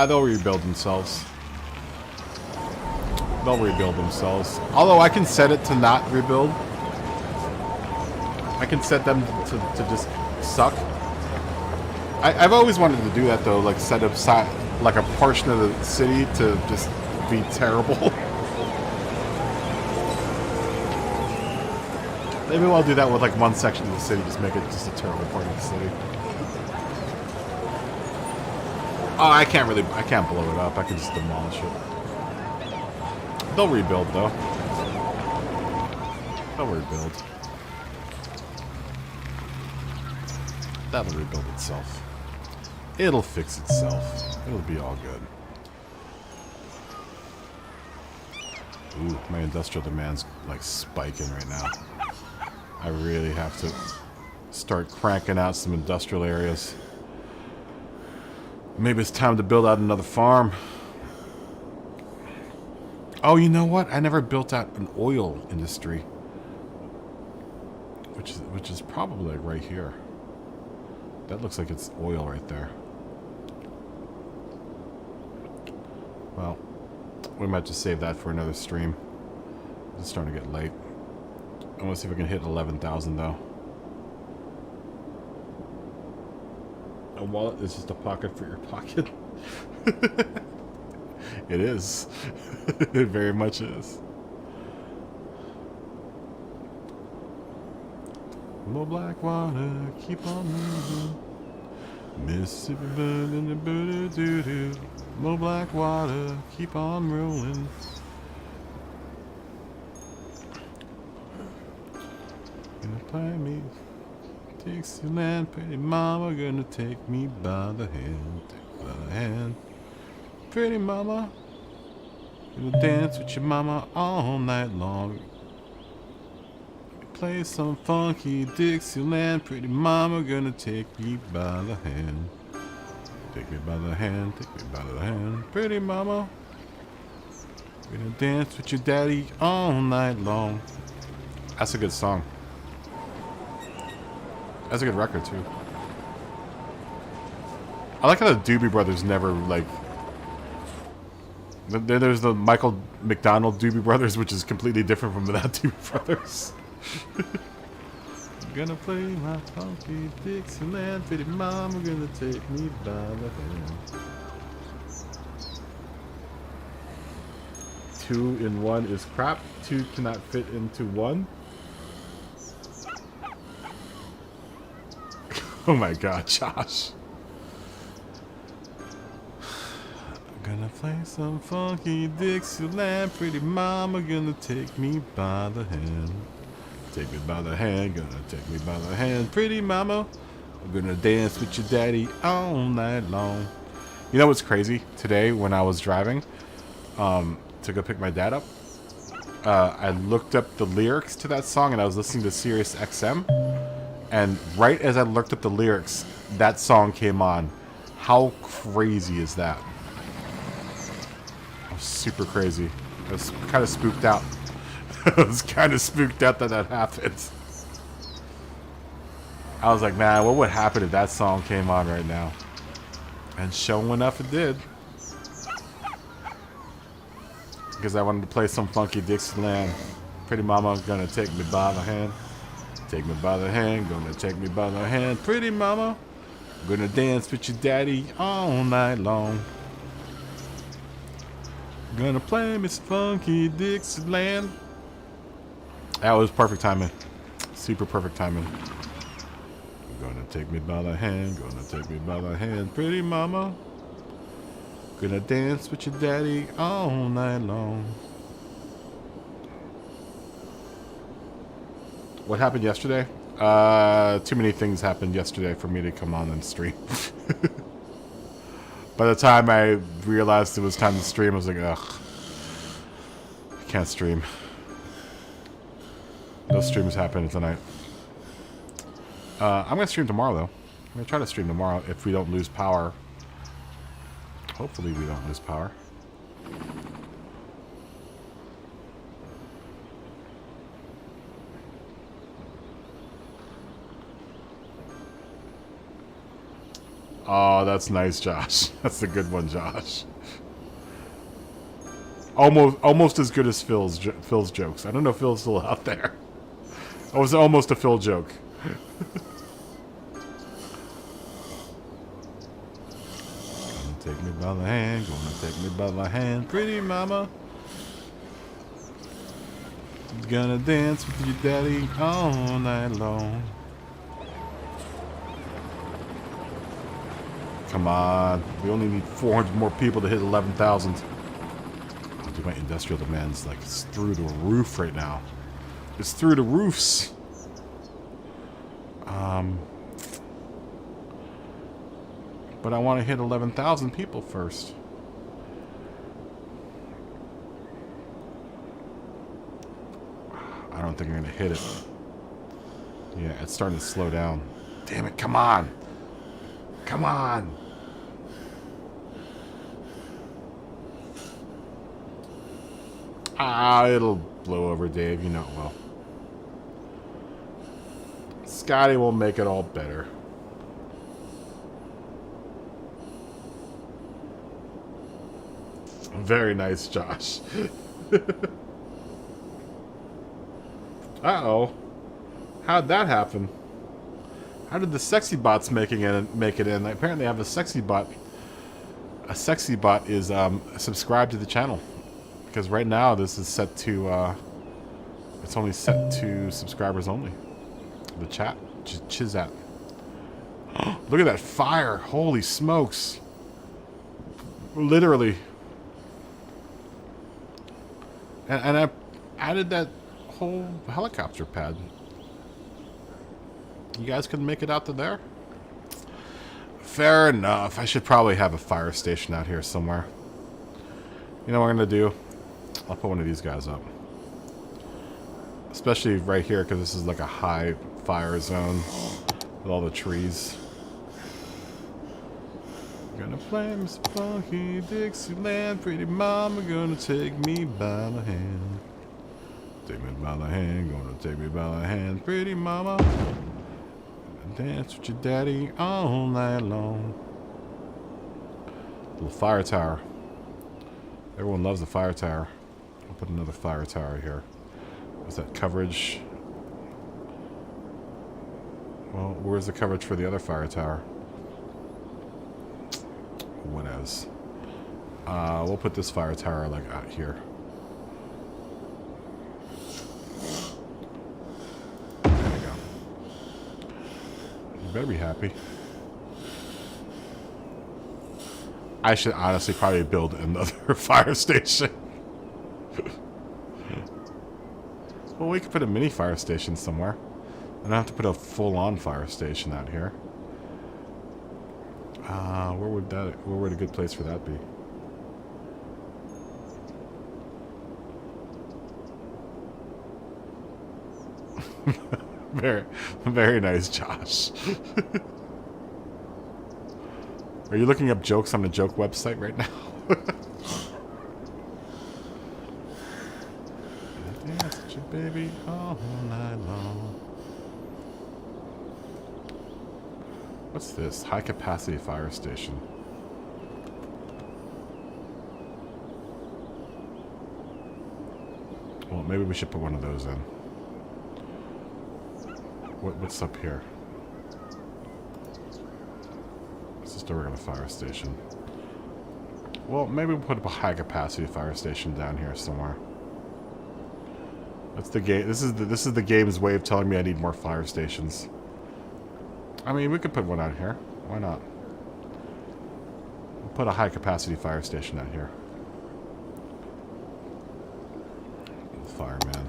They'll rebuild themselves. They'll rebuild themselves. Although I can set it to not rebuild. I can set them to just suck. I've always wanted to do that though, like set up like a portion of the city to just be terrible. Maybe I'll do that with like one section of the city, just make it just a terrible part of the city. Oh, I can't blow it up. I can just demolish it. They'll rebuild though. They'll rebuild. That'll rebuild itself. It'll fix itself. It'll be all good. Ooh, my industrial demand's like spiking right now. I really have to start cranking out some industrial areas. Maybe it's time to build out another farm. Oh, you know what? I never built out an oil industry. Which is probably right here. That looks like it's oil right there. Well, we might just save that for another stream. It's starting to get late. I want to see if I can hit 11,000 though. A wallet is just a pocket for your pocket. It is. It very much is. More black water, keep on moving. Mississippi bird in the booty doo doo. More black water, keep on rolling. Gonna play me Dixieland, pretty mama, gonna take me by the hand, take me by the hand. Pretty mama, gonna dance with your mama all night long. Play some funky Dixieland, pretty mama, gonna take me by the hand. Take me by the hand, take me by the hand. Pretty mama, gonna dance with your daddy all night long. That's a good song. That's a good record too. I like how the Doobie Brothers never like. There's the Michael McDonald Doobie Brothers, which is completely different from that Doobie Brothers. Gonna play my funky Dixieland, pretty mama, gonna take me by the hand. 2 in 1 is crap. 2 cannot fit into 1. Oh my god, Josh. Gonna play some funky Dixieland, pretty mama, gonna take me by the hand. Take me by the hand, gonna take me by the hand, pretty mama. I'm gonna dance with your daddy all night long. You know what's crazy? Today when I was driving to go pick my dad up, I looked up the lyrics to that song and I was listening to Sirius XM. And right as I looked up the lyrics, that song came on. How crazy is that? It was super crazy. I was kind of spooked out. I was kind of spooked out that that happened. I was like, man, what would happen if that song came on right now? And sure enough, it did. Because I wanted to play some funky Dixieland. Pretty mama gonna take me by the hand. Take me by the hand, gonna take me by the hand. Pretty mama, gonna dance with your daddy all night long. Gonna play Miss Funky Dixieland. That was perfect timing. Super perfect timing. Gonna take me by the hand, gonna take me by the hand. Pretty mama, gonna dance with your daddy all night long. What happened yesterday? Too many things happened yesterday for me to come on and stream. By the time I realized it was time to stream, I was like, ugh. I can't stream. No streams happening tonight. I'm going to stream tomorrow, though. I'm going to try to stream tomorrow if we don't lose power. Hopefully we don't lose power. Oh, that's nice, Josh. That's a good one, Josh. Almost as good as Phil's jokes. I don't know if Phil's still out there. It was almost a Phil joke. Gonna take me by the hand, gonna take me by the hand, pretty mama. Gonna dance with your daddy all night long. Come on. We only need 400 more people to hit 11,000. Oh, dude, my industrial demand's like it's through the roof right now. It's through the roofs. But I want to hit 11,000 people first. I don't think I'm going to hit it. Yeah, it's starting to slow down. Damn it, come on. Come on. Ah, it'll blow over, Dave. You know it will. Scotty will make it all better. Very nice, Josh. Uh-oh. How'd that happen? How did the sexy bots make it in? Apparently I have a sexy bot. A sexy bot is subscribed to the channel. Because right now this is set to it's only set to subscribers only. The chat. Chizat. Look at that fire. Holy smokes. Literally. And I added that whole helicopter pad. You guys couldn't make it out to there? Fair enough. I should probably have a fire station out here somewhere. You know what I'm going to do? I'll put one of these guys up. Especially right here, because this is like a high fire zone with all the trees. Gonna play Miss Funky Dixieland, pretty mama gonna take me by the hand. Take me by the hand, gonna take me by the hand, pretty mama. Dance with your daddy all night long. Little fire tower. Everyone loves the fire tower. I'll put another fire tower here. Is that coverage? Well, where's the coverage for the other fire tower? What else? We'll put this fire tower like out here. There we go. You better be happy. I should honestly probably build another fire station. Well, we could put a mini fire station somewhere. I don't have to put a full-on fire station out here. Where would a good place for that be? Very, very nice, Josh. Are you looking up jokes on the joke website right now? Dance with your baby all night long. What's this? High capacity fire station. Well, maybe we should put one of those in. What's up here? This is the regular fire station. Well, maybe we'll put up a high capacity fire station down here somewhere. That's the game. This is the game's way of telling me I need more fire stations. I mean, we could put one out here. Why not? We'll put a high capacity fire station out here. Fireman.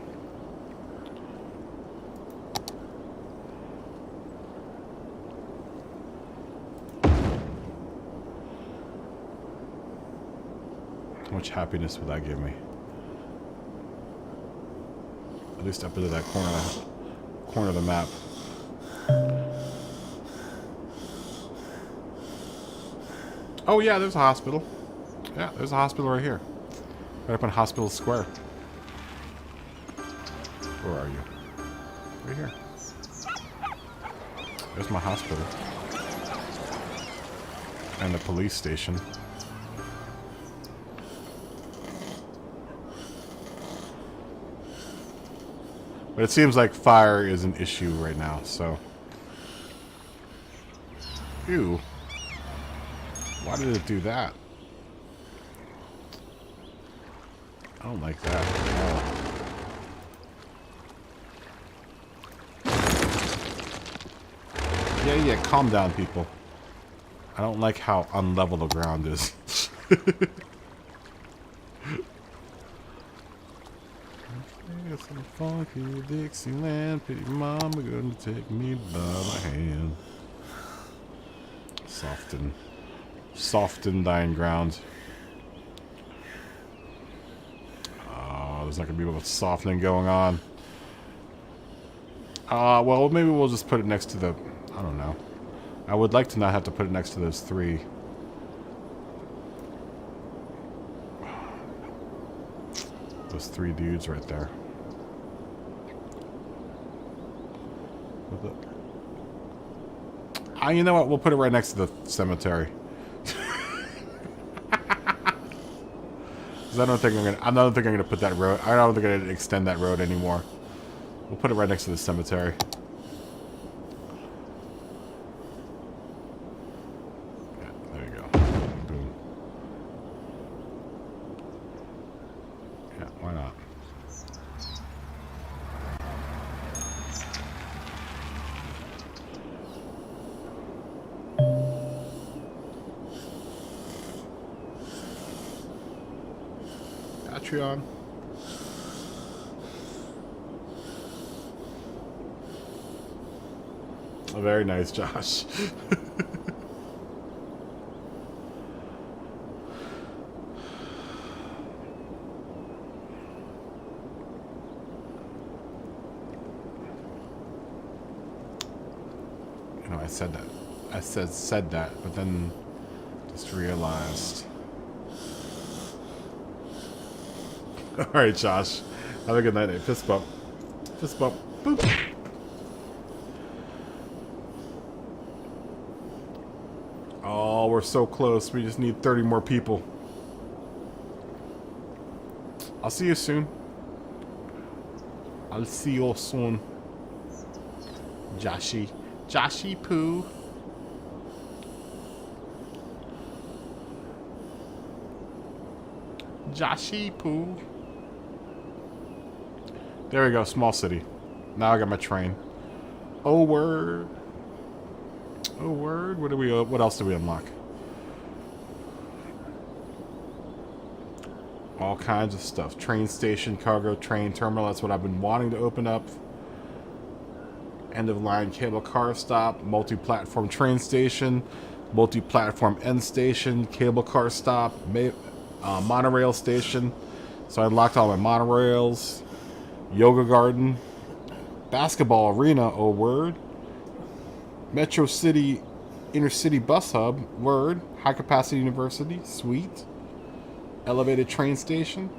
How much happiness would that give me? At least up into that corner of the map. Oh yeah, there's a hospital. Yeah, there's a hospital right here. Right up on Hospital Square. Where are you? Right here. There's my hospital. And the police station. But it seems like fire is an issue right now, so... Ew. Why did it do that? I don't like that. Oh. Yeah, calm down, people. I don't like how unlevel the ground is. Some funky Dixieland, pretty mama gonna take me by the hand. Soft and dying ground. Oh, there's not gonna be much softening going on. Well, maybe we'll just put it next to the... I don't know. I would like to not have to put it next to those three. Those 3 dudes right there. You know what? We'll put it right next to the cemetery. 'Cause I don't think I'm gonna put that road. I don't think I'm gonna extend that road anymore. We'll put it right next to the cemetery. Yeah, there you go. Boom. Yeah, why not? Patreon. Oh, very nice, Josh. You know, I said that. I said that, but then just realized. All right, Josh. Have a good night. Fist bump. Fist bump. Boop. Oh, we're so close. We just need 30 more people. I'll see you soon. I'll see you soon. Joshy. Joshy Poo. Joshy Poo. There we go, small city. Now I got my train. Oh word. Oh word. What else do we unlock? All kinds of stuff. Train station, cargo train terminal. That's what I've been wanting to open up. End of line cable car stop, multi-platform train station, multi-platform end station, cable car stop, monorail station. So I unlocked all my monorails. Yoga garden, basketball arena, oh word. Metro City, inner city bus hub, word. High capacity university, sweet. Elevated train station.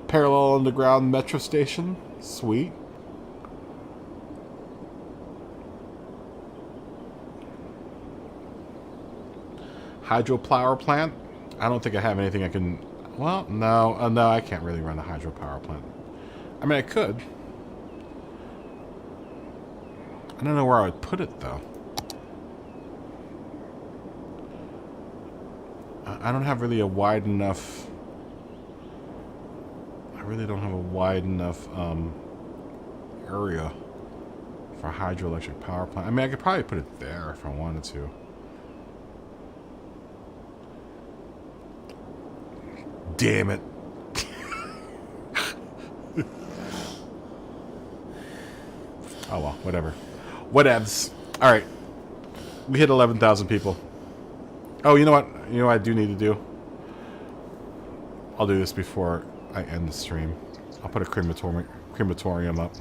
Parallel underground metro station, sweet. Hydropower plant. I don't think I have anything I can. Well, no, no, I can't really run a hydropower plant. I mean, I could. I don't know where I would put it, though. I don't have really a wide enough... I really don't have a wide enough area for a hydroelectric power plant. I mean, I could probably put it there if I wanted to. Damn it. Oh well, whatever. Whatevs. Alright. We hit 11,000 people. Oh, you know what? You know what I do need to do? I'll do this before I end the stream. I'll put a crematorium up.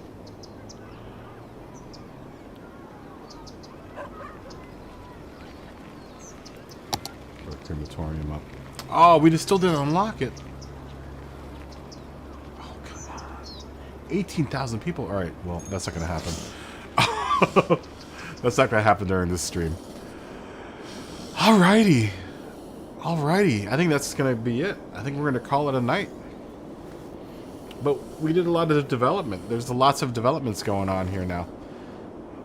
Put a crematorium up. Oh, we just still didn't unlock it. Oh, come on. 18,000 people. All right, well, that's not going to happen. That's not going to happen during this stream. Alrighty. Alrighty. I think that's going to be it. I think we're going to call it a night. But we did a lot of development. There's lots of developments going on here now.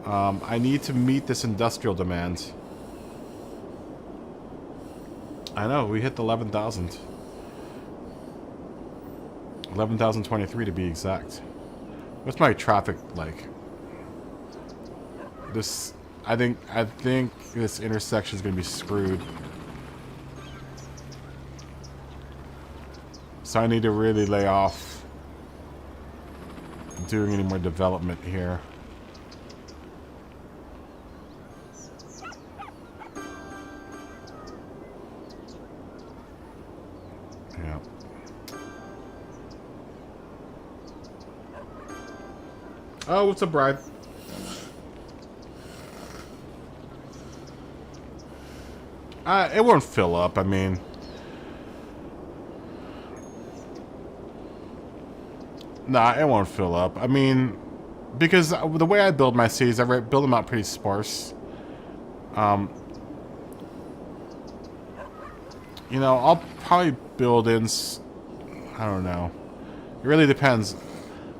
I need to meet this industrial demand. I know, we hit the 11,000. 11,023 to be exact. What's my traffic like? This, I think this intersection is going to be screwed. So I need to really lay off doing any more development here. Yeah. Oh, what's a bribe? It won't fill up, I mean. Nah, it won't fill up. I mean, because the way I build my cities, I build them out pretty sparse. You know, I'll probably build in... I don't know. It really depends.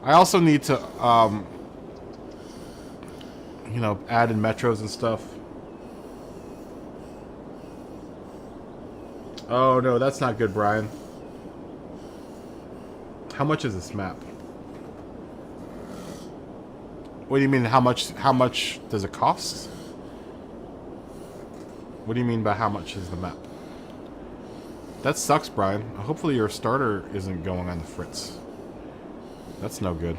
I also need to, you know, add in metros and stuff. Oh, no, that's not good, Brian. How much is this map? What do you mean, how much does it cost? What do you mean by how much is the map? That sucks, Brian. Hopefully your starter isn't going on the fritz. That's no good.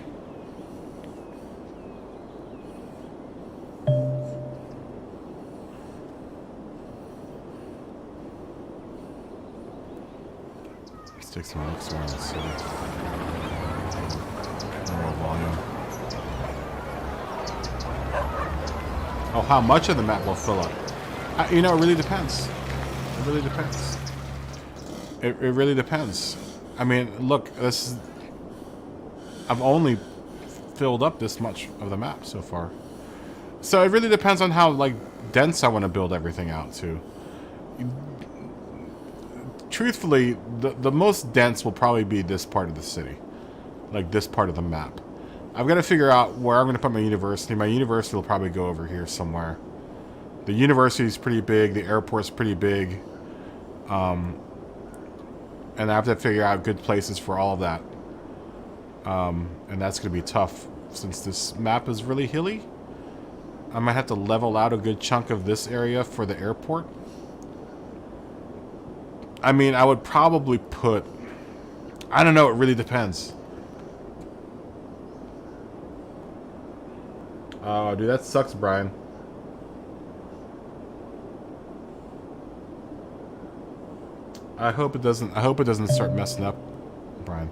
Let's take some looks around the city. More volume. Oh, how much of the map will fill up? You know, it really depends. It really depends. It really depends. I mean, look, this is... I've only filled up this much of the map so far. So it really depends on how, like, dense I want to build everything out to. Truthfully, the most dense will probably be this part of the city. Like, this part of the map. I've got to figure out where I'm going to put my university. My university will probably go over here somewhere. The university is pretty big. The airport's pretty big. And I have to figure out good places for all of that. And that's going to be tough since this map is really hilly. I might have to level out a good chunk of this area for the airport. I mean, I would probably put... I don't know, it really depends. Oh, dude, that sucks, Brian. I hope it doesn't start messing up, Brian.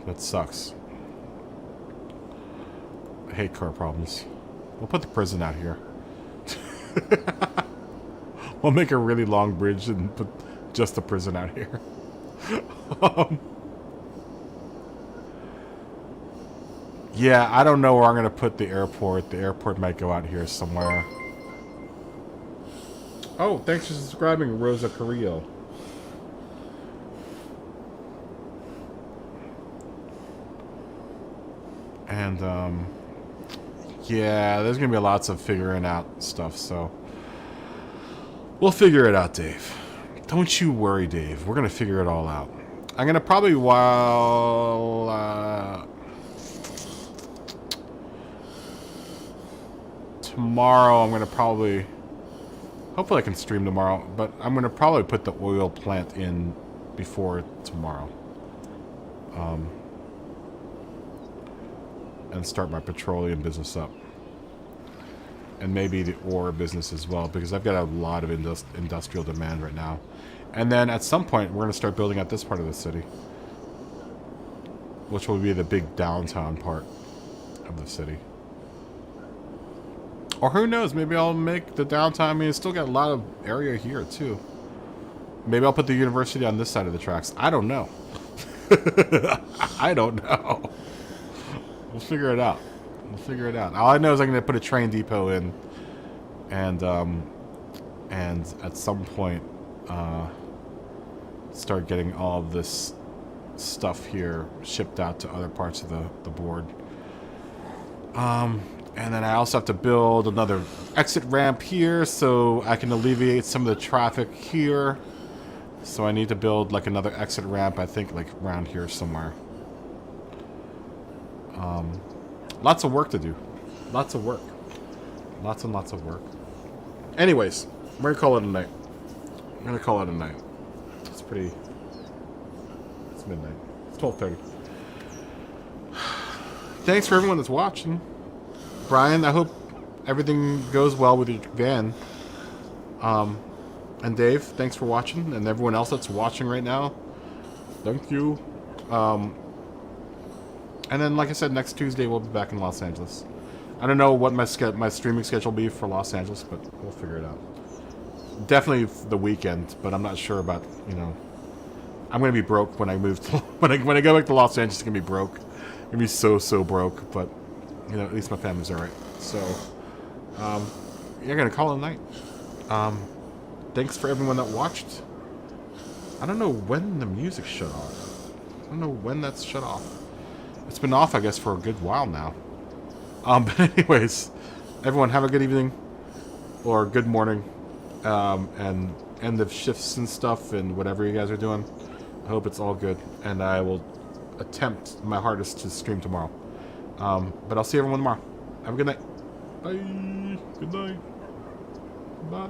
That sucks. I hate car problems. We'll put the prison out here. We'll make a really long bridge and put just the prison out here. Yeah, I don't know where I'm going to put the airport. The airport might go out here somewhere. Oh, thanks for subscribing, Rosa Carrillo. And, yeah, there's going to be lots of figuring out stuff, so... We'll figure it out, Dave. Don't you worry, Dave. We're going to figure it all out. I'm going to probably, tomorrow, I'm going to probably... Hopefully I can stream tomorrow, but I'm going to probably put the oil plant in before tomorrow. And start my petroleum business up. And maybe the ore business as well, because I've got a lot of industrial demand right now. And then at some point, we're going to start building out this part of the city. Which will be the big downtown part of the city. Or who knows, maybe I'll make the downtown, I mean, it's still got a lot of area here, too. Maybe I'll put the university on this side of the tracks. I don't know. I don't know. We'll figure it out. We'll figure it out. All I know is I'm going to put a train depot in. And at some point, start getting all of this stuff here shipped out to other parts of the board. And then I also have to build another exit ramp here so I can alleviate some of the traffic here. So I need to build like another exit ramp, I think like around here somewhere. Lots of work to do. Lots of work. Lots and lots of work. Anyways, we're gonna call it a night. I'm gonna call it a night. It's pretty... It's midnight. It's 12:30. Thanks for everyone that's watching. Brian, I hope everything goes well with your van. And Dave, thanks for watching. And everyone else that's watching right now, thank you. And then, like I said, next Tuesday we'll be back in Los Angeles. I don't know what my streaming schedule will be for Los Angeles, but we'll figure it out. Definitely the weekend, but I'm not sure about, you know, I'm gonna be broke when I move to when I go back to Los Angeles. I'm gonna be broke. I'm gonna be so broke. But you know, at least my family's alright. So, you're gonna call it a night. Thanks for everyone that watched. I don't know when the music shut off. I don't know when that's shut off. It's been off, I guess, for a good while now. But anyways, everyone have a good evening or good morning, and end of shifts and stuff and whatever you guys are doing. I hope it's all good, and I will attempt my hardest to stream tomorrow. But I'll see everyone tomorrow. Have a good night. Bye. Good night. Bye.